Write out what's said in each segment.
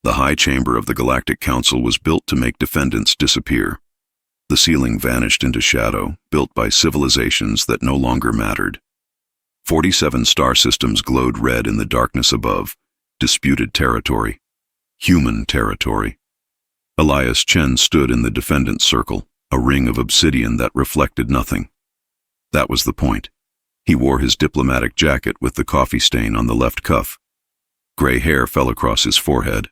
The high chamber of the Galactic Council was built to make defendants disappear. The ceiling vanished into shadow, built by civilizations that no longer mattered. 47 star systems glowed red in the darkness above, disputed territory, human territory. Elias Chen stood in the defendant's circle, a ring of obsidian that reflected nothing. That was the point. He wore his diplomatic jacket with the coffee stain on the left cuff. Gray hair fell across his forehead.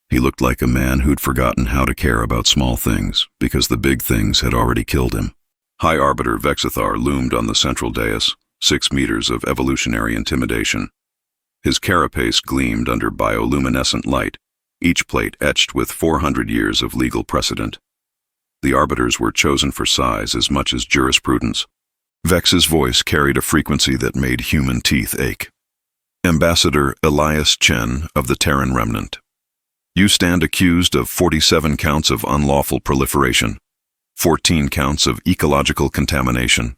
He looked like a man who'd forgotten how to care about small things, because the big things had already killed him. High Arbiter Vex loomed on the central dais, 6 meters of evolutionary intimidation. His carapace gleamed under bioluminescent light, each plate etched with 400 years of legal precedent. The arbiters were chosen for size as much as jurisprudence. Vex's voice carried a frequency that made human teeth ache. Ambassador Elias Chen of the Terran Remnant. You stand accused of 47 counts of unlawful proliferation, 14 counts of ecological contamination,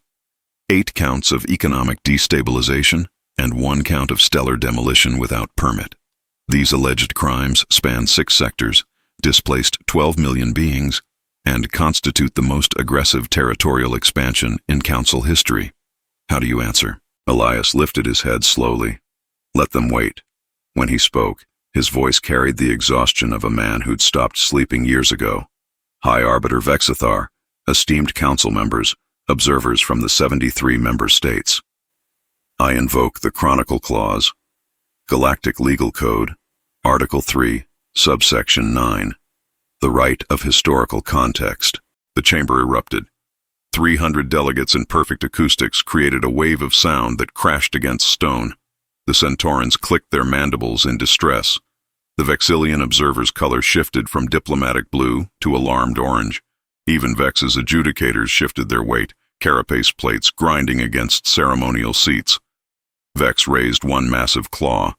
8 counts of economic destabilization, and 1 count of stellar demolition without permit. These alleged crimes span 6 sectors, displaced 12 million beings, and constitute the most aggressive territorial expansion in Council history. How do you answer? Elias lifted his head slowly. Let them wait. When he spoke, his voice carried the exhaustion of a man who'd stopped sleeping years ago. High Arbiter Vex, esteemed Council members, observers from the 73 member states. I invoke the Chronicle Clause, Galactic Legal Code, Article 3, Subsection 9, the right of historical context. The chamber erupted. 300 delegates in perfect acoustics created a wave of sound that crashed against stone. The Centaurans clicked their mandibles in distress. The Vexillian observers' color shifted from diplomatic blue to alarmed orange. Even Vex's adjudicators shifted their weight, carapace plates grinding against ceremonial seats. Vex raised one massive claw.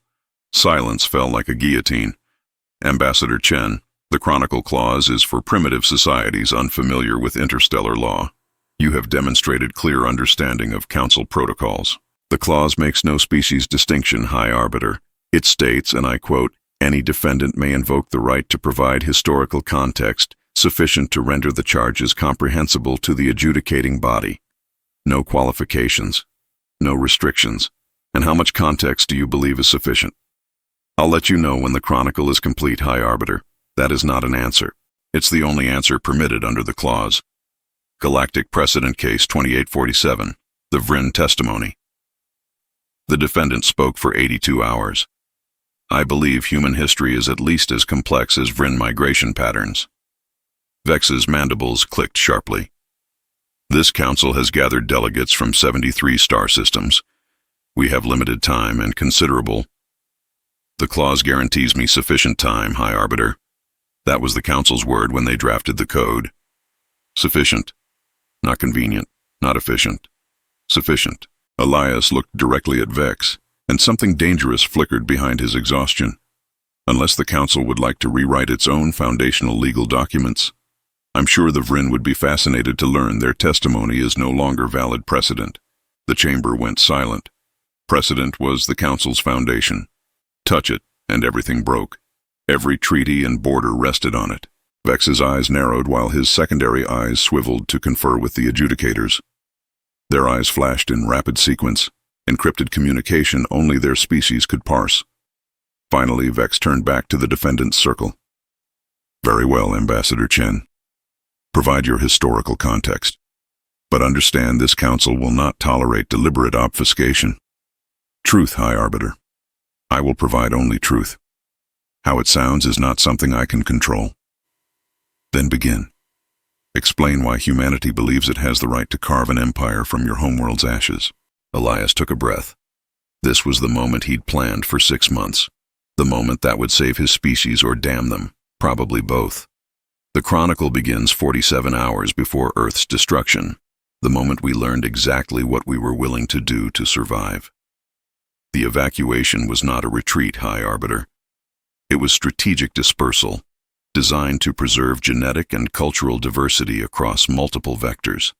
Silence fell like a guillotine. Ambassador Chen, the Chronicle Clause is for primitive societies unfamiliar with interstellar law. You have demonstrated clear understanding of Council protocols. The clause makes no species distinction, High Arbiter. It states, and I quote, any defendant may invoke the right to provide historical context sufficient to render the charges comprehensible to the adjudicating body. No qualifications, no restrictions. And how much context do you believe is sufficient? I'll let you know when the Chronicle is complete, High Arbiter. That is not an answer. It's the only answer permitted under the clause. Galactic Precedent Case 2847, the Vrin Testimony. The defendant spoke for 82 hours. I believe human history is at least as complex as Vrin migration patterns. Vex's mandibles clicked sharply. This council has gathered delegates from 73 star systems. We have limited time and considerable. The clause guarantees me sufficient time, High Arbiter. That was the council's word when they drafted the code. Sufficient. Not convenient. Not efficient. Sufficient. Elias looked directly at Vex, and something dangerous flickered behind his exhaustion. Unless the council would like to rewrite its own foundational legal documents, I'm sure the Vrin would be fascinated to learn their testimony is no longer valid precedent. The chamber went silent. Precedent was the council's foundation. Touch it, and everything broke. Every treaty and border rested on it. Vex's eyes narrowed while his secondary eyes swiveled to confer with the adjudicators. Their eyes flashed in rapid sequence, encrypted communication only their species could parse. Finally, Vex turned back to the defendant's circle. Very well, Ambassador Chen. Provide your historical context. But understand this council will not tolerate deliberate obfuscation. Truth, High Arbiter. I will provide only truth. How it sounds is not something I can control. Then begin. Explain why humanity believes it has the right to carve an empire from your homeworld's ashes. Elias took a breath. This was the moment he'd planned for 6 months. The moment that would save his species or damn them, probably both. The Chronicle begins 47 hours before Earth's destruction, the moment we learned exactly what we were willing to do to survive. The evacuation was not a retreat, High Arbiter. It was strategic dispersal, designed to preserve genetic and cultural diversity across multiple vectors.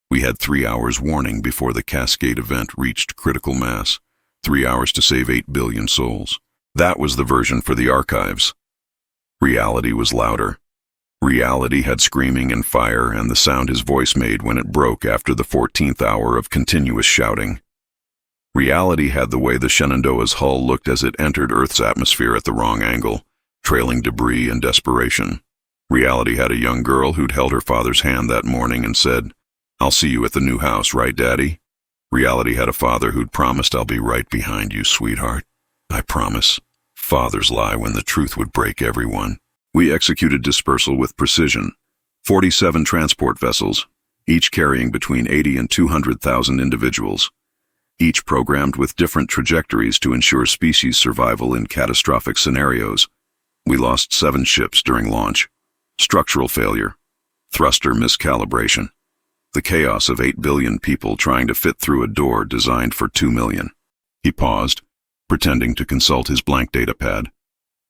We had 3 hours warning before the Cascade event reached critical mass, 3 hours to save 8 billion souls. That was the version for the archives. Reality was louder. Reality had screaming and fire and the sound his voice made when it broke after the 14th hour of continuous shouting. Reality had the way the Shenandoah's hull looked as it entered Earth's atmosphere at the wrong angle, trailing debris and desperation. Reality had a young girl who'd held her father's hand that morning and said, "I'll see you at the new house, right, Daddy?" Reality had a father who'd promised, "I'll be right behind you, sweetheart. I promise." Fathers lie when the truth would break everyone. We executed dispersal with precision. 47 transport vessels, each carrying between 80 and 200,000 individuals, each programmed with different trajectories to ensure species survival in catastrophic scenarios. We lost 7 ships during launch. Structural failure. Thruster miscalibration. The chaos of 8 billion people trying to fit through a door designed for 2 million. He paused, pretending to consult his blank datapad.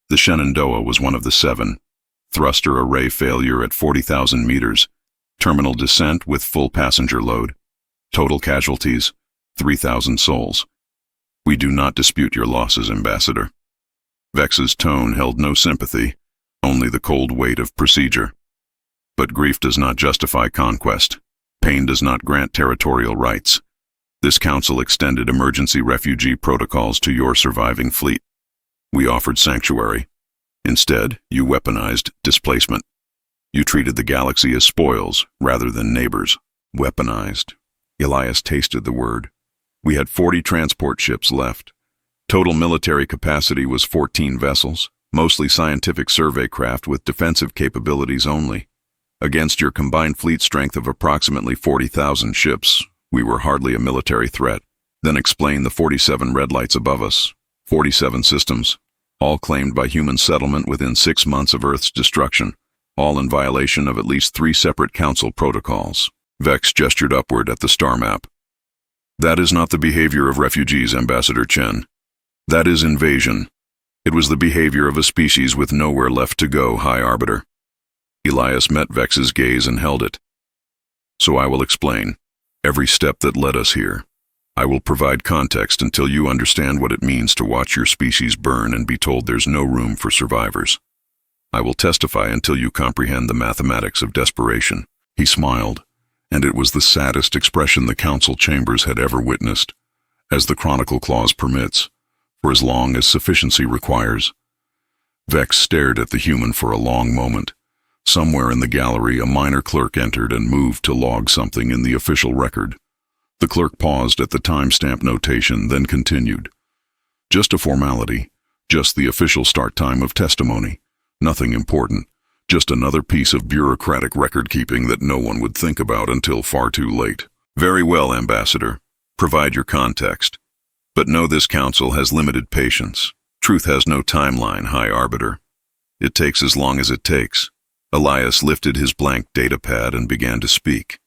The Shenandoah was one of the 7. Thruster array failure at 40,000 meters. Terminal descent with full passenger load. Total casualties, 3,000 souls. We do not dispute your losses, Ambassador. Vex's tone held no sympathy, only the cold weight of procedure. But grief does not justify conquest. Pain does not grant territorial rights. This council extended emergency refugee protocols to your surviving fleet. We offered sanctuary. Instead, you weaponized displacement. You treated the galaxy as spoils rather than neighbors. Weaponized. Elias tasted the word. We had 40 transport ships left. Total military capacity was 14 vessels, mostly scientific survey craft with defensive capabilities only. Against your combined fleet strength of approximately 40,000 ships, we were hardly a military threat. Then explain the 47 red lights above us. 47 systems, all claimed by human settlement within 6 months of Earth's destruction, all in violation of at least 3 separate council protocols. Vex gestured upward at the star map. That is not the behavior of refugees, Ambassador Chen. That is invasion. It was the behavior of a species with nowhere left to go, High Arbiter. Elias met Vex's gaze and held it. So I will explain every step that led us here. I will provide context until you understand what it means to watch your species burn and be told there's no room for survivors. I will testify until you comprehend the mathematics of desperation. He smiled, and it was the saddest expression the council chambers had ever witnessed, as the Chronicle Clause permits, for as long as sufficiency requires. Vex stared at the human for a long moment. Somewhere in the gallery, a minor clerk entered and moved to log something in the official record. The clerk paused at the timestamp notation, then continued. Just a formality, just the official start time of testimony. Nothing important, just another piece of bureaucratic record-keeping that no one would think about until far too late. Very well, Ambassador. Provide your context. But know this council has limited patience. Truth has no timeline, High Arbiter. It takes as long as it takes. Elias lifted his blank datapad and began to speak.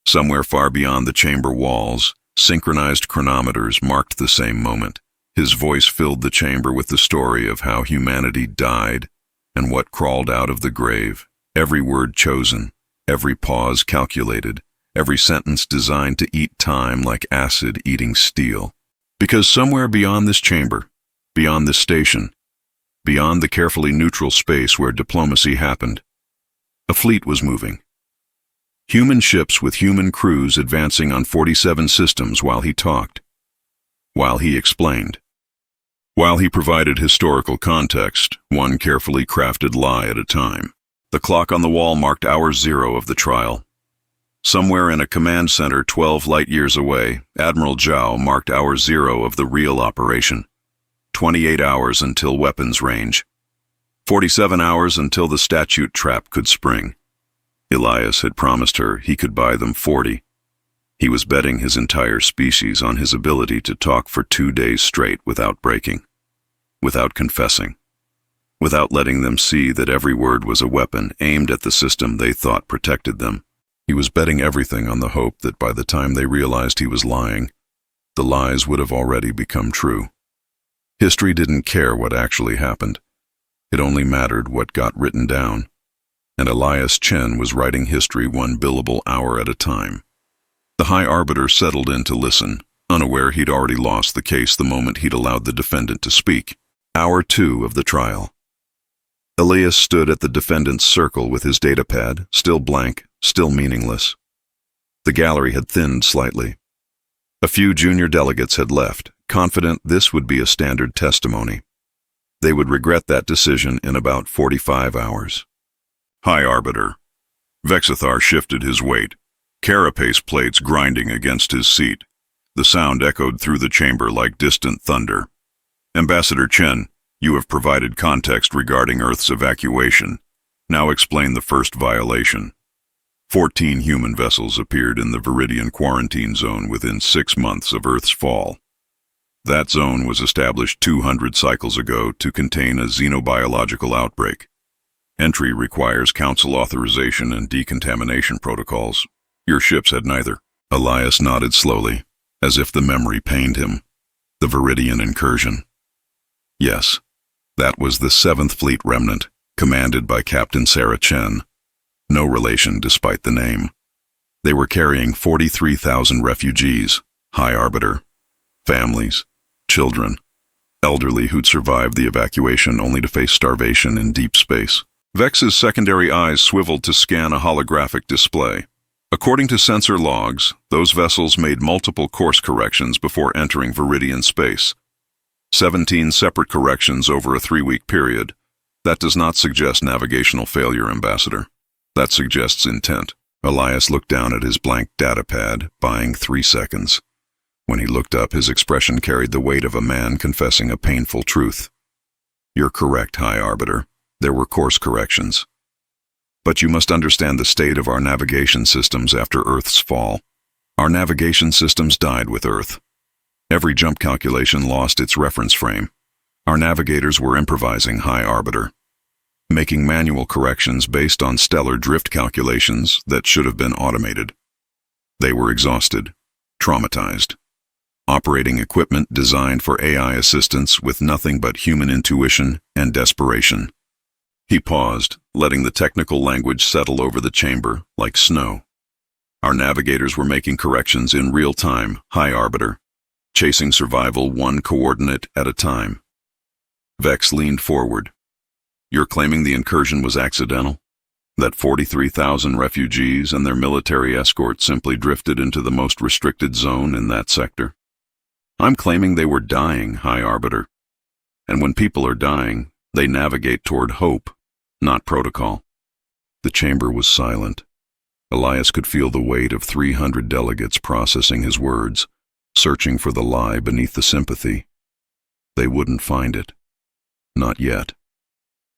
Somewhere far beyond the chamber walls, synchronized chronometers marked the same moment. His voice filled the chamber with the story of how humanity died and what crawled out of the grave. Every word chosen, every pause calculated, every sentence designed to eat time like acid eating steel. Because somewhere beyond this chamber, beyond this station, beyond the carefully neutral space where diplomacy happened, a fleet was moving. Human ships with human crews advancing on 47 systems while he talked, while he explained, while he provided historical context, one carefully crafted lie at a time. The clock on the wall marked hour 0 of the trial. Somewhere in a command center 12 light-years away, Admiral Zhao marked hour 0 of the real operation. 28 hours until weapons range. 47 hours until the statute trap could spring. Elias had promised her he could buy them 40. He was betting his entire species on his ability to talk for 2 days straight without breaking, without confessing, without letting them see that every word was a weapon aimed at the system they thought protected them. He was betting everything on the hope that by the time they realized he was lying, the lies would have already become true. History didn't care what actually happened. It only mattered what got written down. And Elias Chen was writing history 1 billable hour at a time. The High Arbiter settled in to listen, unaware he'd already lost the case the moment he'd allowed the defendant to speak. Hour 2 of the trial. Elias stood at the defendant's circle with his datapad, still blank, still meaningless. The gallery had thinned slightly. A few junior delegates had left, confident this would be a standard testimony. They would regret that decision in about 45 hours. High Arbiter. Vexithar shifted his weight, carapace plates grinding against his seat. The sound echoed through the chamber like distant thunder. Ambassador Chen, you have provided context regarding Earth's evacuation. Now explain the first violation. 14 human vessels appeared in the Viridian quarantine zone within 6 months of Earth's fall. That zone was established 200 cycles ago to contain a xenobiological outbreak. Entry requires council authorization and decontamination protocols. Your ships had neither. Elias nodded slowly, as if the memory pained him. The Viridian incursion. Yes, that was the 7th Fleet Remnant, commanded by Captain Sarah Chen. No relation despite the name. They were carrying 43,000 refugees, High Arbiter, families, children, elderly who'd survived the evacuation only to face starvation in deep space. Vex's secondary eyes swiveled to scan a holographic display. According to sensor logs, those vessels made multiple course corrections before entering Viridian space. 17 separate corrections over a 3-week period. That does not suggest navigational failure, Ambassador. That suggests intent. Elias looked down at his blank datapad, buying 3 seconds. When he looked up, his expression carried the weight of a man confessing a painful truth. You're correct, High Arbiter. There were course corrections. But you must understand the state of our navigation systems after Earth's fall. Our navigation systems died with Earth. Every jump calculation lost its reference frame. Our navigators were improvising, High Arbiter, making manual corrections based on stellar drift calculations that should have been automated. They were exhausted, traumatized, operating equipment designed for AI assistance with nothing but human intuition and desperation. He paused, letting the technical language settle over the chamber like snow. Our navigators were making corrections in real time, High Arbiter, chasing survival 1 coordinate at a time. Vex leaned forward. You're claiming the incursion was accidental? That 43,000 refugees and their military escort simply drifted into the most restricted zone in that sector? I'm claiming they were dying, High Arbiter. And when people are dying, they navigate toward hope, not protocol. The chamber was silent. Elias could feel the weight of 300 delegates processing his words, searching for the lie beneath the sympathy. They wouldn't find it. Not yet.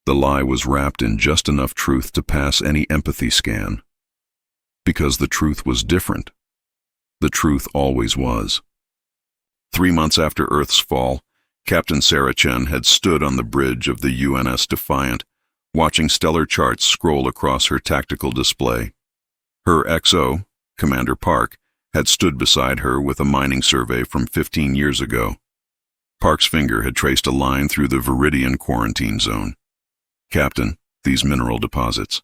The lie was wrapped in just enough truth to pass any empathy scan. Because the truth was different. The truth always was. 3 months after Earth's fall, Captain Sarah Chen had stood on the bridge of the UNS Defiant, watching stellar charts scroll across her tactical display. Her XO, Commander Park, had stood beside her with a mining survey from 15 years ago. Park's finger had traced a line through the Viridian quarantine zone. Captain, these mineral deposits.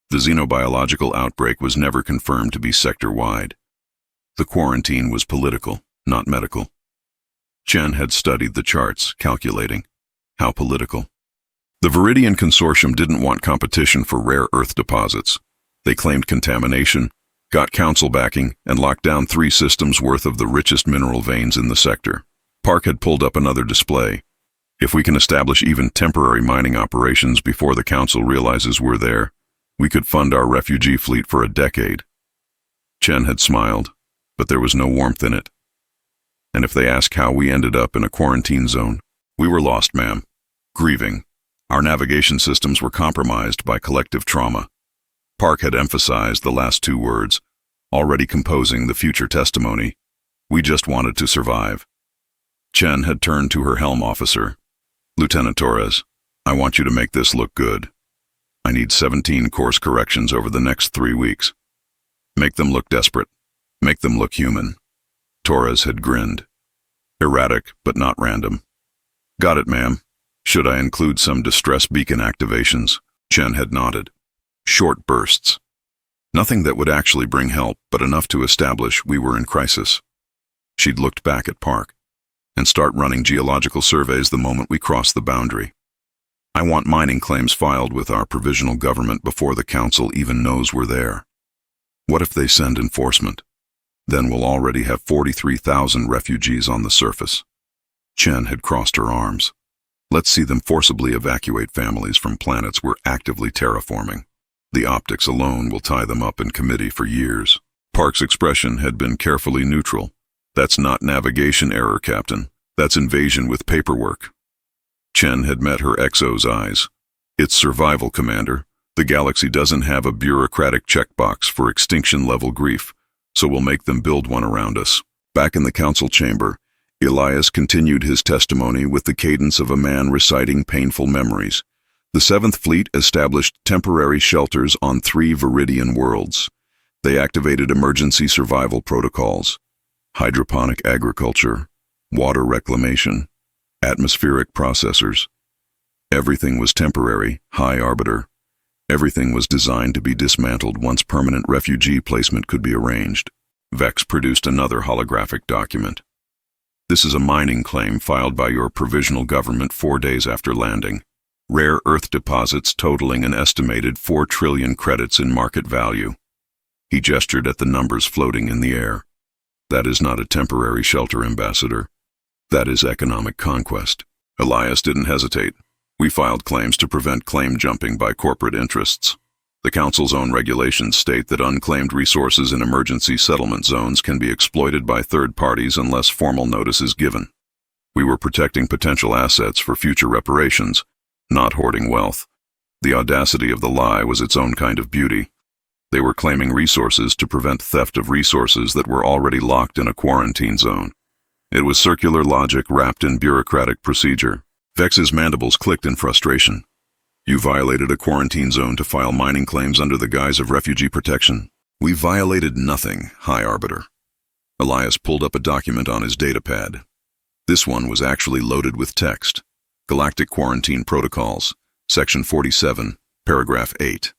The xenobiological outbreak was never confirmed to be sector-wide. The quarantine was political, not medical. Chen had studied the charts, calculating. How political? The Viridian Consortium didn't want competition for rare earth deposits. They claimed contamination, got council backing, and locked down 3 systems worth of the richest mineral veins in the sector. Park had pulled up another display. If we can establish even temporary mining operations before the council realizes we're there, we could fund our refugee fleet for a decade. Chen had smiled, but there was no warmth in it. And if they ask how we ended up in a quarantine zone, we were lost, ma'am. Grieving. Our navigation systems were compromised by collective trauma. Park had emphasized the last 2 words, already composing the future testimony. We just wanted to survive. Chen had turned to her helm officer. Lieutenant Torres, I want you to make this look good. I need 17 course corrections over the next 3 weeks. Make them look desperate. Make them look human. Torres had grinned. Erratic, but not random. Got it, ma'am. Should I include some distress beacon activations? Chen had nodded. Short bursts. Nothing that would actually bring help, but enough to establish we were in crisis. She'd looked back at Park. and start running geological surveys the moment we cross the boundary. I want mining claims filed with our provisional government before the council even knows we're there. What if they send enforcement? Then we'll already have 43,000 refugees on the surface. Chen had crossed her arms. Let's see them forcibly evacuate families from planets we're actively terraforming. The optics alone will tie them up in committee for years. Park's expression had been carefully neutral. That's not navigation error, Captain. That's invasion with paperwork. Chen had met her XO's eyes. It's survival, Commander. The galaxy doesn't have a bureaucratic checkbox for extinction-level grief, so we'll make them build one around us. Back in the council chamber, Elias continued his testimony with the cadence of a man reciting painful memories. The 7th Fleet established temporary shelters on 3 Viridian worlds. They activated emergency survival protocols, hydroponic agriculture, water reclamation, atmospheric processors. Everything was temporary, High Arbiter. Everything was designed to be dismantled once permanent refugee placement could be arranged. Vex produced another holographic document. This is a mining claim filed by your provisional government 4 days after landing. Rare earth deposits totaling an estimated 4 trillion credits in market value. He gestured at the numbers floating in the air. That is not a temporary shelter, Ambassador. That is economic conquest. Elias didn't hesitate. We filed claims to prevent claim jumping by corporate interests. The Council's own regulations state that unclaimed resources in emergency settlement zones can be exploited by third parties unless formal notice is given. We were protecting potential assets for future reparations, not hoarding wealth. The audacity of the lie was its own kind of beauty. They were claiming resources to prevent theft of resources that were already locked in a quarantine zone. It was circular logic wrapped in bureaucratic procedure. Vex's mandibles clicked in frustration. You violated a quarantine zone to file mining claims under the guise of refugee protection. We violated nothing, High Arbiter. Elias pulled up a document on his datapad. This one was actually loaded with text. Galactic Quarantine Protocols, Section 47, Paragraph 8.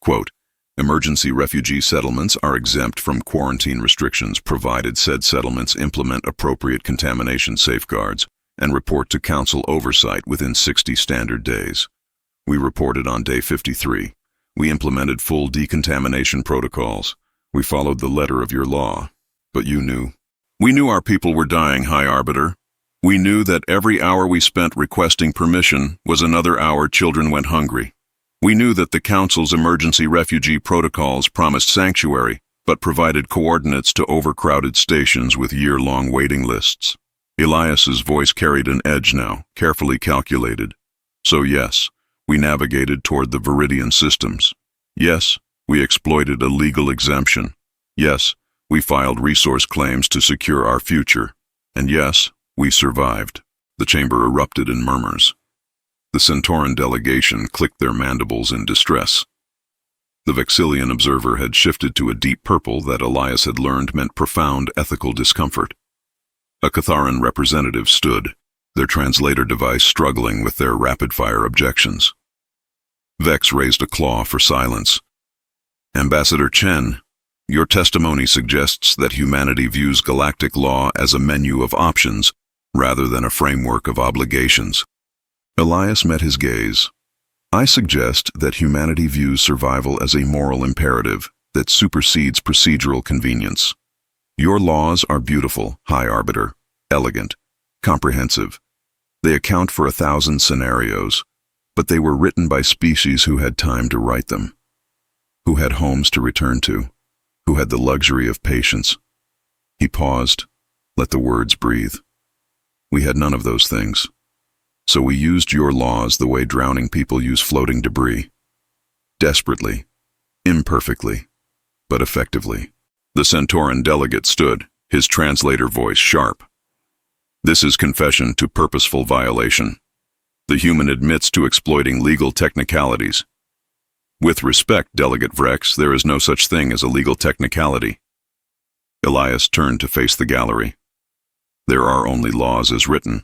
Quote, emergency refugee settlements are exempt from quarantine restrictions provided said settlements implement appropriate contamination safeguards and report to Council oversight within 60 standard days. We reported on day 53. We implemented full decontamination protocols. We followed the letter of your law. But you knew. We knew our people were dying, High Arbiter. We knew that every hour we spent requesting permission was another hour children went hungry. We knew that the Council's emergency refugee protocols promised sanctuary, but provided coordinates to overcrowded stations with year-long waiting lists. Elias's voice carried an edge now, carefully calculated. So yes, we navigated toward the Viridian systems. Yes, we exploited a legal exemption. Yes, we filed resource claims to secure our future. And yes, we survived. The chamber erupted in murmurs. The Centauran delegation clicked their mandibles in distress. The Vexillian observer had shifted to a deep purple that Elias had learned meant profound ethical discomfort. A Catharan representative stood, their translator device struggling with their rapid-fire objections. Vex raised a claw for silence. Ambassador Chen, your testimony suggests that humanity views galactic law as a menu of options rather than a framework of obligations. Elias met his gaze. I suggest that humanity views survival as a moral imperative that supersedes procedural convenience. Your laws are beautiful, High Arbiter, elegant, comprehensive. They account for 1,000 scenarios, but they were written by species who had time to write them, who had homes to return to, who had the luxury of patience. He paused, let the words breathe. We had none of those things. So we used your laws the way drowning people use floating debris. Desperately, imperfectly, but effectively. The Centauran delegate stood, his translator voice sharp. This is confession to purposeful violation. The human admits to exploiting legal technicalities. With respect, Delegate Vex, there is no such thing as a legal technicality. Elias turned to face the gallery. There are only laws as written.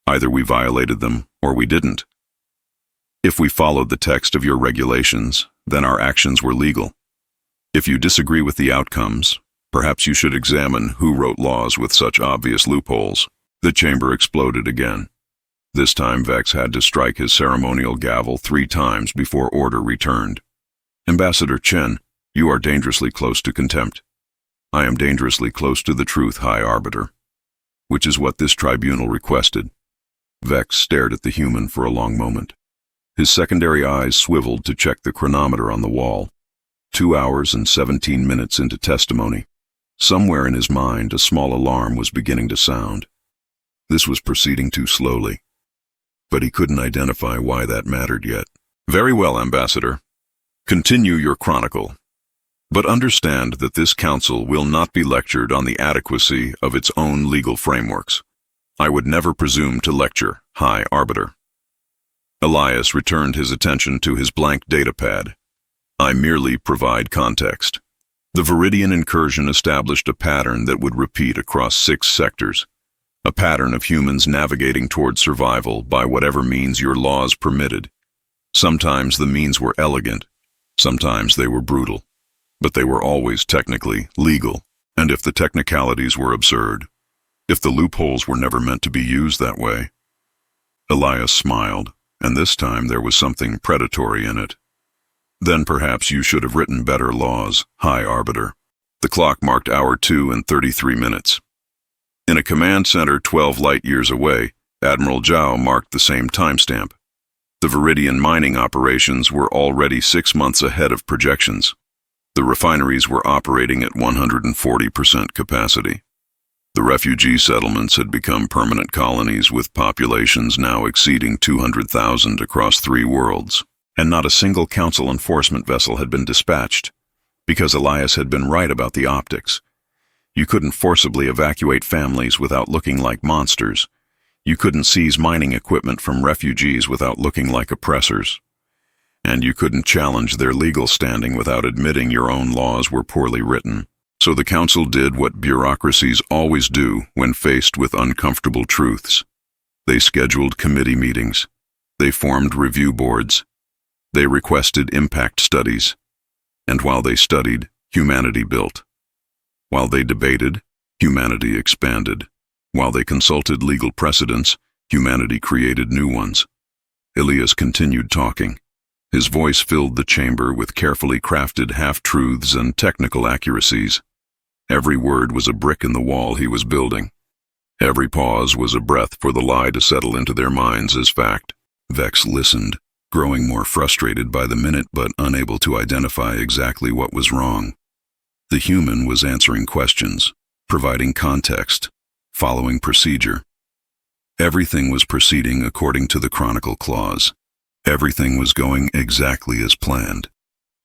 Either we violated them or we didn't. If we followed the text of your regulations, then our actions were legal. If you disagree with the outcomes, perhaps you should examine who wrote laws with such obvious loopholes. The chamber exploded again. This time Vex had to strike his ceremonial gavel 3 times before order returned. Ambassador Chen, you are dangerously close to contempt. I am dangerously close to the truth, High Arbiter. Which is what this tribunal requested. Vex stared at the human for a long moment. His secondary eyes swiveled to check the chronometer on the wall. 2 hours and 17 minutes into testimony. Somewhere in his mind, a small alarm was beginning to sound. This was proceeding too slowly. But he couldn't identify why that mattered yet. Very well, Ambassador. Continue your chronicle. But understand that this council will not be lectured on the adequacy of its own legal frameworks. I would never presume to lecture, High Arbiter. Elias returned his attention to his blank datapad. I merely provide context. The Viridian incursion established a pattern that would repeat across 6 sectors. A pattern of humans navigating toward survival by whatever means your laws permitted. Sometimes the means were elegant, sometimes they were brutal, but they were always technically legal. And if the technicalities were absurd, if the loopholes were never meant to be used that way. Elias smiled, and this time there was something predatory in it. Then perhaps you should have written better laws, High Arbiter. The clock marked hour 2 and 33 minutes. In a command center 12 light-years away, Admiral Zhao marked the same timestamp. The Viridian mining operations were already 6 months ahead of projections. The refineries were operating at 140% capacity. The refugee settlements had become permanent colonies with populations now exceeding 200,000 across 3 worlds. And not a single council enforcement vessel had been dispatched, because Elias had been right about the optics. You couldn't forcibly evacuate families without looking like monsters. You couldn't seize mining equipment from refugees without looking like oppressors. And you couldn't challenge their legal standing without admitting your own laws were poorly written. So the council did what bureaucracies always do when faced with uncomfortable truths. They scheduled committee meetings. They formed review boards. They requested impact studies. And while they studied, humanity built. While they debated, humanity expanded. While they consulted legal precedents, humanity created new ones. Elias continued talking. His voice filled the chamber with carefully crafted half-truths and technical accuracies. Every word was a brick in the wall he was building. Every pause was a breath for the lie to settle into their minds as fact. Vex listened, growing more frustrated by the minute but unable to identify exactly what was wrong. The human was answering questions, providing context, following procedure. Everything was proceeding according to the Chronicle Clause. Everything was going exactly as planned.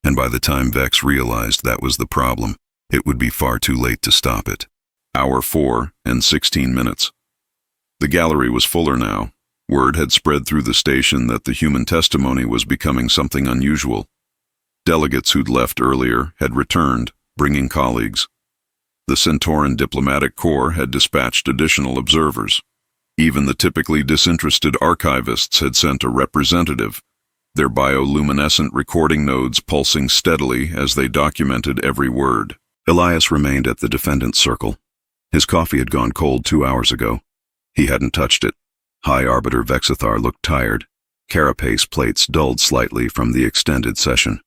And by the time Vex realized that was the problem, it would be far too late to stop it. Hour 4 and 16 minutes. The gallery was fuller now. Word had spread through the station that the human testimony was becoming something unusual. Delegates who'd left earlier had returned, bringing colleagues. The Centauran Diplomatic Corps had dispatched additional observers. Even the typically disinterested archivists had sent a representative, their bioluminescent recording nodes pulsing steadily as they documented every word. Elias remained at the defendant's circle. His coffee had gone cold 2 hours ago. He hadn't touched it. High Arbiter Vexithar looked tired. Carapace plates dulled slightly from the extended session.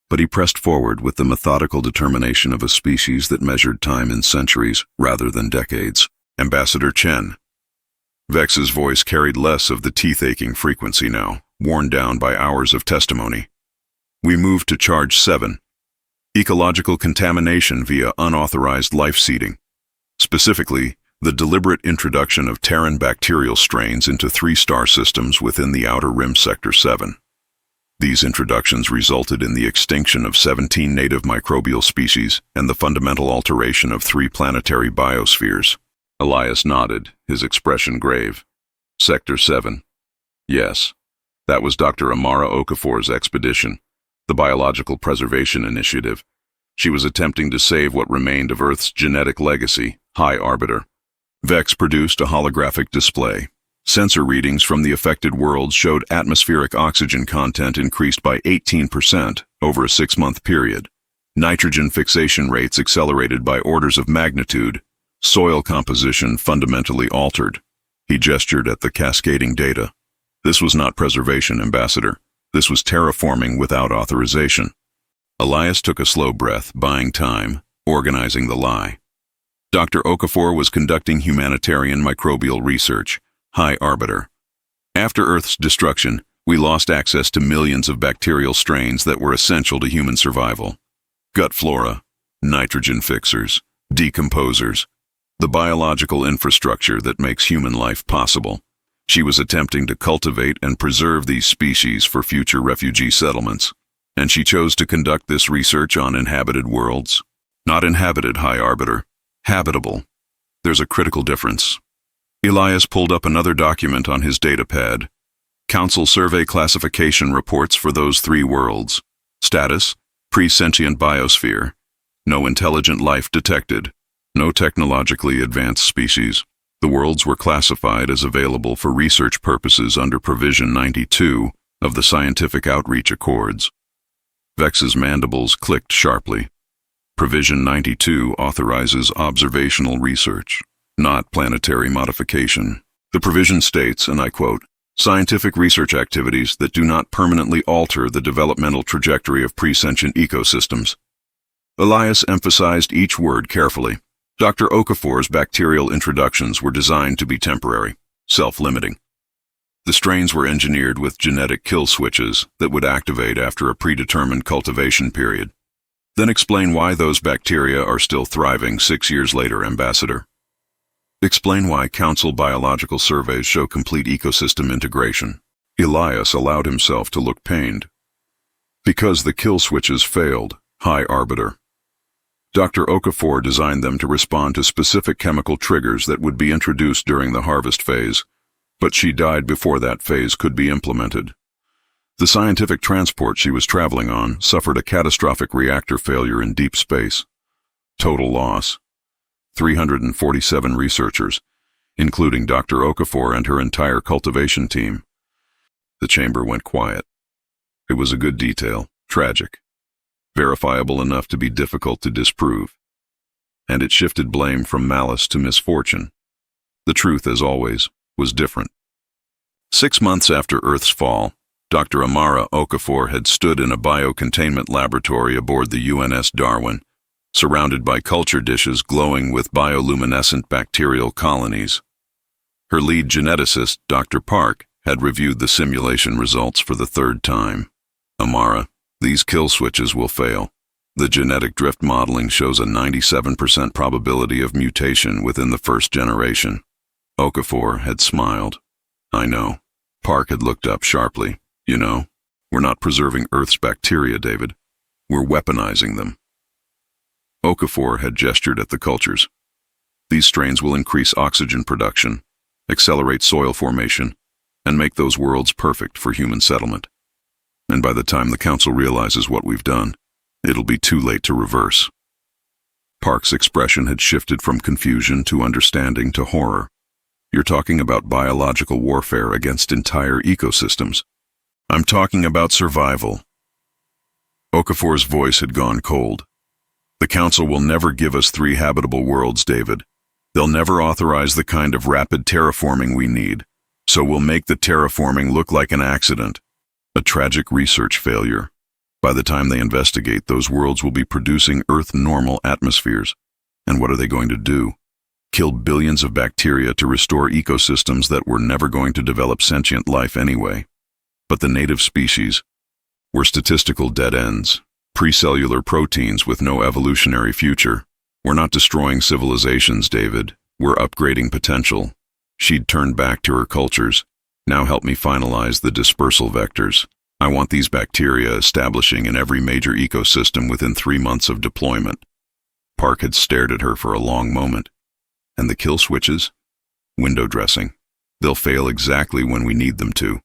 But he pressed forward with the methodical determination of a species that measured time in centuries rather than decades. Ambassador Chen. Vex's voice carried less of the teeth-aching frequency now, worn down by hours of testimony. We moved to Charge 7. Ecological contamination via unauthorized life-seeding. Specifically, the deliberate introduction of Terran bacterial strains into 3-star systems within the Outer Rim Sector 7. These introductions resulted in the extinction of 17 native microbial species and the fundamental alteration of 3 planetary biospheres. Elias nodded, his expression grave. Sector 7. Yes, that was Dr. Amara Okafor's expedition, the Biological Preservation Initiative. She was attempting to save what remained of Earth's genetic legacy, High Arbiter. Vex produced a holographic display. Sensor readings from the affected worlds showed atmospheric oxygen content increased by 18% over a 6-month period. Nitrogen fixation rates accelerated by orders of magnitude. Soil composition fundamentally altered. He gestured at the cascading data. This was not preservation, Ambassador. This was terraforming without authorization. Elias took a slow breath, buying time, organizing the lie. Dr. Okafor was conducting humanitarian microbial research, High Arbiter. After Earth's destruction, we lost access to millions of bacterial strains that were essential to human survival. Gut flora, nitrogen fixers, decomposers, the biological infrastructure that makes human life possible. She was attempting to cultivate and preserve these species for future refugee settlements, and she chose to conduct this research on inhabited worlds. Not inhabited, High Arbiter. Habitable. There's a critical difference. Elias pulled up another document on his datapad. Council survey classification reports for those 3 worlds. Status: pre-sentient biosphere. No intelligent life detected. No technologically advanced species. The worlds were classified as available for research purposes under Provision 92 of the Scientific Outreach Accords. Vex's mandibles clicked sharply. Provision 92 authorizes observational research, not planetary modification. The provision states, and I quote, "Scientific research activities that do not permanently alter the developmental trajectory of pre-sentient ecosystems." Elias emphasized each word carefully. Dr. Okafor's bacterial introductions were designed to be temporary, self-limiting. The strains were engineered with genetic kill switches that would activate after a predetermined cultivation period. Then explain why those bacteria are still thriving 6 years later, Ambassador. Explain why Council biological surveys show complete ecosystem integration. Elias allowed himself to look pained. Because the kill switches failed, High Arbiter. Dr. Okafor designed them to respond to specific chemical triggers that would be introduced during the harvest phase, but she died before that phase could be implemented. The scientific transport she was traveling on suffered a catastrophic reactor failure in deep space. Total loss: 347 researchers, including Dr. Okafor and her entire cultivation team. The chamber went quiet. It was a good detail, tragic, verifiable enough to be difficult to disprove. And it shifted blame from malice to misfortune. The truth, as always, was different. 6 months after Earth's fall, Dr. Amara Okafor had stood in a biocontainment laboratory aboard the UNS Darwin, surrounded by culture dishes glowing with bioluminescent bacterial colonies. Her lead geneticist, Dr. Park, had reviewed the simulation results for the 3rd time. "Amara, these kill switches will fail. The genetic drift modeling shows a 97% probability of mutation within the 1st generation." Okafor had smiled. "I know." Park had looked up sharply. "You know, we're not preserving Earth's bacteria, David. We're weaponizing them." Okafor had gestured at the cultures. "These strains will increase oxygen production, accelerate soil formation, and make those worlds perfect for human settlement. And by the time the Council realizes what we've done, it'll be too late to reverse." Park's expression had shifted from confusion to understanding to horror. "You're talking about biological warfare against entire ecosystems." "I'm talking about survival." Okafor's voice had gone cold. "The Council will never give us 3 habitable worlds, David. They'll never authorize the kind of rapid terraforming we need, so we'll make the terraforming look like an accident, a tragic research failure. By the time they investigate, those worlds will be producing Earth-normal atmospheres. And what are they going to do? Kill billions of bacteria to restore ecosystems that were never going to develop sentient life anyway. But the native species were statistical dead ends, precellular proteins with no evolutionary future. We're not destroying civilizations, David. We're upgrading potential." She'd turned back to her cultures. "Now help me finalize the dispersal vectors. I want these bacteria establishing in every major ecosystem within 3 months of deployment." Park had stared at her for a long moment. "And the kill switches?" "Window dressing. They'll fail exactly when we need them to."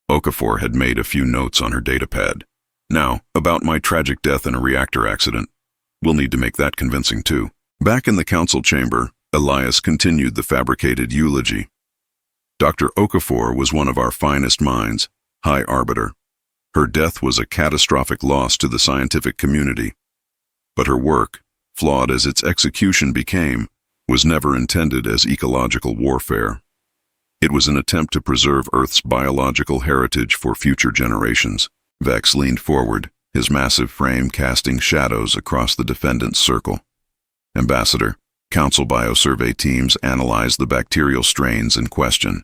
Okafor had made a few notes on her datapad. "Now, about my tragic death in a reactor accident. We'll need to make that convincing too." Back in the Council chamber, Elias continued the fabricated eulogy. "Dr. Okafor was one of our finest minds, High Arbiter. Her death was a catastrophic loss to the scientific community. But her work, flawed as its execution became, was never intended as ecological warfare. It was an attempt to preserve Earth's biological heritage for future generations. Vex leaned forward, his massive frame casting shadows across the defendant's circle. Ambassador, Council biosurvey teams analyzed the bacterial strains in question.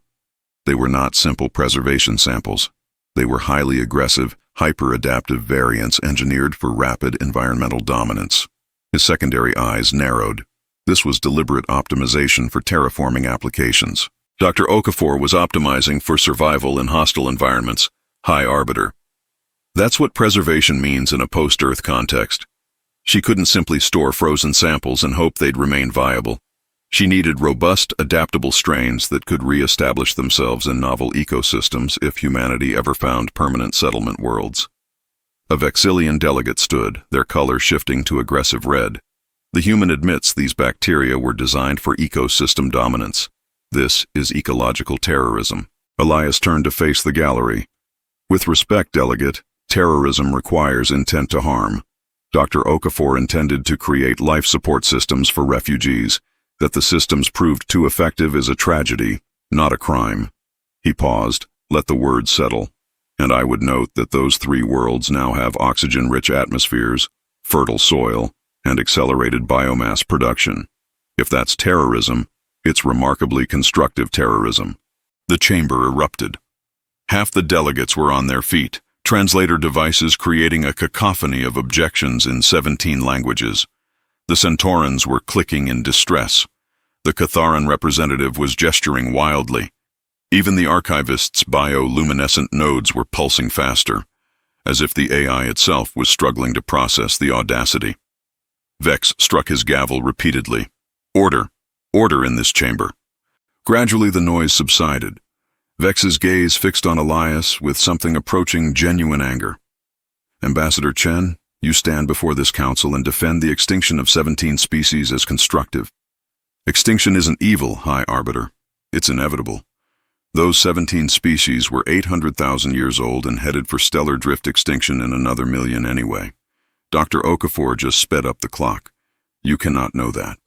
They were not simple preservation samples. They were highly aggressive, hyper-adaptive variants engineered for rapid environmental dominance. His secondary eyes narrowed. This was deliberate optimization for terraforming applications. Dr. Okafor was optimizing for survival in hostile environments. High Arbiter. That's what preservation means in a post-Earth context. She couldn't simply store frozen samples and hope they'd remain viable. She needed robust, adaptable strains that could re-establish themselves in novel ecosystems if humanity ever found permanent settlement worlds. A Vexillian delegate stood, their color shifting to aggressive red. The human admits these bacteria were designed for ecosystem dominance. This is ecological terrorism. Elias turned to face the gallery. With respect, delegate, terrorism requires intent to harm. Dr. Okafor intended to create life support systems for refugees. That the systems proved too effective is a tragedy, not a crime. He paused, let the words settle. And I would note that those 3 worlds now have oxygen-rich atmospheres, fertile soil, and accelerated biomass production. If that's terrorism, it's remarkably constructive terrorism. The chamber erupted. Half the delegates were on their feet, translator devices creating a cacophony of objections in 17 languages. The Centaurans were clicking in distress. The Catharan representative was gesturing wildly. Even the archivist's bioluminescent nodes were pulsing faster, as if the AI itself was struggling to process the audacity. Vex struck his gavel repeatedly. Order! Order in this chamber. Gradually the noise subsided. Vex's gaze fixed on Elias with something approaching genuine anger. Ambassador Chen, you stand before this council and defend the extinction of 17 species as constructive. Extinction isn't evil, High Arbiter. It's inevitable. Those 17 species were 800,000 years old and headed for stellar drift extinction in another million anyway. Dr. Okafor just sped up the clock. You cannot know that.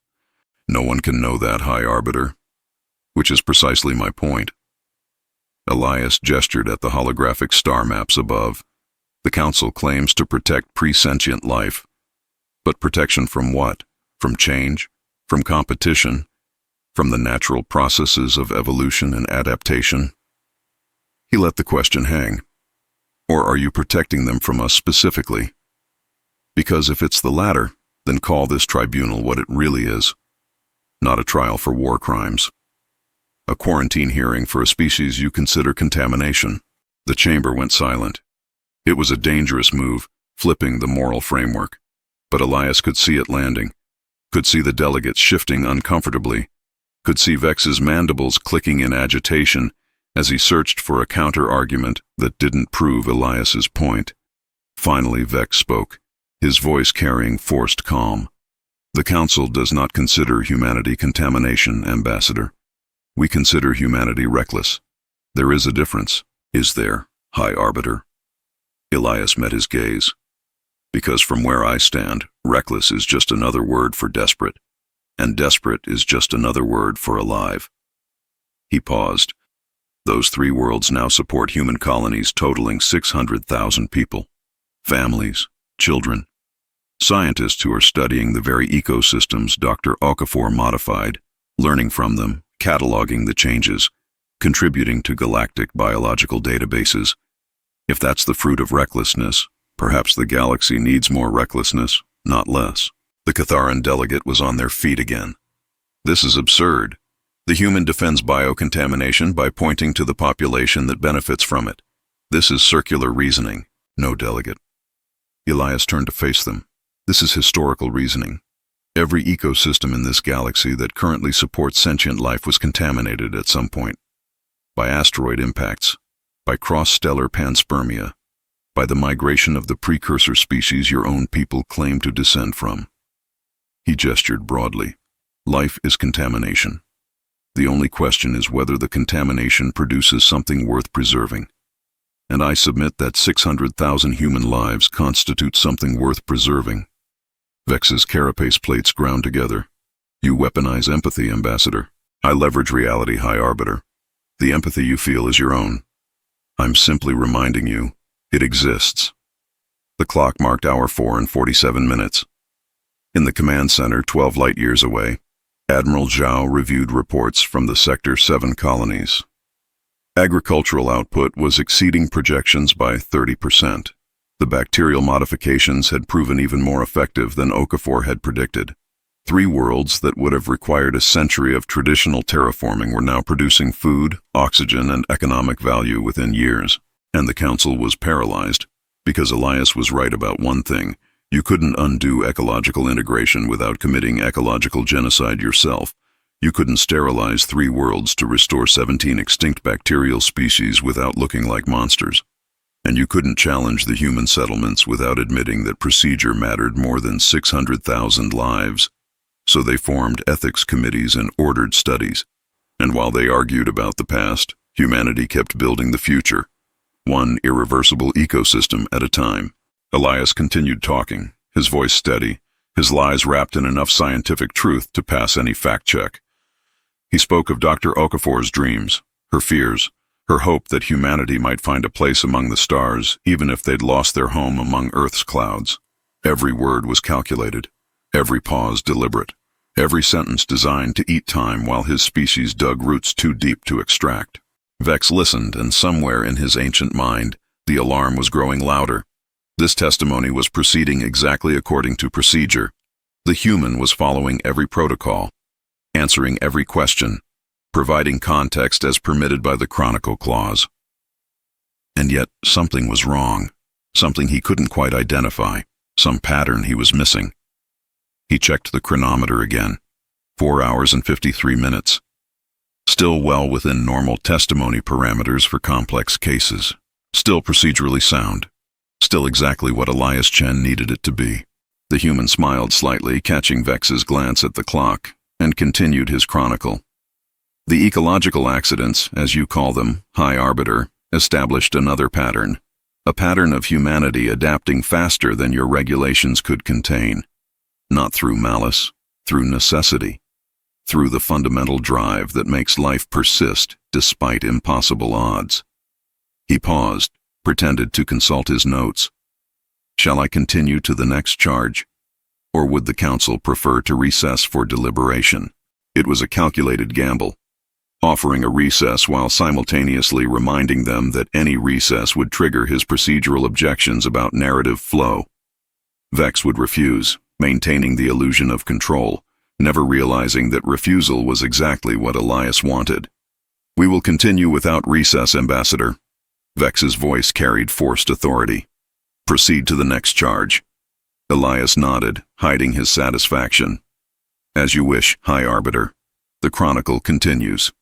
No one can know that, High Arbiter. Which is precisely my point. Elias gestured at the holographic star maps above. The Council claims to protect pre-sentient life. But protection from what? From change? From competition? From the natural processes of evolution and adaptation? He let the question hang. Or are you protecting them from us specifically? Because if it's the latter, then call this tribunal what it really is. Not a trial for war crimes. A quarantine hearing for a species you consider contamination. The chamber went silent. It was a dangerous move, flipping the moral framework. But Elias could see it landing, could see the delegates shifting uncomfortably, could see Vex's mandibles clicking in agitation as he searched for a counter-argument that didn't prove Elias's point. Finally Vex spoke, his voice carrying forced calm. The Council does not consider humanity contamination, Ambassador. We consider humanity reckless. There is a difference, is there, High Arbiter? Elias met his gaze. Because from where I stand, reckless is just another word for desperate, and desperate is just another word for alive. He paused. Those 3 worlds now support human colonies totaling 600,000 people. Families, children, scientists who are studying the very ecosystems Dr. Okafor modified, learning from them, cataloging the changes, contributing to galactic biological databases. If that's the fruit of recklessness, perhaps the galaxy needs more recklessness, not less. The Catharan delegate was on their feet again. This is absurd. The human defends biocontamination by pointing to the population that benefits from it. This is circular reasoning, no delegate. Elias turned to face them. This is historical reasoning. Every ecosystem in this galaxy that currently supports sentient life was contaminated at some point. By asteroid impacts, by cross-stellar panspermia, by the migration of the precursor species your own people claim to descend from. He gestured broadly. Life is contamination. The only question is whether the contamination produces something worth preserving. And I submit that 600,000 human lives constitute something worth preserving. Vex's carapace plates ground together. You weaponize empathy, Ambassador. I leverage reality, High Arbiter. The empathy you feel is your own. I'm simply reminding you, it exists. The clock marked hour 4 and 47 minutes. In the command center, 12 light years away, Admiral Zhao reviewed reports from the Sector 7 colonies. Agricultural output was exceeding projections by 30%. The bacterial modifications had proven even more effective than Okafor had predicted. 3 worlds that would have required a century of traditional terraforming were now producing food, oxygen, and economic value within years. And the Council was paralyzed, because Elias was right about one thing: you couldn't undo ecological integration without committing ecological genocide yourself. You couldn't sterilize 3 worlds to restore 17 extinct bacterial species without looking like monsters. And you couldn't challenge the human settlements without admitting that procedure mattered more than 600,000 lives. So they formed ethics committees and ordered studies. And while they argued about the past, humanity kept building the future, one irreversible ecosystem at a time. Elias continued talking, his voice steady, his lies wrapped in enough scientific truth to pass any fact check. He spoke of Dr. Okafor's dreams, her fears, her hope that humanity might find a place among the stars, even if they'd lost their home among Earth's clouds. Every word was calculated, every pause deliberate, every sentence designed to eat time while his species dug roots too deep to extract. Vex listened, and somewhere in his ancient mind, the alarm was growing louder. This testimony was proceeding exactly according to procedure. The human was following every protocol, answering every question, providing context as permitted by the Chronicle Clause. And yet, something was wrong, something he couldn't quite identify, some pattern he was missing. He checked the chronometer again. 4 hours and 53 minutes. Still well within normal testimony parameters for complex cases. Still procedurally sound. Still exactly what Elias Chen needed it to be. The human smiled slightly, catching Vex's glance at the clock, and continued his chronicle. The ecological accidents, as you call them, High Arbiter, established another pattern. A pattern of humanity adapting faster than your regulations could contain. Not through malice, through necessity, through the fundamental drive that makes life persist despite impossible odds. He paused, pretended to consult his notes. Shall I continue to the next charge? Or would the Council prefer to recess for deliberation? It was a calculated gamble, offering a recess while simultaneously reminding them that any recess would trigger his procedural objections about narrative flow. Vex would refuse, maintaining the illusion of control, never realizing that refusal was exactly what Elias wanted. We will continue without recess, Ambassador. Vex's voice carried forced authority. Proceed to the next charge. Elias nodded, hiding his satisfaction. As you wish, High Arbiter. The Chronicle continues.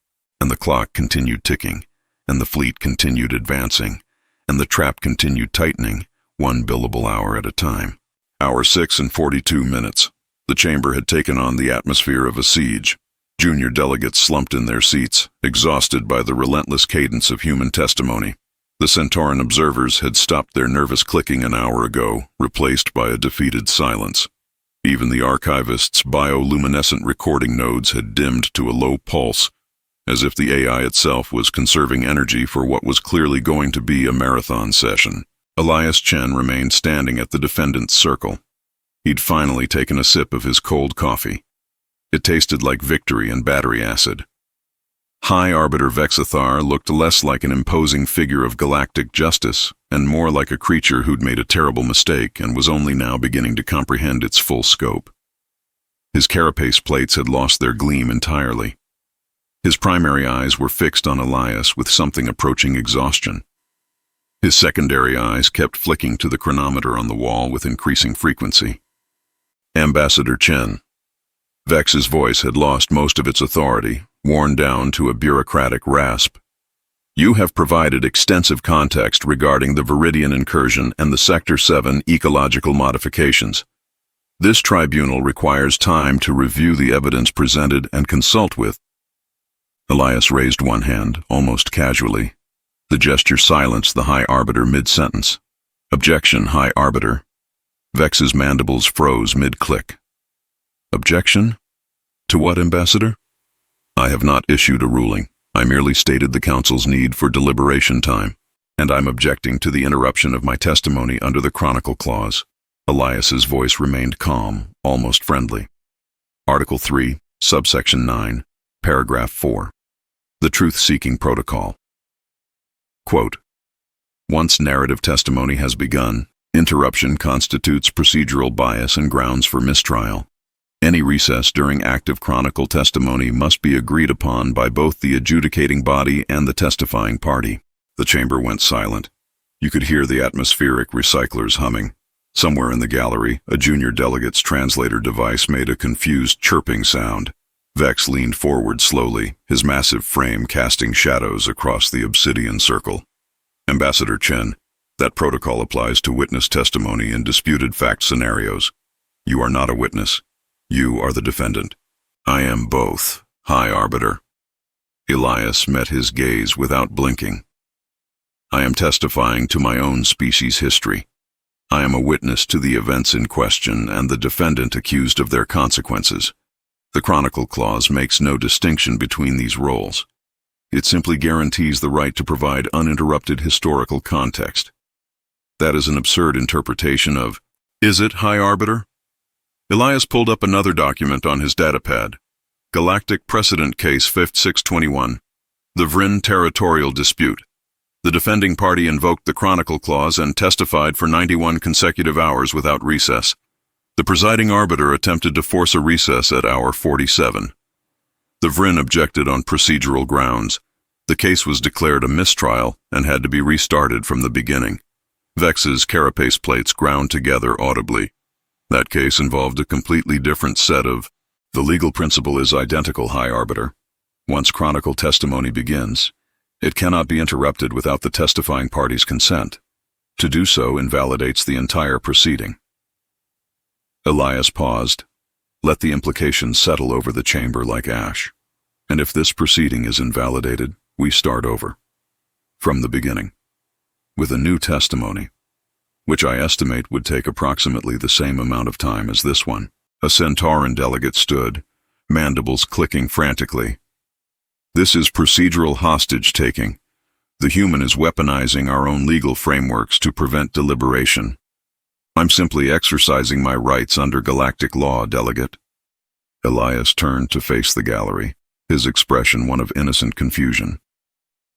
And the clock continued ticking, and the fleet continued advancing, and the trap continued tightening, 1 billable hour at a time. Hour 6 and 42 minutes. The chamber had taken on the atmosphere of a siege. Junior delegates slumped in their seats, exhausted by the relentless cadence of human testimony. The Centauran observers had stopped their nervous clicking an hour ago, replaced by a defeated silence. Even the archivist's bioluminescent recording nodes had dimmed to a low pulse, as if the AI itself was conserving energy for what was clearly going to be a marathon session. Elias Chen remained standing at the defendant's circle. He'd finally taken a sip of his cold coffee. It tasted like victory and battery acid. High Arbiter Vex looked less like an imposing figure of galactic justice and more like a creature who'd made a terrible mistake and was only now beginning to comprehend its full scope. His carapace plates had lost their gleam entirely. His primary eyes were fixed on Elias with something approaching exhaustion. His secondary eyes kept flicking to the chronometer on the wall with increasing frequency. Ambassador Chen. Vex's voice had lost most of its authority, worn down to a bureaucratic rasp. You have provided extensive context regarding the Viridian incursion and the Sector 7 ecological modifications. This tribunal requires time to review the evidence presented and consult with. Elias raised one hand, almost casually. The gesture silenced the High Arbiter mid-sentence. Objection, High Arbiter. Vex's mandibles froze mid-click. Objection? To what, Ambassador? I have not issued a ruling. I merely stated the Council's need for deliberation time, and I'm objecting to the interruption of my testimony under the Chronicle Clause. Elias's voice remained calm, almost friendly. Article 3, subsection 9, paragraph 4. The Truth-Seeking Protocol. Quote, once narrative testimony has begun, interruption constitutes procedural bias and grounds for mistrial. Any recess during active Chronicle testimony must be agreed upon by both the adjudicating body and the testifying party. The chamber went silent. You could hear the atmospheric recyclers humming. Somewhere in the gallery, a junior delegate's translator device made a confused chirping sound. Vex leaned forward slowly, his massive frame casting shadows across the obsidian circle. Ambassador Chen, that protocol applies to witness testimony in disputed fact scenarios. You are not a witness. You are the defendant. I am both, High Arbiter. Elias met his gaze without blinking. I am testifying to my own species' history. I am a witness to the events in question and the defendant accused of their consequences. The Chronicle Clause makes no distinction between these roles. It simply guarantees the right to provide uninterrupted historical context. That is an absurd interpretation of, is it, High Arbiter? Elias pulled up another document on his datapad. Galactic Precedent Case 5621. The Vryn Territorial Dispute. The defending party invoked the Chronicle Clause and testified for 91 consecutive hours without recess. The presiding arbiter attempted to force a recess at hour 47. The Vryn objected on procedural grounds. The case was declared a mistrial and had to be restarted from the beginning. Vex's carapace plates ground together audibly. That case involved a completely different set of... The legal principle is identical, High Arbiter. Once Chronicle testimony begins, it cannot be interrupted without the testifying party's consent. To do so invalidates the entire proceeding. Elias paused. Let the implications settle over the chamber like ash. And if this proceeding is invalidated, we start over. From the beginning. With a new testimony, which I estimate would take approximately the same amount of time as this one. A Centauran delegate stood, mandibles clicking frantically. This is procedural hostage-taking. The human is weaponizing our own legal frameworks to prevent deliberation. I'm simply exercising my rights under galactic law, delegate. Elias turned to face the gallery, his expression one of innocent confusion.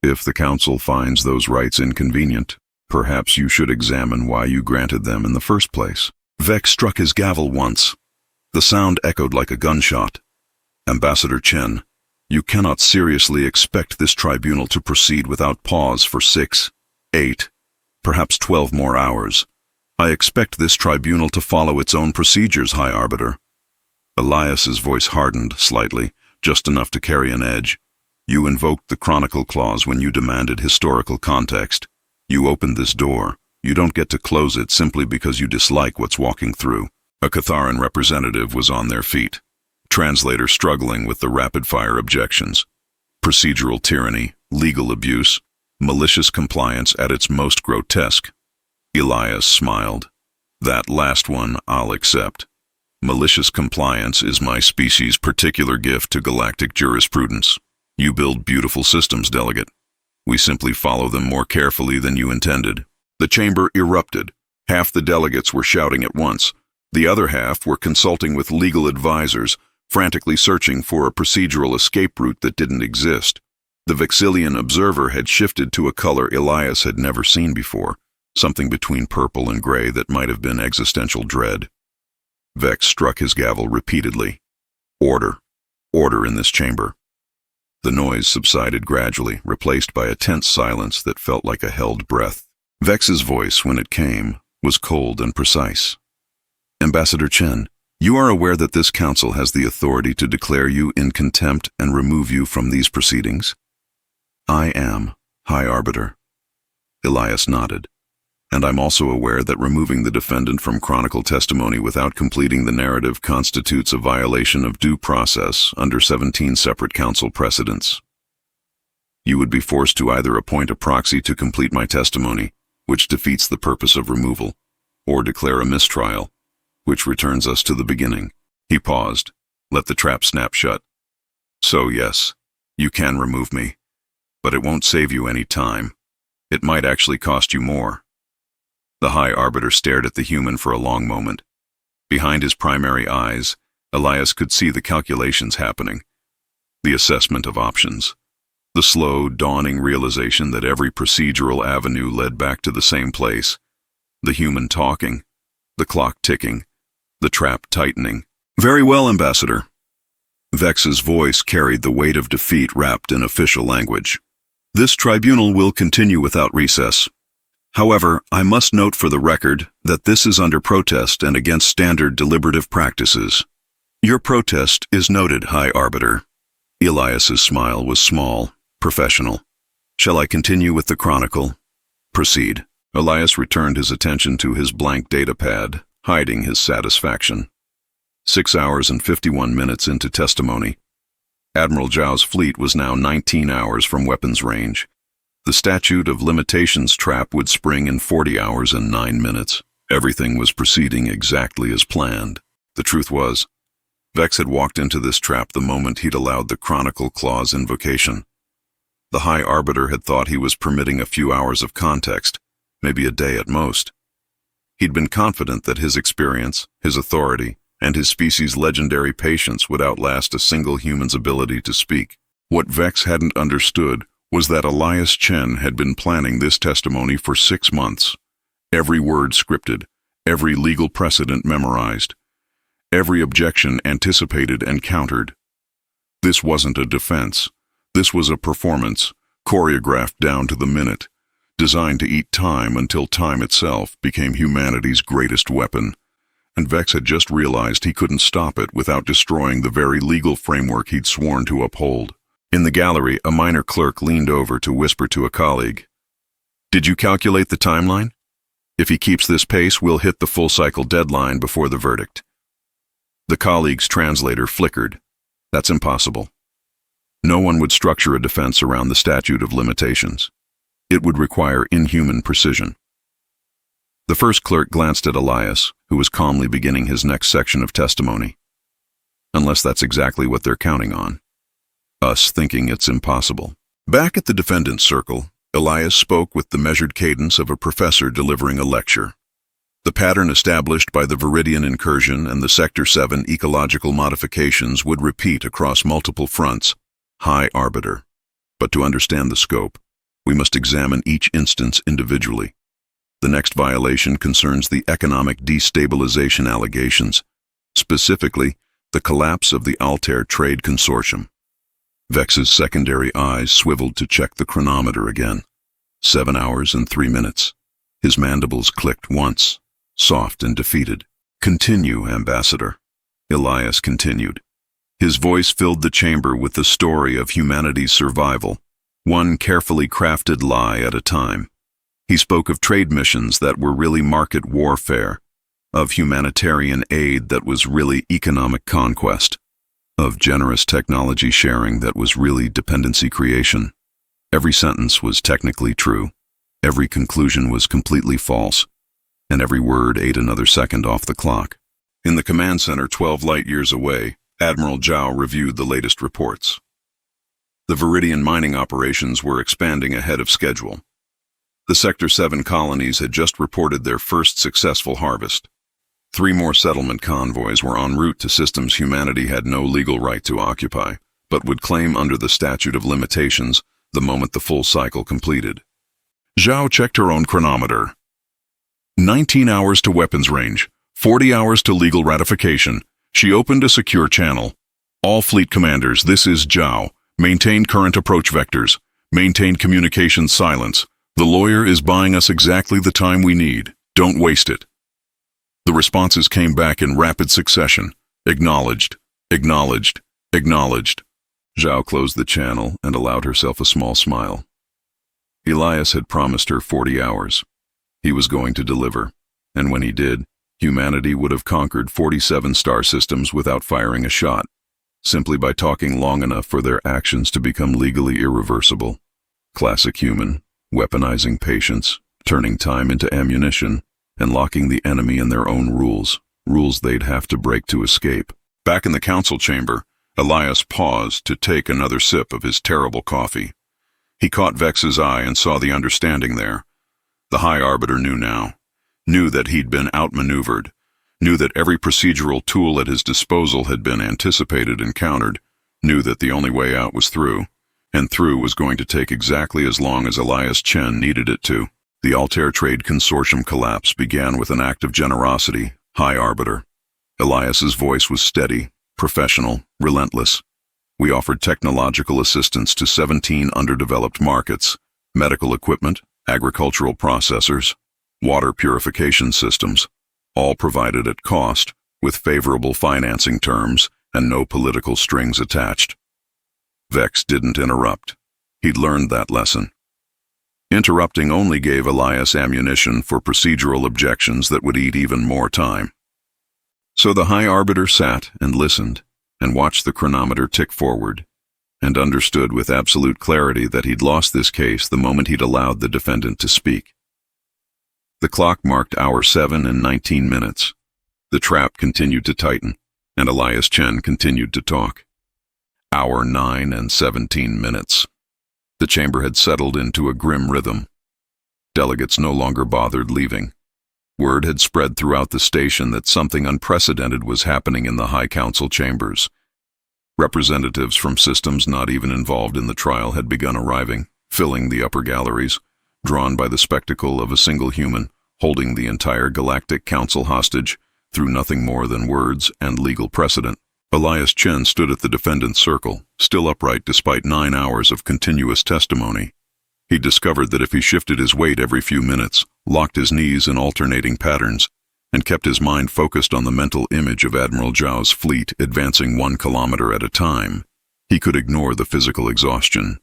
If the Council finds those rights inconvenient, perhaps you should examine why you granted them in the first place. Vex struck his gavel once. The sound echoed like a gunshot. Ambassador Chen, you cannot seriously expect this tribunal to proceed without pause for 6, 8, perhaps 12 more hours. I expect this tribunal to follow its own procedures, High Arbiter. Elias's voice hardened slightly, just enough to carry an edge. You invoked the Chronicle Clause when you demanded historical context. You opened this door. You don't get to close it simply because you dislike what's walking through. A Catharan representative was on their feet. Translator struggling with the rapid-fire objections. Procedural tyranny, legal abuse, malicious compliance at its most grotesque. Elias smiled. That last one I'll accept. Malicious compliance is my species' particular gift to galactic jurisprudence. You build beautiful systems, delegate. We simply follow them more carefully than you intended. The chamber erupted. Half the delegates were shouting at once. The other half were consulting with legal advisors, frantically searching for a procedural escape route that didn't exist. The Vexillian observer had shifted to a color Elias had never seen before, something between purple and gray that might have been existential dread. Vex struck his gavel repeatedly. Order. Order in this chamber. The noise subsided gradually, replaced by a tense silence that felt like a held breath. Vex's voice, when it came, was cold and precise. Ambassador Chen, you are aware that this council has the authority to declare you in contempt and remove you from these proceedings? I am, High Arbiter. Elias nodded. And I'm also aware that removing the defendant from Chronicle testimony without completing the narrative constitutes a violation of due process under 17 separate council precedents. You would be forced to either appoint a proxy to complete my testimony, which defeats the purpose of removal, or declare a mistrial, which returns us to the beginning. He paused, let the trap snap shut. So yes, you can remove me, but it won't save you any time. It might actually cost you more. The High Arbiter stared at the human for a long moment. Behind his primary eyes, Elias could see the calculations happening, the assessment of options, the slow, dawning realization that every procedural avenue led back to the same place, the human talking, the clock ticking, the trap tightening. "Very well, Ambassador." Vex's voice carried the weight of defeat wrapped in official language. "This tribunal will continue without recess. However, I must note for the record that this is under protest and against standard deliberative practices." "Your protest is noted, High Arbiter." Elias's smile was small, professional. "Shall I continue with the Chronicle?" "Proceed." Elias returned his attention to his blank data pad, hiding his satisfaction. 6 hours and 51 minutes into testimony. Admiral Zhao's fleet was now 19 hours from weapons range. The statute of limitations trap would spring in 40 hours and 9 minutes. Everything was proceeding exactly as planned. The truth was, Vex had walked into this trap the moment he'd allowed the Chronicle Clause invocation. The High Arbiter had thought he was permitting a few hours of context, maybe a day at most. He'd been confident that his experience, his authority, and his species' legendary patience would outlast a single human's ability to speak. What Vex hadn't understood was that Elias Chen had been planning this testimony for 6 months. Every word scripted, every legal precedent memorized, every objection anticipated and countered. This wasn't a defense. This was a performance, choreographed down to the minute, designed to eat time until time itself became humanity's greatest weapon. And Vex had just realized he couldn't stop it without destroying the very legal framework he'd sworn to uphold. In the gallery, a minor clerk leaned over to whisper to a colleague, "Did you calculate the timeline? If he keeps this pace, we'll hit the full-cycle deadline before the verdict." The colleague's translator flickered. "That's impossible. No one would structure a defense around the statute of limitations. It would require inhuman precision." The first clerk glanced at Elias, who was calmly beginning his next section of testimony. "Unless that's exactly what they're counting on. Us thinking it's impossible." Back at the defendant's circle, Elias spoke with the measured cadence of a professor delivering a lecture. The pattern established by the Viridian incursion and the Sector 7 ecological modifications would repeat across multiple fronts. High Arbiter. But to understand the scope, we must examine each instance individually. The next violation concerns the economic destabilization allegations, specifically the collapse of the Altair Trade Consortium. Vex's secondary eyes swiveled to check the chronometer again. 7 hours and 3 minutes. His mandibles clicked once, soft and defeated. "Continue, Ambassador." Elias continued. His voice filled the chamber with the story of humanity's survival, one carefully crafted lie at a time. He spoke of trade missions that were really market warfare, of humanitarian aid that was really economic conquest, of generous technology sharing that was really dependency creation. Every sentence was technically true, every conclusion was completely false, and every word ate another second off the clock. In the command center 12 light-years away, Admiral Zhao reviewed the latest reports. The Viridian mining operations were expanding ahead of schedule. The Sector 7 colonies had just reported their first successful harvest. 3 more settlement convoys were en route to systems humanity had no legal right to occupy, but would claim under the statute of limitations the moment the full cycle completed. Zhao checked her own chronometer. 19 hours to weapons range, 40 hours to legal ratification. She opened a secure channel. "All fleet commanders, this is Zhao. Maintain current approach vectors. Maintain communications silence. The lawyer is buying us exactly the time we need. Don't waste it." The responses came back in rapid succession. Acknowledged, acknowledged, acknowledged. Zhao closed the channel and allowed herself a small smile. Elias had promised her 40 hours. He was going to deliver, and when he did, humanity would have conquered 47 star systems without firing a shot, simply by talking long enough for their actions to become legally irreversible. Classic human, weaponizing patience, turning time into ammunition, and locking the enemy in their own rules they'd have to break to escape. Back in the council chamber, Elias paused to take another sip of his terrible coffee. He caught Vex's eye and saw the understanding there. The High Arbiter knew now. Knew that he'd been outmaneuvered. Knew that every procedural tool at his disposal had been anticipated and countered. Knew that the only way out was through. And through was going to take exactly as long as Elias Chen needed it to. The Altair Trade Consortium collapse began with an act of generosity, High Arbiter. Elias's voice was steady, professional, relentless. We offered technological assistance to 17 underdeveloped markets, medical equipment, agricultural processors, water purification systems, all provided at cost, with favorable financing terms and no political strings attached. Vex didn't interrupt. He'd learned that lesson. Interrupting only gave Elias ammunition for procedural objections that would eat even more time. So the High Arbiter sat and listened, and watched the chronometer tick forward, and understood with absolute clarity that he'd lost this case the moment he'd allowed the defendant to speak. The clock marked hour 7 and 19 minutes. The trap continued to tighten, and Elias Chen continued to talk. Hour 9 and 17 minutes. The chamber had settled into a grim rhythm. Delegates no longer bothered leaving. Word had spread throughout the station that something unprecedented was happening in the High Council chambers. Representatives from systems not even involved in the trial had begun arriving, filling the upper galleries, drawn by the spectacle of a single human holding the entire Galactic Council hostage through nothing more than words and legal precedent. Elias Chen stood at the defendant's circle, still upright despite 9 hours of continuous testimony. He discovered that if he shifted his weight every few minutes, locked his knees in alternating patterns, and kept his mind focused on the mental image of Admiral Zhao's fleet advancing 1 kilometer at a time, he could ignore the physical exhaustion.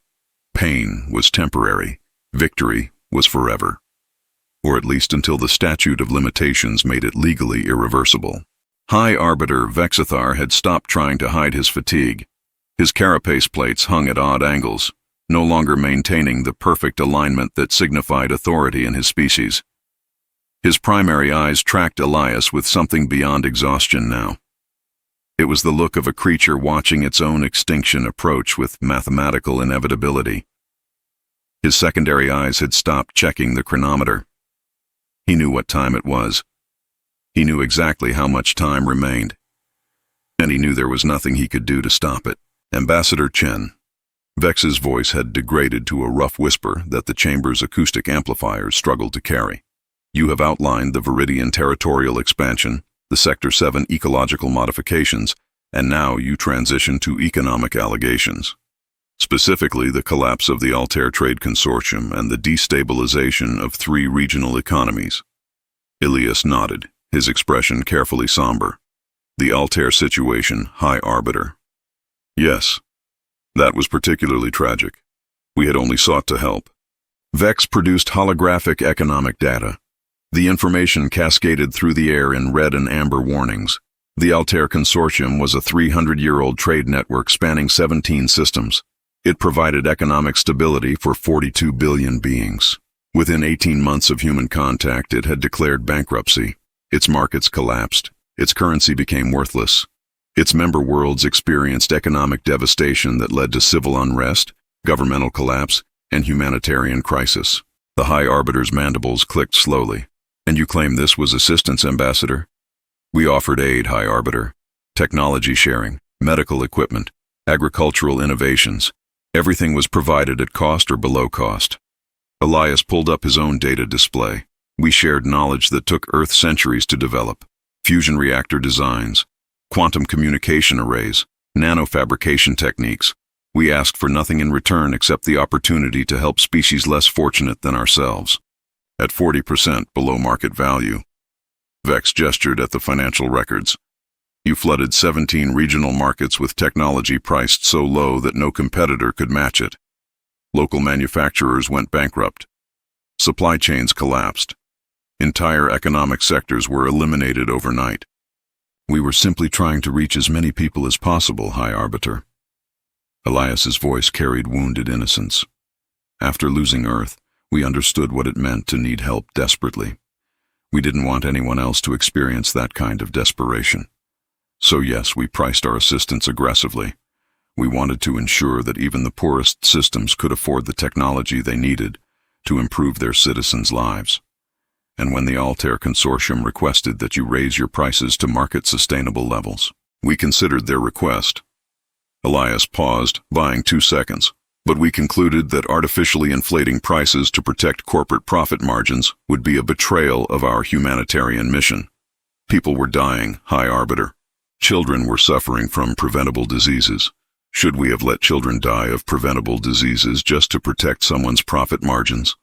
Pain was temporary. Victory was forever. Or at least until the statute of limitations made it legally irreversible. High Arbiter Vex had stopped trying to hide his fatigue. His carapace plates hung at odd angles, no longer maintaining the perfect alignment that signified authority in his species. His primary eyes tracked Elias with something beyond exhaustion now. It was the look of a creature watching its own extinction approach with mathematical inevitability. His secondary eyes had stopped checking the chronometer. He knew what time it was. He knew exactly how much time remained. And he knew there was nothing he could do to stop it. Ambassador Chen. Vex's voice had degraded to a rough whisper that the chamber's acoustic amplifiers struggled to carry. You have outlined the Viridian territorial expansion, the Sector 7 ecological modifications, and now you transition to economic allegations. Specifically, the collapse of the Altair Trade Consortium and the destabilization of 3 regional economies. Elias nodded, his expression carefully somber. The Altair situation, High Arbiter. Yes. That was particularly tragic. We had only sought to help. Vex produced holographic economic data. The information cascaded through the air in red and amber warnings. The Altair Consortium was a 300-year-old trade network spanning 17 systems. It provided economic stability for 42 billion beings. Within 18 months of human contact, it had declared bankruptcy. Its markets collapsed. Its currency became worthless. Its member worlds experienced economic devastation that led to civil unrest, governmental collapse, and humanitarian crisis. The High Arbiter's mandibles clicked slowly. And you claim this was assistance, Ambassador? We offered aid, High Arbiter. Technology sharing, medical equipment, agricultural innovations. Everything was provided at cost or below cost. Elias pulled up his own data display. We shared knowledge that took Earth centuries to develop. Fusion reactor designs, quantum communication arrays, nanofabrication techniques. We asked for nothing in return except the opportunity to help species less fortunate than ourselves. At 40% below market value. Vex gestured at the financial records. You flooded 17 regional markets with technology priced so low that no competitor could match it. Local manufacturers went bankrupt. Supply chains collapsed. Entire economic sectors were eliminated overnight. We were simply trying to reach as many people as possible, High Arbiter. Elias's voice carried wounded innocence. After losing Earth, we understood what it meant to need help desperately. We didn't want anyone else to experience that kind of desperation. So yes, we priced our assistance aggressively. We wanted to ensure that even the poorest systems could afford the technology they needed to improve their citizens' lives. And when the Altair Consortium requested that you raise your prices to market-sustainable levels, we considered their request. Elias paused, buying 2 seconds, but we concluded that artificially inflating prices to protect corporate profit margins would be a betrayal of our humanitarian mission. People were dying, High Arbiter. Children were suffering from preventable diseases. Should we have let children die of preventable diseases just to protect someone's profit margins?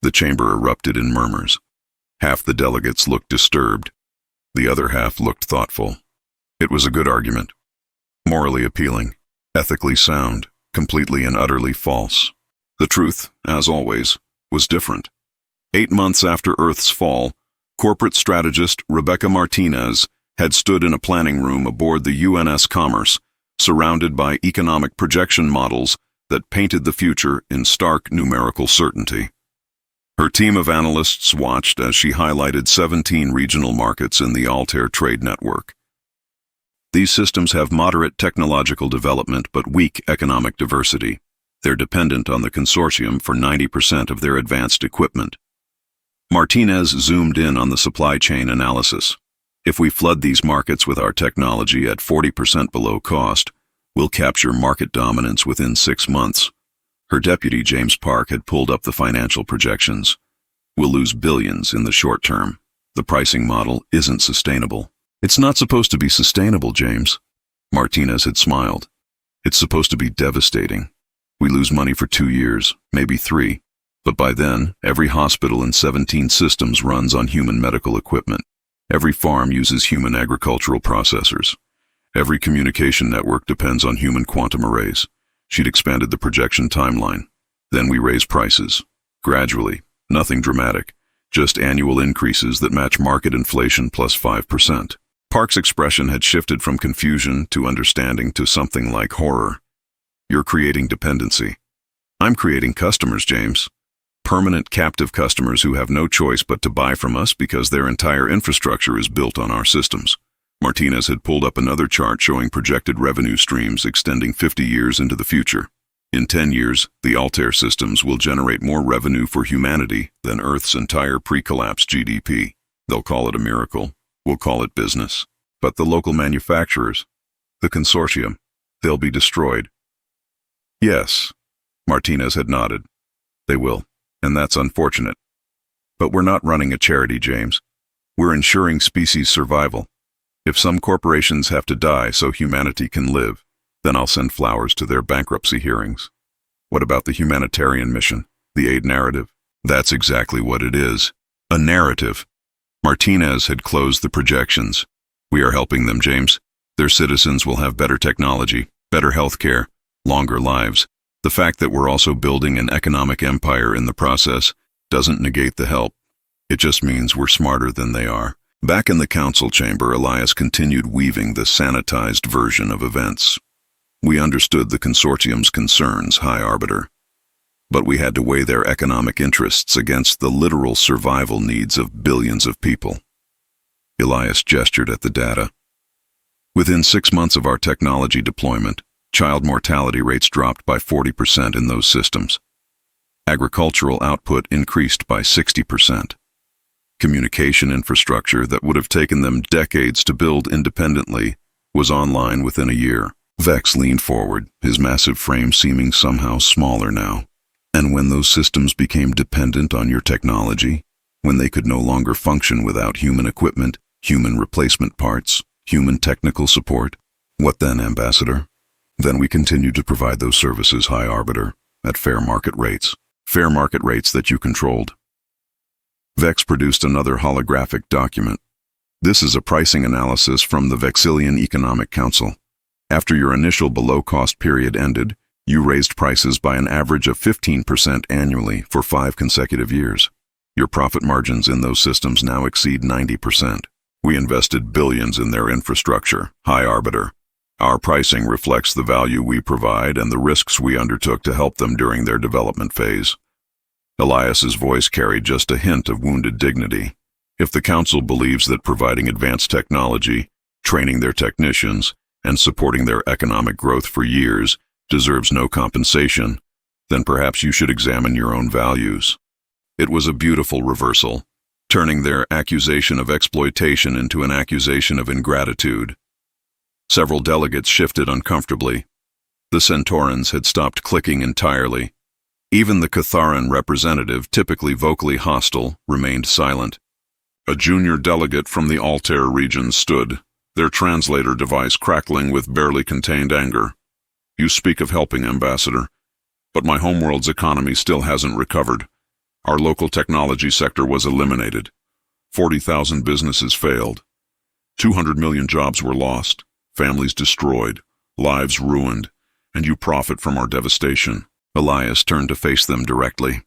The chamber erupted in murmurs. Half the delegates looked disturbed. The other half looked thoughtful. It was a good argument. Morally appealing, ethically sound, completely and utterly false. The truth, as always, was different. 8 months after Earth's fall, corporate strategist Rebecca Martinez had stood in a planning room aboard the UNS Commerce, surrounded by economic projection models that painted the future in stark numerical certainty. Her team of analysts watched as she highlighted 17 regional markets in the Altair trade network. These systems have moderate technological development but weak economic diversity. They're dependent on the consortium for 90% of their advanced equipment. Martinez zoomed in on the supply chain analysis. If we flood these markets with our technology at 40% below cost, we'll capture market dominance within 6 months. Her deputy, James Park, had pulled up the financial projections. We'll lose billions in the short term. The pricing model isn't sustainable. It's not supposed to be sustainable, James. Martinez had smiled. It's supposed to be devastating. We lose money for 2 years, maybe 3. But by then, every hospital in 17 systems runs on human medical equipment. Every farm uses human agricultural processors. Every communication network depends on human quantum arrays. She'd expanded the projection timeline. Then we raise prices. Gradually, nothing dramatic, just annual increases that match market inflation plus 5%. Park's expression had shifted from confusion to understanding to something like horror. You're creating dependency. I'm creating customers, James. Permanent captive customers who have no choice but to buy from us because their entire infrastructure is built on our systems. Martinez had pulled up another chart showing projected revenue streams extending 50 years into the future. In 10 years, the Altair systems will generate more revenue for humanity than Earth's entire pre-collapse GDP. They'll call it a miracle. We'll call it business. But the local manufacturers, the consortium, they'll be destroyed. Yes, Martinez had nodded. They will, and that's unfortunate. But we're not running a charity, James. We're ensuring species survival. If some corporations have to die so humanity can live, then I'll send flowers to their bankruptcy hearings. What about the humanitarian mission, the aid narrative? That's exactly what it is, a narrative. Martinez had closed the projections. We are helping them, James. Their citizens will have better technology, better health care, longer lives. The fact that we're also building an economic empire in the process doesn't negate the help. It just means we're smarter than they are. Back in the council chamber, Elias continued weaving the sanitized version of events. We understood the consortium's concerns, High Arbiter, but we had to weigh their economic interests against the literal survival needs of billions of people. Elias gestured at the data. Within 6 months of our technology deployment, child mortality rates dropped by 40% in those systems. Agricultural output increased by 60%. Communication infrastructure that would have taken them decades to build independently was online within a year. Vex leaned forward, his massive frame seeming somehow smaller now. And when those systems became dependent on your technology, when they could no longer function without human equipment, human replacement parts, human technical support, what then, Ambassador? Then we continued to provide those services, High Arbiter, at fair market rates that you controlled. Vex produced another holographic document. This is a pricing analysis from the Vexillian Economic Council. After your initial below-cost period ended, you raised prices by an average of 15% annually for 5 consecutive years. Your profit margins in those systems now exceed 90%. We invested billions in their infrastructure, High Arbiter. Our pricing reflects the value we provide and the risks we undertook to help them during their development phase. Elias's voice carried just a hint of wounded dignity. If the Council believes that providing advanced technology, training their technicians, and supporting their economic growth for years deserves no compensation, then perhaps you should examine your own values. It was a beautiful reversal, turning their accusation of exploitation into an accusation of ingratitude. Several delegates shifted uncomfortably. The Centaurans had stopped clicking entirely. Even the Catharan representative, typically vocally hostile, remained silent. A junior delegate from the Altair region stood, their translator device crackling with barely contained anger. "You speak of helping, Ambassador, but my homeworld's economy still hasn't recovered. Our local technology sector was eliminated. 40,000 businesses failed. 200 million jobs were lost, families destroyed, lives ruined, and you profit from our devastation." Elias turned to face them directly.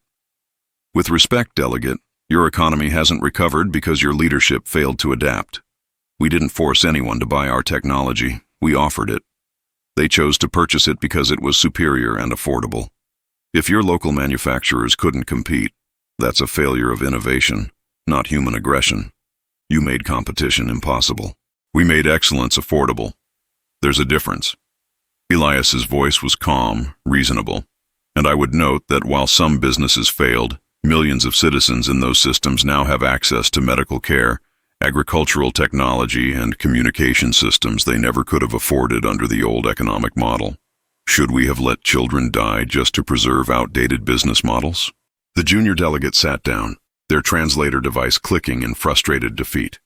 "With respect, Delegate, your economy hasn't recovered because your leadership failed to adapt. We didn't force anyone to buy our technology. We offered it. They chose to purchase it because it was superior and affordable. If your local manufacturers couldn't compete, that's a failure of innovation, not human aggression. You made competition impossible. We made excellence affordable. There's a difference." Elias's voice was calm, reasonable, and I would note that while some businesses failed, millions of citizens in those systems now have access to medical care, agricultural technology, and communication systems they never could have afforded under the old economic model. Should we have let children die just to preserve outdated business models? The junior delegate sat down, their translator device clicking in frustrated defeat.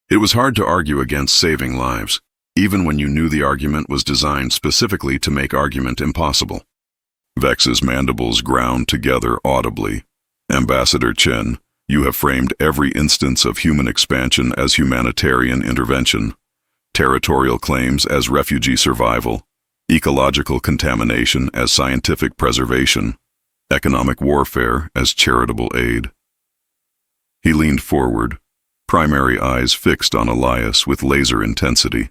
It was hard to argue against saving lives, even when you knew the argument was designed specifically to make argument impossible. Vex's mandibles ground together audibly. "Ambassador Chen, you have framed every instance of human expansion as humanitarian intervention, territorial claims as refugee survival, ecological contamination as scientific preservation, economic warfare as charitable aid." He leaned forward, primary eyes fixed on Elias with laser intensity.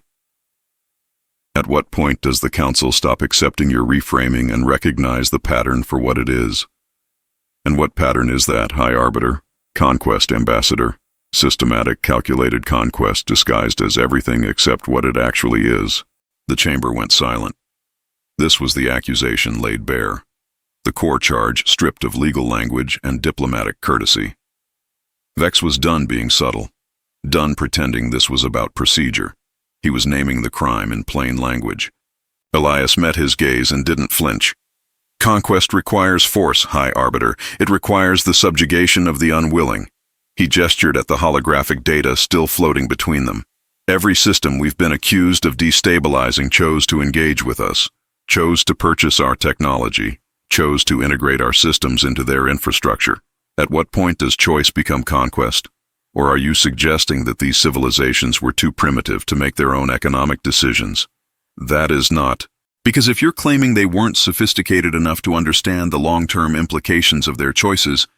"At what point does the Council stop accepting your reframing and recognize the pattern for what it is? And what pattern is that, High Arbiter? Conquest, Ambassador. Systematic, calculated conquest disguised as everything except what it actually is." The chamber went silent. This was the accusation laid bare. The core charge stripped of legal language and diplomatic courtesy. Vex was done being subtle, done pretending this was about procedure. He was naming the crime in plain language. Elias met his gaze and didn't flinch. "Conquest requires force, High Arbiter. It requires the subjugation of the unwilling." He gestured at the holographic data still floating between them. "Every system we've been accused of destabilizing chose to engage with us, chose to purchase our technology, chose to integrate our systems into their infrastructure. At what point does choice become conquest? Or are you suggesting that these civilizations were too primitive to make their own economic decisions? That is not. Because if you're claiming they weren't sophisticated enough to understand the long-term implications of their choices,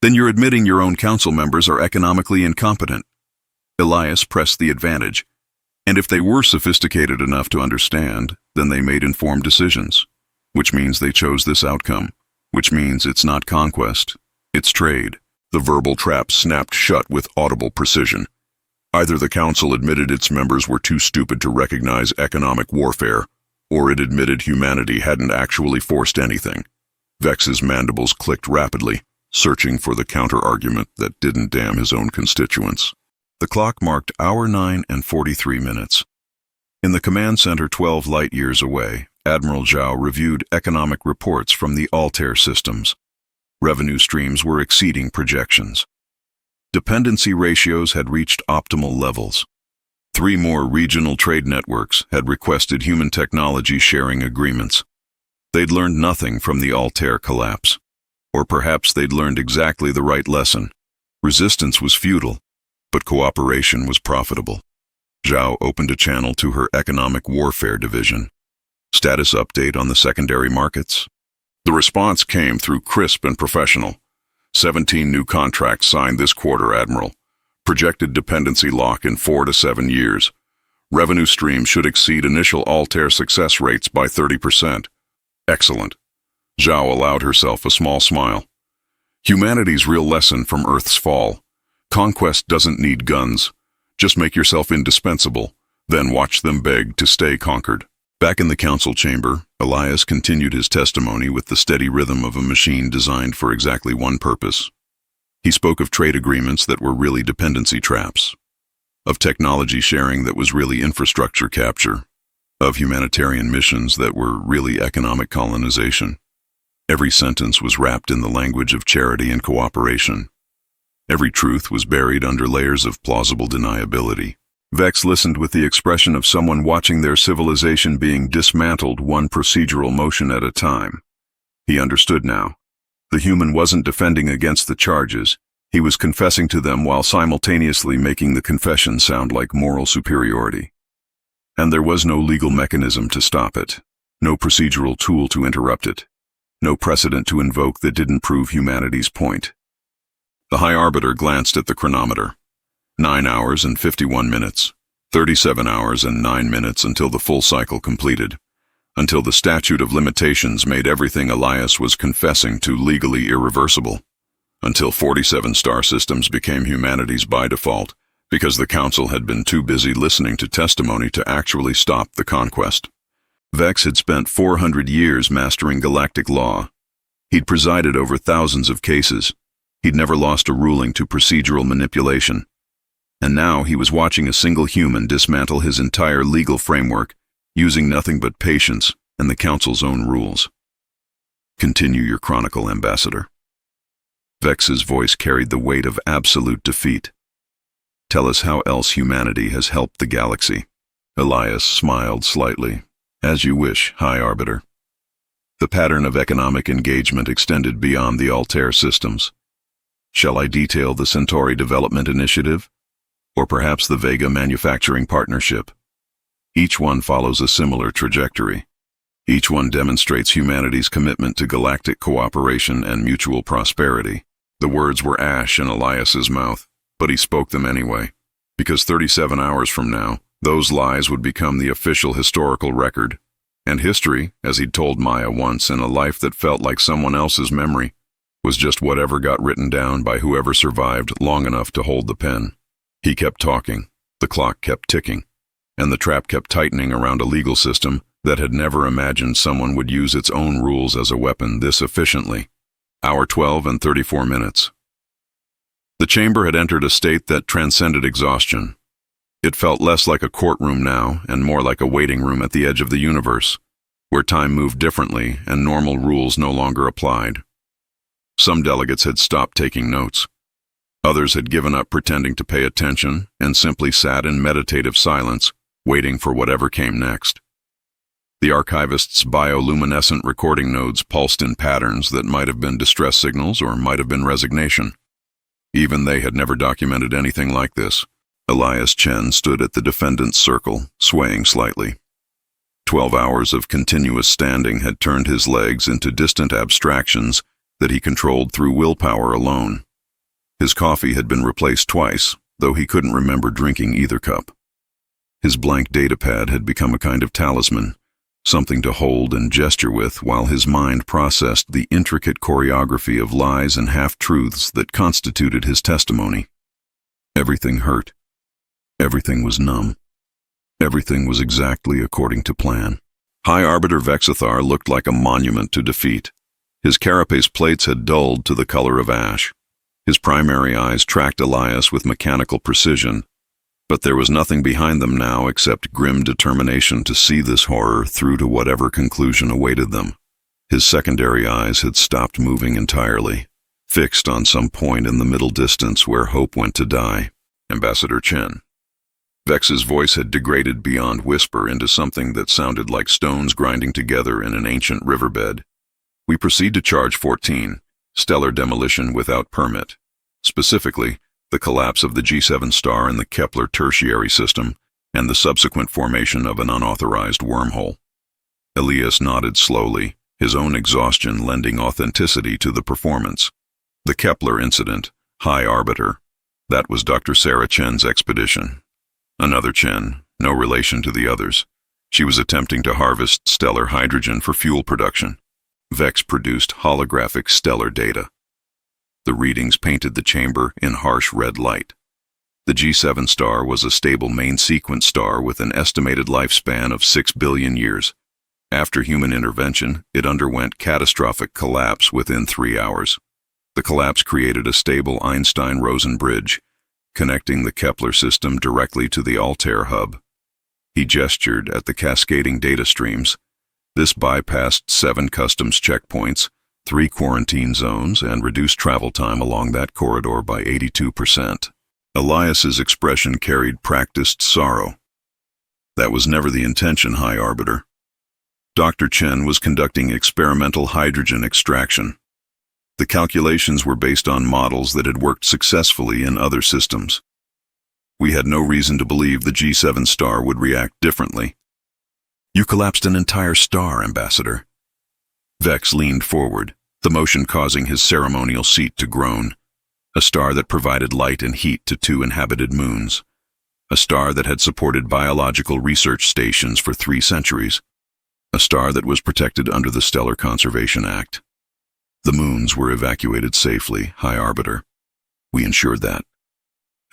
then you're admitting your own council members are economically incompetent." Elias pressed the advantage. "And if they were sophisticated enough to understand, then they made informed decisions, which means they chose this outcome, which means it's not conquest, it's trade." The verbal trap snapped shut with audible precision. Either the Council admitted its members were too stupid to recognize economic warfare, or it admitted humanity hadn't actually forced anything. Vex's mandibles clicked rapidly, searching for the counter-argument that didn't damn his own constituents. The clock marked hour 9 and 43 minutes. In the command center 12 light-years away, Admiral Zhao reviewed economic reports from the Altair systems. Revenue streams were exceeding projections. Dependency ratios had reached optimal levels. 3 more regional trade networks had requested human technology sharing agreements. They'd learned nothing from the Altair collapse. Or perhaps they'd learned exactly the right lesson. Resistance was futile, but cooperation was profitable. Zhao opened a channel to her economic warfare division. Status update on the secondary markets? The response came through crisp and professional. 17 new contracts signed this quarter, Admiral. Projected dependency lock in 4 to 7 years. Revenue streams should exceed initial Altair success rates by 30%. Excellent. Zhao allowed herself a small smile. Humanity's real lesson from Earth's fall. Conquest doesn't need guns. Just make yourself indispensable. then watched them beg to stay conquered. Back in the council chamber, Elias continued his testimony with the steady rhythm of a machine designed for exactly one purpose. He spoke of trade agreements that were really dependency traps, of technology sharing that was really infrastructure capture, of humanitarian missions that were really economic colonization. Every sentence was wrapped in the language of charity and cooperation. Every truth was buried under layers of plausible deniability. Vex listened with the expression of someone watching their civilization being dismantled one procedural motion at a time. He understood now. The human wasn't defending against the charges. He was confessing to them while simultaneously making the confession sound like moral superiority. And there was no legal mechanism to stop it, no procedural tool to interrupt it, no precedent to invoke that didn't prove humanity's point. The High Arbiter glanced at the chronometer. 9 hours and 51 minutes, 37 hours and 9 minutes until the full cycle completed, until the statute of limitations made everything Elias was confessing to legally irreversible, until 47 star systems became humanity's by default, because the Council had been too busy listening to testimony to actually stop the conquest. Vex had spent 400 years mastering galactic law. He'd presided over thousands of cases. He'd never lost a ruling to procedural manipulation. And now he was watching a single human dismantle his entire legal framework, using nothing but patience and the Council's own rules. Continue your Chronicle, Ambassador. Vex's voice carried the weight of absolute defeat. Tell us how else humanity has helped the galaxy. Elias smiled slightly. As you wish, High Arbiter. The pattern of economic engagement extended beyond the Altair systems. Shall I detail the Centauri Development Initiative? Or perhaps the Vega Manufacturing Partnership? Each one follows a similar trajectory. Each one demonstrates humanity's commitment to galactic cooperation and mutual prosperity. The words were ash in Elias's mouth, but he spoke them anyway, because 37 hours from now, those lies would become the official historical record. And history, as he'd told Maya once in a life that felt like someone else's memory, was just whatever got written down by whoever survived long enough to hold the pen. He kept talking, the clock kept ticking, and the trap kept tightening around a legal system that had never imagined someone would use its own rules as a weapon this efficiently. Hour 12 and 34 minutes. The chamber had entered a state that transcended exhaustion. It felt less like a courtroom now and more like a waiting room at the edge of the universe, where time moved differently and normal rules no longer applied. Some delegates had stopped taking notes. Others had given up pretending to pay attention and simply sat in meditative silence, waiting for whatever came next. The archivist's bioluminescent recording nodes pulsed in patterns that might have been distress signals or might have been resignation. Even they had never documented anything like this. Elias Chen stood at the defendant's circle, swaying slightly. 12 hours of continuous standing had turned his legs into distant abstractions that he controlled through willpower alone. His coffee had been replaced twice, though he couldn't remember drinking either cup. His blank datapad had become a kind of talisman, something to hold and gesture with while his mind processed the intricate choreography of lies and half-truths that constituted his testimony. Everything hurt. Everything was numb. Everything was exactly according to plan. High Arbiter Vex looked like a monument to defeat. His carapace plates had dulled to the color of ash. His primary eyes tracked Elias with mechanical precision, but there was nothing behind them now except grim determination to see this horror through to whatever conclusion awaited them. His secondary eyes had stopped moving entirely, fixed on some point in the middle distance where hope went to die. Ambassador Chen. Vex's voice had degraded beyond whisper into something that sounded like stones grinding together in an ancient riverbed. We proceed to Charge 14, stellar demolition without permit. Specifically, the collapse of the G7 star in the Kepler tertiary system and the subsequent formation of an unauthorized wormhole. Elias nodded slowly, his own exhaustion lending authenticity to the performance. The Kepler incident, High Arbiter, that was Dr. Sarah Chen's expedition. Another Chen, no relation to the others. She was attempting to harvest stellar hydrogen for fuel production. Vex produced holographic stellar data. The readings painted the chamber in harsh red light. The G7 star was a stable main sequence star with an estimated lifespan of 6 billion years. After human intervention, it underwent catastrophic collapse within 3 hours. The collapse created a stable Einstein-Rosen bridge, connecting the Kepler system directly to the Altair hub. He gestured at the cascading data streams. This bypassed 7 customs checkpoints, 3 quarantine zones, and reduced travel time along that corridor by 82%. Elias's expression carried practiced sorrow. That was never the intention, High Arbiter. Dr. Chen was conducting experimental hydrogen extraction. The calculations were based on models that had worked successfully in other systems. We had no reason to believe the G7 star would react differently. You collapsed an entire star, Ambassador. Vex leaned forward, the motion causing his ceremonial seat to groan. A star that provided light and heat to 2 inhabited moons. A star that had supported biological research stations for 3 centuries. A star that was protected under the Stellar Conservation Act. The moons were evacuated safely, High Arbiter. We ensured that.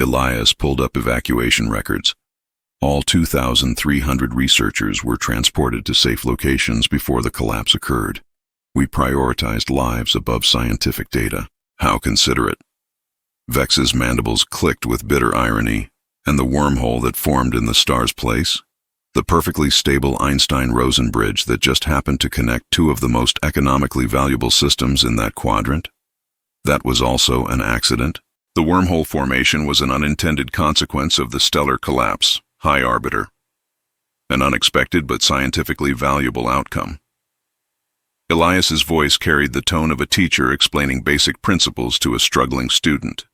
Elias pulled up evacuation records. All 2,300 researchers were transported to safe locations before the collapse occurred. We prioritized lives above scientific data. How considerate. Vex's mandibles clicked with bitter irony, and the wormhole that formed in the star's place, the perfectly stable Einstein-Rosen bridge that just happened to connect 2 of the most economically valuable systems in that quadrant, that was also an accident. The wormhole formation was an unintended consequence of the stellar collapse, High Arbiter. An unexpected but scientifically valuable outcome. Elias's voice carried the tone of a teacher explaining basic principles to a struggling student.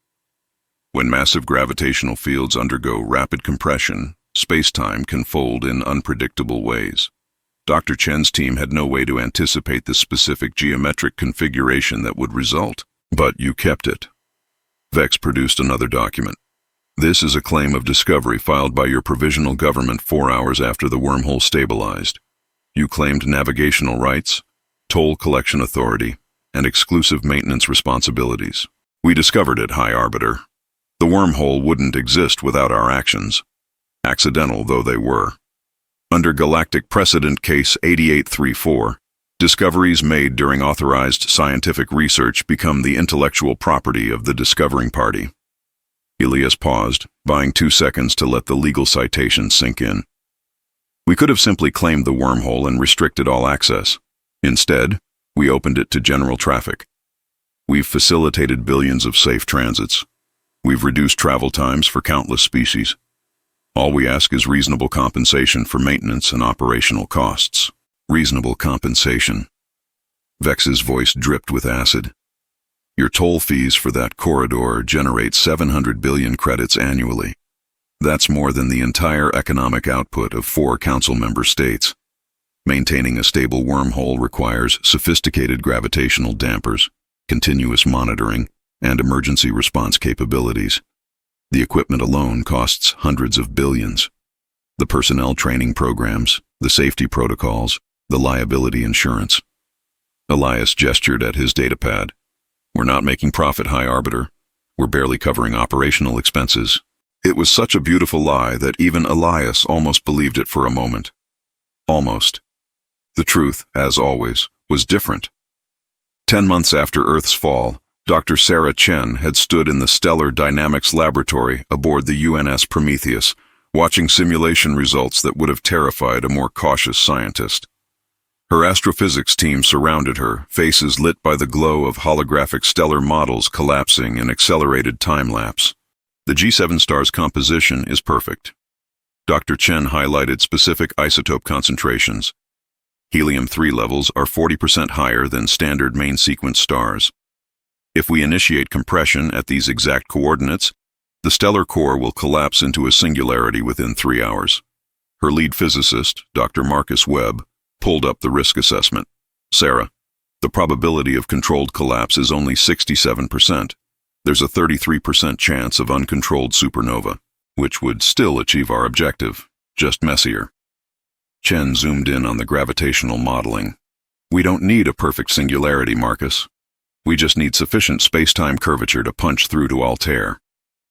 When massive gravitational fields undergo rapid compression, space-time can fold in unpredictable ways. Dr. Chen's team had no way to anticipate the specific geometric configuration that would result, but you kept it. Vex produced another document. This is a claim of discovery filed by your provisional government 4 hours after the wormhole stabilized. You claimed navigational rights, toll collection authority, and exclusive maintenance responsibilities. We discovered it, High Arbiter. The wormhole wouldn't exist without our actions, accidental though they were. Under Galactic Precedent Case 8834, discoveries made during authorized scientific research become the intellectual property of the discovering party. Elias paused, buying 2 seconds to let the legal citation sink in. We could have simply claimed the wormhole and restricted all access. Instead, we opened it to general traffic. We've facilitated billions of safe transits. We've reduced travel times for countless species. All we ask is reasonable compensation for maintenance and operational costs. Reasonable compensation. Vex's voice dripped with acid. Your toll fees for that corridor generate 700 billion credits annually. That's more than the entire economic output of 4 council member states. Maintaining a stable wormhole requires sophisticated gravitational dampers, continuous monitoring, and emergency response capabilities. The equipment alone costs hundreds of billions. The personnel training programs, the safety protocols, the liability insurance. Elias gestured at his datapad. We're not making profit, High Arbiter. We're barely covering operational expenses. It was such a beautiful lie that even Elias almost believed it for a moment. Almost. The truth, as always, was different. 10 months after Earth's fall, Dr. Sarah Chen had stood in the Stellar Dynamics Laboratory aboard the UNS Prometheus, watching simulation results that would have terrified a more cautious scientist. Her astrophysics team surrounded her, faces lit by the glow of holographic stellar models collapsing in accelerated time-lapse. The G7 star's composition is perfect. Dr. Chen highlighted specific isotope concentrations. Helium-3 levels are 40% higher than standard main sequence stars. If we initiate compression at these exact coordinates, the stellar core will collapse into a singularity within 3 hours. Her lead physicist, Dr. Marcus Webb, pulled up the risk assessment. Sarah, the probability of controlled collapse is only 67%. There's a 33% chance of uncontrolled supernova, which would still achieve our objective, just messier. Chen zoomed in on the gravitational modeling. We don't need a perfect singularity, Marcus. We just need sufficient space-time curvature to punch through to Altair.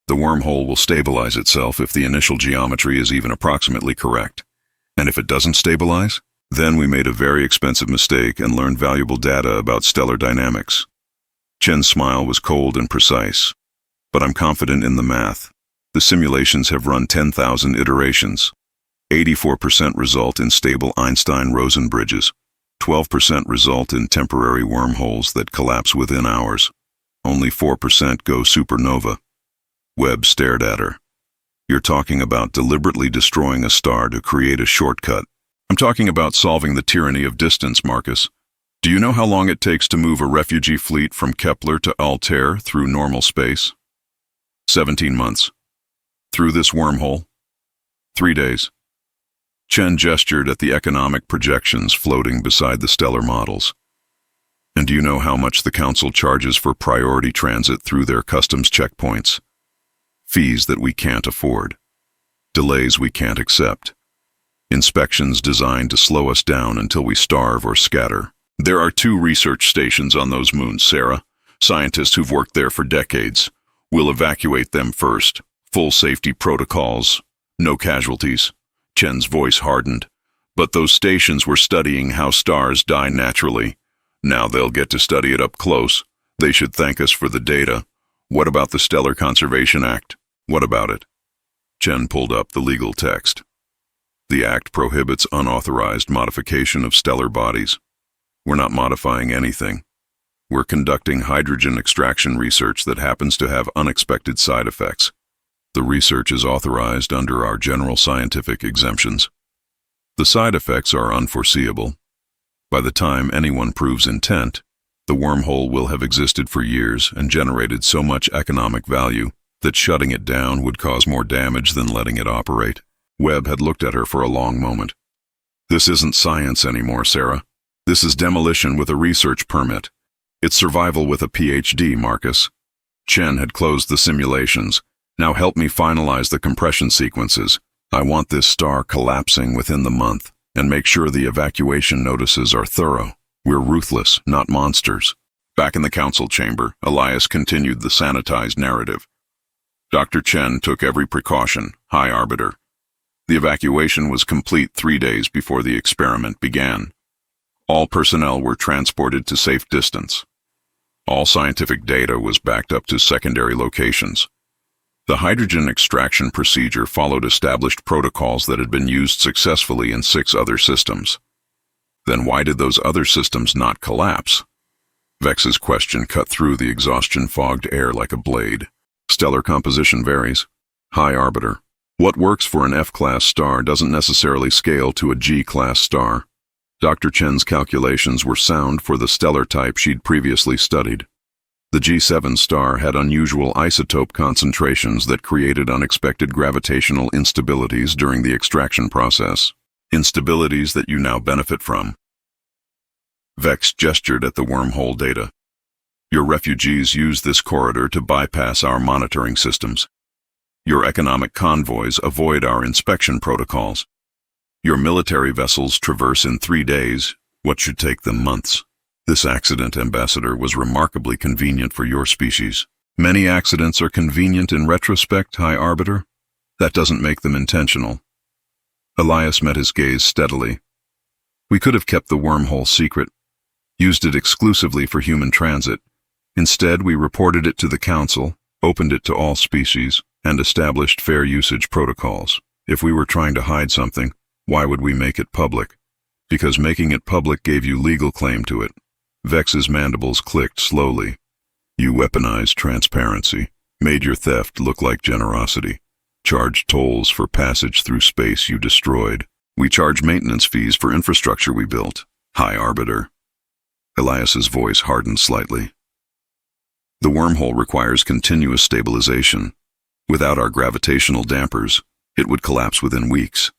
The wormhole will stabilize itself if the initial geometry is even approximately correct. And if it doesn't stabilize, then we made a very expensive mistake and learned valuable data about stellar dynamics. Chen's smile was cold and precise. But I'm confident in the math. The simulations have run 10,000 iterations. 84% result in stable Einstein-Rosen bridges. 12% result in temporary wormholes that collapse within hours. Only 4% go supernova. Webb stared at her. You're talking about deliberately destroying a star to create a shortcut. I'm talking about solving the tyranny of distance, Marcus. Do you know how long it takes to move a refugee fleet from Kepler to Altair through normal space? 17 months. Through this wormhole? 3 days. Chen gestured at the economic projections floating beside the stellar models. And do you know how much the Council charges for priority transit through their customs checkpoints? Fees that we can't afford. Delays we can't accept. Inspections designed to slow us down until we starve or scatter. There are 2 research stations on those moons, Sarah. Scientists who've worked there for decades. We'll evacuate them first. Full safety protocols. No casualties. Chen's voice hardened. But those stations were studying how stars die naturally. Now they'll get to study it up close. They should thank us for the data. What about the Stellar Conservation Act? What about it? Chen pulled up the legal text. The Act prohibits unauthorized modification of stellar bodies. We're not modifying anything. We're conducting hydrogen extraction research that happens to have unexpected side effects. The research is authorized under our general scientific exemptions. The side effects are unforeseeable. By the time anyone proves intent, the wormhole will have existed for years and generated so much economic value that shutting it down would cause more damage than letting it operate. Webb had looked at her for a long moment. This isn't science anymore, Sarah. This is demolition with a research permit. It's survival with a PhD, Marcus. Chen had closed the simulations. Now help me finalize the compression sequences. I want this star collapsing within the month, and make sure the evacuation notices are thorough. We're ruthless, not monsters. Back in the council chamber, Elias continued the sanitized narrative. Dr. Chen took every precaution, High Arbiter. The evacuation was complete 3 days before the experiment began. All personnel were transported to safe distance. All scientific data was backed up to secondary locations. The hydrogen extraction procedure followed established protocols that had been used successfully in 6 other systems. Then why did those other systems not collapse? Vex's question cut through the exhaustion-fogged air like a blade. Stellar composition varies. High Arbiter. What works for an F-class star doesn't necessarily scale to a G-class star. Dr. Chen's calculations were sound for the stellar type she'd previously studied. The G7 star had unusual isotope concentrations that created unexpected gravitational instabilities during the extraction process. Instabilities that you now benefit from. Vex gestured at the wormhole data. Your refugees use this corridor to bypass our monitoring systems. Your economic convoys avoid our inspection protocols. Your military vessels traverse in 3 days what should take them months. This accident, Ambassador, was remarkably convenient for your species. Many accidents are convenient in retrospect, High Arbiter. That doesn't make them intentional. Elias met his gaze steadily. We could have kept the wormhole secret, used it exclusively for human transit. Instead, we reported it to the Council, opened it to all species, and established fair usage protocols. If we were trying to hide something, why would we make it public? Because making it public gave you legal claim to it. Vex's mandibles clicked slowly. You weaponized transparency, made your theft look like generosity, charged tolls for passage through space you destroyed. We charge maintenance fees for infrastructure we built. High Arbiter. Elias's voice hardened slightly. The wormhole requires continuous stabilization. Without our gravitational dampers, it would collapse within weeks.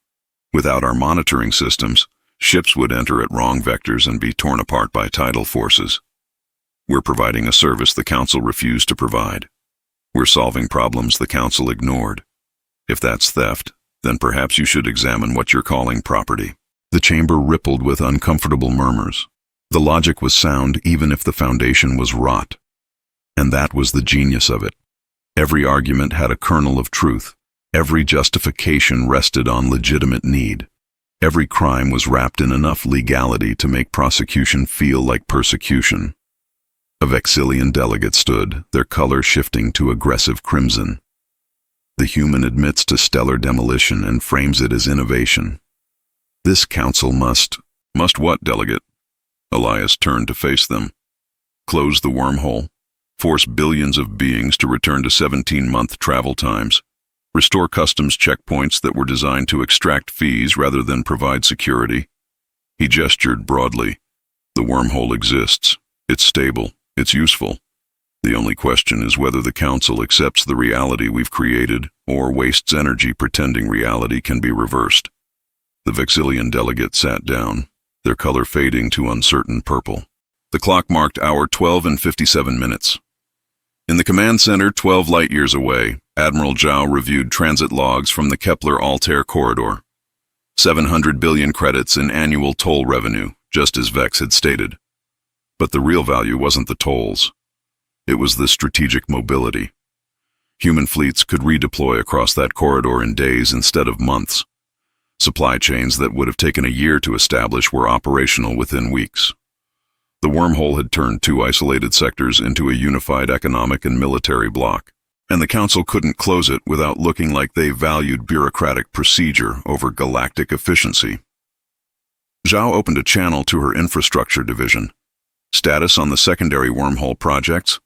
Without our monitoring systems, ships would enter at wrong vectors and be torn apart by tidal forces. We're providing a service the Council refused to provide. We're solving problems the Council ignored. If that's theft, then perhaps you should examine what you're calling property. The chamber rippled with uncomfortable murmurs. The logic was sound even if the foundation was rot. And that was the genius of it. Every argument had a kernel of truth. Every justification rested on legitimate need. Every crime was wrapped in enough legality to make prosecution feel like persecution. A Vexillian delegate stood, their color shifting to aggressive crimson. The human admits to stellar demolition and frames it as innovation. This council must what, delegate? Elias turned to face them. Close the wormhole. Force billions of beings to return to 17-month travel times. Restore customs checkpoints that were designed to extract fees rather than provide security. He gestured broadly. The wormhole exists. It's stable. It's useful. The only question is whether the Council accepts the reality we've created or wastes energy pretending reality can be reversed. The Vexillian delegate sat down, their color fading to uncertain purple. The clock marked hour 12 and 57 minutes. In the command center, 12 light-years away, Admiral Zhao reviewed transit logs from the Kepler-Altair corridor. 700 billion credits in annual toll revenue, just as Vex had stated. But the real value wasn't the tolls. It was the strategic mobility. Human fleets could redeploy across that corridor in days instead of months. Supply chains that would have taken a year to establish were operational within weeks. The wormhole had turned two isolated sectors into a unified economic and military bloc, and the Council couldn't close it without looking like they valued bureaucratic procedure over galactic efficiency. Zhao opened a channel to her infrastructure division. Status on the secondary wormhole projects?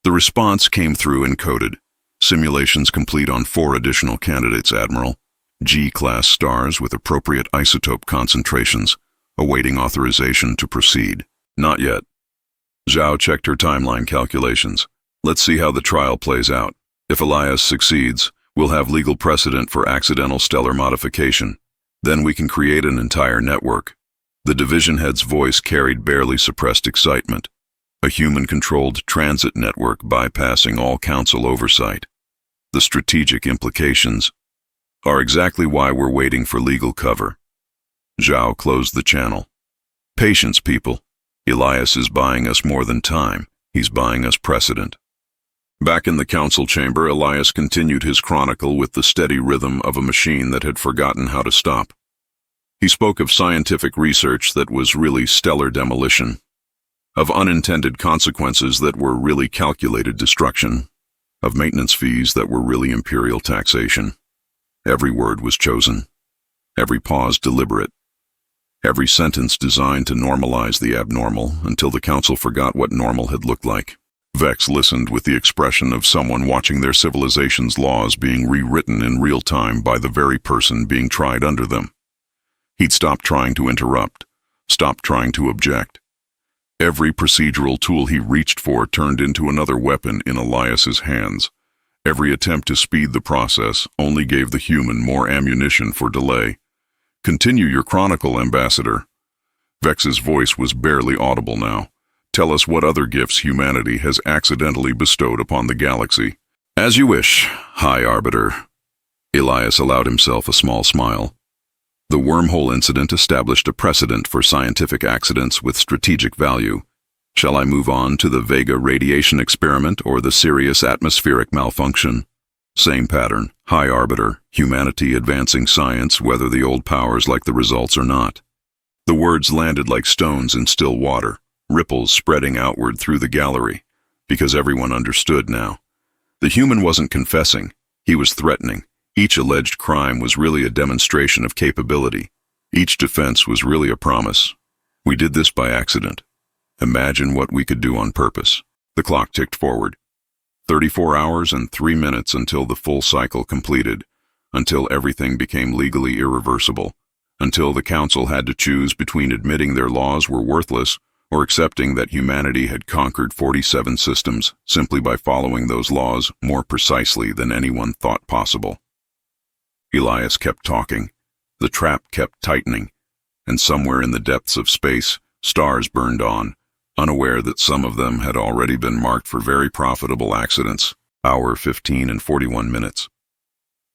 The response came through encoded. Simulations complete on 4 additional candidates, Admiral. G-class stars with appropriate isotope concentrations, awaiting authorization to proceed. Not yet. Zhao checked her timeline calculations. Let's see how the trial plays out. If Elias succeeds, we'll have legal precedent for accidental stellar modification. Then we can create an entire network. The division head's voice carried barely suppressed excitement. A human-controlled transit network bypassing all council oversight. The strategic implications are exactly why we're waiting for legal cover. Zhao closed the channel. Patience, people. Elias is buying us more than time. He's buying us precedent. Back in the council chamber, Elias continued his chronicle with the steady rhythm of a machine that had forgotten how to stop. He spoke of scientific research that was really stellar demolition, of unintended consequences that were really calculated destruction, of maintenance fees that were really imperial taxation. Every word was chosen, every pause deliberate, every sentence designed to normalize the abnormal until the council forgot what normal had looked like. Vex listened with the expression of someone watching their civilization's laws being rewritten in real time by the very person being tried under them. He'd stopped trying to interrupt, stopped trying to object. Every procedural tool he reached for turned into another weapon in Elias's hands. Every attempt to speed the process only gave the human more ammunition for delay. Continue your chronicle, Ambassador. Vex's voice was barely audible now. Tell us what other gifts humanity has accidentally bestowed upon the galaxy. As you wish, High Arbiter. Elias allowed himself a small smile. The wormhole incident established a precedent for scientific accidents with strategic value. Shall I move on to the Vega radiation experiment or the Sirius atmospheric malfunction? Same pattern, High Arbiter, humanity advancing science whether the old powers like the results or not. The words landed like stones in still water, ripples spreading outward through the gallery, because everyone understood now. The human wasn't confessing, he was threatening. Each alleged crime was really a demonstration of capability. Each defense was really a promise. We did this by accident. Imagine what we could do on purpose. The clock ticked forward. 34 hours and 3 minutes until the full cycle completed, until everything became legally irreversible, until the council had to choose between admitting their laws were worthless or accepting that humanity had conquered 47 systems simply by following those laws more precisely than anyone thought possible. Elias kept talking. The trap kept tightening, and somewhere in the depths of space, stars burned on, unaware that some of them had already been marked for very profitable accidents. Hour 15 and 41 minutes.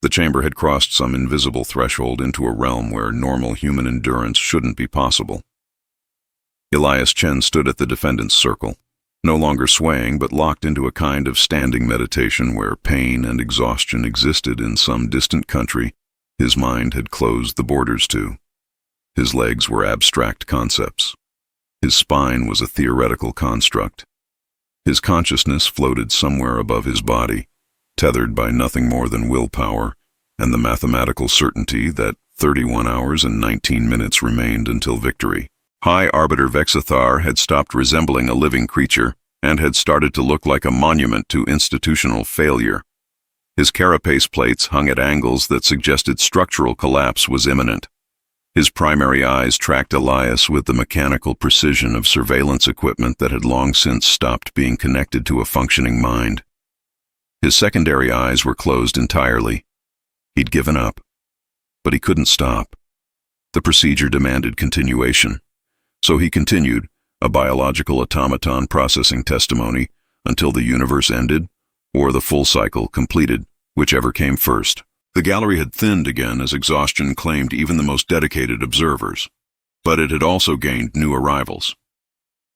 The chamber had crossed some invisible threshold into a realm where normal human endurance shouldn't be possible. Elias Chen stood at the defendant's circle. no longer swaying but locked into a kind of standing meditation where pain and exhaustion existed in some distant country his mind had closed the borders to. His legs were abstract concepts. His spine was a theoretical construct. His consciousness floated somewhere above his body, tethered by nothing more than willpower and the mathematical certainty that 31 hours and 19 minutes remained until victory. High Arbiter Vex had stopped resembling a living creature and had started to look like a monument to institutional failure. His carapace plates hung at angles that suggested structural collapse was imminent. His primary eyes tracked Elias with the mechanical precision of surveillance equipment that had long since stopped being connected to a functioning mind. His secondary eyes were closed entirely. He'd given up. But he couldn't stop. The procedure demanded continuation. So he continued, a biological automaton processing testimony, until the universe ended, or the full cycle completed, whichever came first. The gallery had thinned again as exhaustion claimed even the most dedicated observers. But it had also gained new arrivals.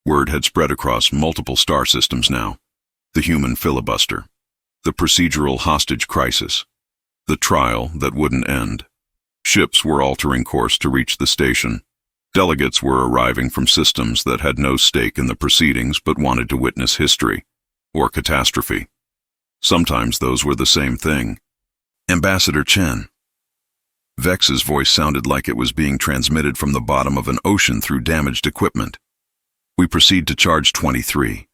Word had spread across multiple star systems now. The human filibuster. The procedural hostage crisis. The trial that wouldn't end. Ships were altering course to reach the station. Delegates were arriving from systems that had no stake in the proceedings but wanted to witness history, or catastrophe. Sometimes those were the same thing. Ambassador Chen. Vex's voice sounded like it was being transmitted from the bottom of an ocean through damaged equipment. We proceed to charge 23.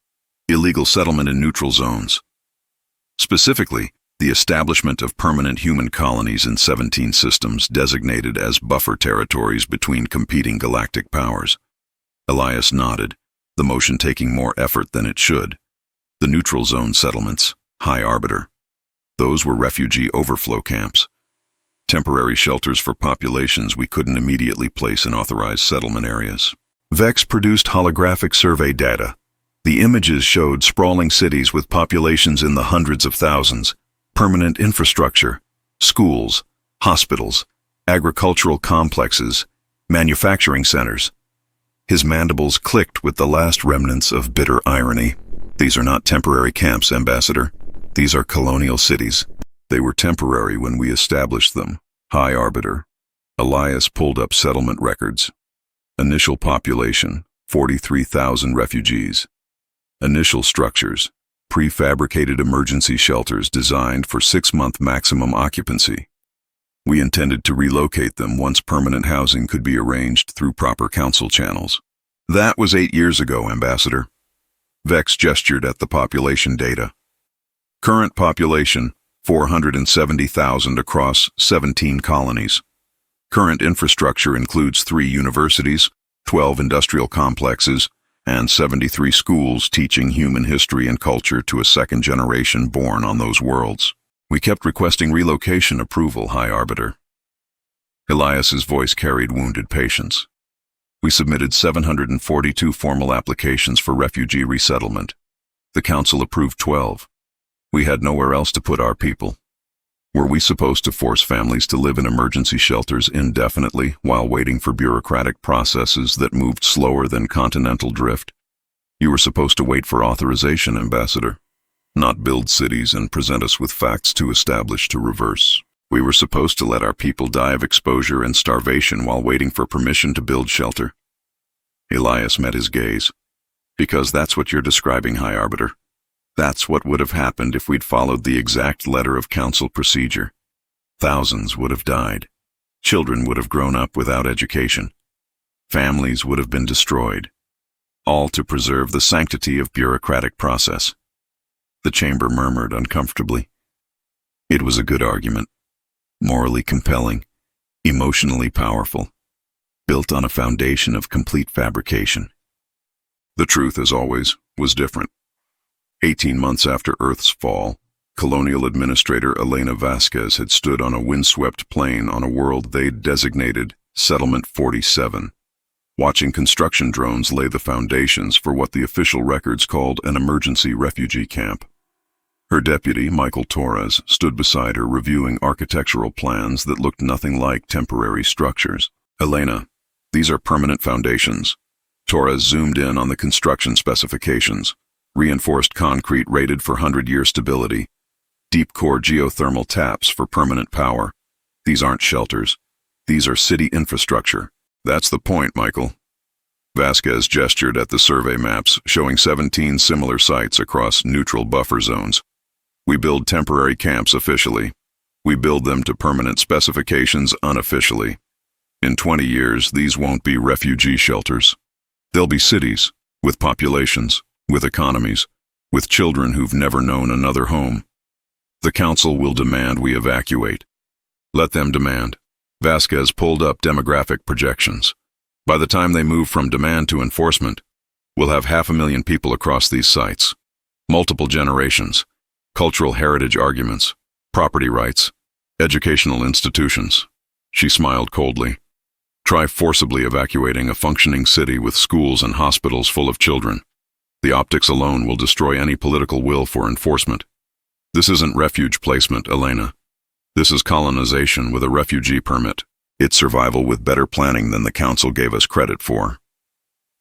Illegal settlement in neutral zones. Specifically, the establishment of permanent human colonies in 17 systems designated as buffer territories between competing galactic powers. Elias nodded, the motion taking more effort than it should. The neutral zone settlements, High Arbiter. Those were refugee overflow camps. Temporary shelters for populations we couldn't immediately place in authorized settlement areas. Vex produced holographic survey data. The images showed sprawling cities with populations in the hundreds of thousands. Permanent infrastructure, schools, hospitals, agricultural complexes, manufacturing centers. His mandibles clicked with the last remnants of bitter irony. These are not temporary camps, Ambassador. These are colonial cities. They were temporary when we established them. High Arbiter. Elias pulled up settlement records. Initial population, 43,000 refugees. Initial structures. Prefabricated emergency shelters designed for 6-month maximum occupancy. We intended to relocate them once permanent housing could be arranged through proper council channels. That was 8 years ago, Ambassador. Vex gestured at the population data. Current population, 470,000 across 17 colonies. Current infrastructure includes 3 universities, 12 industrial complexes, and 73 schools teaching human history and culture to a second generation born on those worlds. We kept requesting relocation approval, High Arbiter. Elias's voice carried wounded patience. We submitted 742 formal applications for refugee resettlement. The council approved 12. We had nowhere else to put our people. Were we supposed to force families to live in emergency shelters indefinitely while waiting for bureaucratic processes that moved slower than continental drift? You were supposed to wait for authorization, Ambassador, not build cities and present us with facts too established to reverse. We were supposed to let our people die of exposure and starvation while waiting for permission to build shelter. Elias met his gaze. Because that's what you're describing, High Arbiter. That's what would have happened if we'd followed the exact letter of council procedure. Thousands would have died. Children would have grown up without education. Families would have been destroyed. All to preserve the sanctity of bureaucratic process. The chamber murmured uncomfortably. It was a good argument. Morally compelling. Emotionally powerful. Built on a foundation of complete fabrication. The truth, as always, was different. 18 months after Earth's fall, Colonial Administrator Elena Vasquez had stood on a windswept plain on a world they'd designated Settlement 47, watching construction drones lay the foundations for what the official records called an emergency refugee camp. Her deputy, Michael Torres, stood beside her reviewing architectural plans that looked nothing like temporary structures. Elena, these are permanent foundations. Torres zoomed in on the construction specifications. reinforced concrete rated for 100-year stability, deep core geothermal taps for permanent power. These aren't shelters. These are city infrastructure. That's the point, Michael. Vasquez gestured at the survey maps, showing 17 similar sites across neutral buffer zones. We build temporary camps officially. We build them to permanent specifications unofficially. In 20 years, these won't be refugee shelters. They'll be cities, with populations, with economies, with children who've never known another home. The council will demand we evacuate. Let them demand. Vasquez pulled up demographic projections. By the time they move from demand to enforcement, we'll have 500,000 people across these sites. Multiple generations, cultural heritage arguments, property rights, educational institutions. She smiled coldly. Try forcibly evacuating a functioning city with schools and hospitals full of children. The optics alone will destroy any political will for enforcement. This isn't refuge placement, Elena. This is colonization with a refugee permit. It's survival with better planning than the council gave us credit for.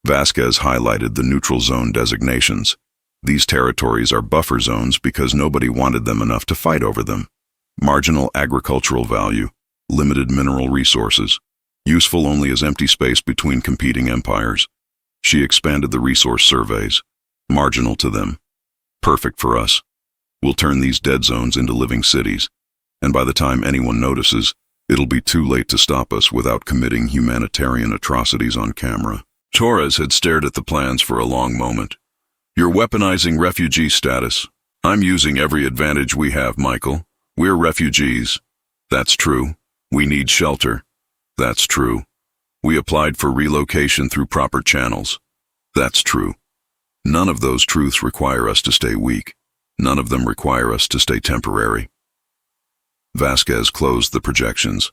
Vasquez highlighted the neutral zone designations. These territories are buffer zones because nobody wanted them enough to fight over them. Marginal agricultural value, limited mineral resources, useful only as empty space between competing empires. She expanded the resource surveys. Marginal to them. Perfect for us. We'll turn these dead zones into living cities. And by the time anyone notices, it'll be too late to stop us without committing humanitarian atrocities on camera. Torres had stared at the plans for a long moment. You're weaponizing refugee status. I'm using every advantage we have, Michael. We're refugees. That's true. We need shelter. That's true. We applied for relocation through proper channels. That's true. None of those truths require us to stay weak. None of them require us to stay temporary. Vasquez closed the projections.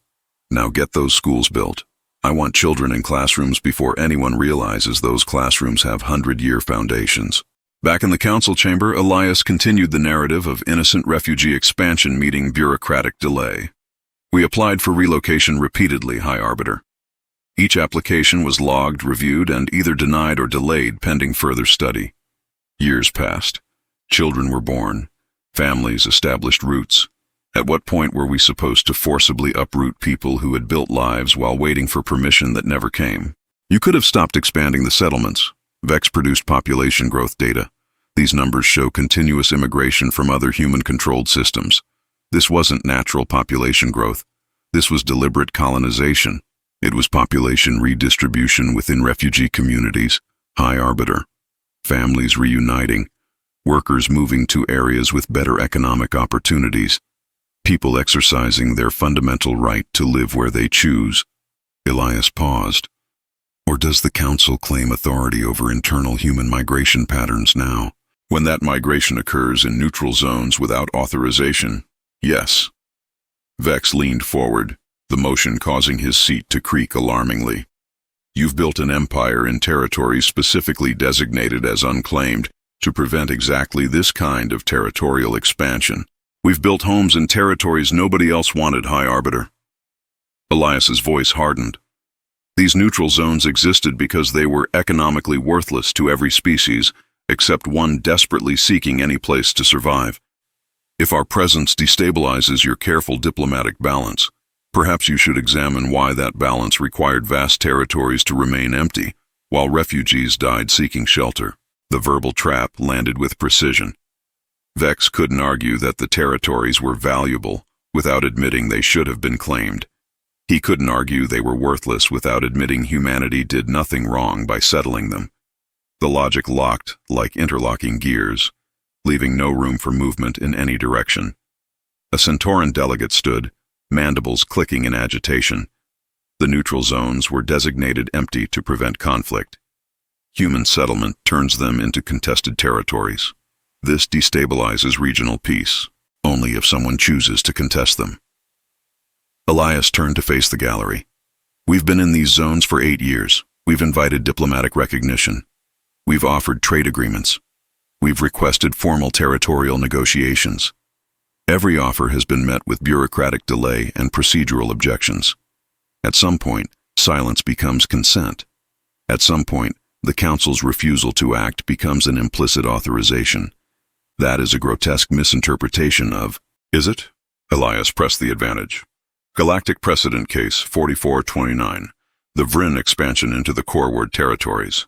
Now get those schools built. I want children in classrooms before anyone realizes those classrooms have 100-year foundations. Back in the council chamber, Elias continued the narrative of innocent refugee expansion meeting bureaucratic delay. We applied for relocation repeatedly, High Arbiter. Each application was logged, reviewed, and either denied or delayed pending further study. Years passed. Children were born. Families established roots. At what point were we supposed to forcibly uproot people who had built lives while waiting for permission that never came? You could have stopped expanding the settlements. Vex produced population growth data. These numbers show continuous immigration from other human-controlled systems. This wasn't natural population growth. This was deliberate colonization. It was population redistribution within refugee communities. High Arbiter. Families reuniting. Workers moving to areas with better economic opportunities. People exercising their fundamental right to live where they choose. Elias paused. Or does the council claim authority over internal human migration patterns now? When that migration occurs in neutral zones without authorization, yes. Vex leaned forward, the motion causing his seat to creak alarmingly. You've built an empire in territories specifically designated as unclaimed to prevent exactly this kind of territorial expansion. We've built homes in territories nobody else wanted, High Arbiter. Elias's voice hardened. These neutral zones existed because they were economically worthless to every species, except one desperately seeking any place to survive. If our presence destabilizes your careful diplomatic balance, perhaps you should examine why that balance required vast territories to remain empty, while refugees died seeking shelter. The verbal trap landed with precision. Vex couldn't argue that the territories were valuable without admitting they should have been claimed. He couldn't argue they were worthless without admitting humanity did nothing wrong by settling them. The logic locked like interlocking gears, leaving no room for movement in any direction. A Centauran delegate stood, mandibles clicking in agitation. The neutral zones were designated empty to prevent conflict. Human settlement turns them into contested territories. This destabilizes regional peace, only if someone chooses to contest them. Elias turned to face the gallery. We've been in these zones for 8 years. We've invited diplomatic recognition. We've offered trade agreements. We've requested formal territorial negotiations. Every offer has been met with bureaucratic delay and procedural objections. At some point, silence becomes consent. At some point, The Council's refusal to act becomes an implicit authorization. That is a grotesque misinterpretation of, is it? Elias pressed the advantage. Galactic Precedent Case 4429. The Vryn expansion into the Coreward territories.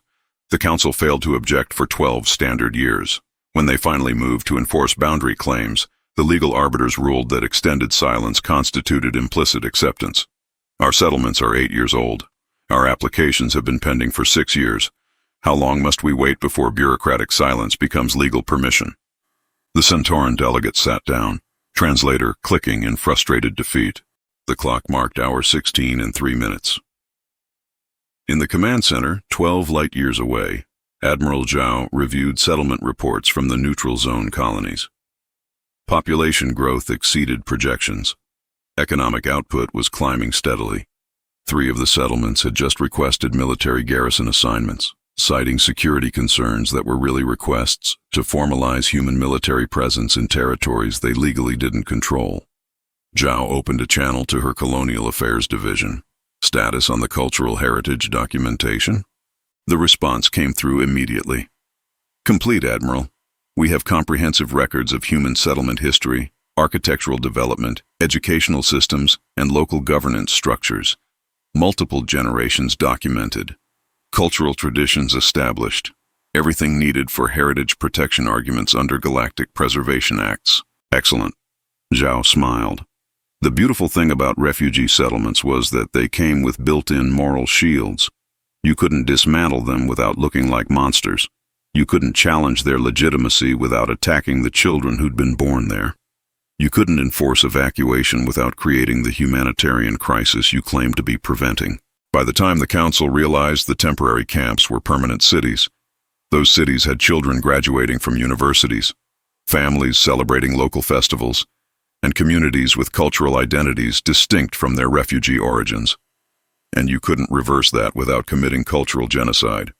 The Council failed to object for 12 standard years. When they finally moved to enforce boundary claims, the legal arbiters ruled that extended silence constituted implicit acceptance. Our settlements are 8 years old. Our applications have been pending for 6 years. How long must we wait before bureaucratic silence becomes legal permission? The Centauran delegate sat down, translator clicking in frustrated defeat. The clock marked hour 16 and 3 minutes. In the command center, 12 light-years away, Admiral Zhao reviewed settlement reports from the neutral zone colonies. Population growth exceeded projections. Economic output was climbing steadily. 3 of the settlements had just requested military garrison assignments, citing security concerns that were really requests to formalize human military presence in territories they legally didn't control. Zhao opened a channel to her Colonial Affairs Division. Status on the cultural heritage documentation? The response came through immediately. Complete, Admiral. We have comprehensive records of human settlement history, architectural development, educational systems, and local governance structures. Multiple generations documented. Cultural traditions established. Everything needed for heritage protection arguments under Galactic Preservation Acts. Excellent. Zhao smiled. The beautiful thing about refugee settlements was that they came with built-in moral shields. You couldn't dismantle them without looking like monsters. You couldn't challenge their legitimacy without attacking the children who'd been born there. You couldn't enforce evacuation without creating the humanitarian crisis you claimed to be preventing. By the time the Council realized the temporary camps were permanent cities, those cities had children graduating from universities, families celebrating local festivals, and communities with cultural identities distinct from their refugee origins. And you couldn't reverse that without committing cultural genocide,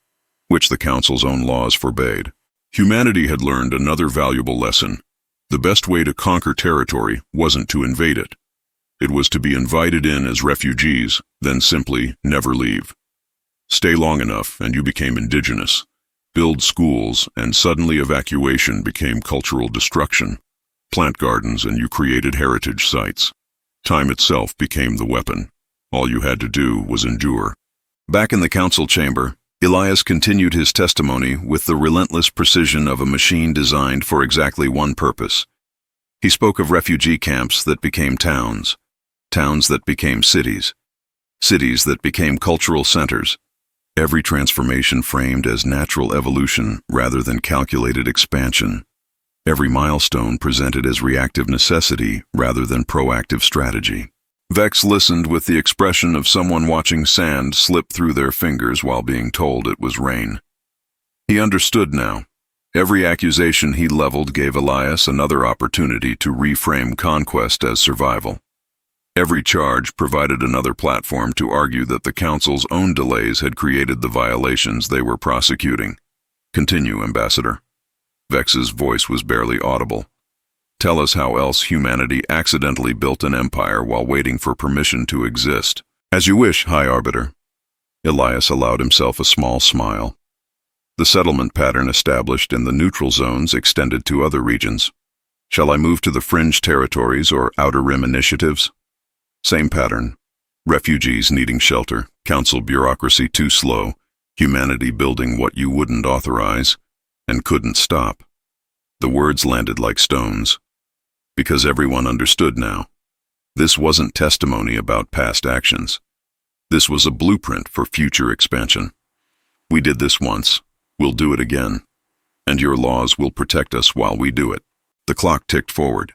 which the Council's own laws forbade. Humanity had learned another valuable lesson. The best way to conquer territory wasn't to invade it. It was to be invited in as refugees, then simply never leave. Stay long enough and you became indigenous. Build schools and suddenly evacuation became cultural destruction. Plant gardens and you created heritage sites. Time itself became the weapon. All you had to do was endure. Back in the Council chamber, Elias continued his testimony with the relentless precision of a machine designed for exactly one purpose. He spoke of refugee camps that became towns, towns that became cities, cities that became cultural centers. Every transformation framed as natural evolution rather than calculated expansion. Every milestone presented as reactive necessity rather than proactive strategy. Vex listened with the expression of someone watching sand slip through their fingers while being told it was rain. He understood now. Every accusation he leveled gave Elias another opportunity to reframe Conquest as survival. Every charge provided another platform to argue that the Council's own delays had created the violations they were prosecuting. Continue, Ambassador. Vex's voice was barely audible. Tell us how else humanity accidentally built an empire while waiting for permission to exist. As you wish, High Arbiter. Elias allowed himself a small smile. The settlement pattern established in the neutral zones extended to other regions. Shall I move to the fringe territories or outer rim initiatives? Same pattern. Refugees needing shelter, Council bureaucracy too slow, humanity building what you wouldn't authorize, and couldn't stop. The words landed like stones. Because everyone understood now. This wasn't testimony about past actions. This was a blueprint for future expansion. We did this once. We'll do it again. And your laws will protect us while we do it. The clock ticked forward.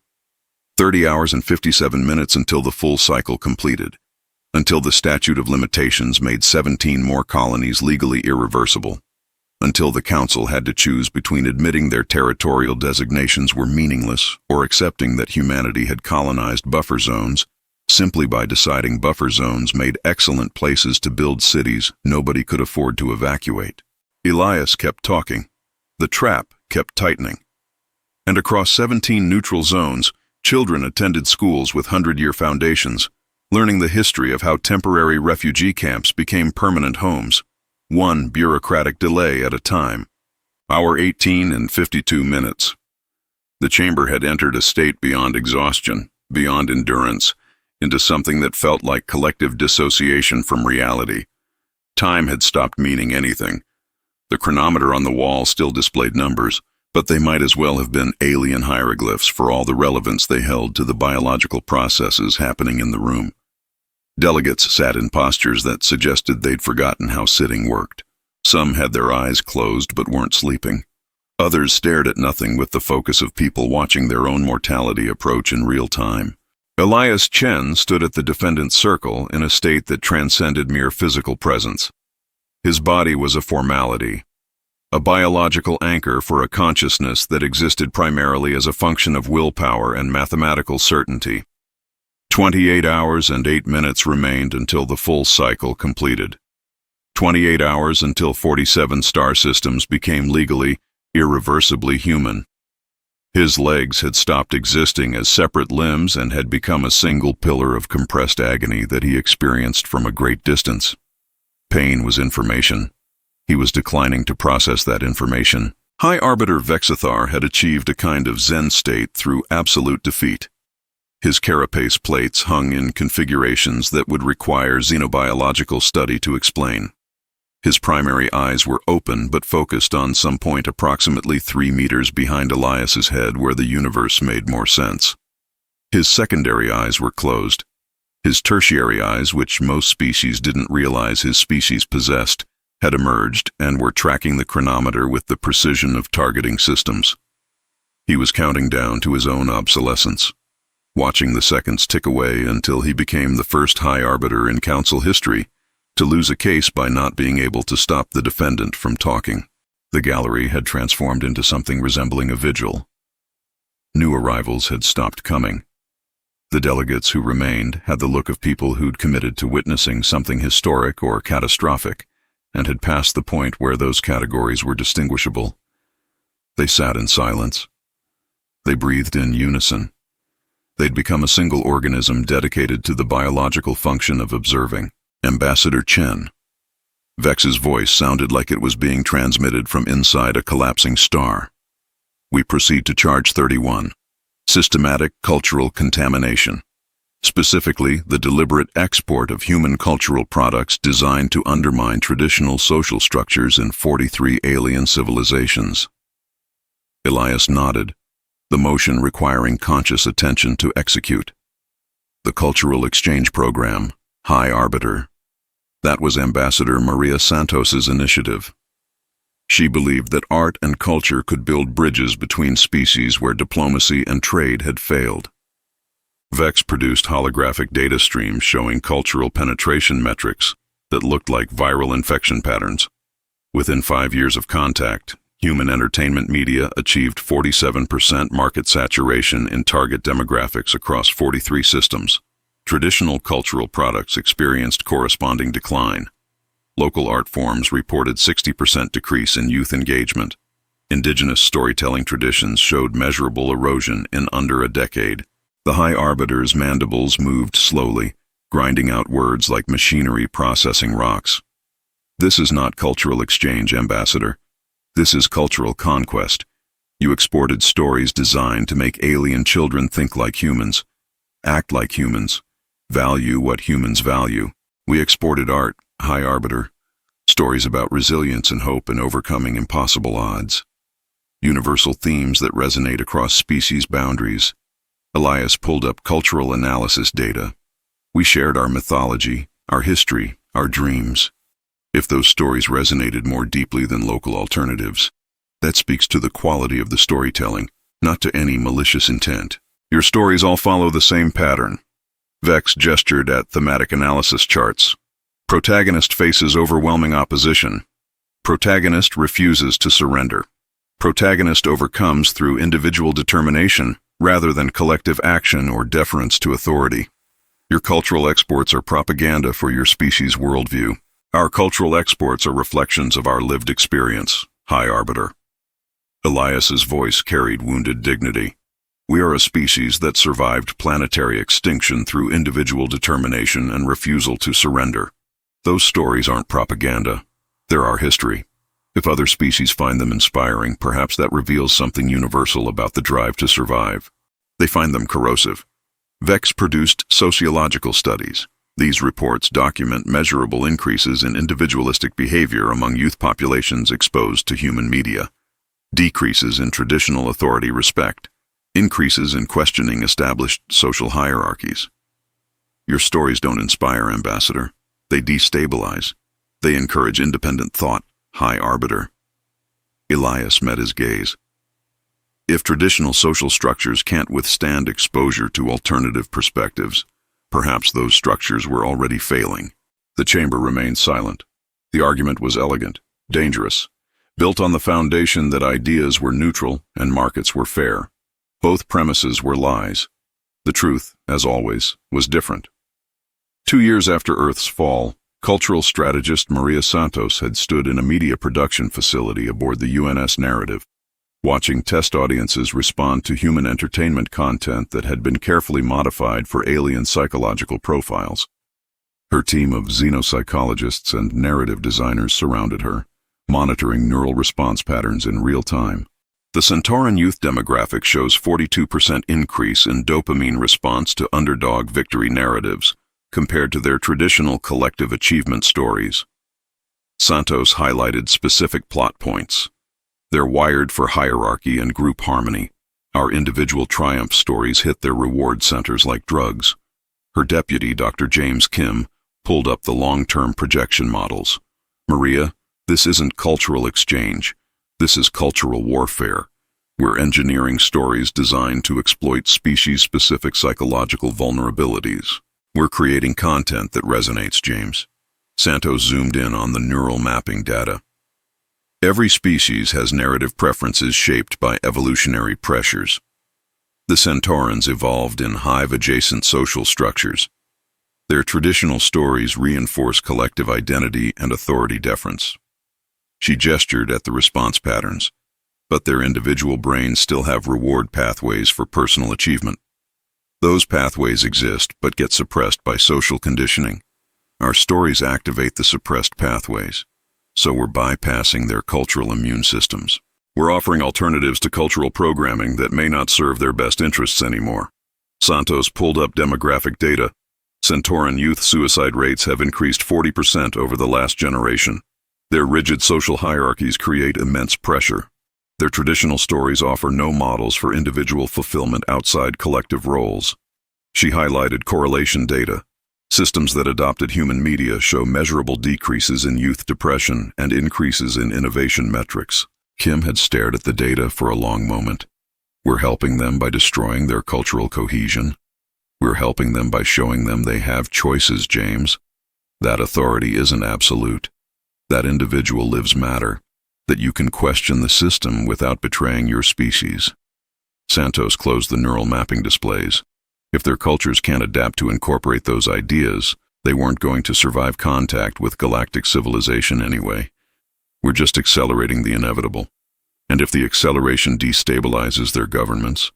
30 hours and 57 minutes until the full cycle completed. Until the statute of limitations made 17 more colonies legally irreversible. Until the Council had to choose between admitting their territorial designations were meaningless or accepting that humanity had colonized buffer zones, simply by deciding buffer zones made excellent places to build cities nobody could afford to evacuate. Elias kept talking. The trap kept tightening. And across 17 neutral zones, children attended schools with 100-year foundations, learning the history of how temporary refugee camps became permanent homes. one bureaucratic delay at a time. Hour 18 and 52 minutes. The chamber had entered a state beyond exhaustion, beyond endurance, into something that felt like collective dissociation from reality. Time had stopped meaning anything. The chronometer on the wall still displayed numbers, but they might as well have been alien hieroglyphs for all the relevance they held to the biological processes happening in the room. Delegates sat in postures that suggested they'd forgotten how sitting worked. Some had their eyes closed but weren't sleeping. Others stared at nothing with the focus of people watching their own mortality approach in real time. Elias Chen stood at the defendant's circle in a state that transcended mere physical presence. His body was a formality, a biological anchor for a consciousness that existed primarily as a function of willpower and mathematical certainty. 28 hours and 8 minutes remained until the full cycle completed. 28 hours until 47 star systems became legally, irreversibly human. His legs had stopped existing as separate limbs and had become a single pillar of compressed agony that he experienced from a great distance. Pain was information. He was declining to process that information. High Arbiter Vex had achieved a kind of Zen state through absolute defeat. His carapace plates hung in configurations that would require xenobiological study to explain. His primary eyes were open but focused on some point approximately 3 meters behind Elias's head where the universe made more sense. His secondary eyes were closed. His tertiary eyes, which most species didn't realize his species possessed, had emerged and were tracking the chronometer with the precision of targeting systems. He was counting down to his own obsolescence, watching the seconds tick away until he became the first High Arbiter in Council history to lose a case by not being able to stop the defendant from talking. The gallery had transformed into something resembling a vigil. New arrivals had stopped coming. The delegates who remained had the look of people who'd committed to witnessing something historic or catastrophic and had passed the point where those categories were distinguishable. They sat in silence. They breathed in unison. They'd become a single organism dedicated to the biological function of observing. Ambassador Chen. Vex's voice sounded like it was being transmitted from inside a collapsing star. We proceed to charge 31. Systematic cultural contamination. Specifically, the deliberate export of human cultural products designed to undermine traditional social structures in 43 alien civilizations. Elias nodded, the motion requiring conscious attention to execute. The Cultural Exchange Program, High Arbiter. That was Ambassador Maria Santos's initiative. She believed that art and culture could build bridges between species where diplomacy and trade had failed. Vex produced holographic data streams showing cultural penetration metrics that looked like viral infection patterns. Within 5 years of contact, human entertainment media achieved 47% market saturation in target demographics across 43 systems. Traditional cultural products experienced corresponding decline. Local art forms reported 60% decrease in youth engagement. Indigenous storytelling traditions showed measurable erosion in under a decade. The High Arbiter's mandibles moved slowly, grinding out words like machinery processing rocks. This is not cultural exchange, Ambassador. This is cultural conquest. You exported stories designed to make alien children think like humans, act like humans, value what humans value. We exported art, High Arbiter. Stories about resilience and hope and overcoming impossible odds. Universal themes that resonate across species boundaries. Elias pulled up cultural analysis data. We shared our mythology, our history, our dreams. If those stories resonated more deeply than local alternatives, that speaks to the quality of the storytelling, not to any malicious intent. Your stories all follow the same pattern. Vex gestured at thematic analysis charts. Protagonist faces overwhelming opposition. Protagonist refuses to surrender. Protagonist overcomes through individual determination rather than collective action or deference to authority. Your cultural exports are propaganda for your species' worldview. Our cultural exports are reflections of our lived experience, High Arbiter. Elias's voice carried wounded dignity. We are a species that survived planetary extinction through individual determination and refusal to surrender. Those stories aren't propaganda. They're our history. If other species find them inspiring, perhaps that reveals something universal about the drive to survive. They find them corrosive. Vex produced sociological studies. These reports document measurable increases in individualistic behavior among youth populations exposed to human media, decreases in traditional authority respect, increases in questioning established social hierarchies. Your stories don't inspire, Ambassador. They destabilize. They encourage independent thought, High Arbiter. Elias met his gaze. If traditional social structures can't withstand exposure to alternative perspectives, perhaps those structures were already failing. The chamber remained silent. The argument was elegant, dangerous, built on the foundation that ideas were neutral and markets were fair. Both premises were lies. The truth, as always, was different. 2 years after Earth's fall, cultural strategist Maria Santos had stood in a media production facility aboard the UNS Narrative, watching test audiences respond to human entertainment content that had been carefully modified for alien psychological profiles. Her team of xenopsychologists and narrative designers surrounded her, monitoring neural response patterns in real time. The Centauran youth demographic shows 42% increase in dopamine response to underdog victory narratives compared to their traditional collective achievement stories. Santos highlighted specific plot points. They're wired for hierarchy and group harmony. Our individual triumph stories hit their reward centers like drugs. Her deputy, Dr. James Kim, pulled up the long-term projection models. Maria, this isn't cultural exchange. This is cultural warfare. We're engineering stories designed to exploit species-specific psychological vulnerabilities. We're creating content that resonates, James. Santos zoomed in on the neural mapping data. Every species has narrative preferences shaped by evolutionary pressures. The Centaurans evolved in hive-adjacent social structures. Their traditional stories reinforce collective identity and authority deference. She gestured at the response patterns, but their individual brains still have reward pathways for personal achievement. Those pathways exist but get suppressed by social conditioning. Our stories activate the suppressed pathways, so we're bypassing their cultural immune systems. We're offering alternatives to cultural programming that may not serve their best interests anymore. Santos pulled up demographic data. Centauran youth suicide rates have increased 40% over the last generation. Their rigid social hierarchies create immense pressure. Their traditional stories offer no models for individual fulfillment outside collective roles. She highlighted correlation data. Systems that adopted human media show measurable decreases in youth depression and increases in innovation metrics. Kim had stared at the data for a long moment. We're helping them by destroying their cultural cohesion. We're helping them by showing them they have choices, James. That authority isn't absolute. That individual lives matter. That you can question the system without betraying your species. Santos closed the neural mapping displays. If their cultures can't adapt to incorporate those ideas, they weren't going to survive contact with galactic civilization anyway. We're just accelerating the inevitable. And if the acceleration destabilizes their governments,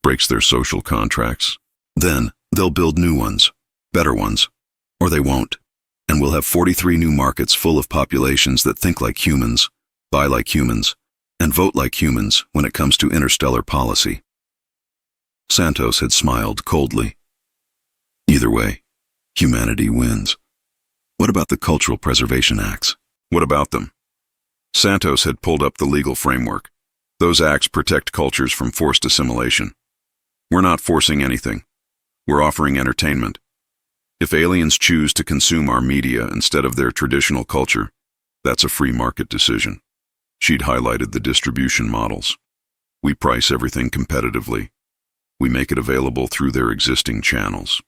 breaks their social contracts, then they'll build new ones, better ones, or they won't. And we'll have 43 new markets full of populations that think like humans, buy like humans, and vote like humans when it comes to interstellar policy. Santos had smiled coldly. Either way, humanity wins. What about the Cultural Preservation Acts? What about them? Santos had pulled up the legal framework. Those acts protect cultures from forced assimilation. We're not forcing anything. We're offering entertainment. If aliens choose to consume our media instead of their traditional culture, that's a free market decision. She'd highlighted the distribution models. We price everything competitively. We make it available through their existing channels.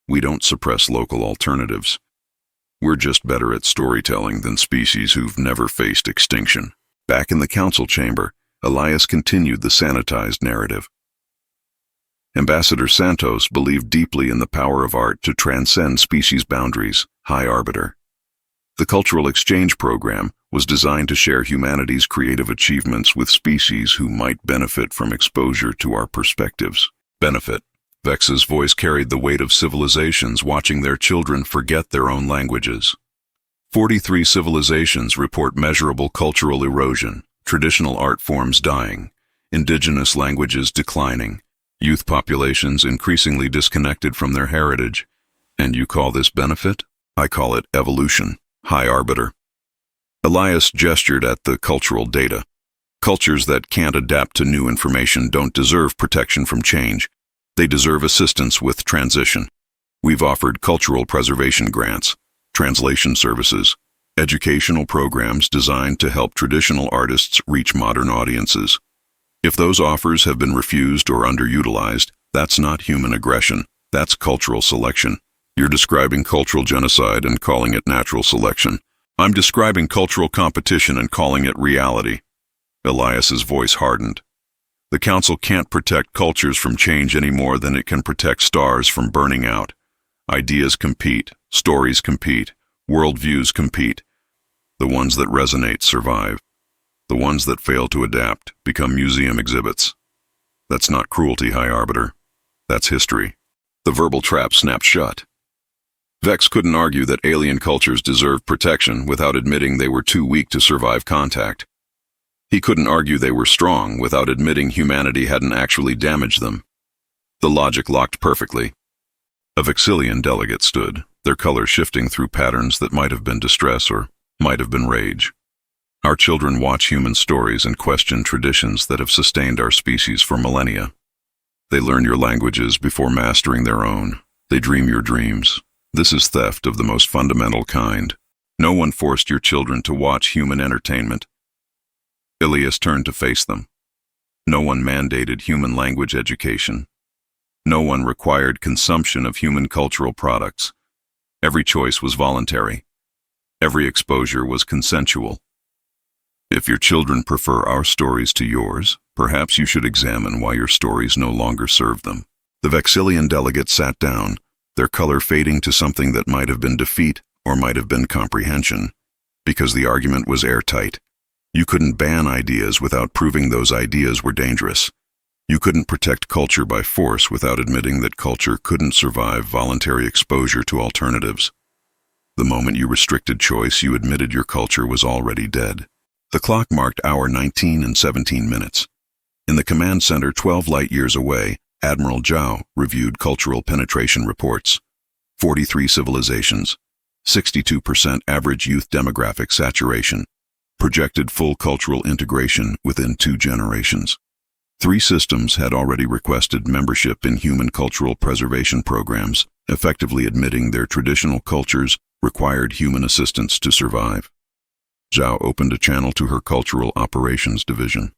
We don't suppress local alternatives. We're just better at storytelling than species who've never faced extinction. Back in the council chamber, Elias continued the sanitized narrative. Ambassador Santos believed deeply in the power of art to transcend species boundaries, High Arbiter. The Cultural Exchange Program was designed to share humanity's creative achievements with species who might benefit from exposure to our perspectives. Benefit. Vex's voice carried the weight of civilizations watching their children forget their own languages. 43 civilizations report measurable cultural erosion, traditional art forms dying, indigenous languages declining, youth populations increasingly disconnected from their heritage. And you call this benefit? I call it evolution. High Arbiter. Elias gestured at the cultural data. Cultures that can't adapt to new information don't deserve protection from change. They deserve assistance with transition. We've offered cultural preservation grants, translation services, educational programs designed to help traditional artists reach modern audiences. If those offers have been refused or underutilized, that's not human aggression, that's cultural selection. You're describing cultural genocide and calling it natural selection. I'm describing cultural competition and calling it reality. Elias's voice hardened. The Council can't protect cultures from change any more than it can protect stars from burning out. Ideas compete, stories compete, worldviews compete. The ones that resonate survive. The ones that fail to adapt become museum exhibits. That's not cruelty, High Arbiter. That's history. The verbal trap snapped shut. Vex couldn't argue that alien cultures deserved protection without admitting they were too weak to survive contact. He couldn't argue they were strong without admitting humanity hadn't actually damaged them. The logic locked perfectly. A Vexillian delegate stood, their color shifting through patterns that might have been distress or might have been rage. Our children watch human stories and question traditions that have sustained our species for millennia. They learn your languages before mastering their own. They dream your dreams. This is theft of the most fundamental kind. No one forced your children to watch human entertainment. Elias turned to face them. No one mandated human language education. No one required consumption of human cultural products. Every choice was voluntary. Every exposure was consensual. If your children prefer our stories to yours, perhaps you should examine why your stories no longer serve them. The Vexillian delegate sat down, their color fading to something that might have been defeat or might have been comprehension, because the argument was airtight. You couldn't ban ideas without proving those ideas were dangerous. You couldn't protect culture by force without admitting that culture couldn't survive voluntary exposure to alternatives. The moment you restricted choice, you admitted your culture was already dead. The clock marked hour 19 and 17 minutes. In the command center 12 light-years away, Admiral Zhao reviewed cultural penetration reports. 43 civilizations, 62% average youth demographic saturation, projected full cultural integration within 2 generations. 3 systems had already requested membership in human cultural preservation programs, effectively admitting their traditional cultures required human assistance to survive. Zhao opened a channel to her Cultural Operations Division.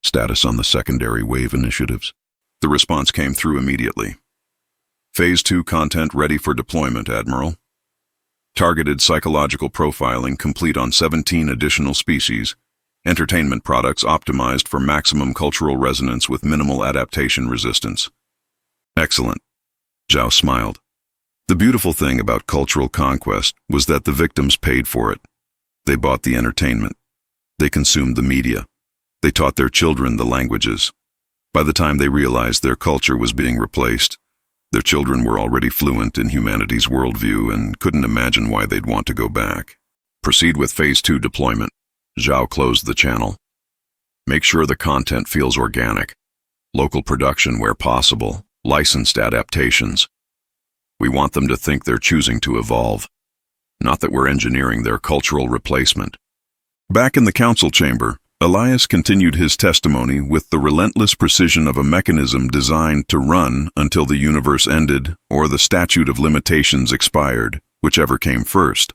Status on the secondary wave initiatives. The response came through immediately. Phase 2 content ready for deployment, Admiral. Targeted psychological profiling complete on 17 additional species. Entertainment products optimized for maximum cultural resonance with minimal adaptation resistance. Excellent. Zhao smiled. The beautiful thing about cultural conquest was that the victims paid for it. They bought the entertainment. They consumed the media. They taught their children the languages. By the time they realized their culture was being replaced, their children were already fluent in humanity's worldview and couldn't imagine why they'd want to go back. Proceed with Phase 2 deployment. Zhao closed the channel. Make sure the content feels organic. Local production where possible. Licensed adaptations. We want them to think they're choosing to evolve. Not that we're engineering their cultural replacement. Back in the council chamber, Elias continued his testimony with the relentless precision of a mechanism designed to run until the universe ended or the statute of limitations expired, whichever came first.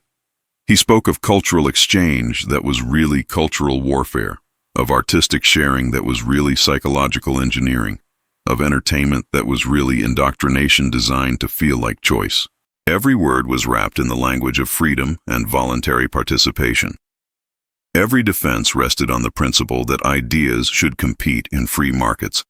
He spoke of cultural exchange that was really cultural warfare, of artistic sharing that was really psychological engineering, of entertainment that was really indoctrination designed to feel like choice. Every word was wrapped in the language of freedom and voluntary participation. Every defense rested on the principle that ideas should compete in free markets.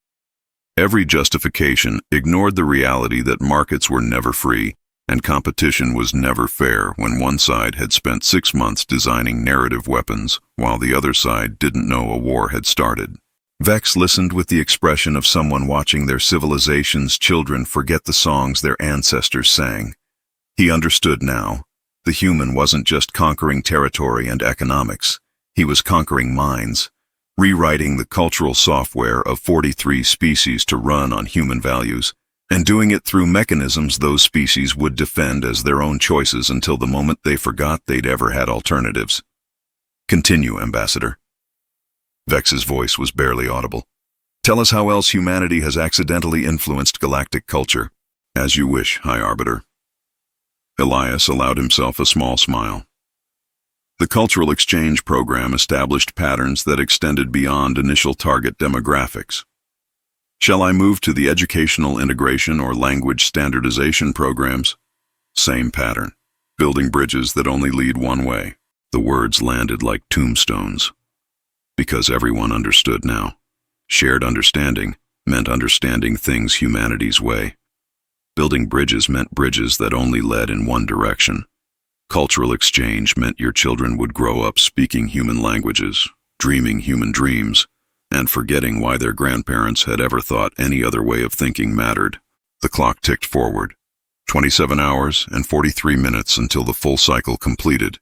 Every justification ignored the reality that markets were never free and competition was never fair when one side had spent 6 months designing narrative weapons while the other side didn't know a war had started. Vex listened with the expression of someone watching their civilization's children forget the songs their ancestors sang. He understood now. The human wasn't just conquering territory and economics. He was conquering minds, rewriting the cultural software of 43 species to run on human values, and doing it through mechanisms those species would defend as their own choices until the moment they forgot they'd ever had alternatives. Continue, Ambassador. Vex's voice was barely audible. Tell us how else humanity has accidentally influenced galactic culture. As you wish, High Arbiter. Elias allowed himself a small smile. The cultural exchange program established patterns that extended beyond initial target demographics. Shall I move to the educational integration or language standardization programs? Same pattern. Building bridges that only lead one way. The words landed like tombstones. Because everyone understood now. Shared understanding meant understanding things humanity's way. Building bridges meant bridges that only led in one direction. Cultural exchange meant your children would grow up speaking human languages, dreaming human dreams, and forgetting why their grandparents had ever thought any other way of thinking mattered. The clock ticked forward. 27 hours and 43 minutes until the full cycle completed.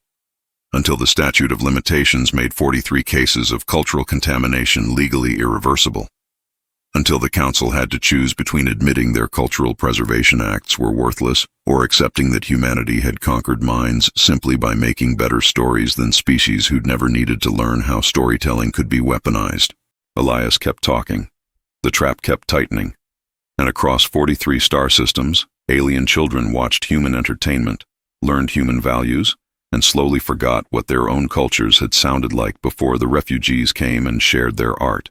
Until the statute of limitations made 43 cases of cultural contamination legally irreversible. Until the Council had to choose between admitting their cultural preservation acts were worthless or accepting that humanity had conquered minds simply by making better stories than species who'd never needed to learn how storytelling could be weaponized. Elias kept talking. The trap kept tightening. And across 43 star systems, alien children watched human entertainment, learned human values, and slowly forgot what their own cultures had sounded like before the refugees came and shared their art.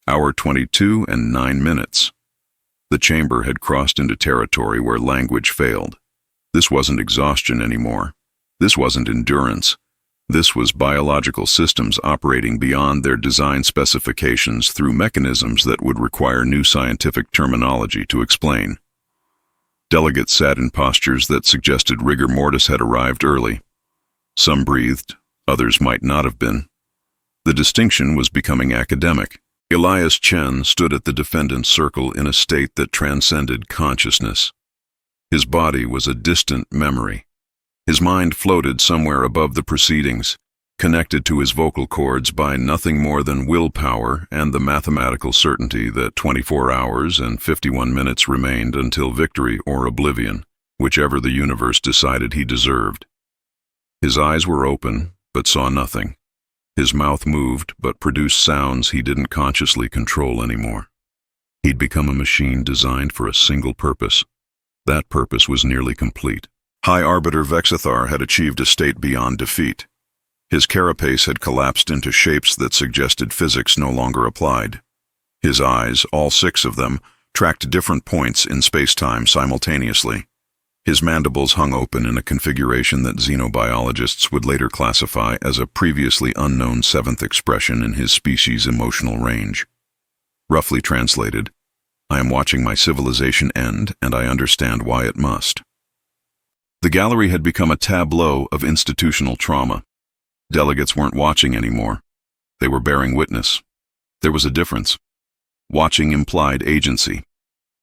Hour 22 and 9 minutes. The chamber had crossed into territory where language failed. This wasn't exhaustion anymore. This wasn't endurance. This was biological systems operating beyond their design specifications through mechanisms that would require new scientific terminology to explain. Delegates sat in postures that suggested rigor mortis had arrived early. Some breathed, others might not have been. The distinction was becoming academic. Elias Chen stood at the defendant's circle in a state that transcended consciousness. His body was a distant memory. His mind floated somewhere above the proceedings, connected to his vocal cords by nothing more than willpower and the mathematical certainty that 24 hours and 51 minutes remained until victory or oblivion, whichever the universe decided he deserved. His eyes were open, but saw nothing. His mouth moved, but produced sounds he didn't consciously control anymore. He'd become a machine designed for a single purpose. That purpose was nearly complete. High Arbiter Vex had achieved a state beyond defeat. His carapace had collapsed into shapes that suggested physics no longer applied. His eyes, all 6 of them, tracked different points in space-time simultaneously. His mandibles hung open in a configuration that xenobiologists would later classify as a previously unknown 7th expression in his species' emotional range. Roughly translated, I am watching my civilization end, and I understand why it must. The gallery had become a tableau of institutional trauma. Delegates weren't watching anymore. They were bearing witness. There was a difference. Watching implied agency.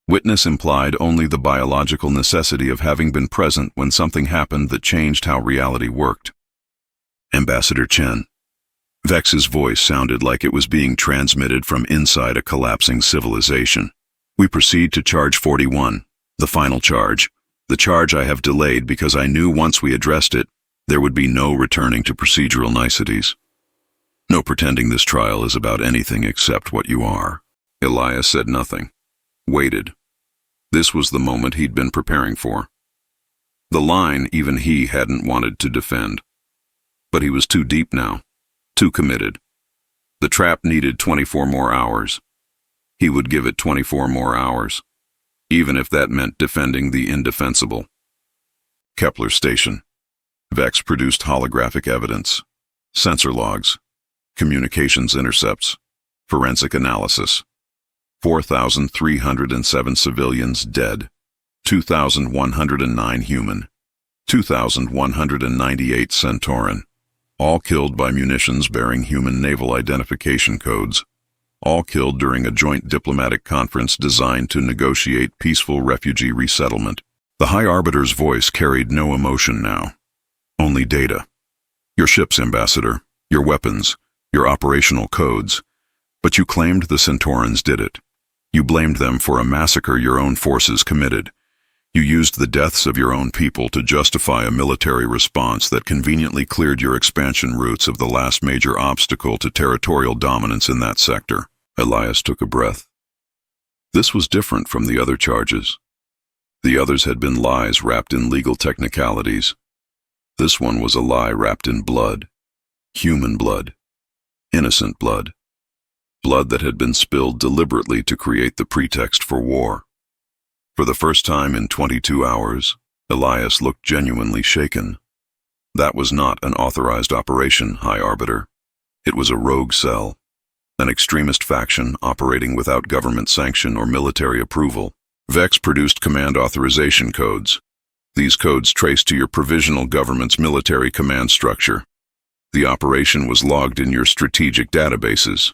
Witness implied only the biological necessity of having been present when something happened that changed how reality worked. Ambassador Chen. Vex's voice sounded like it was being transmitted from inside a collapsing civilization. We proceed to charge 41, the final charge. The charge I have delayed because I knew once we addressed it, there would be no returning to procedural niceties. No pretending this trial is about anything except what you are. Elias said nothing. Waited. This was the moment he'd been preparing for. The line even he hadn't wanted to defend. But he was too deep now, too committed. The trap needed 24 more hours. He would give it 24 more hours, even if that meant defending the indefensible. Kepler Station. Vex produced holographic evidence, sensor logs, communications intercepts, forensic analysis. 4,307 civilians dead, 2,109 human, 2,198 Centauran, all killed by munitions bearing human naval identification codes, all killed during a joint diplomatic conference designed to negotiate peaceful refugee resettlement. The High Arbiter's voice carried no emotion now. only data. Your ships, Ambassador, your weapons, your operational codes. But you claimed the Centaurans did it. You blamed them for a massacre your own forces committed. You used the deaths of your own people to justify a military response that conveniently cleared your expansion routes of the last major obstacle to territorial dominance in that sector. Elias took a breath. This was different from the other charges. The others had been lies wrapped in legal technicalities. This one was a lie wrapped in blood. Human blood. Innocent blood. Blood that had been spilled deliberately to create the pretext for war. For the first time in 22 hours, Elias looked genuinely shaken. That was not an authorized operation, High Arbiter. It was a rogue cell, an extremist faction operating without government sanction or military approval. Vex produced command authorization codes. These codes traced to your provisional government's military command structure. The operation was logged in your strategic databases.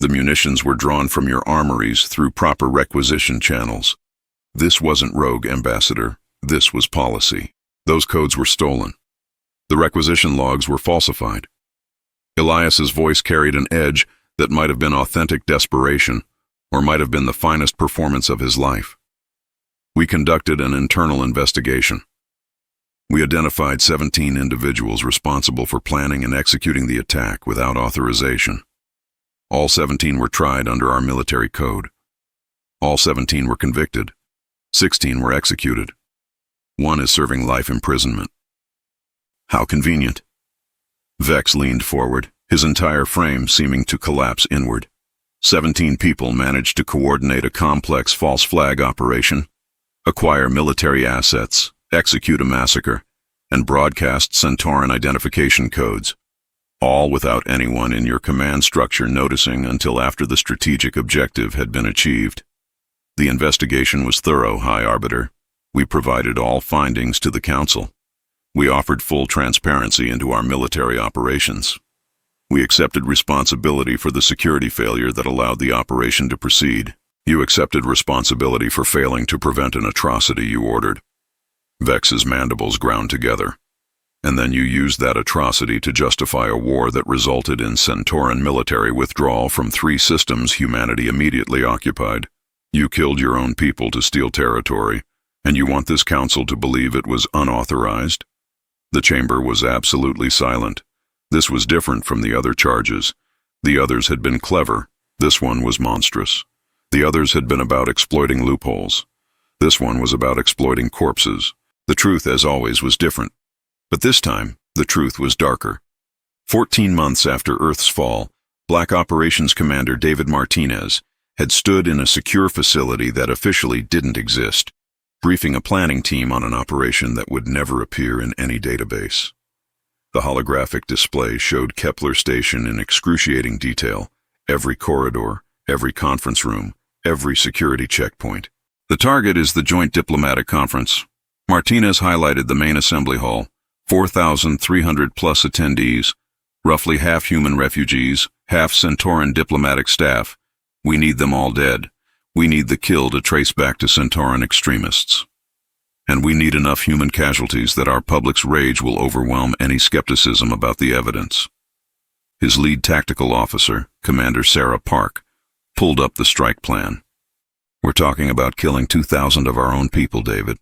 The munitions were drawn from your armories through proper requisition channels. This wasn't rogue, Ambassador. This was policy. Those codes were stolen. The requisition logs were falsified. Elias's voice carried an edge that might have been authentic desperation, or might have been the finest performance of his life. We conducted an internal investigation. We identified 17 individuals responsible for planning and executing the attack without authorization. All 17 were tried under our military code. All 17 were convicted. 16 were executed. 1 is serving life imprisonment. How convenient. Vex leaned forward, his entire frame seeming to collapse inward. 17 people managed to coordinate a complex false flag operation, acquire military assets, execute a massacre, and broadcast Centauran identification codes, all without anyone in your command structure noticing until after the strategic objective had been achieved. The investigation was thorough, High Arbiter. We provided all findings to the Council. We offered full transparency into our military operations. We accepted responsibility for the security failure that allowed the operation to proceed. You accepted responsibility for failing to prevent an atrocity you ordered. Vex's mandibles ground together. And then you used that atrocity to justify a war that resulted in Centauran military withdrawal from 3 systems humanity immediately occupied. You killed your own people to steal territory, and you want this council to believe it was unauthorized? The chamber was absolutely silent. This was different from the other charges. The others had been clever. This one was monstrous. The others had been about exploiting loopholes. This one was about exploiting corpses. The truth, as always, was different. But this time, the truth was darker. 14 months after Earth's fall, Black Operations Commander David Martinez had stood in a secure facility that officially didn't exist, briefing a planning team on an operation that would never appear in any database. The holographic display showed Kepler Station in excruciating detail, every corridor, every conference room, every security checkpoint. The target is the Joint Diplomatic Conference. Martinez highlighted the main assembly hall, 4,300 plus attendees, roughly half human refugees, half Centauran diplomatic staff. We need them all dead. We need the kill to trace back to Centauran extremists. And we need enough human casualties that our public's rage will overwhelm any skepticism about the evidence. His lead tactical officer, Commander Sarah Park, pulled up the strike plan. We're talking about killing 2,000 of our own people, David.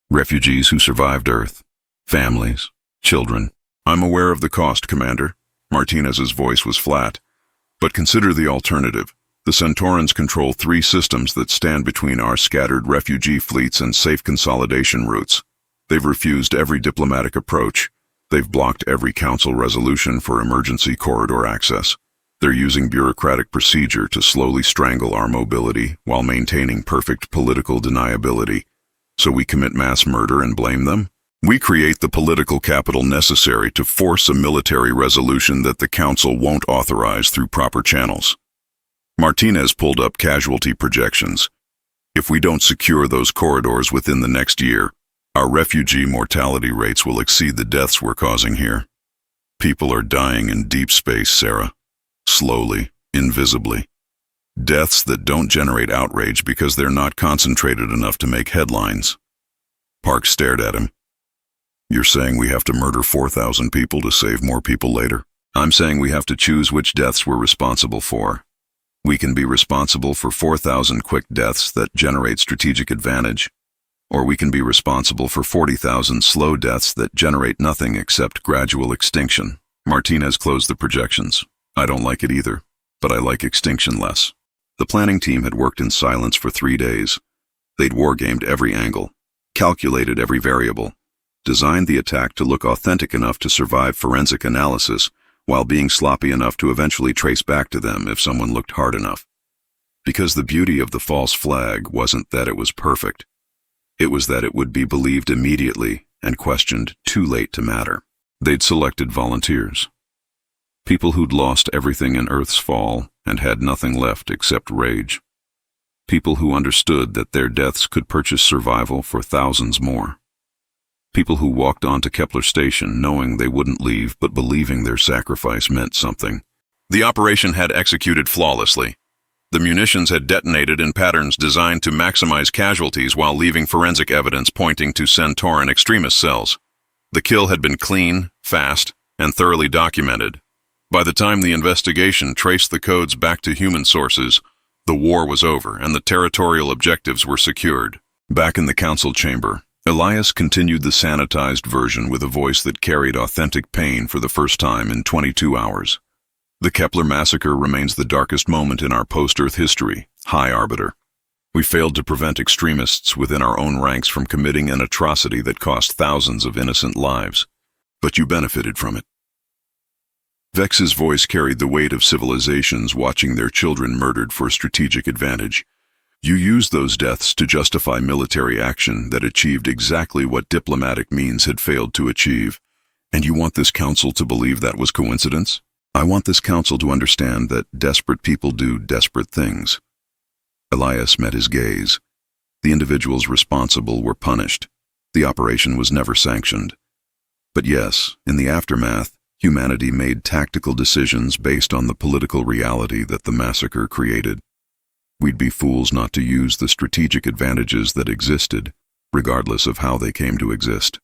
Refugees who survived Earth. Families. Children. I'm aware of the cost, Commander. Martinez's voice was flat. But consider the alternative. The Centaurans control 3 systems that stand between our scattered refugee fleets and safe consolidation routes. They've refused every diplomatic approach. They've blocked every council resolution for emergency corridor access. They're using bureaucratic procedure to slowly strangle our mobility while maintaining perfect political deniability. So we commit mass murder and blame them? We create the political capital necessary to force a military resolution that the council won't authorize through proper channels. Martinez pulled up casualty projections. If we don't secure those corridors within the next year, our refugee mortality rates will exceed the deaths we're causing here. People are dying in deep space, Sarah. Slowly, invisibly. Deaths that don't generate outrage because they're not concentrated enough to make headlines. Park stared at him. You're saying we have to murder 4,000 people to save more people later? I'm saying we have to choose which deaths we're responsible for. We can be responsible for 4,000 quick deaths that generate strategic advantage, or we can be responsible for 40,000 slow deaths that generate nothing except gradual extinction. Martinez closed the projections. I don't like it either, but I like extinction less. The planning team had worked in silence for 3 days. They'd wargamed every angle, calculated every variable, designed the attack to look authentic enough to survive forensic analysis, while being sloppy enough to eventually trace back to them if someone looked hard enough. Because the beauty of the false flag wasn't that it was perfect. It was that it would be believed immediately and questioned too late to matter. They'd selected volunteers. People who'd lost everything in Earth's fall and had nothing left except rage. People who understood that their deaths could purchase survival for thousands more. People who walked onto Kepler Station knowing they wouldn't leave but believing their sacrifice meant something. The operation had executed flawlessly. The munitions had detonated in patterns designed to maximize casualties while leaving forensic evidence pointing to Centauran extremist cells. The kill had been clean, fast, and thoroughly documented. By the time the investigation traced the codes back to human sources, the war was over and the territorial objectives were secured. Back in the council chamber, Elias continued the sanitized version with a voice that carried authentic pain for the first time in 22 hours. The Kepler massacre remains the darkest moment in our post-Earth history, High Arbiter. We failed to prevent extremists within our own ranks from committing an atrocity that cost thousands of innocent lives. But you benefited from it. Vex's voice carried the weight of civilizations watching their children murdered for strategic advantage. You used those deaths to justify military action that achieved exactly what diplomatic means had failed to achieve. And you want this council to believe that was coincidence? I want this council to understand that desperate people do desperate things. Elias met his gaze. The individuals responsible were punished. The operation was never sanctioned. But yes, in the aftermath, humanity made tactical decisions based on the political reality that the massacre created. We'd be fools not to use the strategic advantages that existed, regardless of how they came to exist.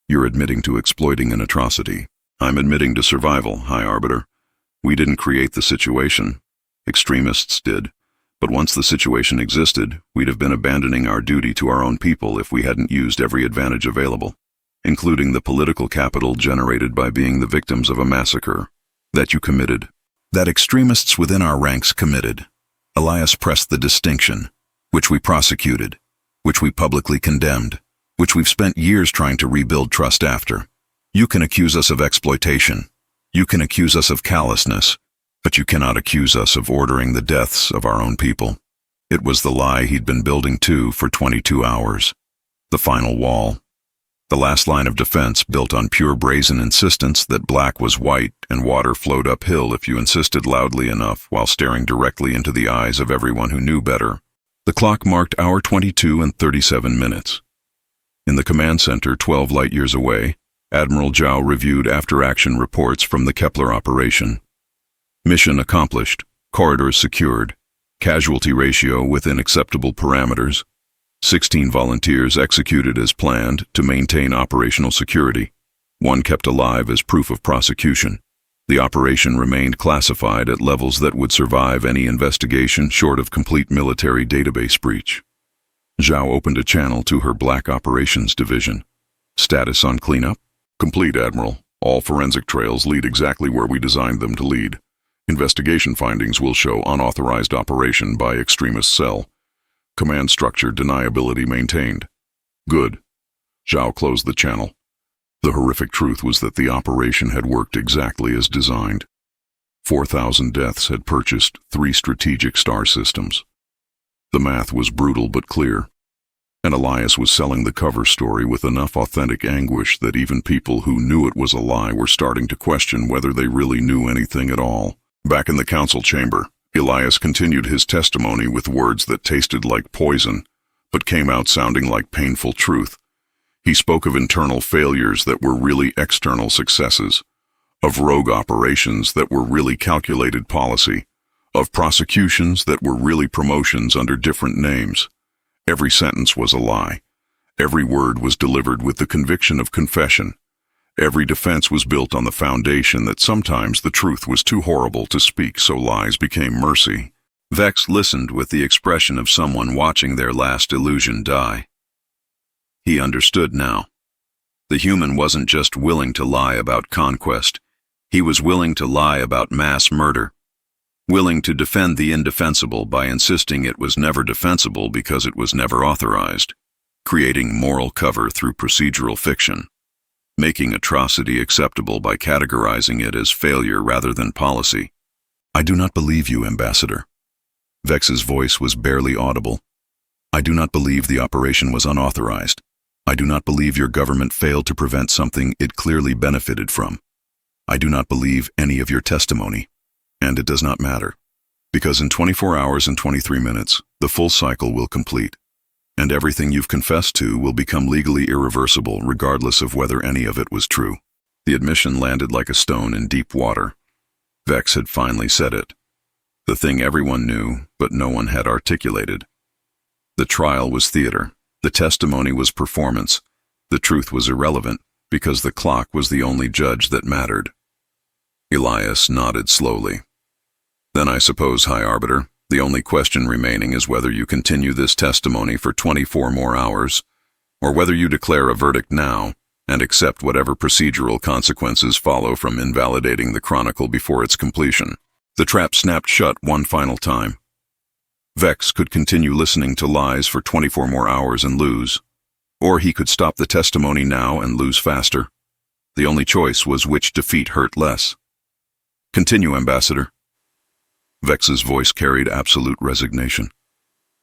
You're admitting to exploiting an atrocity. I'm admitting to survival, High Arbiter. We didn't create the situation. Extremists did. But once the situation existed, we'd have been abandoning our duty to our own people if we hadn't used every advantage available, including the political capital generated by being the victims of a massacre that you committed, that extremists within our ranks committed. Elias pressed the distinction, which we prosecuted, which we publicly condemned, which we've spent years trying to rebuild trust after. You can accuse us of exploitation. You can accuse us of callousness, but you cannot accuse us of ordering the deaths of our own people. It was the lie he'd been building to for 22 hours. The final wall. The last line of defense built on pure brazen insistence that black was white and water flowed uphill if you insisted loudly enough while staring directly into the eyes of everyone who knew better. The clock marked hour 22 and 37 minutes. In the command center 12 light-years away, Admiral Zhao reviewed after-action reports from the Kepler operation. Mission accomplished, corridors secured, casualty ratio within acceptable parameters, 16 volunteers executed as planned to maintain operational security, 1 kept alive as proof of prosecution. The operation remained classified at levels that would survive any investigation short of complete military database breach. Zhao opened a channel to her Black Operations Division. Status on cleanup? Complete, Admiral. All forensic trails lead exactly where we designed them to lead. Investigation findings will show unauthorized operation by extremist cell. Command structure deniability maintained. Good. Zhao closed the channel. The horrific truth was that the operation had worked exactly as designed. 4,000 deaths had purchased 3 strategic star systems. The math was brutal but clear, and Elias was selling the cover story with enough authentic anguish that even people who knew it was a lie were starting to question whether they really knew anything at all. Back in the council chamber, Elias continued his testimony with words that tasted like poison, but came out sounding like painful truth. He spoke of internal failures that were really external successes, of rogue operations that were really calculated policy, of prosecutions that were really promotions under different names. Every sentence was a lie. Every word was delivered with the conviction of confession. Every defense was built on the foundation that sometimes the truth was too horrible to speak, so lies became mercy. Vex listened with the expression of someone watching their last illusion die. He understood now. The human wasn't just willing to lie about conquest. He was willing to lie about mass murder. Willing to defend the indefensible by insisting it was never defensible because it was never authorized. Creating moral cover through procedural fiction. Making atrocity acceptable by categorizing it as failure rather than policy. I do not believe you, Ambassador. Vex's voice was barely audible. I do not believe the operation was unauthorized. I do not believe your government failed to prevent something it clearly benefited from. I do not believe any of your testimony. And it does not matter. Because in 24 hours and 23 minutes, the full cycle will complete. And everything you've confessed to will become legally irreversible regardless of whether any of it was true. The admission landed like a stone in deep water. Vex had finally said it. The thing everyone knew, but no one had articulated. The trial was theater. The testimony was performance. The truth was irrelevant, because the clock was the only judge that mattered. Elias nodded slowly. Then I suppose, High Arbiter, the only question remaining is whether you continue this testimony for 24 more hours, or whether you declare a verdict now and accept whatever procedural consequences follow from invalidating the Chronicle before its completion. The trap snapped shut one final time. Vex could continue listening to lies for 24 more hours and lose, or he could stop the testimony now and lose faster. The only choice was which defeat hurt less. Continue, Ambassador. Vex's voice carried absolute resignation.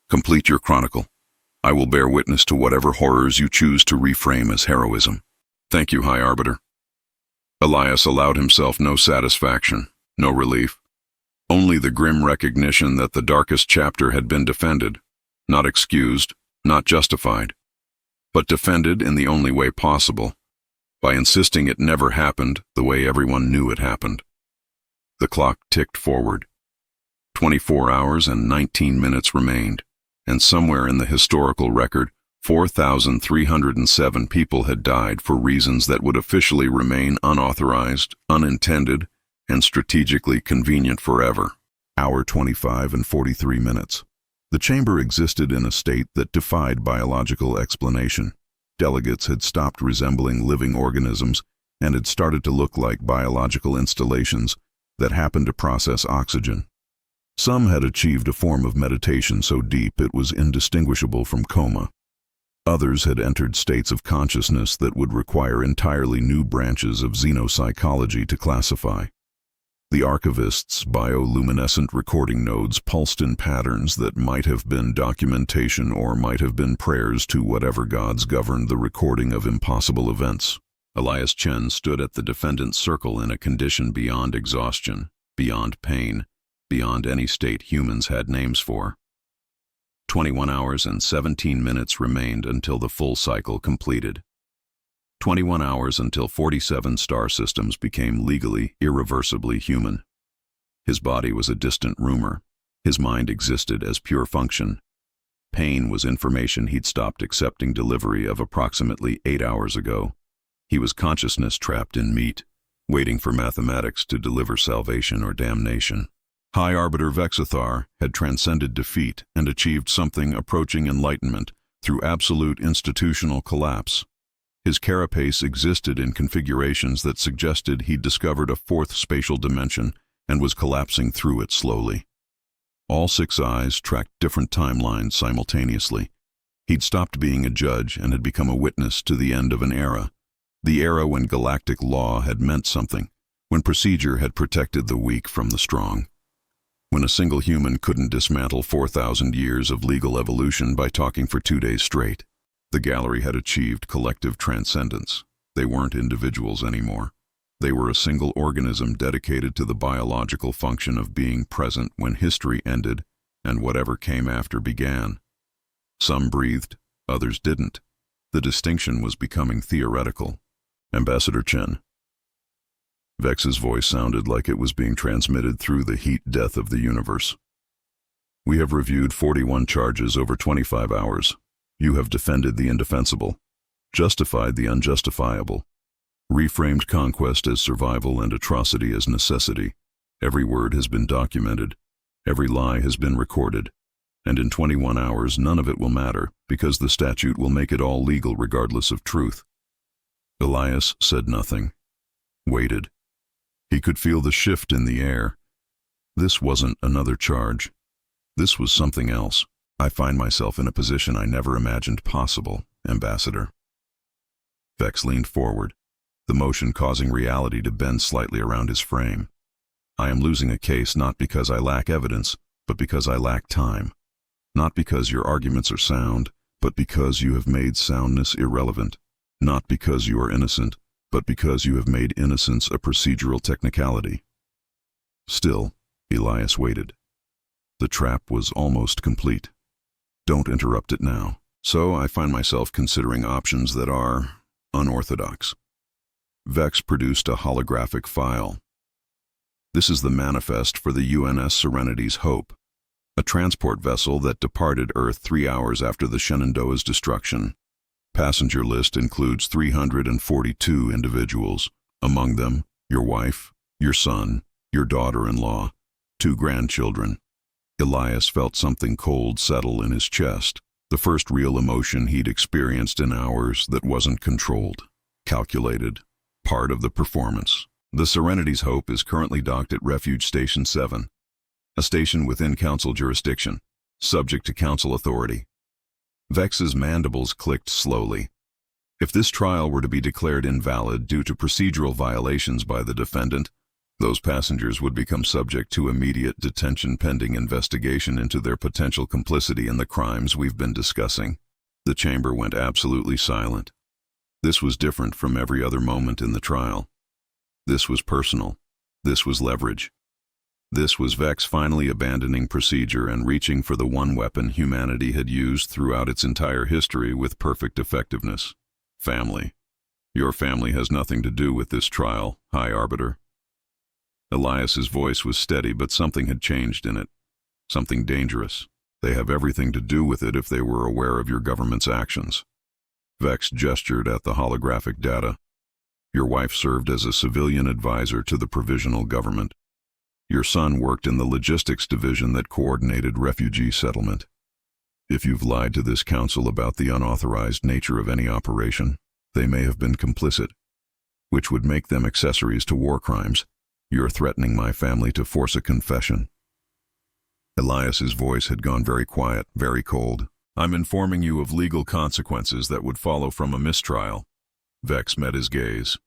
Complete your Chronicle. I will bear witness to whatever horrors you choose to reframe as heroism. Thank you, High Arbiter. Elias allowed himself no satisfaction, no relief. Only the grim recognition that the darkest chapter had been defended, not excused, not justified, but defended in the only way possible, by insisting it never happened the way everyone knew it happened. The clock ticked forward. 24 hours and 19 minutes remained, and somewhere in the historical record, 4,307 people had died for reasons that would officially remain unauthorized, unintended, and strategically convenient forever. Hour 25 and 43 minutes. The chamber existed in a state that defied biological explanation. Delegates had stopped resembling living organisms and had started to look like biological installations that happened to process oxygen. Some had achieved a form of meditation so deep it was indistinguishable from coma. Others had entered states of consciousness that would require entirely new branches of xenopsychology to classify. The archivist's bioluminescent recording nodes pulsed in patterns that might have been documentation or might have been prayers to whatever gods governed the recording of impossible events. Elias Chen stood at the defendant's circle in a condition beyond exhaustion, beyond pain, beyond any state humans had names for. 21 hours and 17 minutes remained until the full cycle completed. 21 hours until 47 star systems became legally, irreversibly human. His body was a distant rumor. His mind existed as pure function. Pain was information he'd stopped accepting delivery of approximately 8 hours ago. He was consciousness trapped in meat, waiting for mathematics to deliver salvation or damnation. High Arbiter Vexathar had transcended defeat and achieved something approaching enlightenment through absolute institutional collapse. His carapace existed in configurations that suggested he'd discovered a fourth spatial dimension and was collapsing through it slowly. All 6 eyes tracked different timelines simultaneously. He'd stopped being a judge and had become a witness to the end of an era, the era when galactic law had meant something, when procedure had protected the weak from the strong, when a single human couldn't dismantle 4,000 years of legal evolution by talking for 2 days straight. The gallery had achieved collective transcendence. They weren't individuals anymore. They were a single organism dedicated to the biological function of being present when history ended and whatever came after began. Some breathed, others didn't. The distinction was becoming theoretical. Ambassador Chen. Vex's voice sounded like it was being transmitted through the heat death of the universe. We have reviewed 41 charges over 25 hours. You have defended the indefensible, justified the unjustifiable, reframed conquest as survival and atrocity as necessity. Every word has been documented, every lie has been recorded, and in 21 hours none of it will matter because the statute will make it all legal regardless of truth. Elias said nothing, waited. He could feel the shift in the air. This wasn't another charge. This was something else. I find myself in a position I never imagined possible, Ambassador. Vex leaned forward, the motion causing reality to bend slightly around his frame. I am losing a case not because I lack evidence, but because I lack time. Not because your arguments are sound, but because you have made soundness irrelevant. Not because you are innocent, but because you have made innocence a procedural technicality. Still, Elias waited. The trap was almost complete. Don't interrupt it now. So I find myself considering options that are unorthodox. Vex produced a holographic file. This is the manifest for the UNS Serenity's Hope, a transport vessel that departed Earth 3 hours after the Shenandoah's destruction. Passenger list includes 342 individuals, among them your wife, your son, your daughter-in-law, 2 grandchildren. Elias felt something cold settle in his chest, the first real emotion he'd experienced in hours that wasn't controlled, calculated, part of the performance. The Serenity's Hope is currently docked at Refuge Station 7, a station within Council jurisdiction, subject to Council authority. Vex's mandibles clicked slowly. If this trial were to be declared invalid due to procedural violations by the defendant, those passengers would become subject to immediate detention pending investigation into their potential complicity in the crimes we've been discussing. The chamber went absolutely silent. This was different from every other moment in the trial. This was personal. This was leverage. This was Vex finally abandoning procedure and reaching for the one weapon humanity had used throughout its entire history with perfect effectiveness. Family. Your family has nothing to do with this trial, High Arbiter. Elias's voice was steady, but something had changed in it. Something dangerous. They have everything to do with it if they were aware of your government's actions. Vex gestured at the holographic data. Your wife served as a civilian advisor to the provisional government. Your son worked in the logistics division that coordinated refugee settlement. If you've lied to this council about the unauthorized nature of any operation, they may have been complicit, which would make them accessories to war crimes. You're threatening my family to force a confession. Elias's voice had gone very quiet, very cold. I'm informing you of legal consequences that would follow from a mistrial. Vex met his gaze.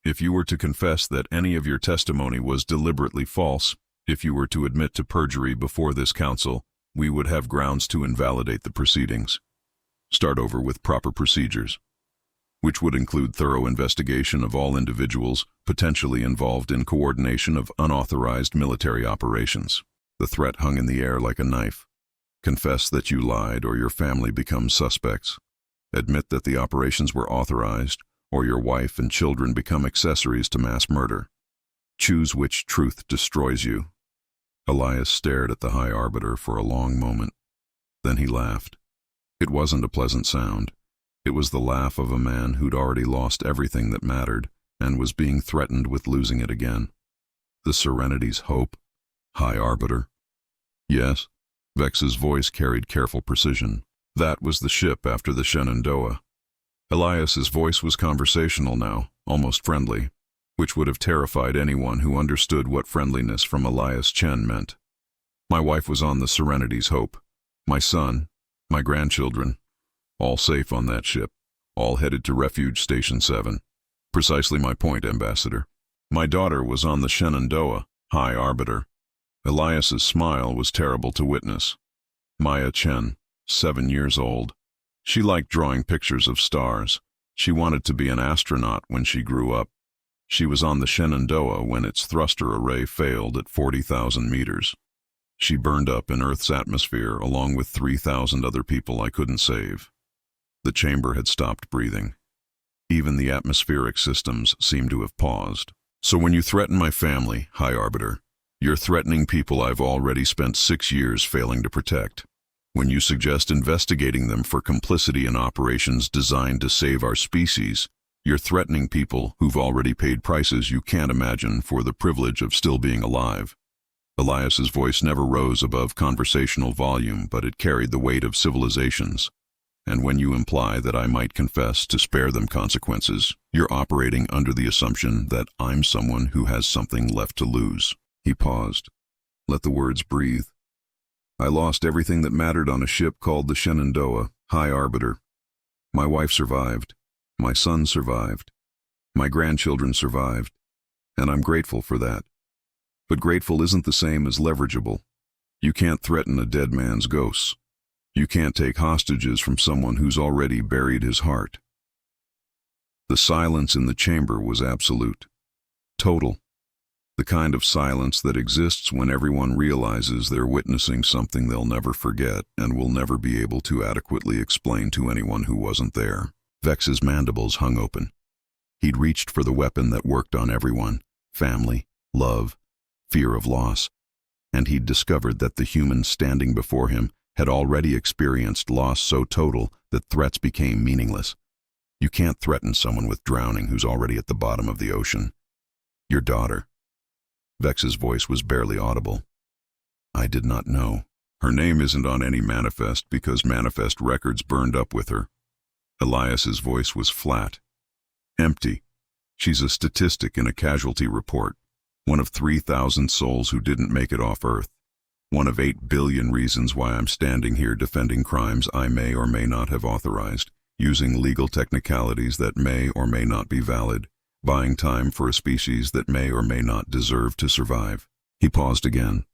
If you were to confess that any of your testimony was deliberately false, if you were to admit to perjury before this council, we would have grounds to invalidate the proceedings. Start over with proper procedures, which would include thorough investigation of all individuals potentially involved in coordination of unauthorized military operations. The threat hung in the air like a knife. Confess that you lied or your family becomes suspects. Admit that the operations were authorized, or your wife and children become accessories to mass murder. Choose which truth destroys you. Elias stared at the High Arbiter for a long moment. Then he laughed. It wasn't a pleasant sound. It was the laugh of a man who'd already lost everything that mattered and was being threatened with losing it again. The Serenity's Hope, High Arbiter. Yes, Vex's voice carried careful precision. That was the ship after the Shenandoah. Elias's voice was conversational now, almost friendly, which would have terrified anyone who understood what friendliness from Elias Chen meant. My wife was on the Serenity's Hope. My son, my grandchildren, all safe on that ship, all headed to Refuge Station 7. Precisely my point, Ambassador. My daughter was on the Shenandoah, High Arbiter. Elias's smile was terrible to witness. Maya Chen, 7 years old. She liked drawing pictures of stars. She wanted to be an astronaut when she grew up. She was on the Shenandoah when its thruster array failed at 40,000 meters. She burned up in Earth's atmosphere along with 3,000 other people I couldn't save. The chamber had stopped breathing. Even the atmospheric systems seemed to have paused. So when you threaten my family, High Arbiter, you're threatening people I've already spent 6 years failing to protect. When you suggest investigating them for complicity in operations designed to save our species, you're threatening people who've already paid prices you can't imagine for the privilege of still being alive. Elias's voice never rose above conversational volume, but it carried the weight of civilizations. And when you imply that I might confess to spare them consequences, you're operating under the assumption that I'm someone who has something left to lose. He paused. Let the words breathe. I lost everything that mattered on a ship called the Shenandoah, High Arbiter. My wife survived. My son survived. My grandchildren survived. And I'm grateful for that. But grateful isn't the same as leverageable. You can't threaten a dead man's ghosts. You can't take hostages from someone who's already buried his heart. The silence in the chamber was absolute. Total. The kind of silence that exists when everyone realizes they're witnessing something they'll never forget and will never be able to adequately explain to anyone who wasn't there. Vex's mandibles hung open. He'd reached for the weapon that worked on everyone: family, love, fear of loss. And he'd discovered that the human standing before him had already experienced loss so total that threats became meaningless. You can't threaten someone with drowning who's already at the bottom of the ocean. Your daughter. Vex's voice was barely audible. I did not know. Her name isn't on any manifest because manifest records burned up with her. Elias's voice was flat. Empty. She's a statistic in a casualty report. One of 3,000 souls who didn't make it off Earth. One of 8 billion reasons why I'm standing here defending crimes I may or may not have authorized, using legal technicalities that may or may not be valid, buying time for a species that may or may not deserve to survive. He paused again.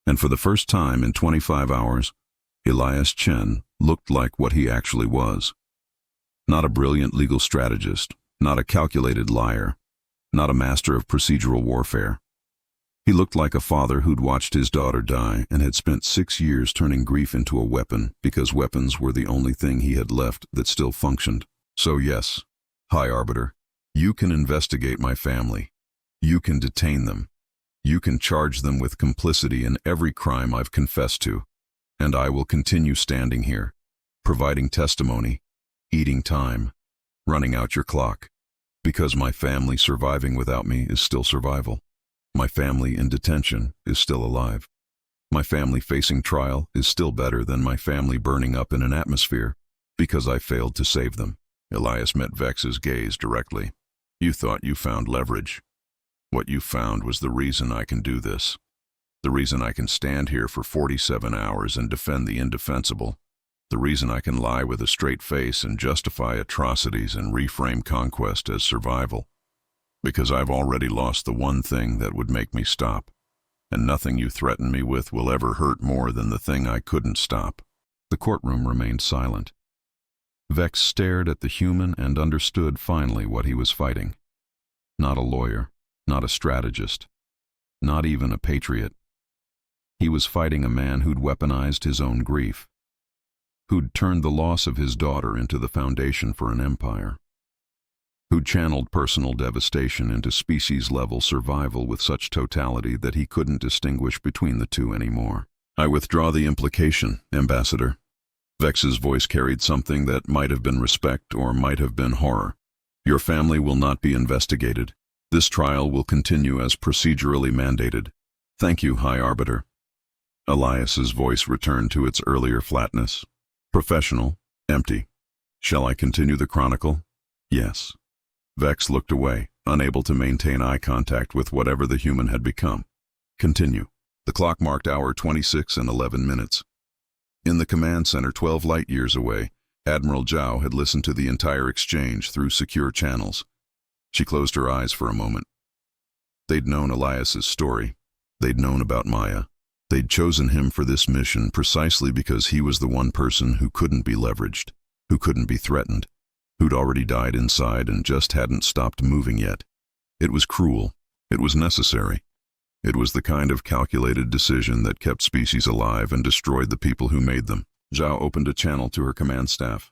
And for the first time in 25 hours, Elias Chen looked like what he actually was. Not a brilliant legal strategist, not a calculated liar, not a master of procedural warfare. He looked like a father who'd watched his daughter die and had spent 6 years turning grief into a weapon because weapons were the only thing he had left that still functioned. So yes, High Arbiter, you can investigate my family. You can detain them. You can charge them with complicity in every crime I've confessed to. And I will continue standing here, providing testimony, eating time, running out your clock. Because my family surviving without me is still survival. My family in detention is still alive. My family facing trial is still better than my family burning up in an atmosphere because I failed to save them. Elias met Vex's gaze directly. You thought you found leverage. What you found was the reason I can do this. The reason I can stand here for 47 hours and defend the indefensible. The reason I can lie with a straight face and justify atrocities and reframe conquest as survival. Because I've already lost the one thing that would make me stop. And nothing you threaten me with will ever hurt more than the thing I couldn't stop. The courtroom remained silent. Vex stared at the human and understood finally what he was fighting. Not a lawyer, not a strategist, not even a patriot. He was fighting a man who'd weaponized his own grief, who'd turned the loss of his daughter into the foundation for an empire, who'd channeled personal devastation into species-level survival with such totality that he couldn't distinguish between the two anymore. I withdraw the implication, Ambassador. Vex's voice carried something that might have been respect or might have been horror. Your family will not be investigated. This trial will continue as procedurally mandated. Thank you, High Arbiter. Elias's voice returned to its earlier flatness. Professional, empty. Shall I continue the Chronicle? Yes. Vex looked away, unable to maintain eye contact with whatever the human had become. Continue. The clock marked hour 26 and 11 minutes. In the command center 12 light years away, Admiral Zhao had listened to the entire exchange through secure channels. She closed her eyes for a moment. They'd known Elias's story. They'd known about Maya. They'd chosen him for this mission precisely because he was the one person who couldn't be leveraged, who couldn't be threatened, who'd already died inside and just hadn't stopped moving yet. It was cruel. It was necessary. It was the kind of calculated decision that kept species alive and destroyed the people who made them. Zhao opened a channel to her command staff.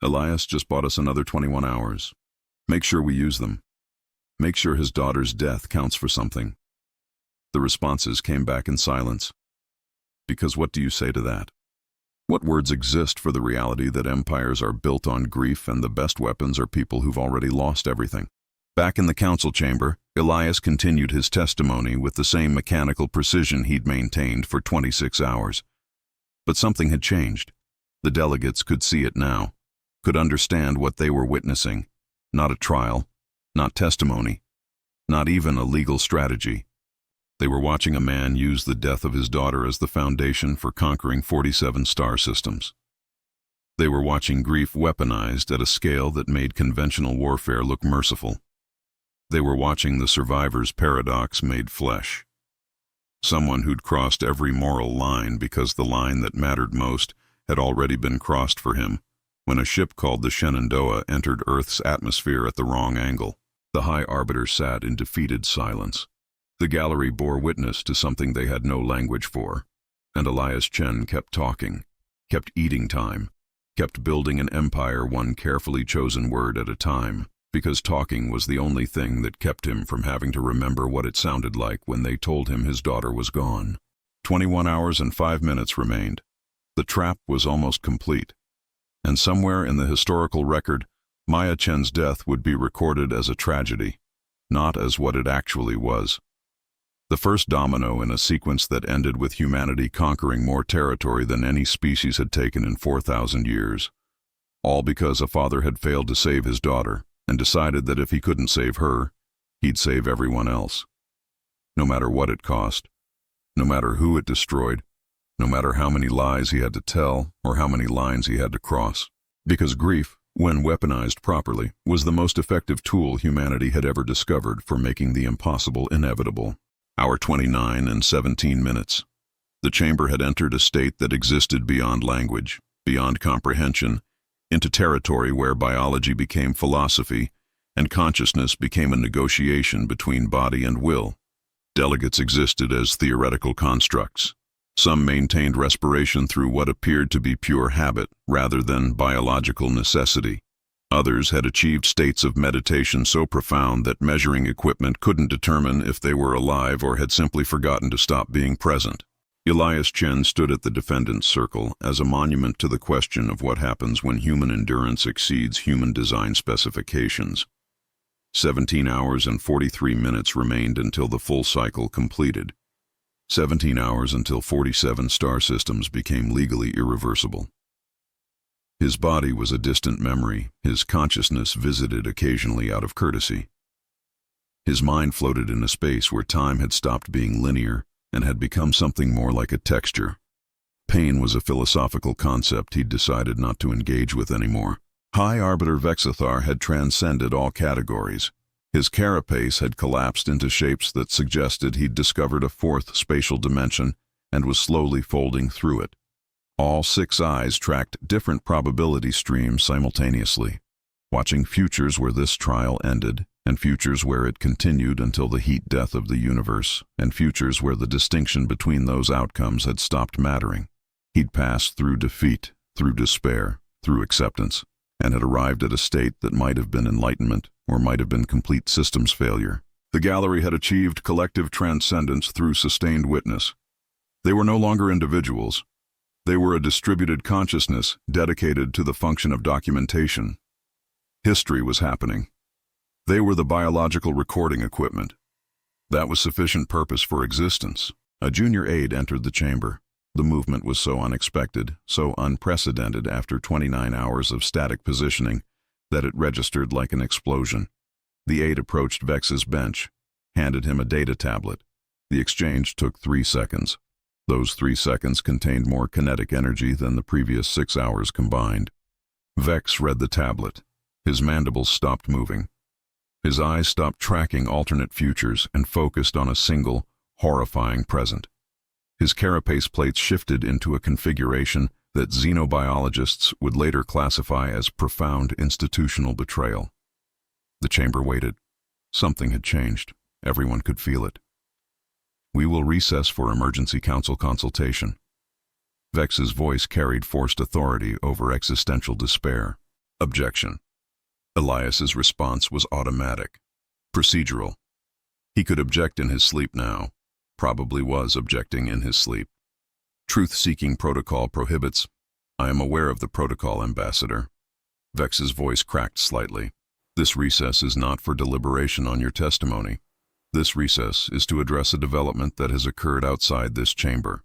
Elias just bought us another 21 hours. Make sure we use them. Make sure his daughter's death counts for something. The responses came back in silence. Because what do you say to that? What words exist for the reality that empires are built on grief and the best weapons are people who've already lost everything? Back in the council chamber, Elias continued his testimony with the same mechanical precision he'd maintained for 26 hours. But something had changed. The delegates could see it now, could understand what they were witnessing. Not a trial, not testimony, not even a legal strategy. They were watching a man use the death of his daughter as the foundation for conquering 47 star systems. They were watching grief weaponized at a scale that made conventional warfare look merciful. They were watching the survivor's paradox made flesh. Someone who'd crossed every moral line because the line that mattered most had already been crossed for him when a ship called the Shenandoah entered Earth's atmosphere at the wrong angle. The High Arbiter sat in defeated silence. The gallery bore witness to something they had no language for, and Elias Chen kept talking, kept eating time, kept building an empire one carefully chosen word at a time, because talking was the only thing that kept him from having to remember what it sounded like when they told him his daughter was gone. 21 hours and 5 minutes remained. The trap was almost complete, and somewhere in the historical record, Maya Chen's death would be recorded as a tragedy, not as what it actually was. The first domino in a sequence that ended with humanity conquering more territory than any species had taken in 4,000 years. All because a father had failed to save his daughter and decided that if he couldn't save her, he'd save everyone else. No matter what it cost, no matter who it destroyed, no matter how many lies he had to tell or how many lines he had to cross. Because grief, when weaponized properly, was the most effective tool humanity had ever discovered for making the impossible inevitable. Hour 29 and 17 minutes. The chamber had entered a state that existed beyond language, beyond comprehension, into territory where biology became philosophy and consciousness became a negotiation between body and will. Delegates existed as theoretical constructs. Some maintained respiration through what appeared to be pure habit rather than biological necessity. Others had achieved states of meditation so profound that measuring equipment couldn't determine if they were alive or had simply forgotten to stop being present. Elias Chen stood at the defendant's circle as a monument to the question of what happens when human endurance exceeds human design specifications. 17 hours and 43 minutes remained until the full cycle completed. 17 hours until 47 star systems became legally irreversible. His body was a distant memory, his consciousness visited occasionally out of courtesy. His mind floated in a space where time had stopped being linear and had become something more like a texture. Pain was a philosophical concept he'd decided not to engage with anymore. High Arbiter Vex had transcended all categories. His carapace had collapsed into shapes that suggested he'd discovered a fourth spatial dimension and was slowly folding through it. All 6 eyes tracked different probability streams simultaneously, watching futures where this trial ended, and futures where it continued until the heat death of the universe, and futures where the distinction between those outcomes had stopped mattering. He'd passed through defeat, through despair, through acceptance, and had arrived at a state that might have been enlightenment or might have been complete systems failure. The gallery had achieved collective transcendence through sustained witness. They were no longer individuals. They were a distributed consciousness dedicated to the function of documentation. History was happening. They were the biological recording equipment. That was sufficient purpose for existence. A junior aide entered the chamber. The movement was so unexpected, so unprecedented after 29 hours of static positioning, that it registered like an explosion. The aide approached Vex's bench, handed him a data tablet. The exchange took 3 seconds. Those 3 seconds contained more kinetic energy than the previous 6 hours combined. Vex read the tablet. His mandibles stopped moving. His eyes stopped tracking alternate futures and focused on a single, horrifying present. His carapace plates shifted into a configuration that xenobiologists would later classify as profound institutional betrayal. The chamber waited. Something had changed. Everyone could feel it. We will recess for emergency council consultation. Vex's voice carried forced authority over existential despair. Objection. Elias's response was automatic, procedural. He could object in his sleep now, probably was objecting in his sleep. Truth-seeking protocol prohibits I am aware of the protocol, Ambassador. Vex's voice cracked slightly. This recess is not for deliberation on your testimony. This recess is to address a development that has occurred outside this chamber.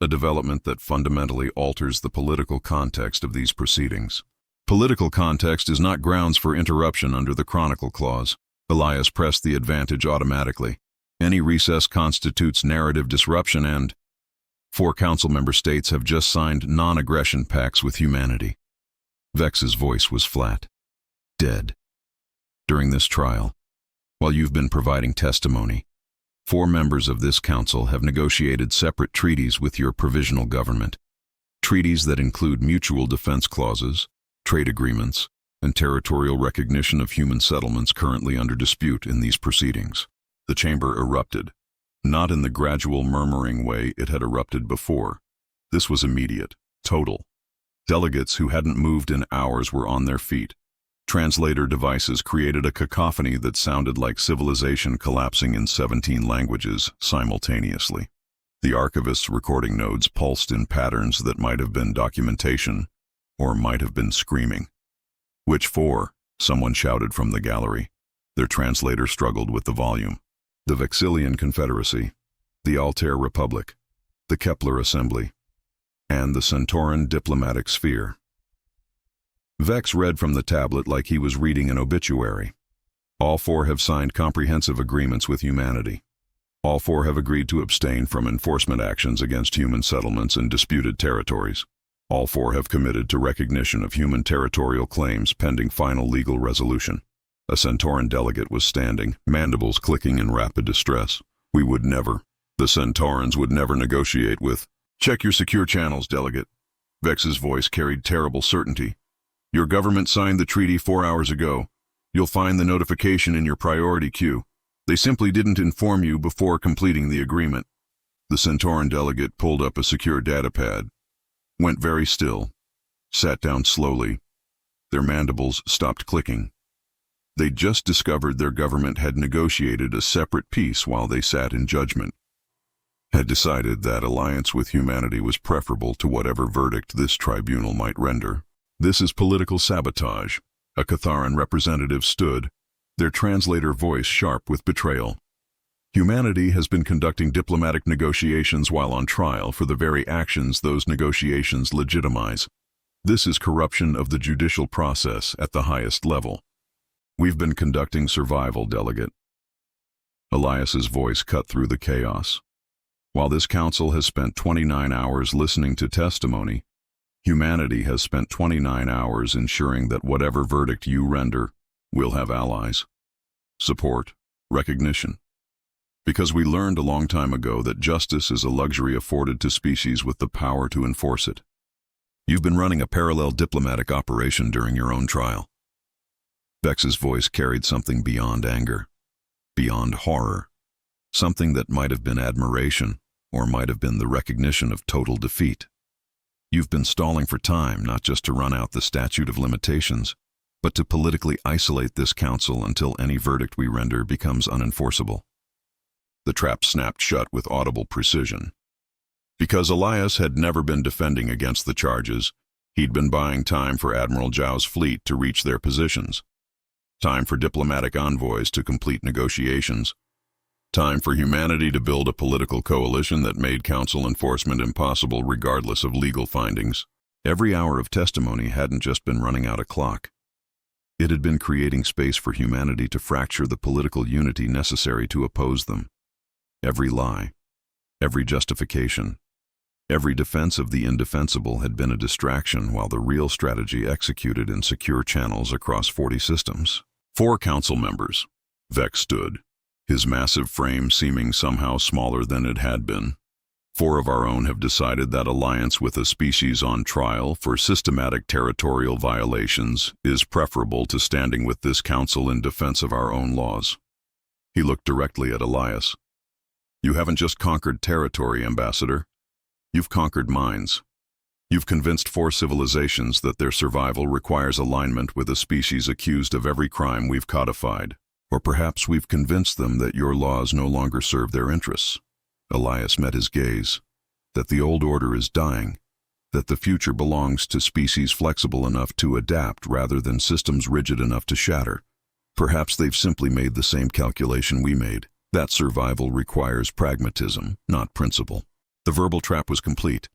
A development that fundamentally alters the political context of these proceedings. Political context is not grounds for interruption under the Chronicle Clause. Elias pressed the advantage automatically. Any recess constitutes narrative disruption and 4 council member states have just signed non-aggression pacts with humanity. Vex's voice was flat. Dead. During this trial, while you've been providing testimony, 4 members of this council have negotiated separate treaties with your provisional government. Treaties that include mutual defense clauses, trade agreements, and territorial recognition of human settlements currently under dispute in these proceedings. The chamber erupted, not in the gradual murmuring way it had erupted before. This was immediate, total. Delegates who hadn't moved in hours were on their feet. Translator devices created a cacophony that sounded like civilization collapsing in 17 languages simultaneously. The archivist's recording nodes pulsed in patterns that might have been documentation or might have been screaming. Which 4? Someone shouted from the gallery. Their translator struggled with the volume. The Vexillian Confederacy, the Altair Republic, the Kepler Assembly, and the Centauran Diplomatic Sphere. Vex read from the tablet like he was reading an obituary. All 4 have signed comprehensive agreements with humanity. All 4 have agreed to abstain from enforcement actions against human settlements in disputed territories. All 4 have committed to recognition of human territorial claims pending final legal resolution. A Centauran delegate was standing, mandibles clicking in rapid distress. We would never. The Centaurans would never negotiate with. Check your secure channels, delegate. Vex's voice carried terrible certainty. Your government signed the treaty 4 hours ago. You'll find the notification in your priority queue. They simply didn't inform you before completing the agreement. The Centauran delegate pulled up a secure datapad, went very still, sat down slowly. Their mandibles stopped clicking. They'd just discovered their government had negotiated a separate peace while they sat in judgment. Had decided that alliance with humanity was preferable to whatever verdict this tribunal might render. This is political sabotage. A Catharan representative stood, their translator voice sharp with betrayal. Humanity has been conducting diplomatic negotiations while on trial for the very actions those negotiations legitimize. This is corruption of the judicial process at the highest level. We've been conducting survival, delegate. Elias's voice cut through the chaos. While this council has spent 29 hours listening to testimony, humanity has spent 29 hours ensuring that whatever verdict you render will have allies, support, recognition. Because we learned a long time ago that justice is a luxury afforded to species with the power to enforce it. You've been running a parallel diplomatic operation during your own trial. Vex's voice carried something beyond anger, beyond horror, something that might have been admiration or might have been the recognition of total defeat. You've been stalling for time, not just to run out the statute of limitations, but to politically isolate this council until any verdict we render becomes unenforceable. The trap snapped shut with audible precision. Because Elias had never been defending against the charges, he'd been buying time for Admiral Zhao's fleet to reach their positions. Time for diplomatic envoys to complete negotiations. Time for humanity to build a political coalition that made council enforcement impossible regardless of legal findings. Every hour of testimony hadn't just been running out a clock. It had been creating space for humanity to fracture the political unity necessary to oppose them. Every lie, every justification, every defense of the indefensible had been a distraction while the real strategy executed in secure channels across 40 systems. 4 council members. Vex stood, his massive frame seeming somehow smaller than it had been. 4 of our own have decided that alliance with a species on trial for systematic territorial violations is preferable to standing with this council in defense of our own laws. He looked directly at Elias. You haven't just conquered territory, Ambassador. You've conquered minds. You've convinced 4 civilizations that their survival requires alignment with a species accused of every crime we've codified. Or perhaps we've convinced them that your laws no longer serve their interests. Elias met his gaze. That the old order is dying. that the future belongs to species flexible enough to adapt rather than systems rigid enough to shatter. Perhaps they've simply made the same calculation we made, that survival requires pragmatism, not principle. The verbal trap was complete.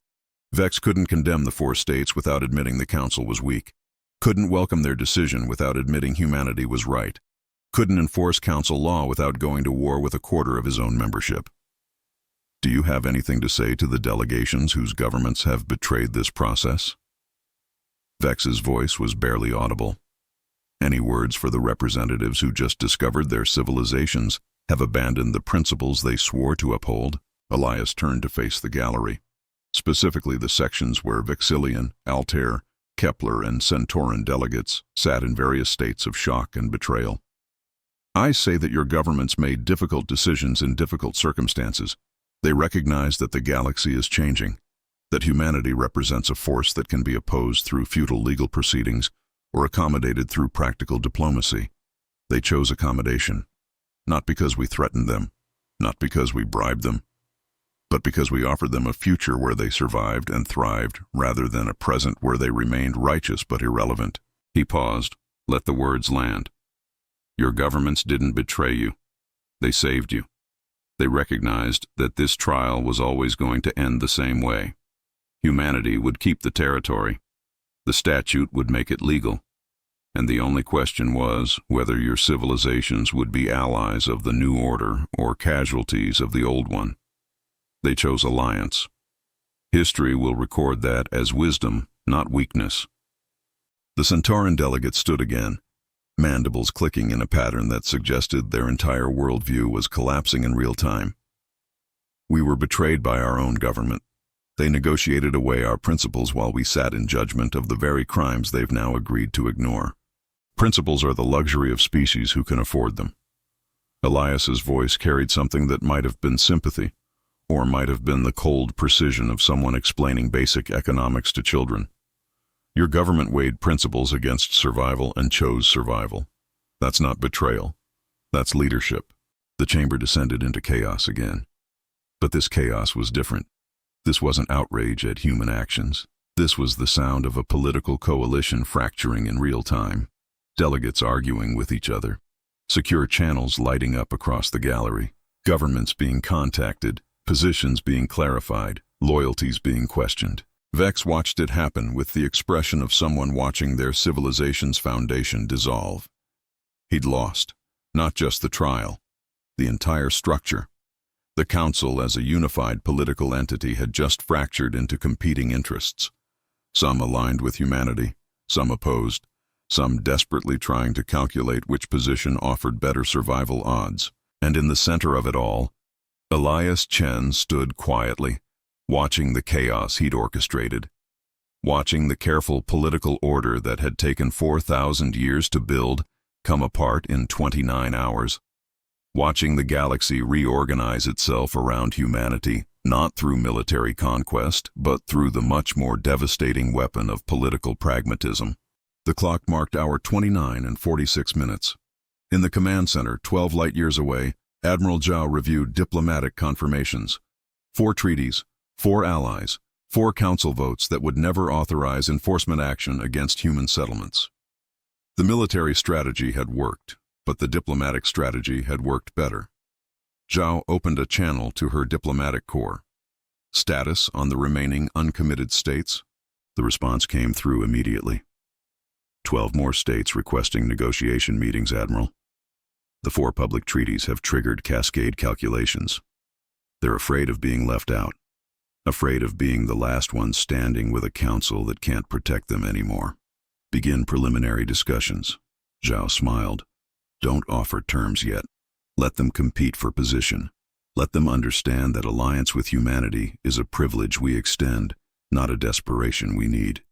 Vex couldn't condemn the four states without admitting the council was weak, couldn't welcome their decision without admitting humanity was right, couldn't enforce council law without going to war with a quarter of his own membership. Do you have anything to say to the delegations whose governments have betrayed this process? Vex's voice was barely audible. Any words for the representatives who just discovered their civilizations have abandoned the principles they swore to uphold? Elias turned to face the gallery, specifically the sections where Vexillian, Altair, Kepler, and Centauran delegates sat in various states of shock and betrayal. I say that your governments made difficult decisions in difficult circumstances. They recognize that the galaxy is changing, that humanity represents a force that can be opposed through futile legal proceedings or accommodated through practical diplomacy. They chose accommodation, not because we threatened them, not because we bribed them, but because we offered them a future where they survived and thrived rather than a present where they remained righteous but irrelevant. He paused, let the words land. Your governments didn't betray you. They saved you. They recognized that this trial was always going to end the same way. Humanity would keep the territory. The statute would make it legal. And the only question was whether your civilizations would be allies of the new order or casualties of the old one. They chose alliance. History will record that as wisdom, not weakness. The Centauran delegate stood again, mandibles clicking in a pattern that suggested their entire worldview was collapsing in real time. We were betrayed by our own government. They negotiated away our principles while we sat in judgment of the very crimes they've now agreed to ignore. Principles are the luxury of species who can afford them. Elias's voice carried something that might have been sympathy, or might have been the cold precision of someone explaining basic economics to children. Your government weighed principles against survival and chose survival. That's not betrayal. That's leadership. The chamber descended into chaos again. But this chaos was different. This wasn't outrage at human actions. This was the sound of a political coalition fracturing in real time. Delegates arguing with each other. Secure channels lighting up across the gallery. Governments being contacted. Positions being clarified. Loyalties being questioned. Vex watched it happen with the expression of someone watching their civilization's foundation dissolve. He'd lost, not just the trial, the entire structure. The council as a unified political entity had just fractured into competing interests. Some aligned with humanity, some opposed, some desperately trying to calculate which position offered better survival odds. And in the center of it all, Elias Chen stood quietly, watching the chaos he'd orchestrated, watching the careful political order that had taken 4,000 years to build come apart in 29 hours, watching the galaxy reorganize itself around humanity, not through military conquest, but through the much more devastating weapon of political pragmatism. The clock marked hour 29 and 46 minutes. In the command center, 12 light-years away, Admiral Zhao reviewed diplomatic confirmations. 4 treaties, 4 allies, 4 council votes that would never authorize enforcement action against human settlements. The military strategy had worked, but the diplomatic strategy had worked better. Zhao opened a channel to her diplomatic corps. Status on the remaining uncommitted states? The response came through immediately. 12 more states requesting negotiation meetings, Admiral. The 4 public treaties have triggered cascade calculations. They're afraid of being left out. Afraid of being the last ones standing with a council that can't protect them anymore. Begin preliminary discussions. Zhao smiled. Don't offer terms yet. Let them compete for position. Let them understand that alliance with humanity is a privilege we extend, not a desperation we need.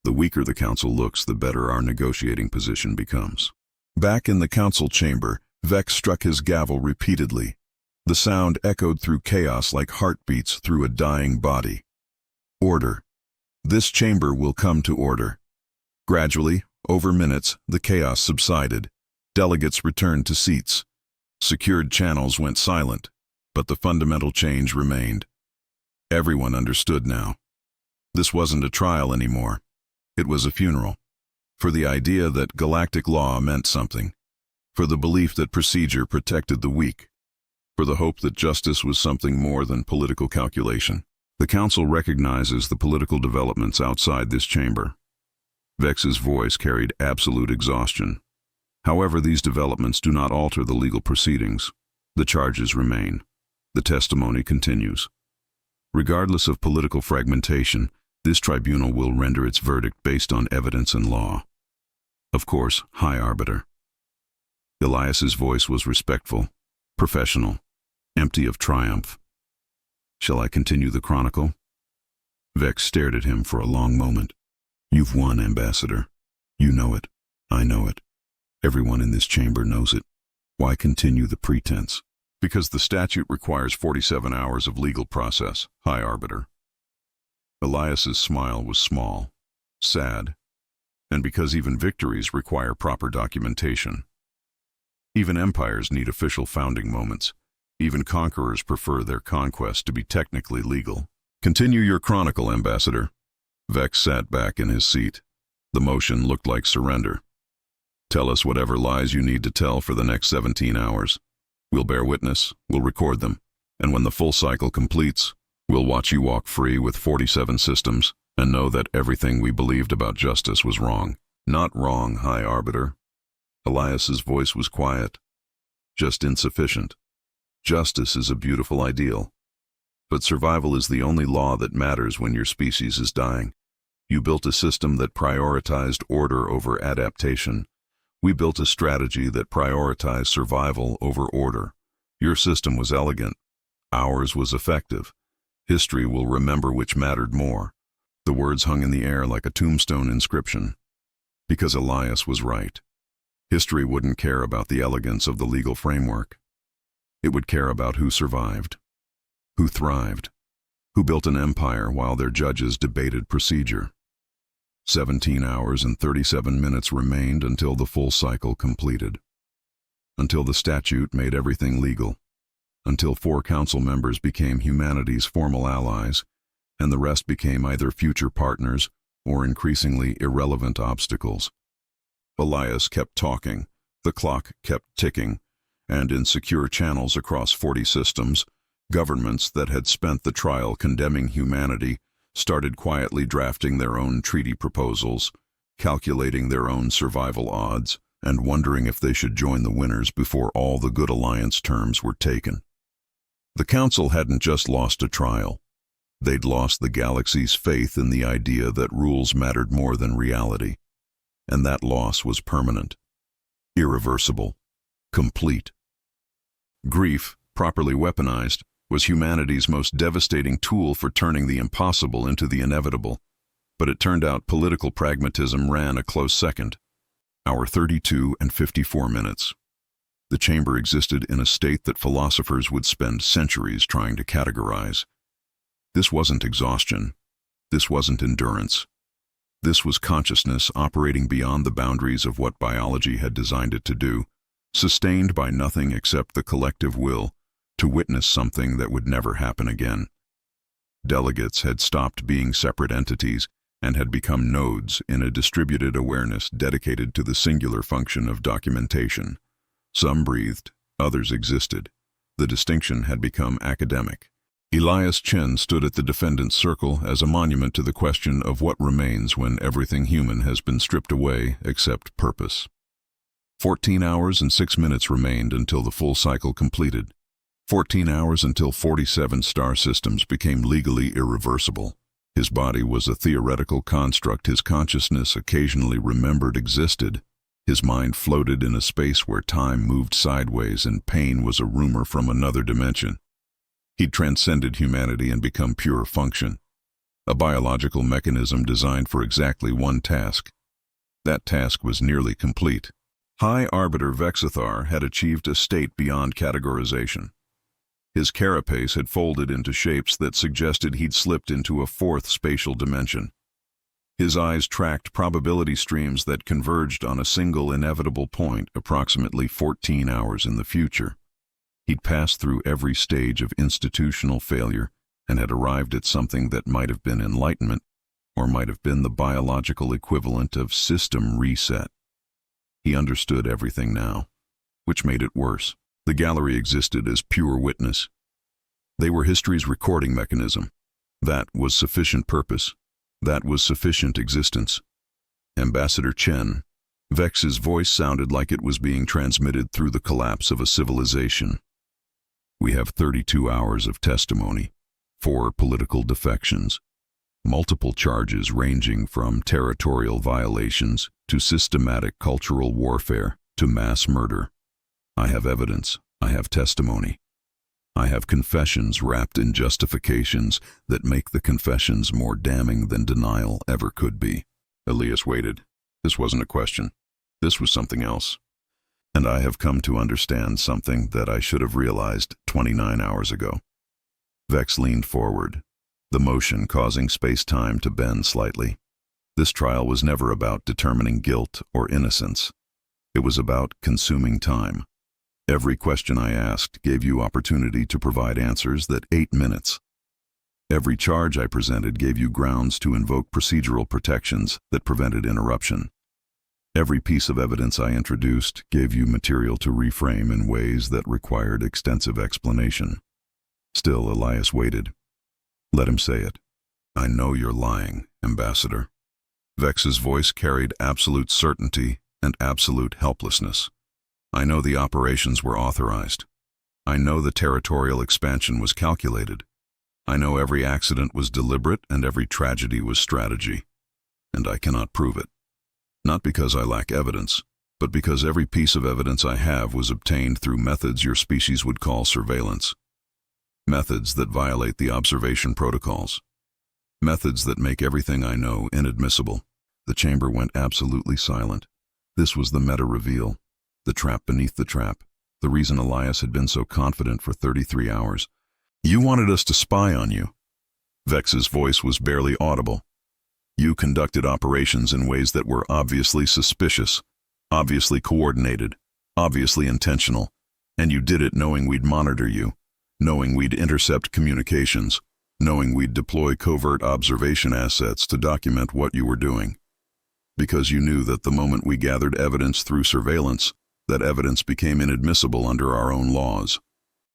The weaker the council looks, the better our negotiating position becomes. Back in the council chamber, Vex struck his gavel repeatedly. The sound echoed through chaos like heartbeats through a dying body. Order. This chamber will come to order. Gradually, over minutes, the chaos subsided. Delegates returned to seats. Secured channels went silent, but the fundamental change remained. Everyone understood now. This wasn't a trial anymore. It was a funeral. For the idea that galactic law meant something. For the belief that procedure protected the weak. For the hope that justice was something more than political calculation. The Council recognizes the political developments outside this chamber. Vex's voice carried absolute exhaustion. However, these developments do not alter the legal proceedings. The charges remain. The testimony continues. Regardless of political fragmentation, this tribunal will render its verdict based on evidence and law. Of course, High Arbiter. Elias's voice was respectful, professional, empty of triumph. Shall I continue the chronicle? Vex stared at him for a long moment. You've won, Ambassador. You know it. I know it. Everyone in this chamber knows it. Why continue the pretense? Because the statute requires 47 hours of legal process, High Arbiter. Elias's smile was small, sad, and because even victories require proper documentation. Even empires need official founding moments. Even conquerors prefer their conquest to be technically legal. Continue your chronicle, Ambassador. Vex sat back in his seat. The motion looked like surrender. Tell us whatever lies you need to tell for the next 17 hours. We'll bear witness, we'll record them, and when the full cycle completes, we'll watch you walk free with 47 systems and know that everything we believed about justice was wrong. Not wrong, High Arbiter. Elias's voice was quiet, just insufficient. Justice is a beautiful ideal, but survival is the only law that matters when your species is dying. You built a system that prioritized order over adaptation. We built a strategy that prioritized survival over order. Your system was elegant. Ours was effective. History will remember which mattered more. The words hung in the air like a tombstone inscription. Because Elias was right. History wouldn't care about the elegance of the legal framework. It would care about who survived, who thrived, who built an empire while their judges debated procedure. 17 hours and 37 minutes remained until the full cycle completed. Until the statute made everything legal. Until 4 council members became humanity's formal allies, and the rest became either future partners or increasingly irrelevant obstacles. Elias kept talking, the clock kept ticking, and in secure channels across 40 systems, governments that had spent the trial condemning humanity started quietly drafting their own treaty proposals, calculating their own survival odds, and wondering if they should join the winners before all the good alliance terms were taken. The Council hadn't just lost a trial. They'd lost the galaxy's faith in the idea that rules mattered more than reality. And that loss was permanent, irreversible, complete. Grief, properly weaponized, was humanity's most devastating tool for turning the impossible into the inevitable. But it turned out political pragmatism ran a close second. Hour 32 and 54 minutes. The chamber existed in a state that philosophers would spend centuries trying to categorize. This wasn't exhaustion. This wasn't endurance. This was consciousness operating beyond the boundaries of what biology had designed it to do, sustained by nothing except the collective will to witness something that would never happen again. Delegates had stopped being separate entities and had become nodes in a distributed awareness dedicated to the singular function of documentation. Some breathed, others existed. The distinction had become academic. Elias Chen stood at the defendant's circle as a monument to the question of what remains when everything human has been stripped away except purpose. 14 hours and 6 minutes remained until the full cycle completed. 14 hours until 47 star systems became legally irreversible. His body was a theoretical construct his consciousness occasionally remembered existed. His mind floated in a space where time moved sideways and pain was a rumor from another dimension. He'd transcended humanity and become pure function, a biological mechanism designed for exactly one task. That task was nearly complete. High Arbiter Vex had achieved a state beyond categorization. His carapace had folded into shapes that suggested he'd slipped into a fourth spatial dimension. His eyes tracked probability streams that converged on a single inevitable point approximately 14 hours in the future. He'd passed through every stage of institutional failure and had arrived at something that might have been enlightenment or might have been the biological equivalent of system reset. He understood everything now, which made it worse. The gallery existed as pure witness. They were history's recording mechanism. That was sufficient purpose. That was sufficient existence. Ambassador Chen. Vex's voice sounded like it was being transmitted through the collapse of a civilization. We have 32 hours of testimony, 4 political defections, multiple charges ranging from territorial violations to systematic cultural warfare to mass murder. I have evidence. I have testimony. I have confessions wrapped in justifications that make the confessions more damning than denial ever could be. Elias waited. This wasn't a question. This was something else. And I have come to understand something that I should have realized 29 hours ago. Vex leaned forward, the motion causing space-time to bend slightly. This trial was never about determining guilt or innocence. It was about consuming time. Every question I asked gave you opportunity to provide answers that 8 minutes. Every charge I presented gave you grounds to invoke procedural protections that prevented interruption. Every piece of evidence I introduced gave you material to reframe in ways that required extensive explanation. Still, Elias waited. Let him say it. I know you're lying, Ambassador. Vex's voice carried absolute certainty and absolute helplessness. I know the operations were authorized. I know the territorial expansion was calculated. I know every accident was deliberate and every tragedy was strategy. And I cannot prove it. Not because I lack evidence, but because every piece of evidence I have was obtained through methods your species would call surveillance. Methods that violate the observation protocols. Methods that make everything I know inadmissible. The chamber went absolutely silent. This was the meta-reveal. The trap beneath the trap. The reason Elias had been so confident for 33 hours. You wanted us to spy on you. Vex's voice was barely audible. You conducted operations in ways that were obviously suspicious, obviously coordinated, obviously intentional, and you did it knowing we'd monitor you, knowing we'd intercept communications, knowing we'd deploy covert observation assets to document what you were doing. Because you knew that the moment we gathered evidence through surveillance, that evidence became inadmissible under our own laws.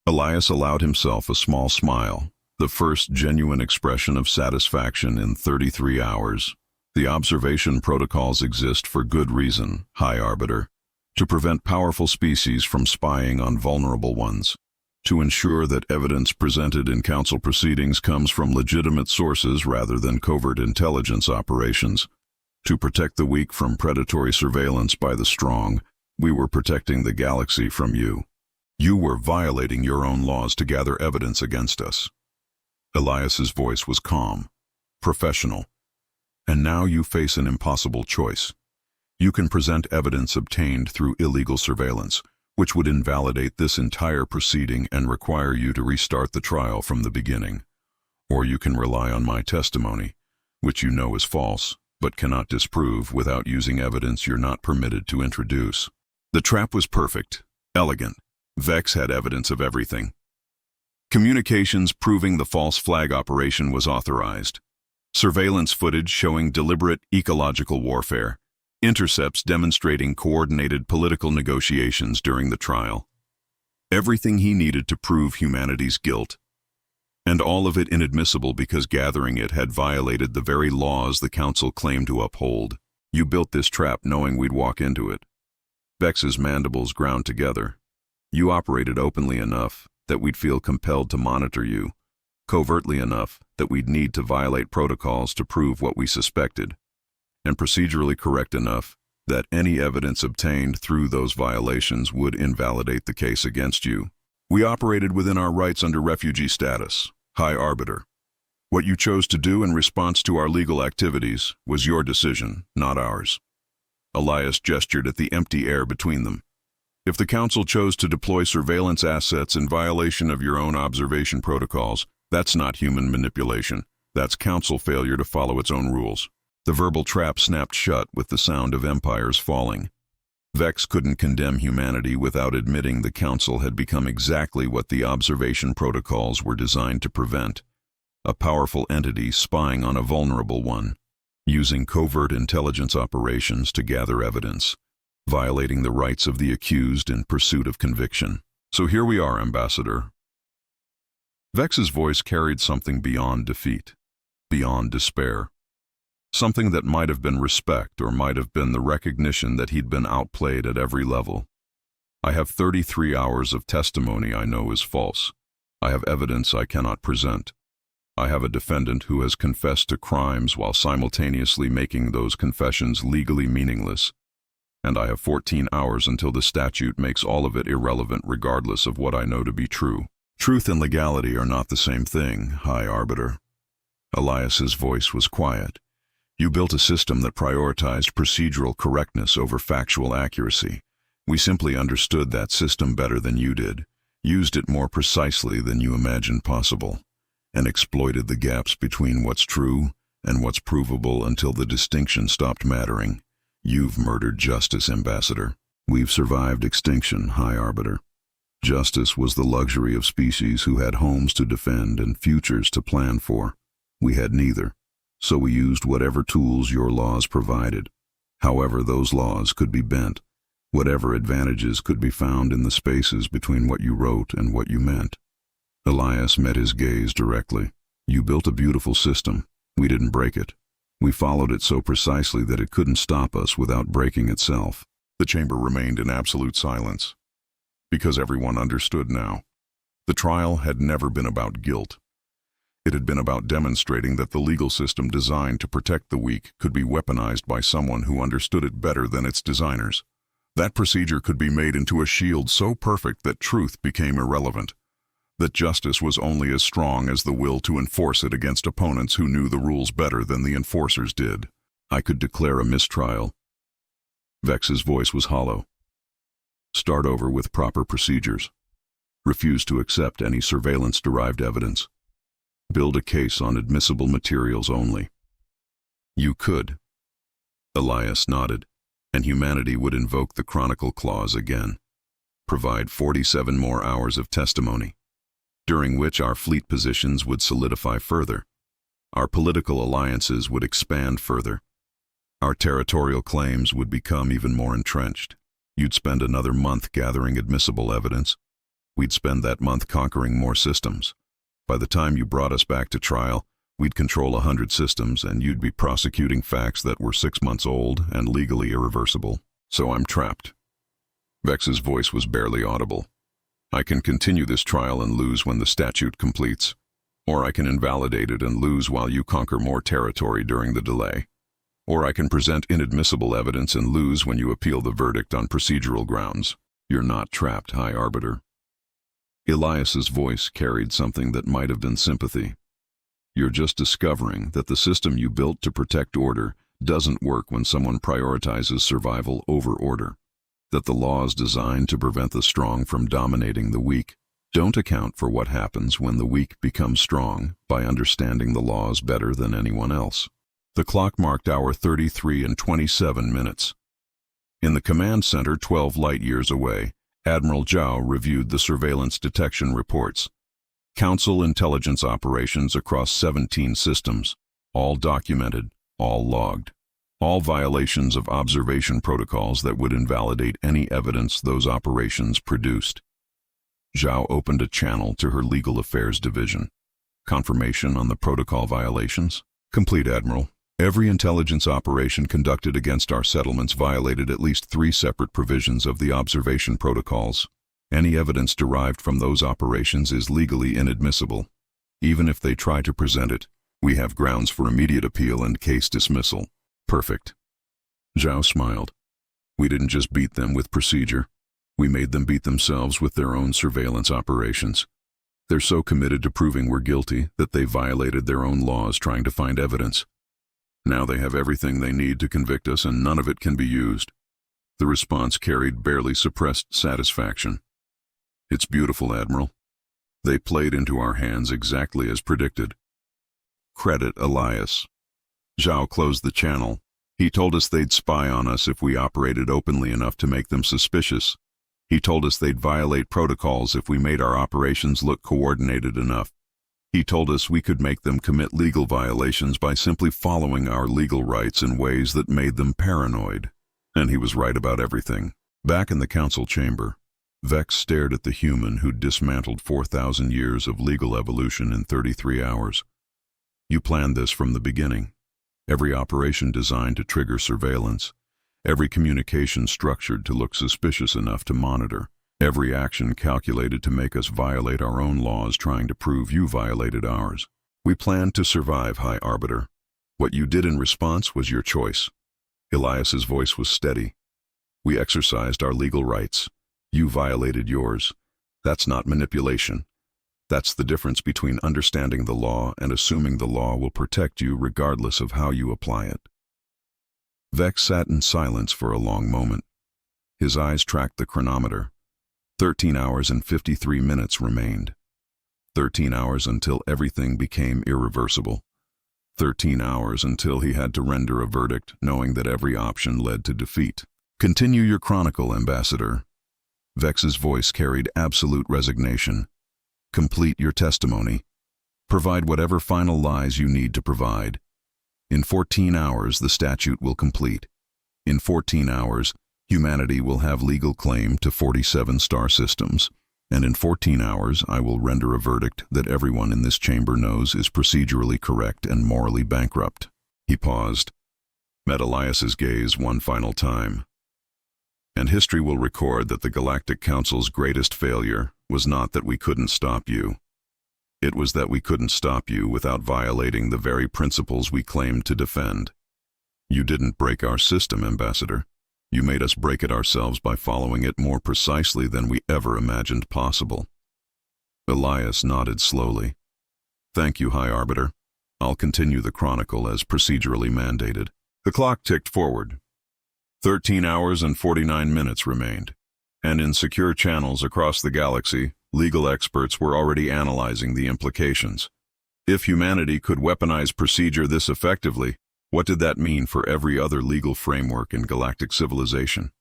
Elias allowed himself a small smile, the first genuine expression of satisfaction in 33 hours. The observation protocols exist for good reason, High Arbiter, to prevent powerful species from spying on vulnerable ones, to ensure that evidence presented in council proceedings comes from legitimate sources rather than covert intelligence operations, to protect the weak from predatory surveillance by the strong. We were protecting the galaxy from you. You were violating your own laws to gather evidence against us. Elias's voice was calm, professional. And now you face an impossible choice. You can present evidence obtained through illegal surveillance, which would invalidate this entire proceeding and require you to restart the trial from the beginning. Or you can rely on my testimony, which you know is false, but cannot disprove without using evidence you're not permitted to introduce. The trap was perfect, elegant. Vex had evidence of everything. Communications proving the false flag operation was authorized. Surveillance footage showing deliberate ecological warfare. Intercepts demonstrating coordinated political negotiations during the trial. Everything he needed to prove humanity's guilt. And all of it inadmissible because gathering it had violated the very laws the Council claimed to uphold. You built this trap knowing we'd walk into it. Vex's mandibles ground together. You operated openly enough that we'd feel compelled to monitor you, covertly enough that we'd need to violate protocols to prove what we suspected, and procedurally correct enough that any evidence obtained through those violations would invalidate the case against you. We operated within our rights under refugee status, High Arbiter. What you chose to do in response to our legal activities was your decision, not ours. Elias gestured at the empty air between them. If the Council chose to deploy surveillance assets in violation of your own observation protocols, that's not human manipulation. That's Council failure to follow its own rules. The verbal trap snapped shut with the sound of empires falling. Vex couldn't condemn humanity without admitting the Council had become exactly what the observation protocols were designed to prevent. A powerful entity spying on a vulnerable one. using covert intelligence operations to gather evidence, violating the rights of the accused in pursuit of conviction. So here we are, Ambassador. Vex's voice carried something beyond defeat, beyond despair. Something that might have been respect or might have been the recognition that he'd been outplayed at every level. I have 33 hours of testimony I know is false. I have evidence I cannot present. I have a defendant who has confessed to crimes while simultaneously making those confessions legally meaningless. And I have 14 hours until the statute makes all of it irrelevant regardless of what I know to be true. Truth and legality are not the same thing, High Arbiter. Elias's voice was quiet. You built a system that prioritized procedural correctness over factual accuracy. We simply understood that system better than you did, used it more precisely than you imagined possible, and exploited the gaps between what's true and what's provable until the distinction stopped mattering. You've murdered justice, Ambassador. We've survived extinction, High Arbiter. Justice was the luxury of species who had homes to defend and futures to plan for. We had neither, so we used whatever tools your laws provided. However, those laws could be bent. Whatever advantages could be found in the spaces between what you wrote and what you meant. Elias met his gaze directly. You built a beautiful system. We didn't break it. We followed it so precisely that it couldn't stop us without breaking itself. The chamber remained in absolute silence, because everyone understood now. The trial had never been about guilt. It had been about demonstrating that the legal system designed to protect the weak could be weaponized by someone who understood it better than its designers. That procedure could be made into a shield so perfect that truth became irrelevant, that justice was only as strong as the will to enforce it against opponents who knew the rules better than the enforcers did. I could declare a mistrial. Vex's voice was hollow. Start over with proper procedures. Refuse to accept any surveillance-derived evidence. Build a case on admissible materials only. You could. Elias nodded, and humanity would invoke the Chronicle Clause again. Provide 47 more hours of testimony, during which our fleet positions would solidify further. Our political alliances would expand further. Our territorial claims would become even more entrenched. You'd spend another month gathering admissible evidence. We'd spend that month conquering more systems. By the time you brought us back to trial, we'd control 100 systems, and you'd be prosecuting facts that were 6 months old and legally irreversible. So I'm trapped. Vex's voice was barely audible. I can continue this trial and lose when the statute completes, or I can invalidate it and lose while you conquer more territory during the delay. Or I can present inadmissible evidence and lose when you appeal the verdict on procedural grounds. You're not trapped, High Arbiter. Elias's voice carried something that might have been sympathy. You're just discovering that the system you built to protect order doesn't work when someone prioritizes survival over order. That the laws designed to prevent the strong from dominating the weak don't account for what happens when the weak become strong by understanding the laws better than anyone else. The clock marked hour 33 and 27 minutes. In the command center 12 light-years away, Admiral Zhao reviewed the surveillance detection reports. Council intelligence operations across 17 systems, all documented, all logged. All violations of observation protocols that would invalidate any evidence those operations produced. Zhao opened a channel to her Legal Affairs Division. Confirmation on the protocol violations? Complete, Admiral. Every intelligence operation conducted against our settlements violated at least 3 separate provisions of the observation protocols. Any evidence derived from those operations is legally inadmissible. Even if they try to present it, we have grounds for immediate appeal and case dismissal. Perfect. Zhao smiled. We didn't just beat them with procedure. We made them beat themselves with their own surveillance operations. They're so committed to proving we're guilty that they violated their own laws trying to find evidence. Now they have everything they need to convict us, and none of it can be used. The response carried barely suppressed satisfaction. It's beautiful, Admiral. They played into our hands exactly as predicted. Credit Elias. Zhao closed the channel. He told us they'd spy on us if we operated openly enough to make them suspicious. He told us they'd violate protocols if we made our operations look coordinated enough. He told us we could make them commit legal violations by simply following our legal rights in ways that made them paranoid. And he was right about everything. Back in the council chamber, Vex stared at the human who'd dismantled 4,000 years of legal evolution in 33 hours. You planned this from the beginning. Every operation designed to trigger surveillance. Every communication structured to look suspicious enough to monitor. Every action calculated to make us violate our own laws, trying to prove you violated ours. We planned to survive, High Arbiter. What you did in response was your choice. Elias's voice was steady. We exercised our legal rights. You violated yours. That's not manipulation. That's the difference between understanding the law and assuming the law will protect you regardless of how you apply it. Vex sat in silence for a long moment. His eyes tracked the chronometer. 13 hours and 53 minutes remained. 13 hours until everything became irreversible. 13 hours until he had to render a verdict, knowing that every option led to defeat. Continue your chronicle, Ambassador. Vex's voice carried absolute resignation. Complete your testimony. Provide whatever final lies you need to provide. In 14 hours, the statute will complete. In 14 hours, humanity will have legal claim to 47 star systems, and in 14 hours I will render a verdict that everyone in this chamber knows is procedurally correct and morally bankrupt. He paused, met Elias's gaze one final time. And history will record that the Galactic Council's greatest failure was not that we couldn't stop you. It was that we couldn't stop you without violating the very principles we claimed to defend. You didn't break our system, Ambassador. You made us break it ourselves by following it more precisely than we ever imagined possible. Elias nodded slowly. Thank you, High Arbiter. I'll continue the chronicle as procedurally mandated. The clock ticked forward. 13 hours and 49 minutes remained, and in secure channels across the galaxy, legal experts were already analyzing the implications. If humanity could weaponize procedure this effectively, what did that mean for every other legal framework in galactic civilization?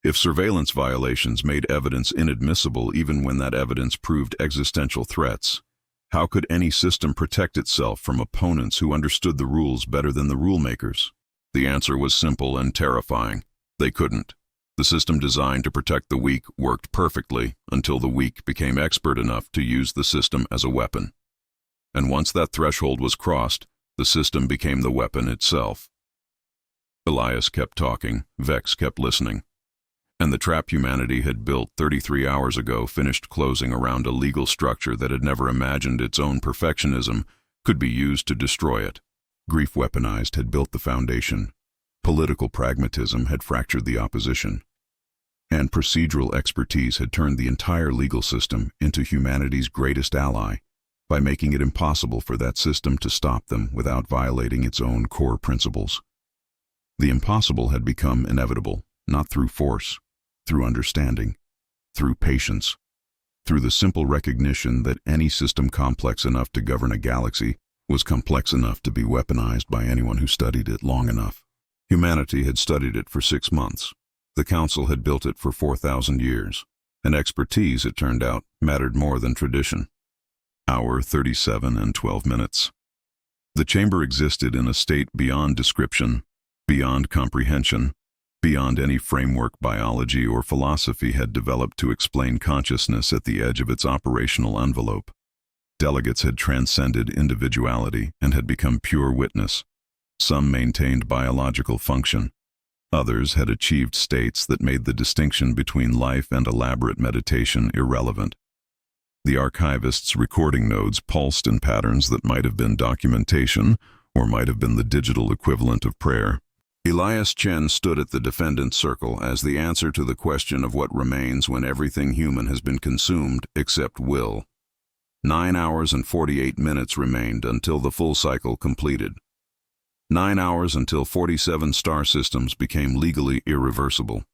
If surveillance violations made evidence inadmissible even when that evidence proved existential threats, how could any system protect itself from opponents who understood the rules better than the rulemakers? The answer was simple and terrifying. They couldn't. The system designed to protect the weak worked perfectly until the weak became expert enough to use the system as a weapon. And once that threshold was crossed, the system became the weapon itself. Elias kept talking, Vex kept listening. And the trap humanity had built 33 hours ago finished closing around a legal structure that had never imagined its own perfectionism could be used to destroy it. Grief Weaponized had built the foundation. Political pragmatism had fractured the opposition. And procedural expertise had turned the entire legal system into humanity's greatest ally, by making it impossible for that system to stop them without violating its own core principles. The impossible had become inevitable, not through force, through understanding, through patience, through the simple recognition that any system complex enough to govern a galaxy was complex enough to be weaponized by anyone who studied it long enough. Humanity had studied it for 6 months. The Council had built it for 4,000 years, and expertise, it turned out, mattered more than tradition. Hour 37 and 12 minutes. The chamber existed in a state beyond description, beyond comprehension, beyond any framework biology or philosophy had developed to explain consciousness at the edge of its operational envelope. Delegates had transcended individuality and had become pure witness. Some maintained biological function. Others had achieved states that made the distinction between life and elaborate meditation irrelevant. The archivists' recording nodes pulsed in patterns that might have been documentation or might have been the digital equivalent of prayer. Elias Chen stood at the defendant's circle as the answer to the question of what remains when everything human has been consumed except will. 9 hours and 48 minutes remained until the full cycle completed. 9 hours until 47 star systems became legally irreversible.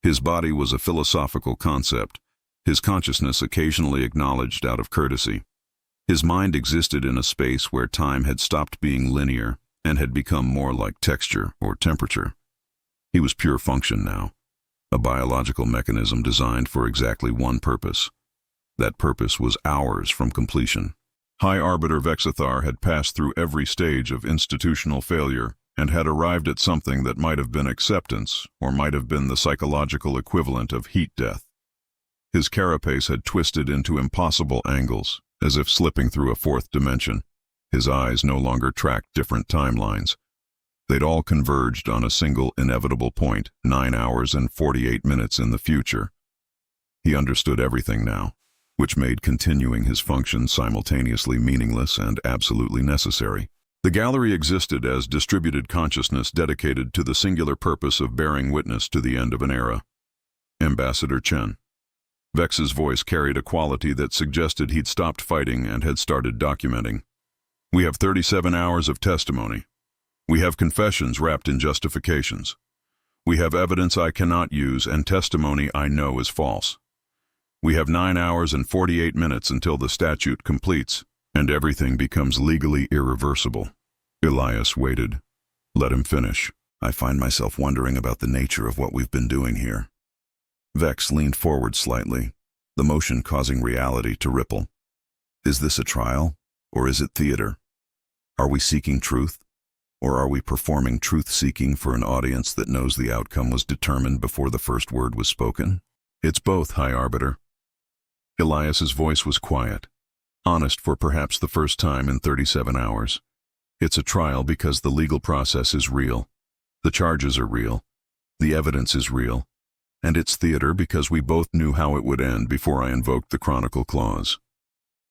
His body was a philosophical concept, his consciousness occasionally acknowledged out of courtesy. His mind existed in a space where time had stopped being linear and had become more like texture or temperature. He was pure function now, a biological mechanism designed for exactly one purpose. That purpose was hours from completion. High Arbiter Vex had passed through every stage of institutional failure and had arrived at something that might have been acceptance or might have been the psychological equivalent of heat death. His carapace had twisted into impossible angles, as if slipping through a fourth dimension. His eyes no longer tracked different timelines. They'd all converged on a single inevitable point, 9 hours and 48 minutes in the future. He understood everything now, which made continuing his function simultaneously meaningless and absolutely necessary. The gallery existed as distributed consciousness dedicated to the singular purpose of bearing witness to the end of an era. Ambassador Chen. Vex's voice carried a quality that suggested he'd stopped fighting and had started documenting. We have 37 hours of testimony. We have confessions wrapped in justifications. We have evidence I cannot use and testimony I know is false. We have 9 hours and 48 minutes until the statute completes, and everything becomes legally irreversible. Elias waited. Let him finish. I find myself wondering about the nature of what we've been doing here. Vex leaned forward slightly, the motion causing reality to ripple. Is this a trial, or is it theater? Are we seeking truth, or are we performing truth-seeking for an audience that knows the outcome was determined before the first word was spoken? It's both, High Arbiter. Elias's voice was quiet, honest for perhaps the first time in 37 hours. It's a trial because the legal process is real. The charges are real. The evidence is real. And it's theater because we both knew how it would end before I invoked the Chronicle Clause.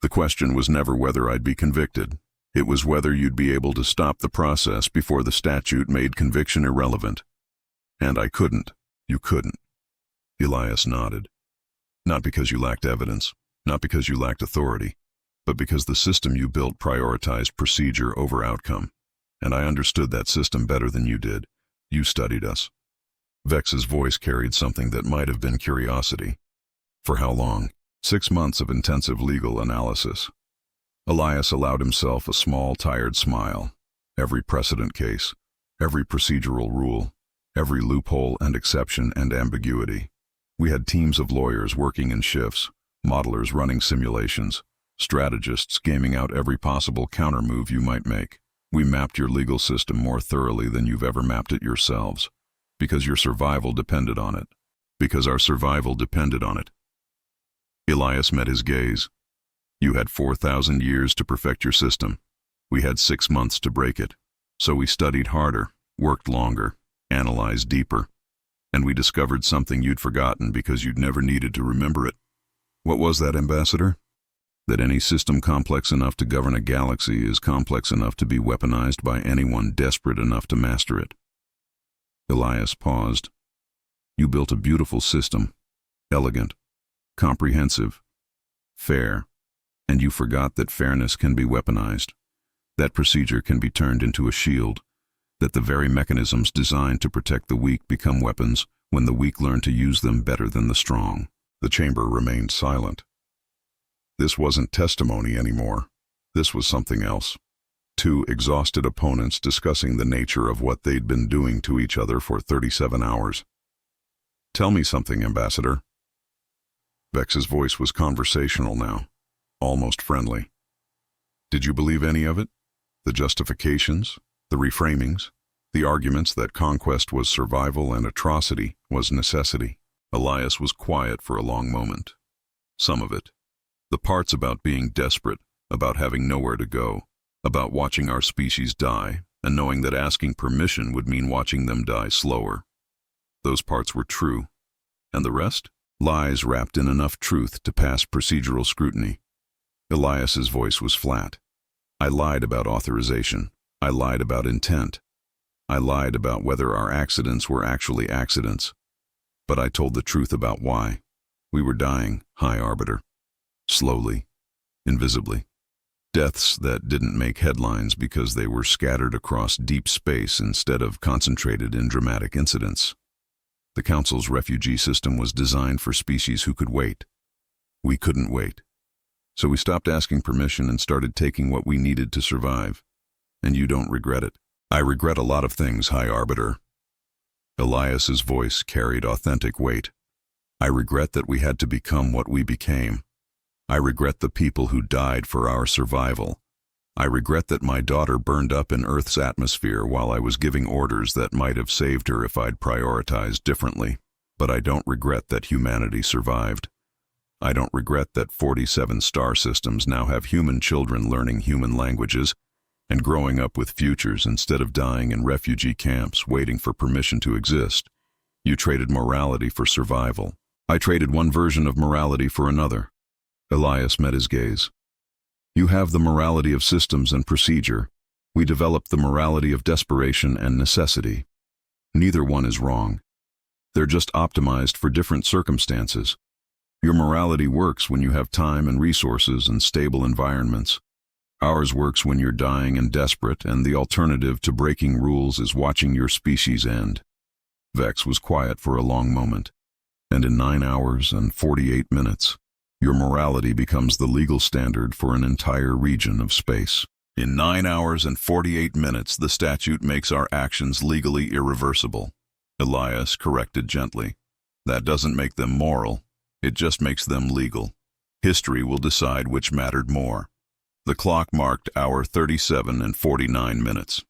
The question was never whether I'd be convicted. It was whether you'd be able to stop the process before the statute made conviction irrelevant. And I couldn't. You couldn't. Elias nodded. Not because you lacked evidence, not because you lacked authority, but because the system you built prioritized procedure over outcome. And I understood that system better than you did. You studied us. Vex's voice carried something that might have been curiosity. For how long? 6 months of intensive legal analysis. Elias allowed himself a small, tired smile. Every precedent case, every procedural rule, every loophole and exception and ambiguity. We had teams of lawyers working in shifts, modelers running simulations, strategists gaming out every possible countermove you might make. We mapped your legal system more thoroughly than you've ever mapped it yourselves, because your survival depended on it. Because our survival depended on it. Elias met his gaze. You had 4,000 years to perfect your system. We had 6 months to break it. So we studied harder, worked longer, analyzed deeper. And we discovered something you'd forgotten because you'd never needed to remember it. What was that, Ambassador? That any system complex enough to govern a galaxy is complex enough to be weaponized by anyone desperate enough to master it. Elias paused. You built a beautiful system, elegant, comprehensive, fair, and you forgot that fairness can be weaponized, that procedure can be turned into a shield, that the very mechanisms designed to protect the weak become weapons when the weak learn to use them better than the strong. The chamber remained silent. This wasn't testimony anymore. This was something else. Two exhausted opponents discussing the nature of what they'd been doing to each other for 37 hours. Tell me something, Ambassador. Vex's voice was conversational now, almost friendly. Did you believe any of it? The justifications, the reframings, the arguments that conquest was survival and atrocity was necessity. Elias was quiet for a long moment. Some of it. The parts about being desperate, about having nowhere to go, about watching our species die, and knowing that asking permission would mean watching them die slower. Those parts were true. And the rest? Lies wrapped in enough truth to pass procedural scrutiny. Elias's voice was flat. I lied about authorization. I lied about intent. I lied about whether our accidents were actually accidents. But I told the truth about why. We were dying, High Arbiter. Slowly, invisibly. Deaths that didn't make headlines because they were scattered across deep space instead of concentrated in dramatic incidents. The Council's refugee system was designed for species who could wait. We couldn't wait. So we stopped asking permission and started taking what we needed to survive. And you don't regret it. I regret a lot of things, High Arbiter. Elias's voice carried authentic weight. I regret that we had to become what we became. I regret the people who died for our survival. I regret that my daughter burned up in Earth's atmosphere while I was giving orders that might have saved her if I'd prioritized differently. But I don't regret that humanity survived. I don't regret that 47 star systems now have human children learning human languages and growing up with futures instead of dying in refugee camps waiting for permission to exist. You traded morality for survival. I traded one version of morality for another. Elias met his gaze. You have the morality of systems and procedure. We developed the morality of desperation and necessity. Neither one is wrong. They're just optimized for different circumstances. Your morality works when you have time and resources and stable environments. Ours works when you're dying and desperate, and the alternative to breaking rules is watching your species end. Vex was quiet for a long moment. And in 9 hours and 48 minutes, your morality becomes the legal standard for an entire region of space. In 9 hours and 48 minutes, the statute makes our actions legally irreversible. Elias corrected gently. That doesn't make them moral. It just makes them legal. History will decide which mattered more. The clock marked hour 37 and 49 minutes.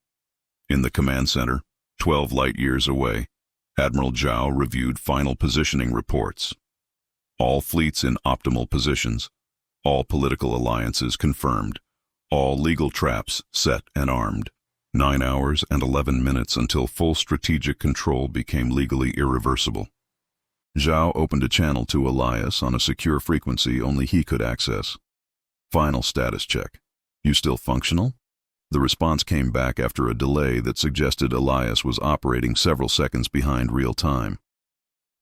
In the command center, 12 light years away, Admiral Zhao reviewed final positioning reports. All fleets in optimal positions. All political alliances confirmed. All legal traps set and armed. 9 hours and 11 minutes until full strategic control became legally irreversible. Zhao opened a channel to Elias on a secure frequency only he could access. Final status check. You still functional? The response came back after a delay that suggested Elias was operating several seconds behind real time.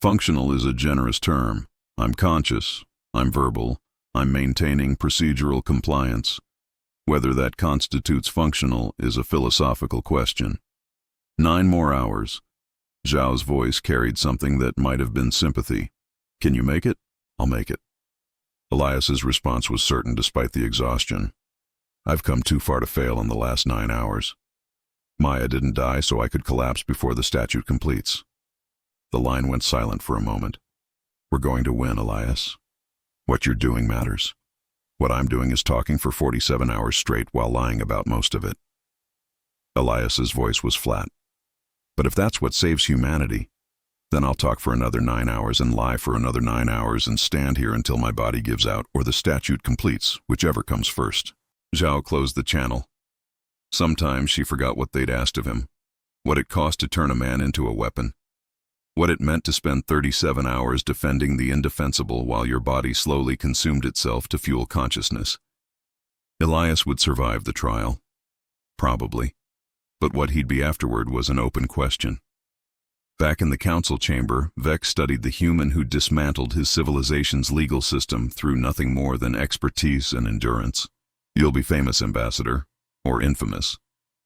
Functional is a generous term. I'm conscious, I'm verbal, I'm maintaining procedural compliance. Whether that constitutes functional is a philosophical question. 9 more hours. Zhao's voice carried something that might have been sympathy. Can you make it? I'll make it. Elias's response was certain despite the exhaustion. I've come too far to fail in the last 9 hours. Maya didn't die so I could collapse before the statute completes. The line went silent for a moment. We're going to win, Elias. What you're doing matters. What I'm doing is talking for 47 hours straight while lying about most of it. Elias's voice was flat. But if that's what saves humanity, then I'll talk for another 9 hours and lie for another 9 hours and stand here until my body gives out or the statute completes, whichever comes first. Zhao closed the channel. Sometimes she forgot what they'd asked of him, what it cost to turn a man into a weapon, what it meant to spend 37 hours defending the indefensible while your body slowly consumed itself to fuel consciousness. Elias would survive the trial. Probably. But what he'd be afterward was an open question. Back in the council chamber, Vex studied the human who dismantled his civilization's legal system through nothing more than expertise and endurance. You'll be famous, Ambassador, or infamous.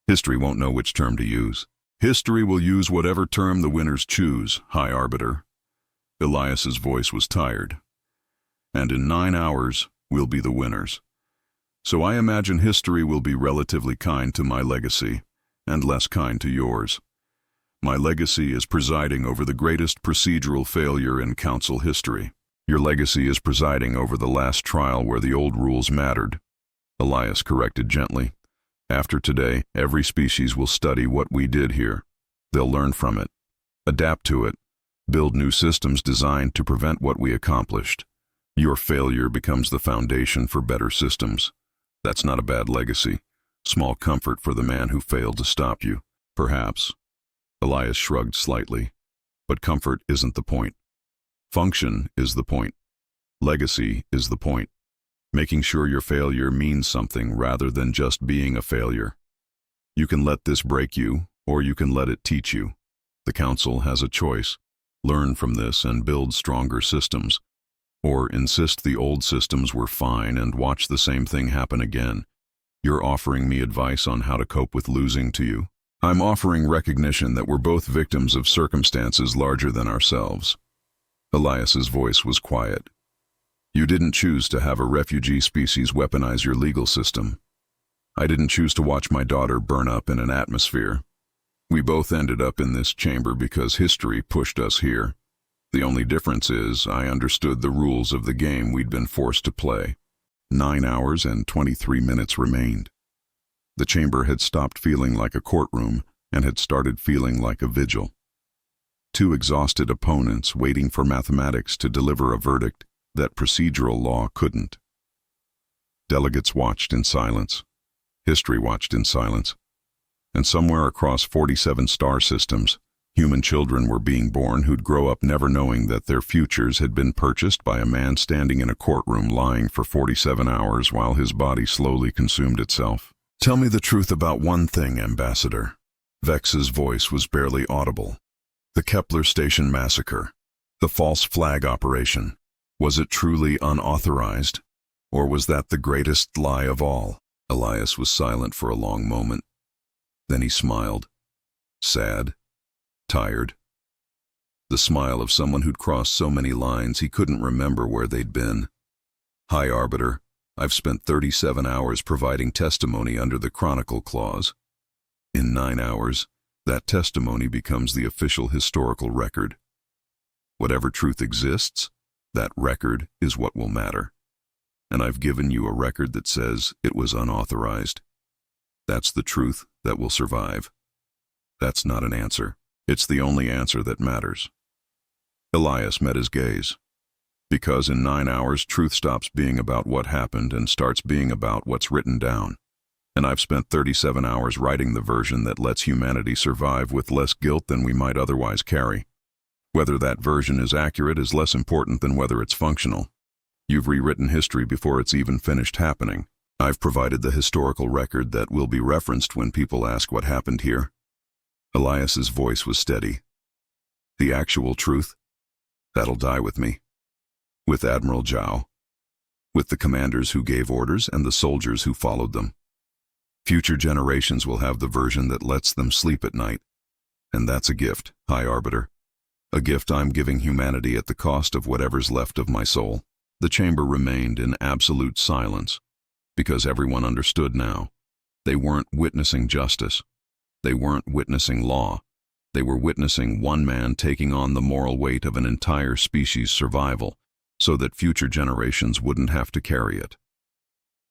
History won't know which term to use. History will use whatever term the winners choose, High Arbiter. Elias's voice was tired. And in 9 hours, we'll be the winners. So I imagine history will be relatively kind to my legacy, and less kind to yours. My legacy is presiding over the greatest procedural failure in council history. Your legacy is presiding over the last trial where the old rules mattered. Elias corrected gently. After today, every species will study what we did here. They'll learn from it, adapt to it, build new systems designed to prevent what we accomplished. Your failure becomes the foundation for better systems. That's not a bad legacy. Small comfort for the man who failed to stop you, perhaps. Elias shrugged slightly. But comfort isn't the point. Function is the point. Legacy is the point. Making sure your failure means something rather than just being a failure. You can let this break you, or you can let it teach you. The Council has a choice. Learn from this and build stronger systems. Or insist the old systems were fine and watch the same thing happen again. You're offering me advice on how to cope with losing to you. I'm offering recognition that we're both victims of circumstances larger than ourselves. Elias's voice was quiet. You didn't choose to have a refugee species weaponize your legal system. I didn't choose to watch my daughter burn up in an atmosphere. We both ended up in this chamber because history pushed us here. The only difference is I understood the rules of the game we'd been forced to play. 9 hours and 23 minutes remained. The chamber had stopped feeling like a courtroom and had started feeling like a vigil. Two exhausted opponents waiting for mathematics to deliver a verdict that procedural law couldn't. Delegates watched in silence. History watched in silence. And somewhere across 47 star systems, human children were being born who'd grow up never knowing that their futures had been purchased by a man standing in a courtroom lying for 47 hours while his body slowly consumed itself. "Tell me the truth about one thing, Ambassador." Vex's voice was barely audible. "The Kepler Station massacre, the false flag operation, was it truly unauthorized? Or was that the greatest lie of all?" Elias was silent for a long moment. Then he smiled. Sad. Tired. The smile of someone who'd crossed so many lines he couldn't remember where they'd been. "High Arbiter, I've spent 37 hours providing testimony under the Chronicle Clause. In 9 hours, that testimony becomes the official historical record. Whatever truth exists, that record is what will matter. And I've given you a record that says it was unauthorized. That's the truth that will survive. That's not an answer. It's the only answer that matters." Elias met his gaze. Because in 9 hours, truth stops being about what happened and starts being about what's written down. And I've spent 37 hours writing the version that lets humanity survive with less guilt than we might otherwise carry. Whether that version is accurate is less important than whether it's functional. You've rewritten history before it's even finished happening. I've provided the historical record that will be referenced when people ask what happened here. Elias's voice was steady. "The actual truth? That'll die with me. With Admiral Zhao. With the commanders who gave orders and the soldiers who followed them. Future generations will have the version that lets them sleep at night. And that's a gift, High Arbiter. A gift I'm giving humanity at the cost of whatever's left of my soul." The chamber remained in absolute silence, because everyone understood now. They weren't witnessing justice. They weren't witnessing law. They were witnessing one man taking on the moral weight of an entire species' survival, so that future generations wouldn't have to carry it.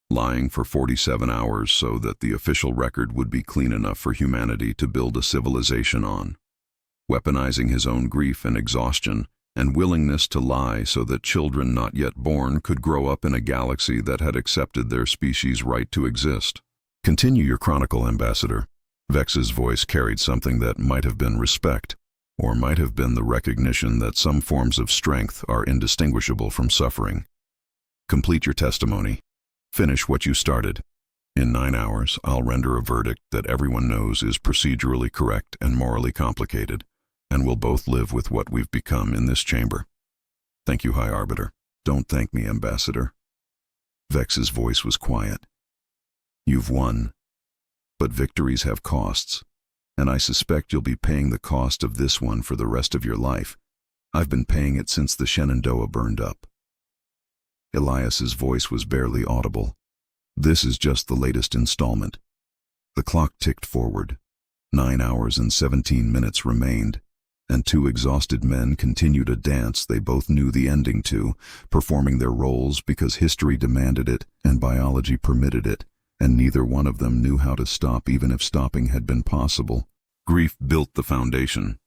Lying for 47 hours so that the official record would be clean enough for humanity to build a civilization on. Weaponizing his own grief and exhaustion, and willingness to lie so that children not yet born could grow up in a galaxy that had accepted their species' right to exist. "Continue your chronicle, Ambassador." Vex's voice carried something that might have been respect, or might have been the recognition that some forms of strength are indistinguishable from suffering. "Complete your testimony. Finish what you started. In 9 hours, I'll render a verdict that everyone knows is procedurally correct and morally complicated, and we'll both live with what we've become in this chamber. Thank you, High Arbiter." "Don't thank me, Ambassador." Vex's voice was quiet. "You've won. But victories have costs, and I suspect you'll be paying the cost of this one for the rest of your life. I've been paying it since the Shenandoah burned up." Elias's voice was barely audible. "This is just the latest installment." The clock ticked forward. 9 hours and 17 minutes remained, and two exhausted men continued a dance they both knew the ending to, performing their roles because history demanded it and biology permitted it, and neither one of them knew how to stop even if stopping had been possible. Grief built the foundation.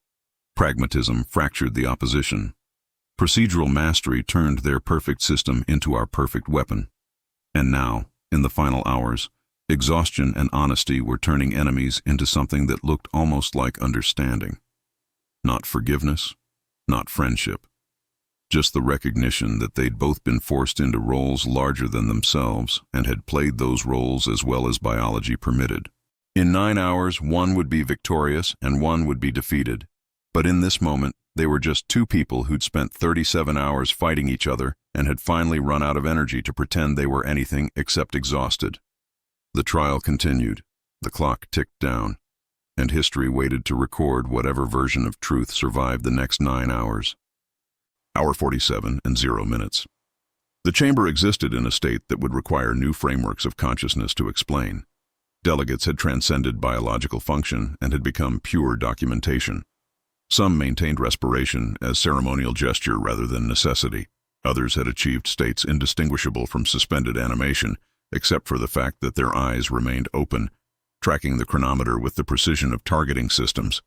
Pragmatism fractured the opposition. Procedural mastery turned their perfect system into our perfect weapon. And now, in the final hours, exhaustion and honesty were turning enemies into something that looked almost like understanding. Not forgiveness, not friendship. Just the recognition that they'd both been forced into roles larger than themselves and had played those roles as well as biology permitted. In 9 hours, one would be victorious and one would be defeated. But in this moment, they were just two people who'd spent 37 hours fighting each other and had finally run out of energy to pretend they were anything except exhausted. The trial continued. The clock ticked down, and history waited to record whatever version of truth survived the next 9 hours. Hour 47 and 0 minutes. The chamber existed in a state that would require new frameworks of consciousness to explain. Delegates had transcended biological function and had become pure documentation. Some maintained respiration as ceremonial gesture rather than necessity. Others had achieved states indistinguishable from suspended animation, except for the fact that their eyes remained open, tracking the chronometer with the precision of targeting systems.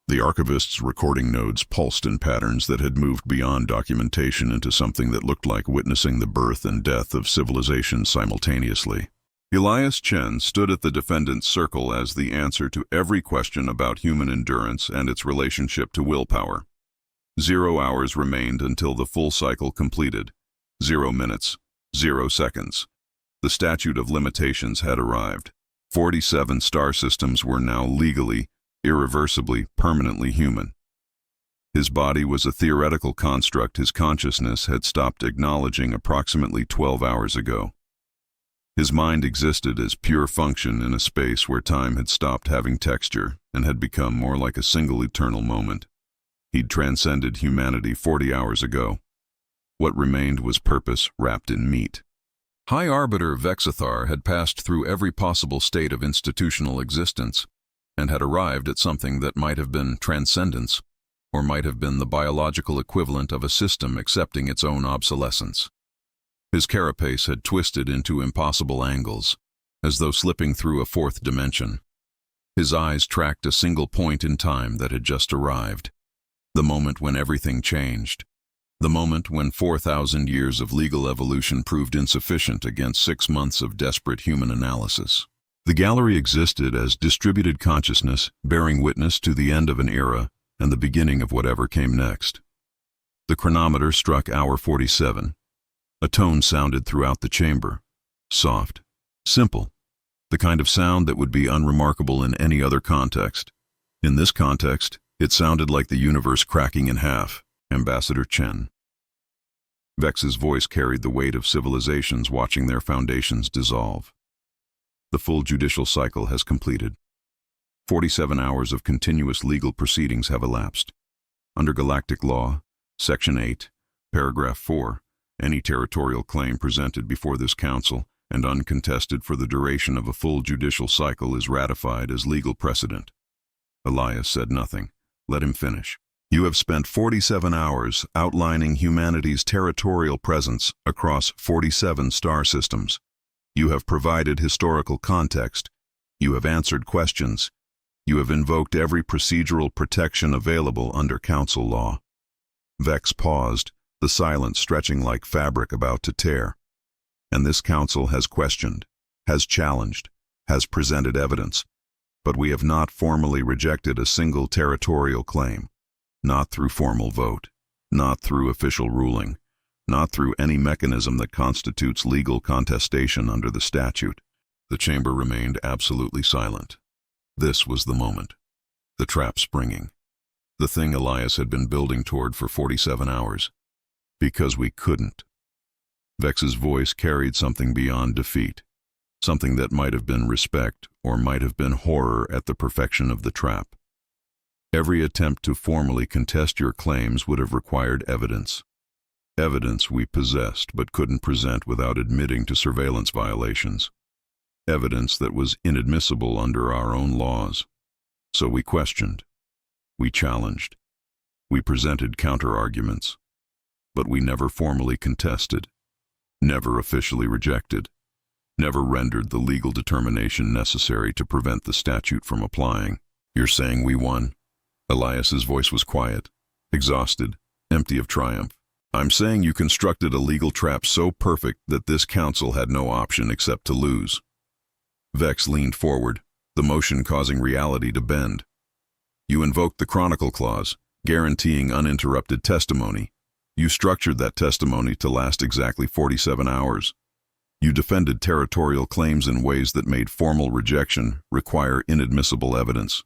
The archivist's recording nodes pulsed in patterns that had moved beyond documentation into something that looked like witnessing the birth and death of civilization simultaneously. Elias Chen stood at the defendant's circle as the answer to every question about human endurance and its relationship to willpower. 0 hours remained until the full cycle completed. 0 minutes, 0 seconds. The statute of limitations had arrived. 47 star systems were now legally, irreversibly, permanently human. His body was a theoretical construct his consciousness had stopped acknowledging approximately 12 hours ago. His mind existed as pure function in a space where time had stopped having texture and had become more like a single eternal moment. He'd transcended humanity 40 hours ago. What remained was purpose wrapped in meat. High Arbiter Vex had passed through every possible state of institutional existence and had arrived at something that might have been transcendence, or might have been the biological equivalent of a system accepting its own obsolescence. His carapace had twisted into impossible angles, as though slipping through a fourth dimension. His eyes tracked a single point in time that had just arrived, the moment when everything changed, the moment when 4,000 years of legal evolution proved insufficient against 6 months of desperate human analysis. The gallery existed as distributed consciousness, bearing witness to the end of an era and the beginning of whatever came next. The chronometer struck hour 47. A tone sounded throughout the chamber. Soft, simple, the kind of sound that would be unremarkable in any other context. In this context, it sounded like the universe cracking in half. Ambassador Chen. Vex's voice carried the weight of civilizations watching their foundations dissolve. The full judicial cycle has completed. 47 hours of continuous legal proceedings have elapsed. Under Galactic Law, Section 8, Paragraph 4, any territorial claim presented before this council and uncontested for the duration of a full judicial cycle is ratified as legal precedent. Elias said nothing. Let him finish. You have spent 47 hours outlining humanity's territorial presence across 47 star systems. You have provided historical context. You have answered questions. You have invoked every procedural protection available under council law. Vex paused, the silence stretching like fabric about to tear. And this council has questioned, has challenged, has presented evidence, but we have not formally rejected a single territorial claim, not through formal vote, not through official ruling, not through any mechanism that constitutes legal contestation under the statute. The chamber remained absolutely silent. This was the moment. The trap springing. The thing Elias had been building toward for 47 hours. Because we couldn't. Vex's voice carried something beyond defeat, something that might have been respect or might have been horror at the perfection of the trap. Every attempt to formally contest your claims would have required evidence. Evidence we possessed but couldn't present without admitting to surveillance violations. Evidence that was inadmissible under our own laws. So we questioned. We challenged. We presented counter-arguments. But we never formally contested, never officially rejected, never rendered the legal determination necessary to prevent the statute from applying. You're saying we won? Elias's voice was quiet, exhausted, empty of triumph. I'm saying you constructed a legal trap so perfect that this council had no option except to lose. Vex leaned forward, the motion causing reality to bend. You invoked the Chronicle Clause, guaranteeing uninterrupted testimony. You structured that testimony to last exactly 47 hours. You defended territorial claims in ways that made formal rejection require inadmissible evidence.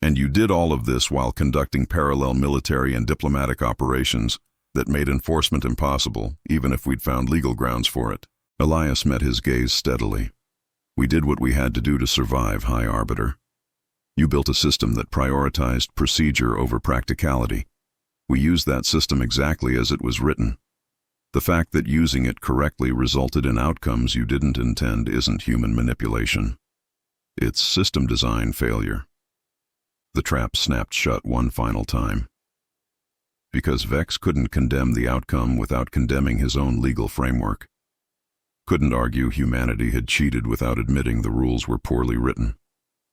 And you did all of this while conducting parallel military and diplomatic operations that made enforcement impossible, even if we'd found legal grounds for it. Elias met his gaze steadily. We did what we had to do to survive, High Arbiter. You built a system that prioritized procedure over practicality. We used that system exactly as it was written. The fact that using it correctly resulted in outcomes you didn't intend isn't human manipulation. It's system design failure. The trap snapped shut one final time. Because Vex couldn't condemn the outcome without condemning his own legal framework. Couldn't argue humanity had cheated without admitting the rules were poorly written.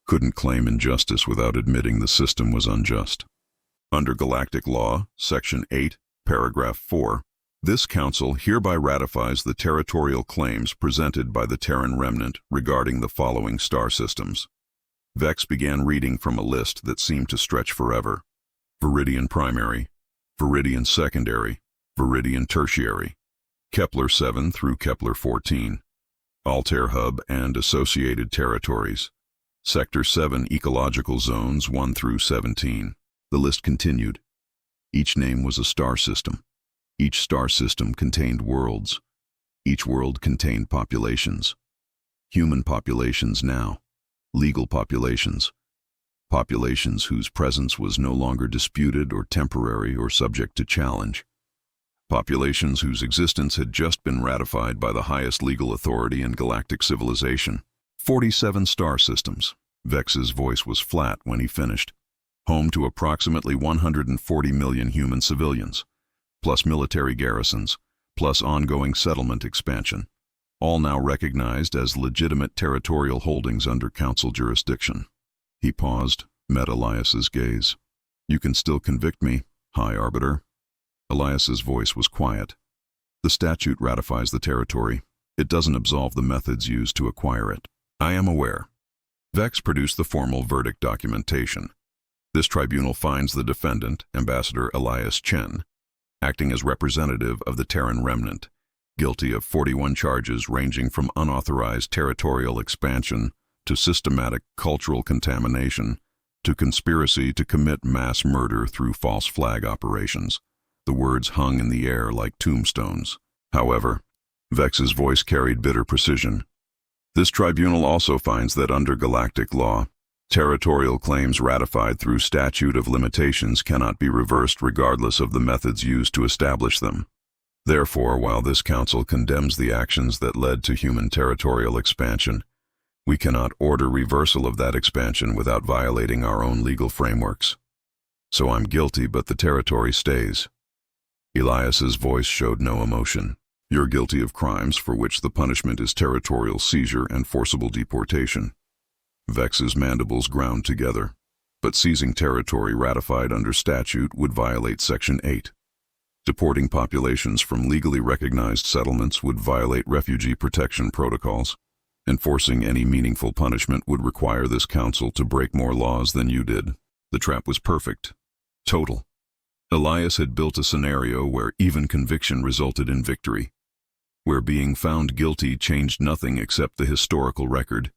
Couldn't claim injustice without admitting the system was unjust. Under Galactic Law, Section 8, Paragraph 4, this Council hereby ratifies the territorial claims presented by the Terran Remnant regarding the following star systems. Vex began reading from a list that seemed to stretch forever. Viridian Primary, Viridian Secondary, Viridian Tertiary, Kepler 7 through Kepler 14, Altair Hub and associated territories, Sector 7 Ecological Zones 1 through 17. The list continued. Each name was a star system. Each star system contained worlds. Each world contained populations. Human populations now. Legal populations. Populations whose presence was no longer disputed or temporary or subject to challenge. Populations whose existence had just been ratified by the highest legal authority in galactic civilization. 47 star systems. Vex's voice was flat when he finished. Home to approximately 140 million human civilians, plus military garrisons, plus ongoing settlement expansion, all now recognized as legitimate territorial holdings under Council jurisdiction. He paused, met Elias's gaze. "You can still convict me, High Arbiter." Elias's voice was quiet. "The statute ratifies the territory. It doesn't absolve the methods used to acquire it." "I am aware." Vex produced the formal verdict documentation. This tribunal finds the defendant, Ambassador Elias Chen, acting as representative of the Terran Remnant, guilty of 41 charges ranging from unauthorized territorial expansion to systematic cultural contamination to conspiracy to commit mass murder through false flag operations. The words hung in the air like tombstones. However, Vex's voice carried bitter precision. This tribunal also finds that under galactic law, territorial claims ratified through statute of limitations cannot be reversed regardless of the methods used to establish them. Therefore, while this Council condemns the actions that led to human territorial expansion, we cannot order reversal of that expansion without violating our own legal frameworks. So I'm guilty, but the territory stays. Elias's voice showed no emotion. "You're guilty of crimes for which the punishment is territorial seizure and forcible deportation." Vex's mandibles ground together. But seizing territory ratified under statute would violate Section 8. Deporting populations from legally recognized settlements would violate refugee protection protocols. Enforcing any meaningful punishment would require this Council to break more laws than you did. The trap was perfect. Total. Elias had built a scenario where even conviction resulted in victory, where being found guilty changed nothing except the historical record.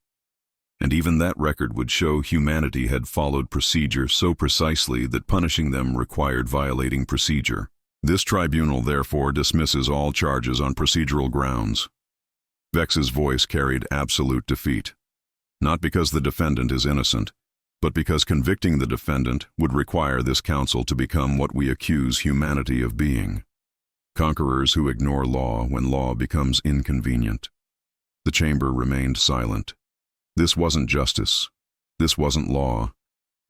And even that record would show humanity had followed procedure so precisely that punishing them required violating procedure. This tribunal therefore dismisses all charges on procedural grounds. Vex's voice carried absolute defeat, not because the defendant is innocent, but because convicting the defendant would require this Council to become what we accuse humanity of being: conquerors who ignore law when law becomes inconvenient. The chamber remained silent. This wasn't justice. This wasn't law.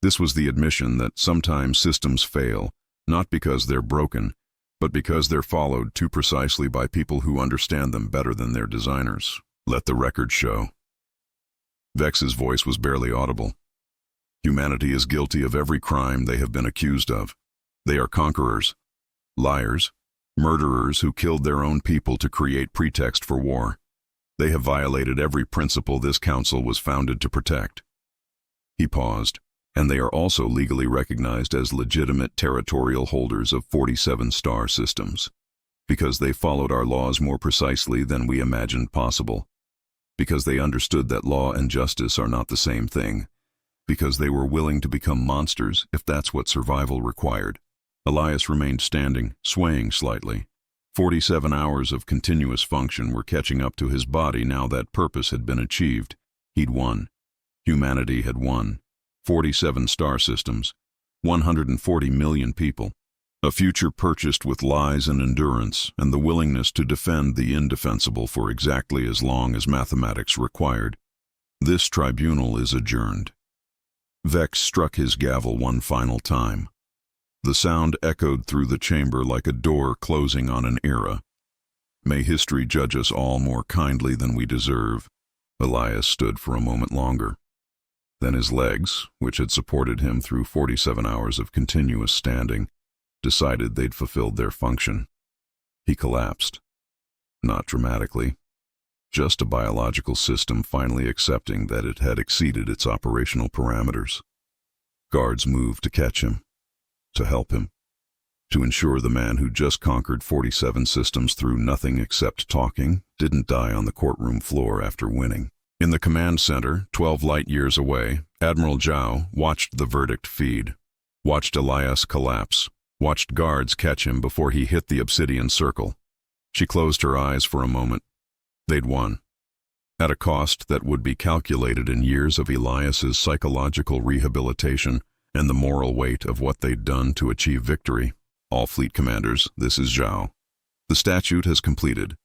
This was the admission that sometimes systems fail, not because they're broken, but because they're followed too precisely by people who understand them better than their designers. Let the record show. Vex's voice was barely audible. Humanity is guilty of every crime they have been accused of. They are conquerors, liars, murderers who killed their own people to create pretext for war. They have violated every principle this Council was founded to protect. He paused. And they are also legally recognized as legitimate territorial holders of 47 star systems, because they followed our laws more precisely than we imagined possible, because they understood that law and justice are not the same thing, because they were willing to become monsters if that's what survival required. Elias remained standing, swaying slightly. 47 hours of continuous function were catching up to his body now that purpose had been achieved. He'd won. Humanity had won. 47 star systems, 140 million people, a future purchased with lies and endurance and the willingness to defend the indefensible for exactly as long as mathematics required. This tribunal is adjourned. Vex struck his gavel one final time. The sound echoed through the chamber like a door closing on an era. May history judge us all more kindly than we deserve. Elias stood for a moment longer. Then his legs, which had supported him through 47 hours of continuous standing, decided they'd fulfilled their function. He collapsed. Not dramatically. Just a biological system finally accepting that it had exceeded its operational parameters. Guards moved to catch him, to help him, to ensure the man who just conquered 47 systems through nothing except talking didn't die on the courtroom floor after winning. In the command center, 12 light-years away, Admiral Zhao watched the verdict feed, watched Elias collapse, watched guards catch him before he hit the obsidian circle. She closed her eyes for a moment. They'd won. At a cost that would be calculated in years of Elias's psychological rehabilitation and the moral weight of what they'd done to achieve victory. All fleet commanders, this is Zhao. The statute has completed.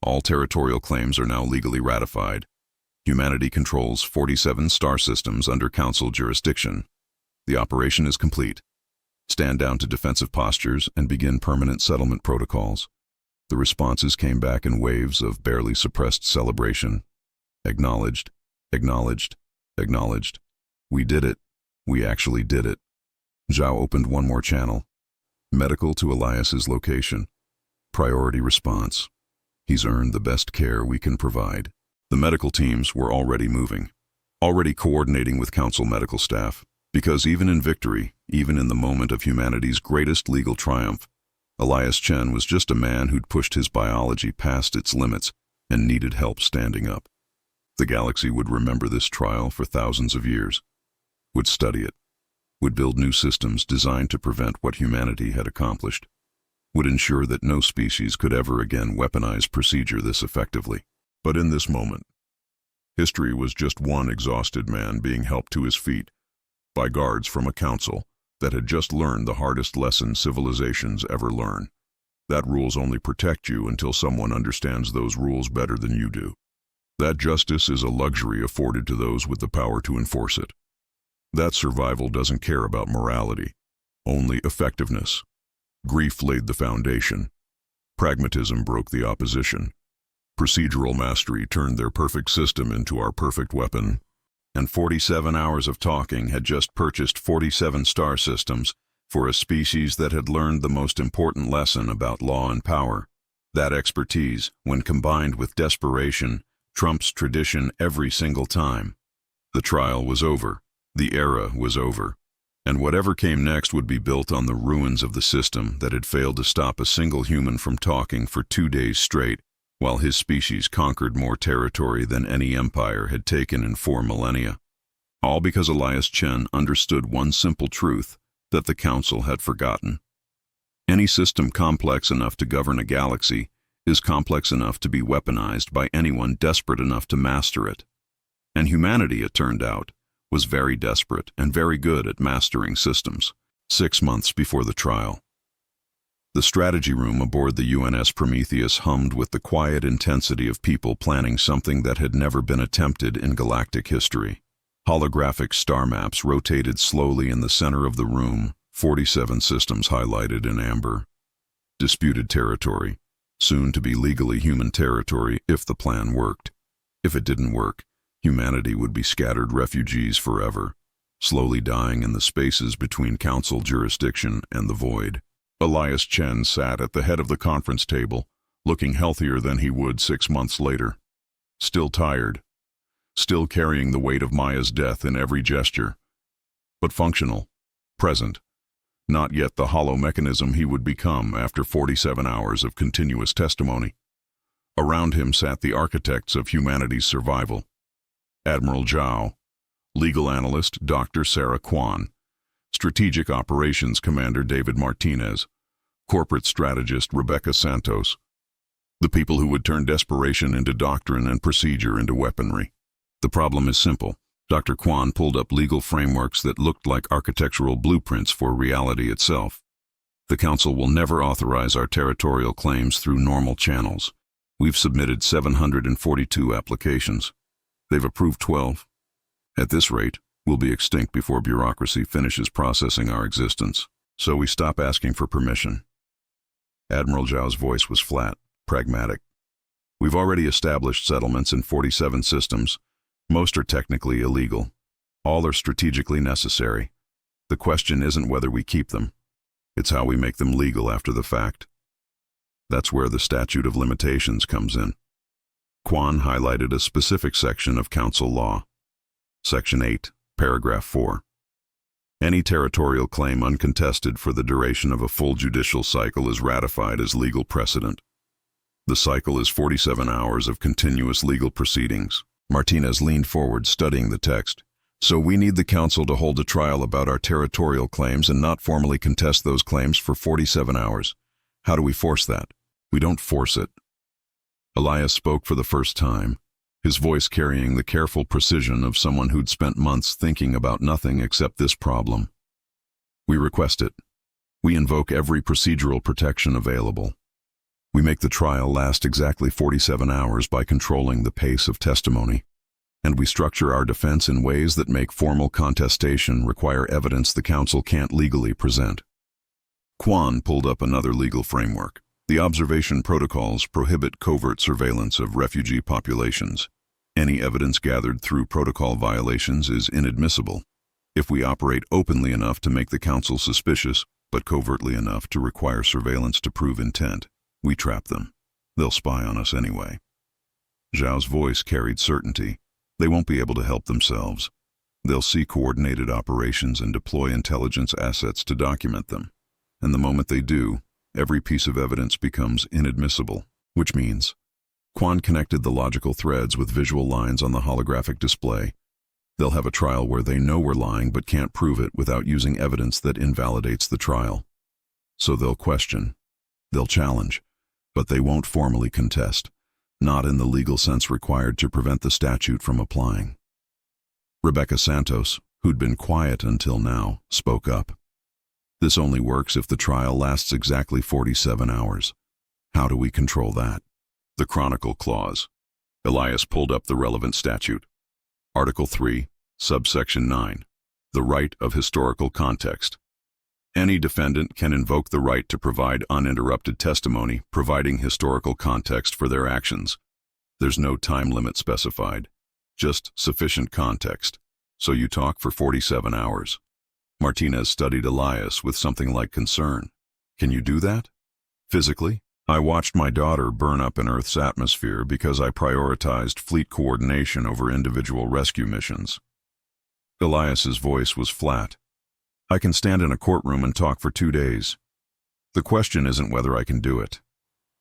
All territorial claims are now legally ratified. Humanity controls 47 star systems under Council jurisdiction. The operation is complete. Stand down to defensive postures and begin permanent settlement protocols. The responses came back in waves of barely suppressed celebration. Acknowledged, acknowledged, acknowledged. We did it. We actually did it. Zhao opened one more channel. Medical to Elias's location. Priority response. He's earned the best care we can provide. The medical teams were already moving, already coordinating with Council medical staff, because even in victory, even in the moment of humanity's greatest legal triumph, Elias Chen was just a man who'd pushed his biology past its limits and needed help standing up. The galaxy would remember this trial for thousands of years, would study it, would build new systems designed to prevent what humanity had accomplished, would ensure that no species could ever again weaponize procedure this effectively. But in this moment, history was just one exhausted man being helped to his feet by guards from a council that had just learned the hardest lesson civilizations ever learn. That rules only protect you until someone understands those rules better than you do. That justice is a luxury afforded to those with the power to enforce it. That survival doesn't care about morality, only effectiveness. Grief laid the foundation. Pragmatism broke the opposition. Procedural mastery turned their perfect system into our perfect weapon. And 47 hours of talking had just purchased 47 star systems for a species that had learned the most important lesson about law and power. That expertise, when combined with desperation, trumps tradition every single time. The trial was over. The era was over. And whatever came next would be built on the ruins of the system that had failed to stop a single human from talking for 2 days straight, while his species conquered more territory than any empire had taken in 4 millennia. All because Elias Chen understood one simple truth that the Council had forgotten. Any system complex enough to govern a galaxy is complex enough to be weaponized by anyone desperate enough to master it. And humanity, it turned out, was very desperate and very good at mastering systems. 6 months before the trial, the strategy room aboard the UNS Prometheus hummed with the quiet intensity of people planning something that had never been attempted in galactic history. Holographic star maps rotated slowly in the center of the room, 47 systems highlighted in amber. Disputed territory, soon to be legally human territory if the plan worked. If it didn't work, humanity would be scattered refugees forever, slowly dying in the spaces between Council jurisdiction and the void. Elias Chen sat at the head of the conference table, looking healthier than he would 6 months later. Still tired, still carrying the weight of Maya's death in every gesture, but functional, present, not yet the hollow mechanism he would become after 47 hours of continuous testimony. Around him sat the architects of humanity's survival. Admiral Zhao, legal analyst Dr. Sarah Kwan, Strategic Operations Commander David Martinez, corporate strategist Rebecca Santos, the people who would turn desperation into doctrine and procedure into weaponry. The problem is simple. Dr. Kwan pulled up legal frameworks that looked like architectural blueprints for reality itself. The Council will never authorize our territorial claims through normal channels. We've submitted 742 applications. They've approved 12. At this rate, We'll be extinct before bureaucracy finishes processing our existence, so we stop asking for permission. Admiral Zhao's voice was flat, pragmatic. We've already established settlements in 47 systems. Most are technically illegal. All are strategically necessary. The question isn't whether we keep them. It's how we make them legal after the fact. That's where the statute of limitations comes in. Quan highlighted a specific section of Council law. Section 8, Paragraph 4. Any territorial claim uncontested for the duration of a full judicial cycle is ratified as legal precedent. The cycle is 47 hours of continuous legal proceedings. Martinez leaned forward, studying the text. So we need the Council to hold a trial about our territorial claims and not formally contest those claims for 47 hours. How do we force that? We don't force it. Elias spoke for the first time, his voice carrying the careful precision of someone who'd spent months thinking about nothing except this problem. We request it. We invoke every procedural protection available. We make the trial last exactly 47 hours by controlling the pace of testimony, and we structure our defense in ways that make formal contestation require evidence the Council can't legally present. Quan pulled up another legal framework. The observation protocols prohibit covert surveillance of refugee populations. Any evidence gathered through protocol violations is inadmissible. If we operate openly enough to make the Council suspicious, but covertly enough to require surveillance to prove intent, we trap them. They'll spy on us anyway. Zhao's voice carried certainty. They won't be able to help themselves. They'll see coordinated operations and deploy intelligence assets to document them. And the moment they do, every piece of evidence becomes inadmissible, which means Quan connected the logical threads with visual lines on the holographic display. They'll have a trial where they know we're lying but can't prove it without using evidence that invalidates the trial. So they'll question, they'll challenge, but they won't formally contest, not in the legal sense required to prevent the statute from applying. Rebecca Santos, who'd been quiet until now, spoke up. This only works if the trial lasts exactly 47 hours. How do we control that? The Chronicle Clause. Elias pulled up the relevant statute. Article 3, subsection 9. The right of historical context. Any defendant can invoke the right to provide uninterrupted testimony, providing historical context for their actions. There's no time limit specified, just sufficient context. So you talk for 47 hours. Martinez studied Elias with something like concern. Can you do that? Physically? I watched my daughter burn up in Earth's atmosphere because I prioritized fleet coordination over individual rescue missions. Elias's voice was flat. I can stand in a courtroom and talk for 2 days. The question isn't whether I can do it.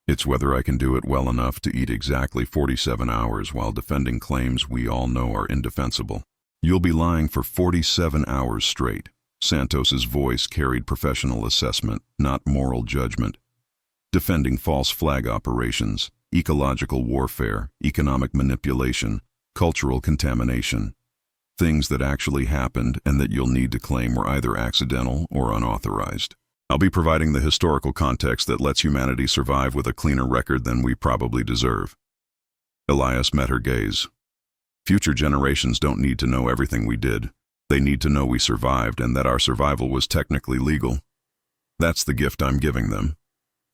It's whether I can do it well enough to eat exactly 47 hours while defending claims we all know are indefensible. You'll be lying for 47 hours straight. Santos's voice carried professional assessment, not moral judgment. Defending false flag operations, ecological warfare, economic manipulation, cultural contamination. Things that actually happened and that you'll need to claim were either accidental or unauthorized. I'll be providing the historical context that lets humanity survive with a cleaner record than we probably deserve. Elias met her gaze. Future generations don't need to know everything we did. They need to know we survived and that our survival was technically legal. That's the gift I'm giving them.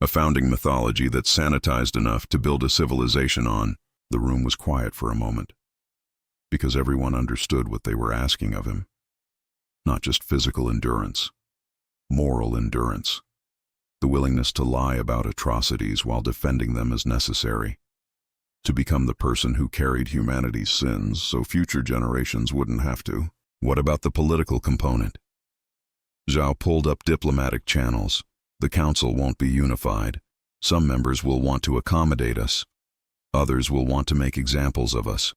A founding mythology that's sanitized enough to build a civilization on. The room was quiet for a moment, because everyone understood what they were asking of him. Not just physical endurance, moral endurance. The willingness to lie about atrocities while defending them as necessary. To become the person who carried humanity's sins so future generations wouldn't have to. What about the political component? Zhao pulled up diplomatic channels. The Council won't be unified. Some members will want to accommodate us. Others will want to make examples of us.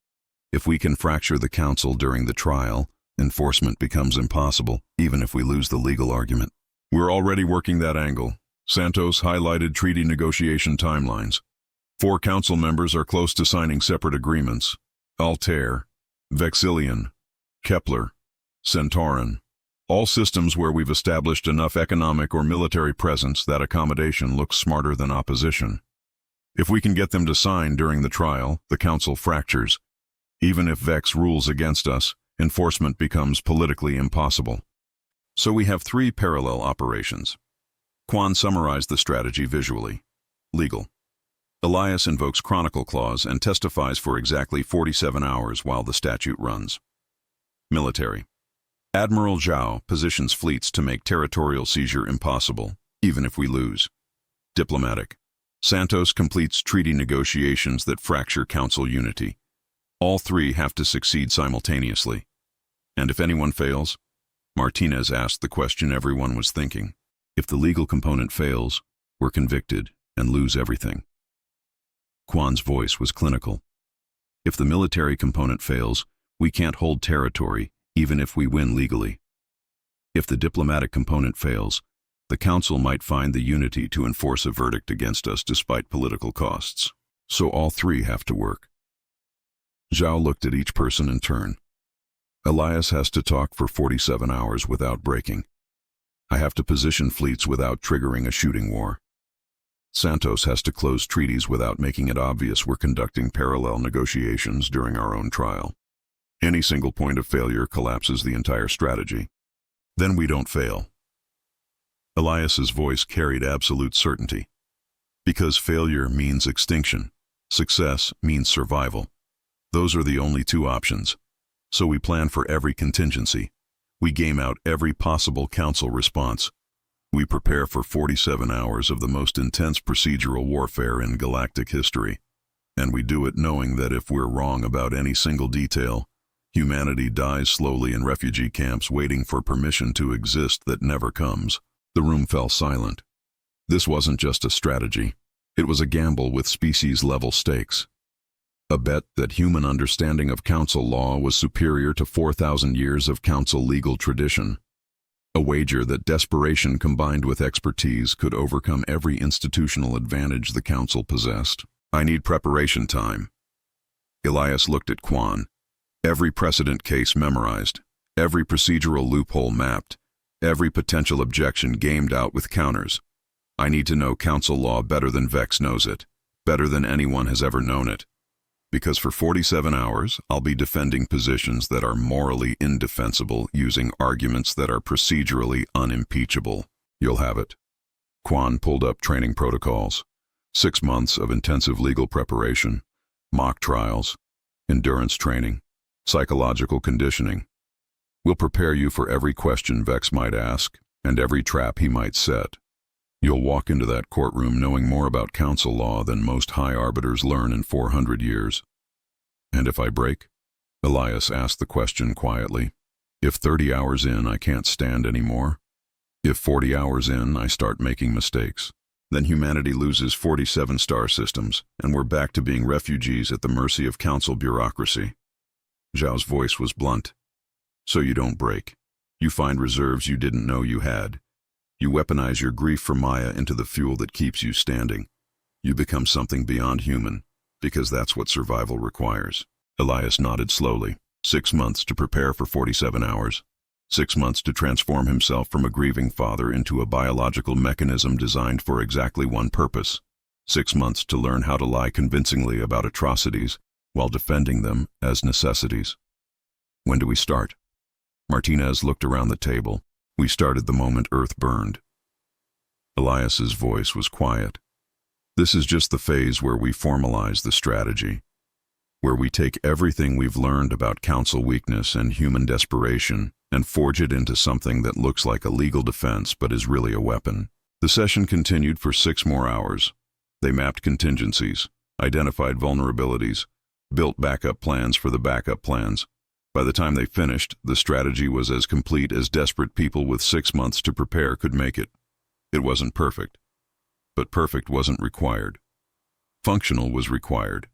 If we can fracture the Council during the trial, enforcement becomes impossible, even if we lose the legal argument. We're already working that angle. Santos highlighted treaty negotiation timelines. 4 Council members are close to signing separate agreements. Altair, Vexillion, Kepler, Centauran. All systems where we've established enough economic or military presence that accommodation looks smarter than opposition. If we can get them to sign during the trial, the Council fractures. Even if Vex rules against us, Enforcement becomes politically impossible. So we have three parallel operations. Quan summarized the strategy visually. Legal. Elias invokes Chronicle Clause and testifies for exactly 47 hours while the statute runs. Military. Admiral Zhao positions fleets to make territorial seizure impossible, even if we lose. Diplomatic. Santos completes treaty negotiations that fracture council unity. All three have to succeed simultaneously. And if anyone fails, Martinez asked the question everyone was thinking. If the legal component fails, we're convicted and lose everything. Quan's voice was clinical. If the military component fails, we can't hold territory, even if we win legally. If the diplomatic component fails, the council might find the unity to enforce a verdict against us despite political costs. So all three have to work. Zhao looked at each person in turn. Elias has to talk for 47 hours without breaking. I have to position fleets without triggering a shooting war. Santos has to close treaties without making it obvious we're conducting parallel negotiations during our own trial. Any single point of failure collapses the entire strategy. Then we don't fail. Elias's voice carried absolute certainty. Because failure means extinction, success means survival. Those are the only two options. So we plan for every contingency. We game out every possible council response. We prepare for 47 hours of the most intense procedural warfare in galactic history. And we do it knowing that if we're wrong about any single detail, humanity dies slowly in refugee camps waiting for permission to exist that never comes. The room fell silent. This wasn't just a strategy. It was a gamble with species-level stakes. A bet that human understanding of council law was superior to 4,000 years of council legal tradition. A wager that desperation combined with expertise could overcome every institutional advantage the council possessed. I need preparation time. Elias looked at Quan. Every precedent case memorized, every procedural loophole mapped, every potential objection gamed out with counters. I need to know council law better than Vex knows it, better than anyone has ever known it. Because for 47 hours, I'll be defending positions that are morally indefensible using arguments that are procedurally unimpeachable. You'll have it. Quan pulled up training protocols. 6 months of intensive legal preparation, mock trials, endurance training, psychological conditioning. We'll prepare you for every question Vex might ask and every trap he might set. You'll walk into that courtroom knowing more about council law than most high arbiters learn in 400 years. And if I break? Elias asked the question quietly. If 30 hours in I can't stand anymore? If 40 hours in I start making mistakes? Then humanity loses 47 star systems, and we're back to being refugees at the mercy of council bureaucracy. Zhao's voice was blunt. So you don't break. You find reserves you didn't know you had. You weaponize your grief for Maya into the fuel that keeps you standing. You become something beyond human, because that's what survival requires. Elias nodded slowly. 6 months to prepare for 47 hours. 6 months to transform himself from a grieving father into a biological mechanism designed for exactly one purpose. 6 months to learn how to lie convincingly about atrocities while defending them as necessities. When do we start? Martinez looked around the table. We started the moment Earth burned. Elias's voice was quiet. This is just the phase where we formalize the strategy, where we take everything we've learned about council weakness and human desperation and forge it into something that looks like a legal defense but is really a weapon. The session continued for 6 more hours. They mapped contingencies, identified vulnerabilities, built backup plans for the backup plans. By the time they finished, the strategy was as complete as desperate people with 6 months to prepare could make it. It wasn't perfect, but perfect wasn't required. Functional was required.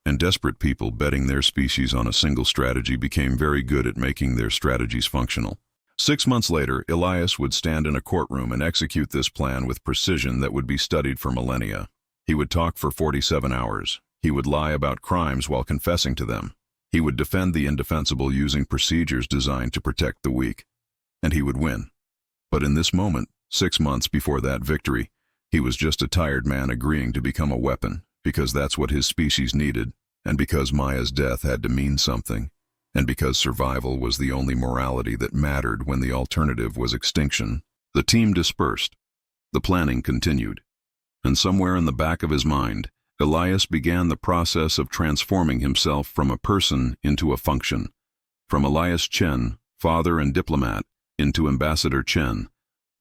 And desperate people betting their species on a single strategy became very good at making their strategies functional. 6 months later, Elias would stand in a courtroom and execute this plan with precision that would be studied for millennia. He would talk for 47 hours. He would lie about crimes while confessing to them. He would defend the indefensible using procedures designed to protect the weak. And he would win. But in this moment, 6 months before that victory, he was just a tired man agreeing to become a weapon, because that's what his species needed, and because Maya's death had to mean something, And because survival was the only morality that mattered when the alternative was extinction, the team dispersed. The planning continued. And somewhere in the back of his mind, Elias began the process of transforming himself from a person into a function. From Elias Chen, father and diplomat, into Ambassador Chen,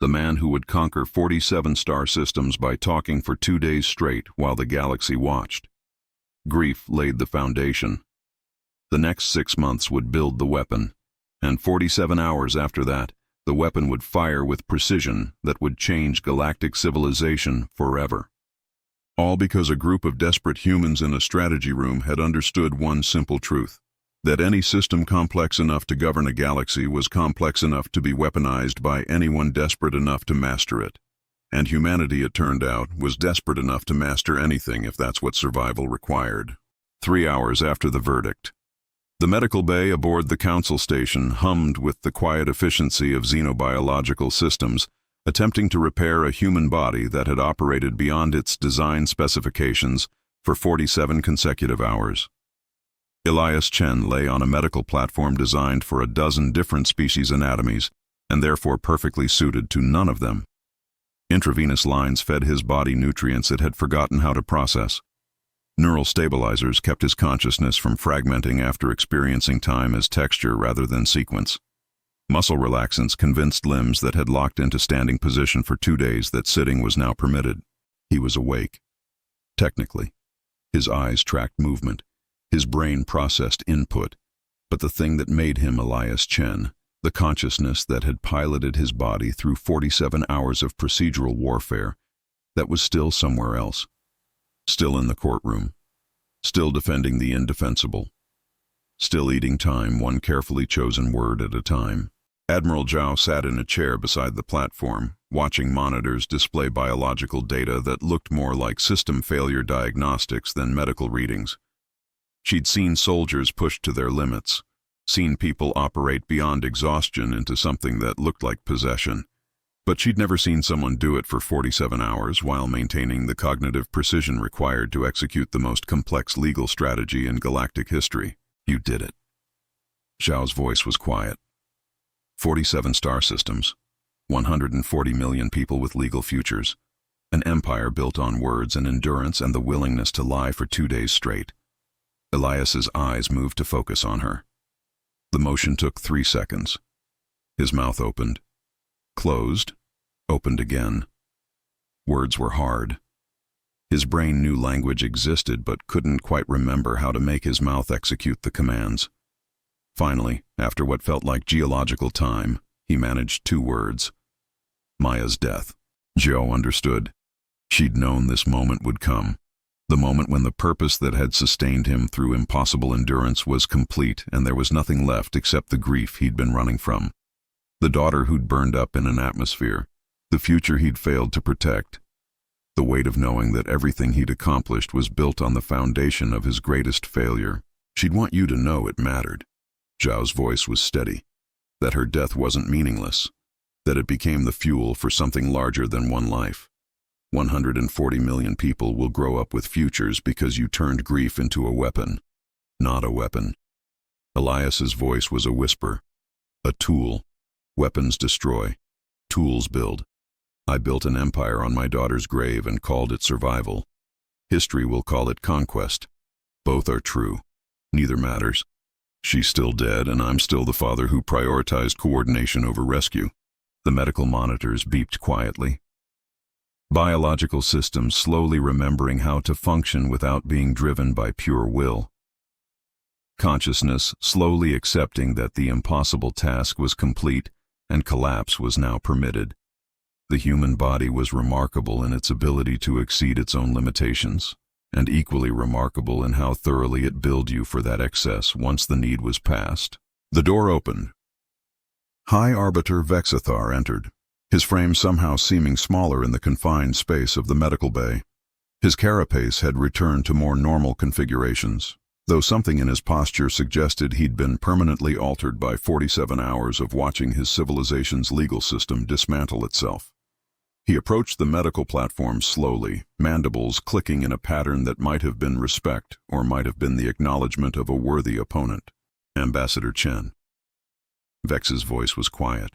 the man who would conquer 47 star systems by talking for 2 days straight while the galaxy watched. Grief laid the foundation. The next 6 months would build the weapon, and 47 hours after that, the weapon would fire with precision that would change galactic civilization forever. All because a group of desperate humans in a strategy room had understood one simple truth: that any system complex enough to govern a galaxy was complex enough to be weaponized by anyone desperate enough to master it. And humanity, it turned out, was desperate enough to master anything if that's what survival required. 3 hours after the verdict, the medical bay aboard the council station hummed with the quiet efficiency of xenobiological systems, attempting to repair a human body that had operated beyond its design specifications for 47 consecutive hours. Elias Chen lay on a medical platform designed for a dozen different species' anatomies, and therefore perfectly suited to none of them. Intravenous lines fed his body nutrients it had forgotten how to process. Neural stabilizers kept his consciousness from fragmenting after experiencing time as texture rather than sequence. Muscle relaxants convinced limbs that had locked into standing position for 2 days that sitting was now permitted. He was awake. Technically. His eyes tracked movement. His brain processed input, but the thing that made him Elias Chen, the consciousness that had piloted his body through 47 hours of procedural warfare, that was still somewhere else, still in the courtroom, still defending the indefensible, still eating time one carefully chosen word at a time. Admiral Zhao sat in a chair beside the platform, watching monitors display biological data that looked more like system failure diagnostics than medical readings. She'd seen soldiers pushed to their limits, seen people operate beyond exhaustion into something that looked like possession, but she'd never seen someone do it for 47 hours while maintaining the cognitive precision required to execute the most complex legal strategy in galactic history. You did it. Zhao's voice was quiet. 47 star systems, 140 million people with legal futures, an empire built on words and endurance and the willingness to lie for 2 days straight. Elias's eyes moved to focus on her. The motion took 3 seconds. His mouth opened, closed, opened again. Words were hard. His brain knew language existed but couldn't quite remember how to make his mouth execute the commands. Finally, after what felt like geological time, he managed 2 words. Maya's death. Zhao understood. She'd known this moment would come. The moment when the purpose that had sustained him through impossible endurance was complete and there was nothing left except the grief he'd been running from. The daughter who'd burned up in an atmosphere. The future he'd failed to protect. The weight of knowing that everything he'd accomplished was built on the foundation of his greatest failure. She'd want you to know it mattered. Zhao's voice was steady. That her death wasn't meaningless. That it became the fuel for something larger than one life. 140 million people will grow up with futures because you turned grief into a weapon. Not a weapon. Elias's voice was a whisper. A tool. Weapons destroy. Tools build. I built an empire on my daughter's grave and called it survival. History will call it conquest. Both are true. Neither matters. She's still dead and I'm still the father who prioritized coordination over rescue. The medical monitors beeped quietly. Biological systems slowly remembering how to function without being driven by pure will. Consciousness slowly accepting that the impossible task was complete and collapse was now permitted. The human body was remarkable in its ability to exceed its own limitations, and equally remarkable in how thoroughly it billed you for that excess once the need was past. The door opened. High Arbiter Vex entered, his frame somehow seeming smaller in the confined space of the medical bay. His carapace had returned to more normal configurations, though something in his posture suggested he'd been permanently altered by 47 hours of watching his civilization's legal system dismantle itself. He approached the medical platform slowly, mandibles clicking in a pattern that might have been respect or might have been the acknowledgement of a worthy opponent. Ambassador Chen. Vex's voice was quiet.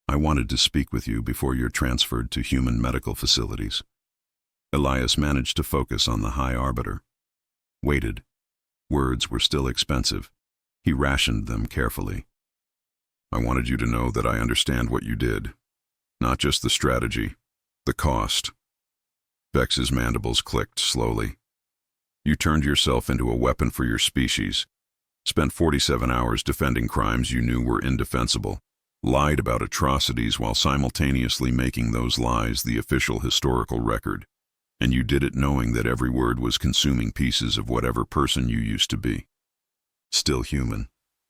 I wanted to speak with you before you're transferred to human medical facilities. Elias managed to focus on the High Arbiter. Waited. Words were still expensive. He rationed them carefully. I wanted you to know that I understand what you did. Not just the strategy, the cost. Vex's mandibles clicked slowly. You turned yourself into a weapon for your species, spent 47 hours defending crimes you knew were indefensible, lied about atrocities while simultaneously making those lies the official historical record, and you did it knowing that every word was consuming pieces of whatever person you used to be. Still human.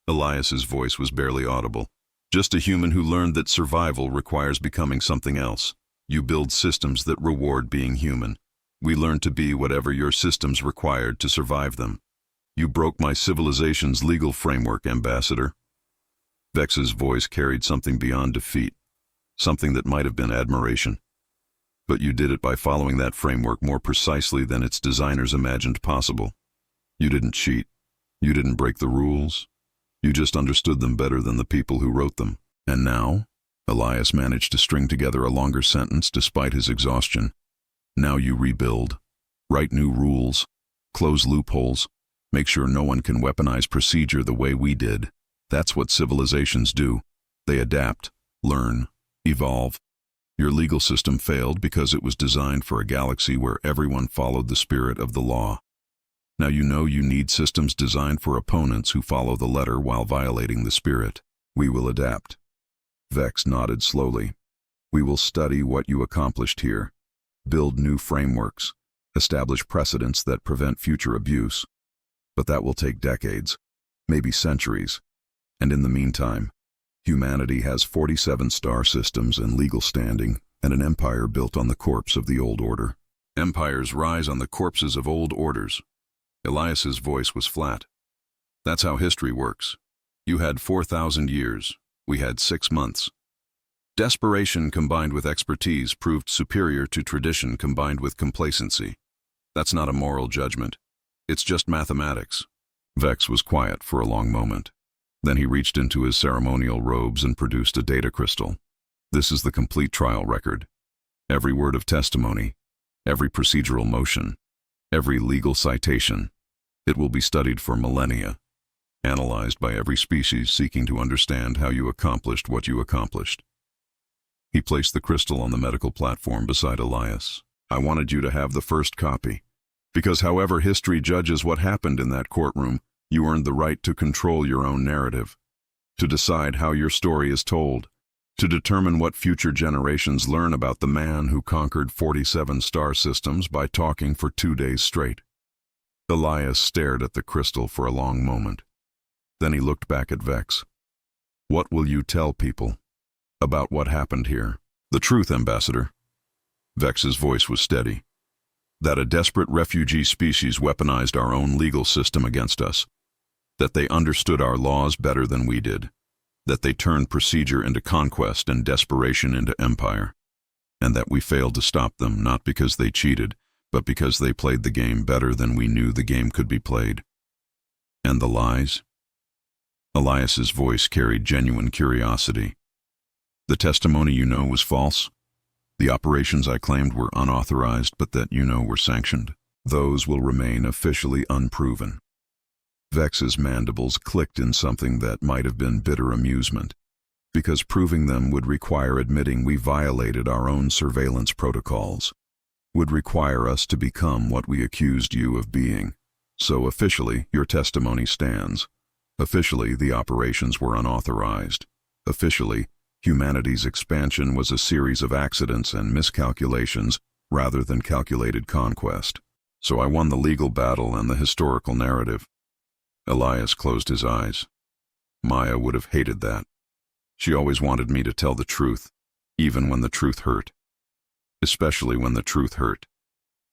Elias's voice was barely audible. Just a human who learned that survival requires becoming something else. You build systems that reward being human. We learned to be whatever your systems required to survive them. You broke my civilization's legal framework, Ambassador. Vex's voice carried something beyond defeat, something that might have been admiration. But you did it by following that framework more precisely than its designers imagined possible. You didn't cheat. You didn't break the rules. You just understood them better than the people who wrote them. And now, Elias managed to string together a longer sentence despite his exhaustion. Now you rebuild, write new rules, close loopholes, make sure no one can weaponize procedure the way we did. That's what civilizations do. They adapt, learn, evolve. Your legal system failed because it was designed for a galaxy where everyone followed the spirit of the law. Now you know you need systems designed for opponents who follow the letter while violating the spirit. We will adapt. Vex nodded slowly. We will study what you accomplished here, build new frameworks, establish precedents that prevent future abuse. But that will take decades, maybe centuries. And in the meantime, humanity has 47 star systems and legal standing, and an empire built on the corpse of the old order. Empires rise on the corpses of old orders. Elias's voice was flat. That's how history works. You had 4,000 years. We had 6 months. Desperation combined with expertise proved superior to tradition combined with complacency. That's not a moral judgment. It's just mathematics. Vex was quiet for a long moment. Then he reached into his ceremonial robes and produced a data crystal. This is the complete trial record. Every word of testimony, every procedural motion, every legal citation. It will be studied for millennia, analyzed by every species seeking to understand how you accomplished what you accomplished. He placed the crystal on the medical platform beside Elias. I wanted you to have the first copy, because however history judges what happened in that courtroom, you earned the right to control your own narrative, to decide how your story is told, to determine what future generations learn about the man who conquered 47 star systems by talking for 2 days straight. Elias stared at the crystal for a long moment. Then he looked back at Vex. What will you tell people about what happened here? The truth, Ambassador. Vex's voice was steady. That a desperate refugee species weaponized our own legal system against us. That they understood our laws better than we did. That they turned procedure into conquest and desperation into empire. And that we failed to stop them not because they cheated, but because they played the game better than we knew the game could be played. And the lies? Elias's voice carried genuine curiosity. The testimony you know was false? The operations I claimed were unauthorized but that you know were sanctioned? Those will remain officially unproven. Vex's mandibles clicked in something that might have been bitter amusement, because proving them would require admitting we violated our own surveillance protocols, would require us to become what we accused you of being. So officially, your testimony stands. Officially, the operations were unauthorized. Officially, humanity's expansion was a series of accidents and miscalculations rather than calculated conquest. So I won the legal battle and the historical narrative. Elias closed his eyes. Maya would have hated that. She always wanted me to tell the truth, even when the truth hurt. Especially when the truth hurt.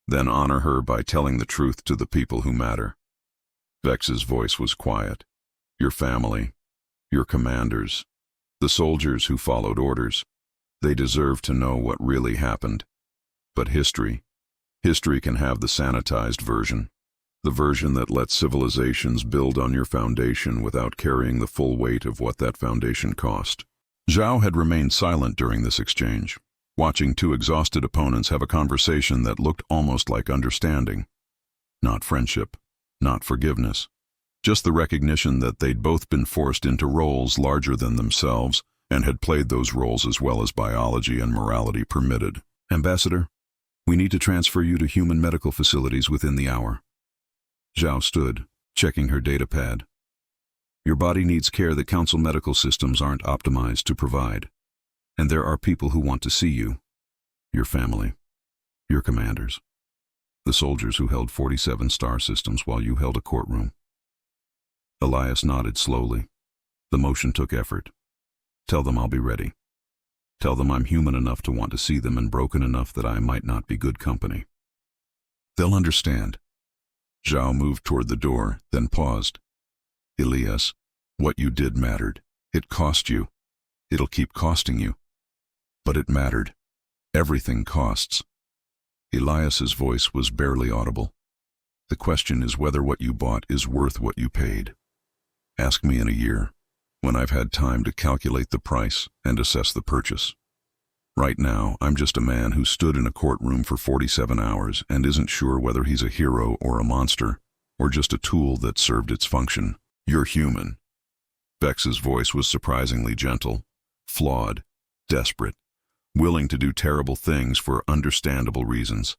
Then honor her by telling the truth to the people who matter. Vex's voice was quiet. Your family, your commanders, the soldiers who followed orders, they deserve to know what really happened. But history can have the sanitized version. The version that lets civilizations build on your foundation without carrying the full weight of what that foundation cost. Zhao had remained silent during this exchange, watching two exhausted opponents have a conversation that looked almost like understanding. Not friendship, not forgiveness, just the recognition that they'd both been forced into roles larger than themselves and had played those roles as well as biology and morality permitted. Ambassador, we need to transfer you to human medical facilities within the hour. Zhao stood, checking her data pad. Your body needs care that Council medical systems aren't optimized to provide. And there are people who want to see you. Your family. Your commanders. The soldiers who held 47 star systems while you held a courtroom. Elias nodded slowly. The motion took effort. Tell them I'll be ready. Tell them I'm human enough to want to see them and broken enough that I might not be good company. They'll understand. Zhao moved toward the door, then paused. Elias, what you did mattered. It cost you. It'll keep costing you. But it mattered. Everything costs. Elias's voice was barely audible. The question is whether what you bought is worth what you paid. Ask me in a year, when I've had time to calculate the price and assess the purchase. Right now, I'm just a man who stood in a courtroom for 47 hours and isn't sure whether he's a hero or a monster, or just a tool that served its function. You're human. Vex's voice was surprisingly gentle, flawed, desperate, willing to do terrible things for understandable reasons.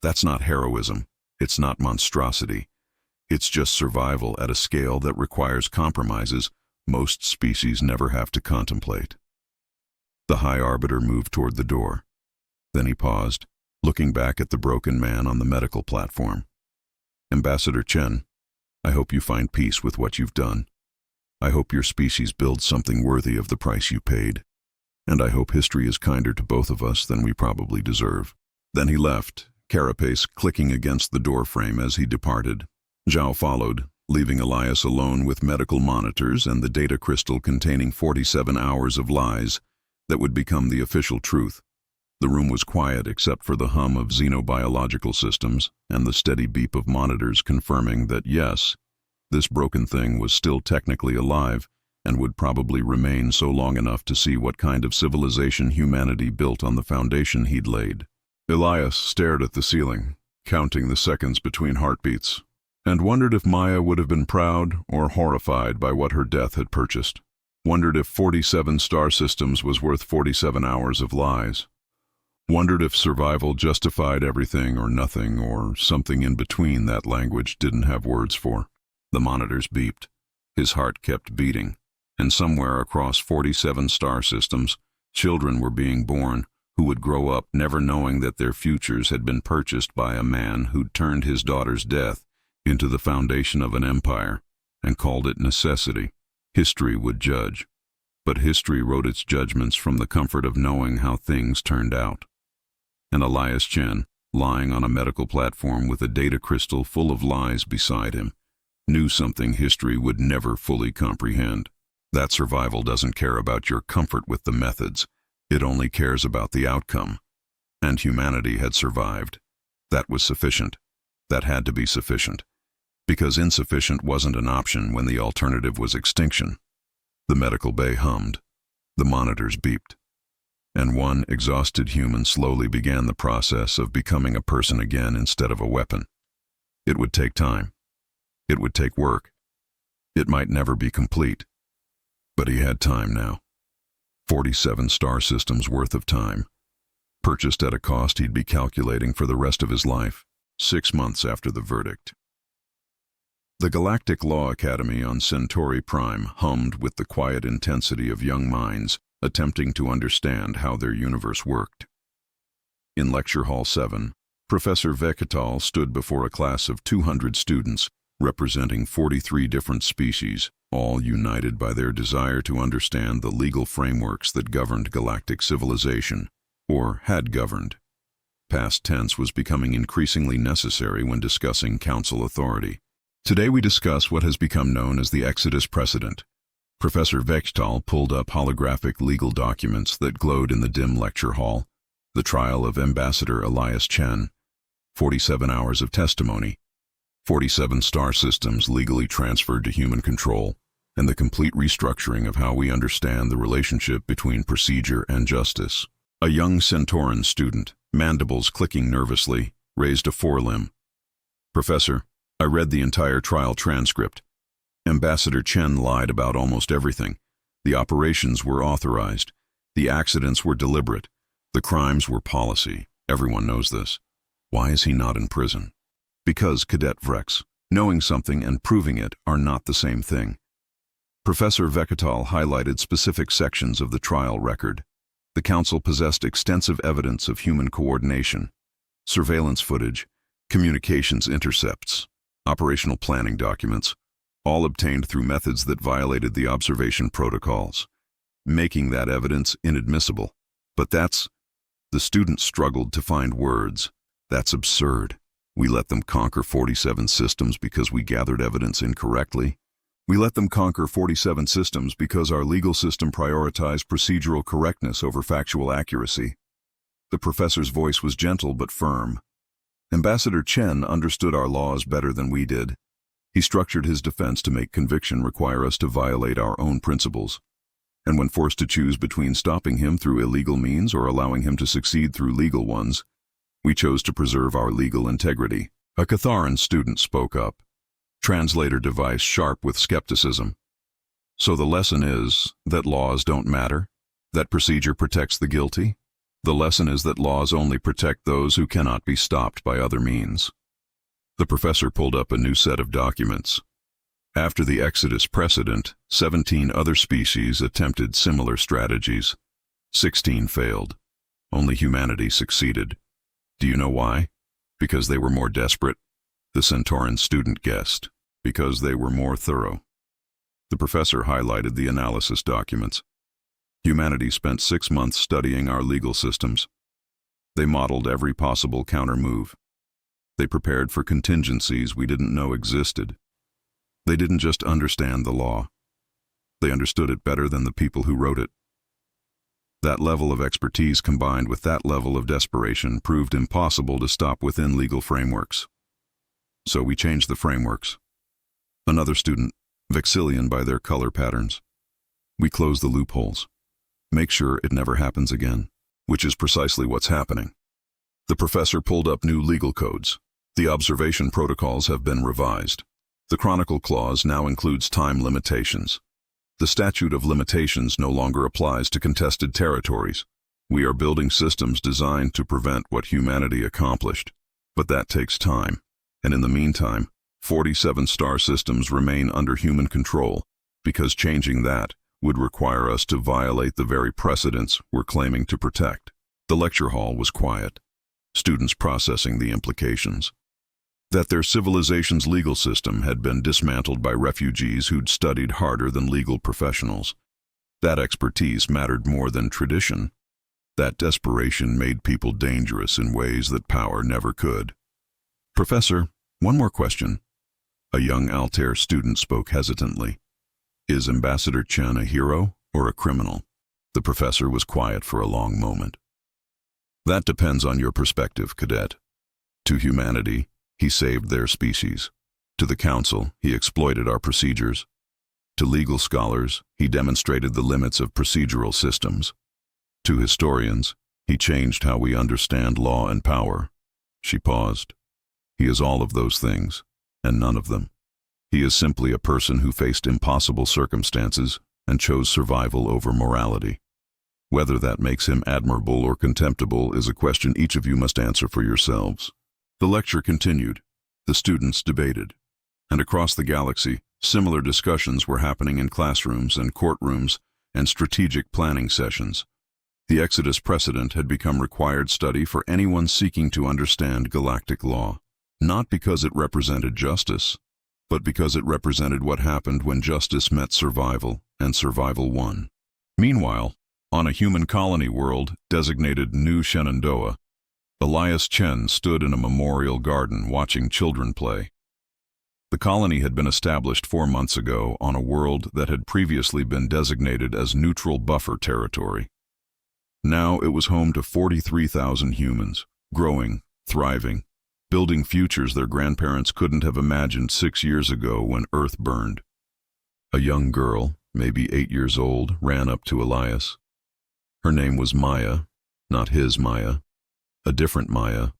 That's not heroism. It's not monstrosity. It's just survival at a scale that requires compromises most species never have to contemplate. The High Arbiter moved toward the door. Then he paused, looking back at the broken man on the medical platform. Ambassador Chen, I hope you find peace with what you've done. I hope your species builds something worthy of the price you paid. And I hope history is kinder to both of us than we probably deserve. Then he left, carapace clicking against the doorframe as he departed. Zhao followed, leaving Elias alone with medical monitors and the data crystal containing 47 hours of lies that would become the official truth. The room was quiet except for the hum of xenobiological systems and the steady beep of monitors confirming that yes, this broken thing was still technically alive and would probably remain so long enough to see what kind of civilization humanity built on the foundation he'd laid. Elias stared at the ceiling, counting the seconds between heartbeats, and wondered if Maya would have been proud or horrified by what her death had purchased. Wondered if 47 star systems was worth 47 hours of lies. Wondered if survival justified everything or nothing or something in between that language didn't have words for. The monitors beeped. His heart kept beating, and somewhere across 47 star systems, children were being born who would grow up never knowing that their futures had been purchased by a man who'd turned his daughter's death into the foundation of an empire and called it necessity. History would judge, but history wrote its judgments from the comfort of knowing how things turned out. And Elias Chen, lying on a medical platform with a data crystal full of lies beside him, knew something history would never fully comprehend. That survival doesn't care about your comfort with the methods. It only cares about the outcome. And humanity had survived. That was sufficient. That had to be sufficient. Because insufficient wasn't an option when the alternative was extinction. The medical bay hummed. The monitors beeped. And one exhausted human slowly began the process of becoming a person again instead of a weapon. It would take time. It would take work. It might never be complete. But he had time now. 47 star systems worth of time. Purchased at a cost he'd be calculating for the rest of his life, 6 months after the verdict. The Galactic Law Academy on Centauri Prime hummed with the quiet intensity of young minds attempting to understand how their universe worked. In Lecture Hall 7, Professor Vegetal stood before a class of 200 students representing 43 different species, all united by their desire to understand the legal frameworks that governed galactic civilization, or had governed. Past tense was becoming increasingly necessary when discussing council authority. Today we discuss what has become known as the Exodus Precedent. Professor Vegetal pulled up holographic legal documents that glowed in the dim lecture hall. The trial of Ambassador Elias Chen, 47 hours of testimony, 47 star systems legally transferred to human control, and the complete restructuring of how we understand the relationship between procedure and justice. A young Centauran student, mandibles clicking nervously, raised a forelimb. "Professor, I read the entire trial transcript. Ambassador Chen lied about almost everything. The operations were authorized. The accidents were deliberate. The crimes were policy. Everyone knows this. Why is he not in prison?" Because, Cadet Vex, knowing something and proving it are not the same thing. Professor Vegetal highlighted specific sections of the trial record. The council possessed extensive evidence of human coordination, surveillance footage, communications intercepts, operational planning documents, all obtained through methods that violated the observation protocols, making that evidence inadmissible. But the student struggled to find words. That's absurd. We let them conquer 47 systems because we gathered evidence incorrectly. We let them conquer 47 systems because our legal system prioritized procedural correctness over factual accuracy. The professor's voice was gentle but firm. Ambassador Chen understood our laws better than we did. He structured his defense to make conviction require us to violate our own principles. And when forced to choose between stopping him through illegal means or allowing him to succeed through legal ones, we chose to preserve our legal integrity. A Catharan student spoke up, translator device sharp with skepticism. "So the lesson is that laws don't matter? That procedure protects the guilty? The lesson is that laws only protect those who cannot be stopped by other means." The professor pulled up a new set of documents. After the Exodus Precedent, 17 other species attempted similar strategies. 16 failed. Only humanity succeeded. Do you know why? Because they were more desperate? The Centauran student guessed. Because they were more thorough. The professor highlighted the analysis documents. Humanity spent 6 months studying our legal systems. They modeled every possible counter-move. They prepared for contingencies we didn't know existed. They didn't just understand the law. They understood it better than the people who wrote it. That level of expertise combined with that level of desperation proved impossible to stop within legal frameworks. So we changed the frameworks. Another student, Vexillian by their color patterns. We close the loopholes. Make sure it never happens again, which is precisely what's happening. The professor pulled up new legal codes. The observation protocols have been revised. The Chronicle Clause now includes time limitations. The statute of limitations no longer applies to contested territories. We are building systems designed to prevent what humanity accomplished. But that takes time. And in the meantime, 47 star systems remain under human control, because changing that would require us to violate the very precedents we're claiming to protect. The lecture hall was quiet, students processing the implications. That their civilization's legal system had been dismantled by refugees who'd studied harder than legal professionals. That expertise mattered more than tradition. That desperation made people dangerous in ways that power never could. "Professor, one more question." A young Altair student spoke hesitantly. "Is Ambassador Chen a hero or a criminal?" The professor was quiet for a long moment. "That depends on your perspective, Cadet. To humanity, he saved their species. To the Council, he exploited our procedures. To legal scholars, he demonstrated the limits of procedural systems. To historians, he changed how we understand law and power." She paused. "He is all of those things, and none of them. He is simply a person who faced impossible circumstances and chose survival over morality. Whether that makes him admirable or contemptible is a question each of you must answer for yourselves." The lecture continued. The students debated. And across the galaxy, similar discussions were happening in classrooms and courtrooms and strategic planning sessions. The Exodus Precedent had become required study for anyone seeking to understand galactic law, not because it represented justice, but because it represented what happened when justice met survival and survival won. Meanwhile, on a human colony world designated New Shenandoah, Elias Chen stood in a memorial garden watching children play. The colony had been established 4 months ago on a world that had previously been designated as neutral buffer territory. Now it was home to 43,000 humans, growing, thriving, building futures their grandparents couldn't have imagined 6 years ago when Earth burned. A young girl, maybe 8 years old, ran up to Elias. Her name was Maya, not his Maya, a different Maya,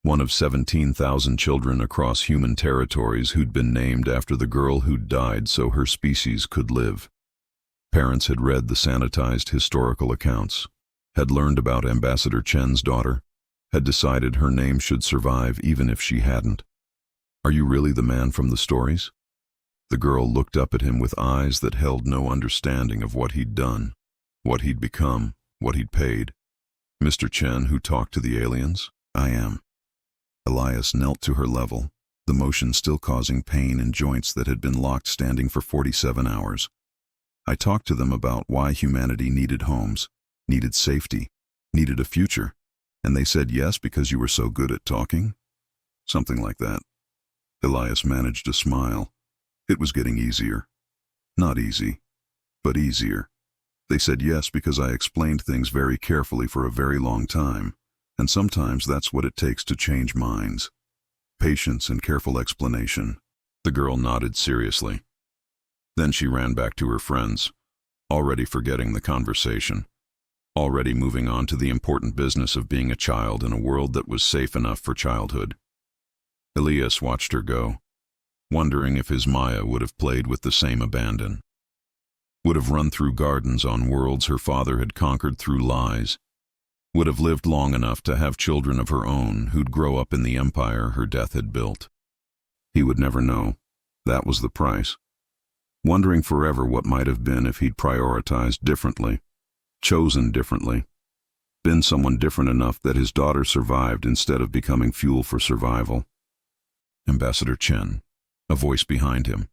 one of 17,000 children across human territories who'd been named after the girl who'd died so her species could live. Parents had read the sanitized historical accounts, had learned about Ambassador Chen's daughter, had decided her name should survive even if she hadn't. "Are you really the man from the stories?" The girl looked up at him with eyes that held no understanding of what he'd done, what he'd become, what he'd paid. "Mr. Chen, who talked to the aliens?" "I am." Elias knelt to her level, the motion still causing pain in joints that had been locked standing for 47 hours. "I talked to them about why humanity needed homes, needed safety, needed a future, and they said yes because you were so good at talking?" "Something like that." Elias managed a smile. It was getting easier. Not easy, but easier. "They said yes because I explained things very carefully for a very long time, and sometimes that's what it takes to change minds. Patience and careful explanation." The girl nodded seriously. Then she ran back to her friends, already forgetting the conversation, already moving on to the important business of being a child in a world that was safe enough for childhood. Elias watched her go, wondering if his Maya would have played with the same abandon, would have run through gardens on worlds her father had conquered through lies, would have lived long enough to have children of her own who'd grow up in the empire her death had built. He would never know. That was the price. Wondering forever what might have been if he'd prioritized differently, chosen differently, been someone different enough that his daughter survived instead of becoming fuel for survival. Ambassador Chen, a voice behind him.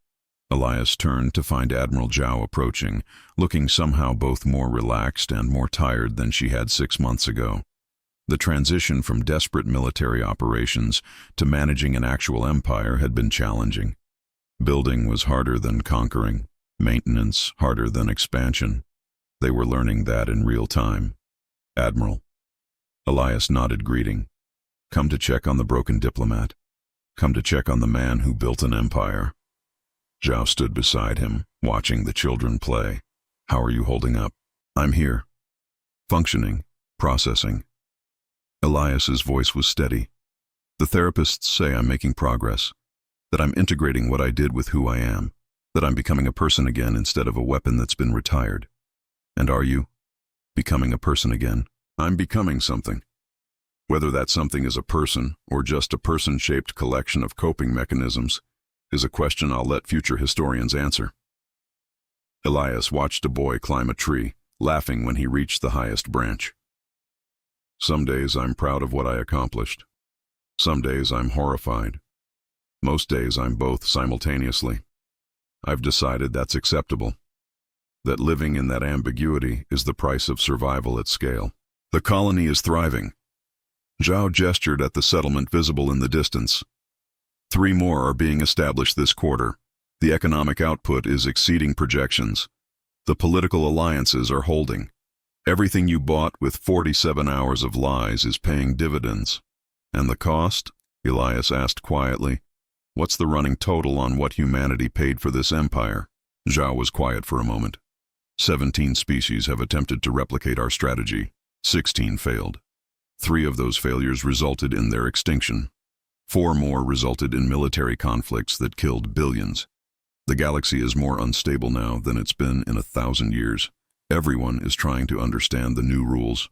Elias turned to find Admiral Zhao approaching, looking somehow both more relaxed and more tired than she had 6 months ago. The transition from desperate military operations to managing an actual empire had been challenging. Building was harder than conquering, maintenance harder than expansion. They were learning that in real time. "Admiral." Elias nodded greeting. "Come to check on the broken diplomat. Come to check on the man who built an empire." Zhao stood beside him, watching the children play. "How are you holding up?" "I'm here. Functioning, processing." Elias's voice was steady. "The therapists say I'm making progress, that I'm integrating what I did with who I am, that I'm becoming a person again instead of a weapon that's been retired." "And are you? Becoming a person again?" "I'm becoming something. Whether that something is a person or just a person-shaped collection of coping mechanisms is a question I'll let future historians answer." Elias watched a boy climb a tree, laughing when he reached the highest branch. "Some days I'm proud of what I accomplished. Some days I'm horrified. Most days I'm both simultaneously. I've decided that's acceptable. That living in that ambiguity is the price of survival at scale. The colony is thriving." Zhao gestured at the settlement visible in the distance. 3 more are being established this quarter. The economic output is exceeding projections. The political alliances are holding. Everything you bought with 47 hours of lies is paying dividends. "And the cost?" Elias asked quietly. "What's the running total on what humanity paid for this empire?" Zhao was quiet for a moment. 17 species have attempted to replicate our strategy. 16 failed. 3 of those failures resulted in their extinction. 4 more resulted in military conflicts that killed billions. The galaxy is more unstable now than it's been in 1,000 years. Everyone is trying to understand the new rules,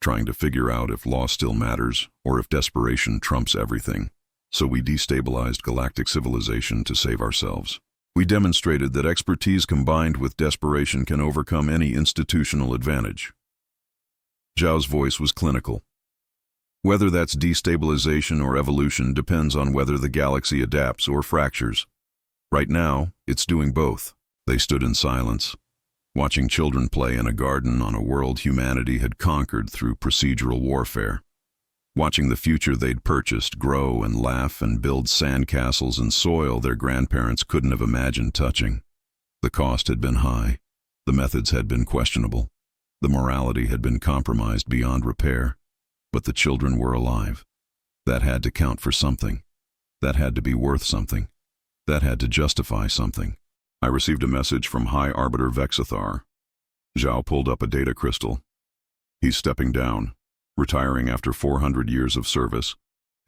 trying to figure out if law still matters or if desperation trumps everything. So we destabilized galactic civilization to save ourselves. We demonstrated that expertise combined with desperation can overcome any institutional advantage. Zhao's voice was clinical. Whether that's destabilization or evolution depends on whether the galaxy adapts or fractures. Right now, it's doing both. They stood in silence, watching children play in a garden on a world humanity had conquered through procedural warfare. Watching the future they'd purchased grow and laugh and build sandcastles and soil their grandparents couldn't have imagined touching. The cost had been high. The methods had been questionable. The morality had been compromised beyond repair. But the children were alive. That had to count for something. That had to be worth something. That had to justify something. I received a message from High Arbiter Vex. Zhao pulled up a data crystal. He's stepping down, retiring after 400 years of service.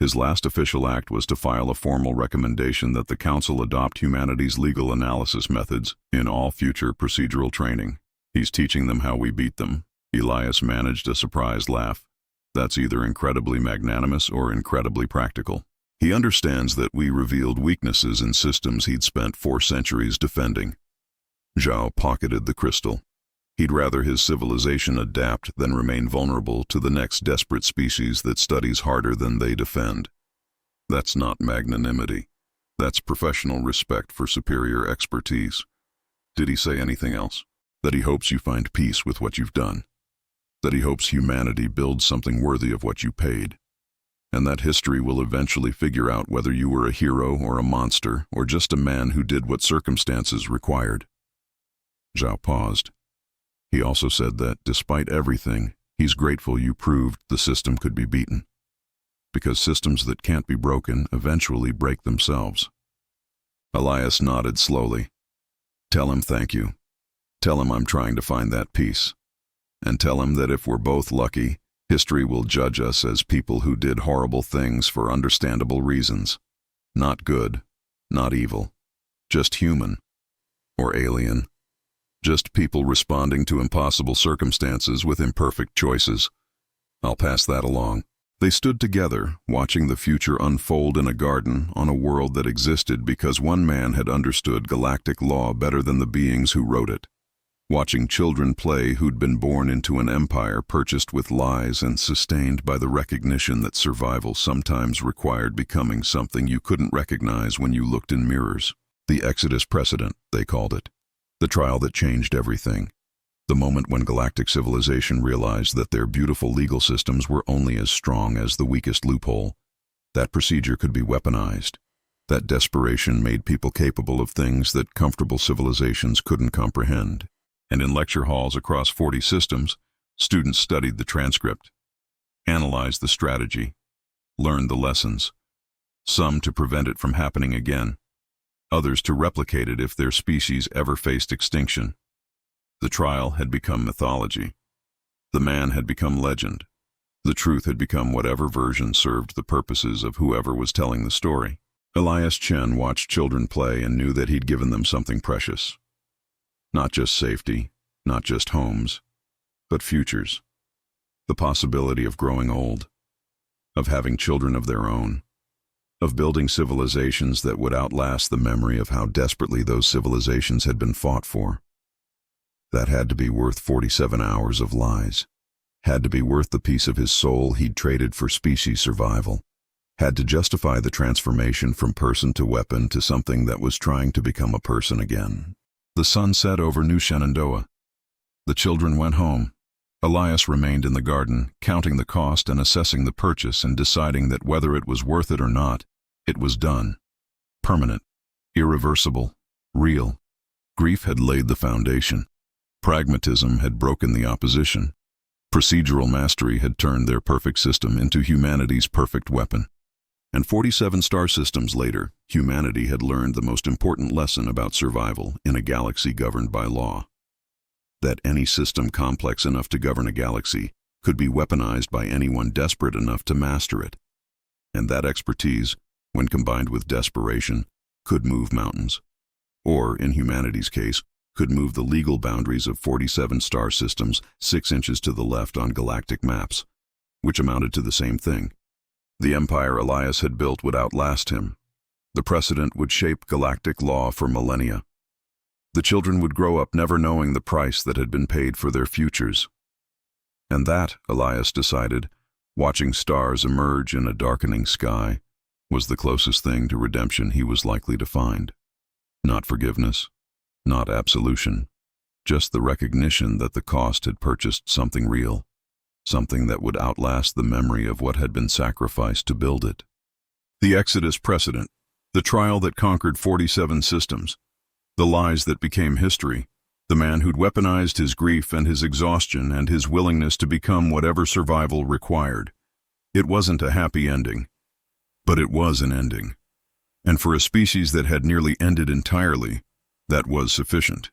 His last official act was to file a formal recommendation that the Council adopt humanity's legal analysis methods in all future procedural training. He's teaching them how we beat them. Elias managed a surprised laugh. That's either incredibly magnanimous or incredibly practical. He understands that we revealed weaknesses in systems he'd spent 4 centuries defending. Zhao pocketed the crystal. He'd rather his civilization adapt than remain vulnerable to the next desperate species that studies harder than they defend. That's not magnanimity. That's professional respect for superior expertise. Did he say anything else? That he hopes you find peace with what you've done. That he hopes humanity builds something worthy of what you paid. And that history will eventually figure out whether you were a hero or a monster or just a man who did what circumstances required. Zhao paused. He also said that, despite everything, he's grateful you proved the system could be beaten. Because systems that can't be broken eventually break themselves. Elias nodded slowly. Tell him thank you. Tell him I'm trying to find that peace. And tell him that if we're both lucky, history will judge us as people who did horrible things for understandable reasons. Not good, not evil, just human, or alien. Just people responding to impossible circumstances with imperfect choices. I'll pass that along. They stood together, watching the future unfold in a garden on a world that existed because one man had understood galactic law better than the beings who wrote it. Watching children play who'd been born into an empire purchased with lies and sustained by the recognition that survival sometimes required becoming something you couldn't recognize when you looked in mirrors. The Exodus Precedent, they called it. The trial that changed everything. The moment when galactic civilization realized that their beautiful legal systems were only as strong as the weakest loophole. That procedure could be weaponized. That desperation made people capable of things that comfortable civilizations couldn't comprehend. And in lecture halls across 40 systems, students studied the transcript, analyzed the strategy, learned the lessons, some to prevent it from happening again, others to replicate it if their species ever faced extinction. The trial had become mythology. The man had become legend. The truth had become whatever version served the purposes of whoever was telling the story. Elias Chen watched children play and knew that he'd given them something precious. Not just safety, not just homes, but futures. The possibility of growing old, of having children of their own, of building civilizations that would outlast the memory of how desperately those civilizations had been fought for. That had to be worth 47 hours of lies. Had to be worth the piece of his soul he'd traded for species survival. Had to justify the transformation from person to weapon to something that was trying to become a person again. The sun set over New Shenandoah. The children went home. Elias remained in the garden, counting the cost and assessing the purchase and deciding that whether it was worth it or not, it was done. Permanent, irreversible, real. Grief had laid the foundation. Pragmatism had broken the opposition. Procedural mastery had turned their perfect system into humanity's perfect weapon. And 47 star systems later, humanity had learned the most important lesson about survival in a galaxy governed by law. That any system complex enough to govern a galaxy could be weaponized by anyone desperate enough to master it. And that expertise, when combined with desperation, could move mountains. Or, in humanity's case, could move the legal boundaries of 47 star systems 6 inches to the left on galactic maps, which amounted to the same thing. The empire Elias had built would outlast him. The precedent would shape galactic law for millennia. The children would grow up never knowing the price that had been paid for their futures. And that, Elias decided, watching stars emerge in a darkening sky, was the closest thing to redemption he was likely to find. Not forgiveness, not absolution, just the recognition that the cost had purchased something real. Something that would outlast the memory of what had been sacrificed to build it. The Exodus Precedent, the trial that conquered 47 systems, the lies that became history, the man who'd weaponized his grief and his exhaustion and his willingness to become whatever survival required. It wasn't a happy ending. But it was an ending. And for a species that had nearly ended entirely, that was sufficient.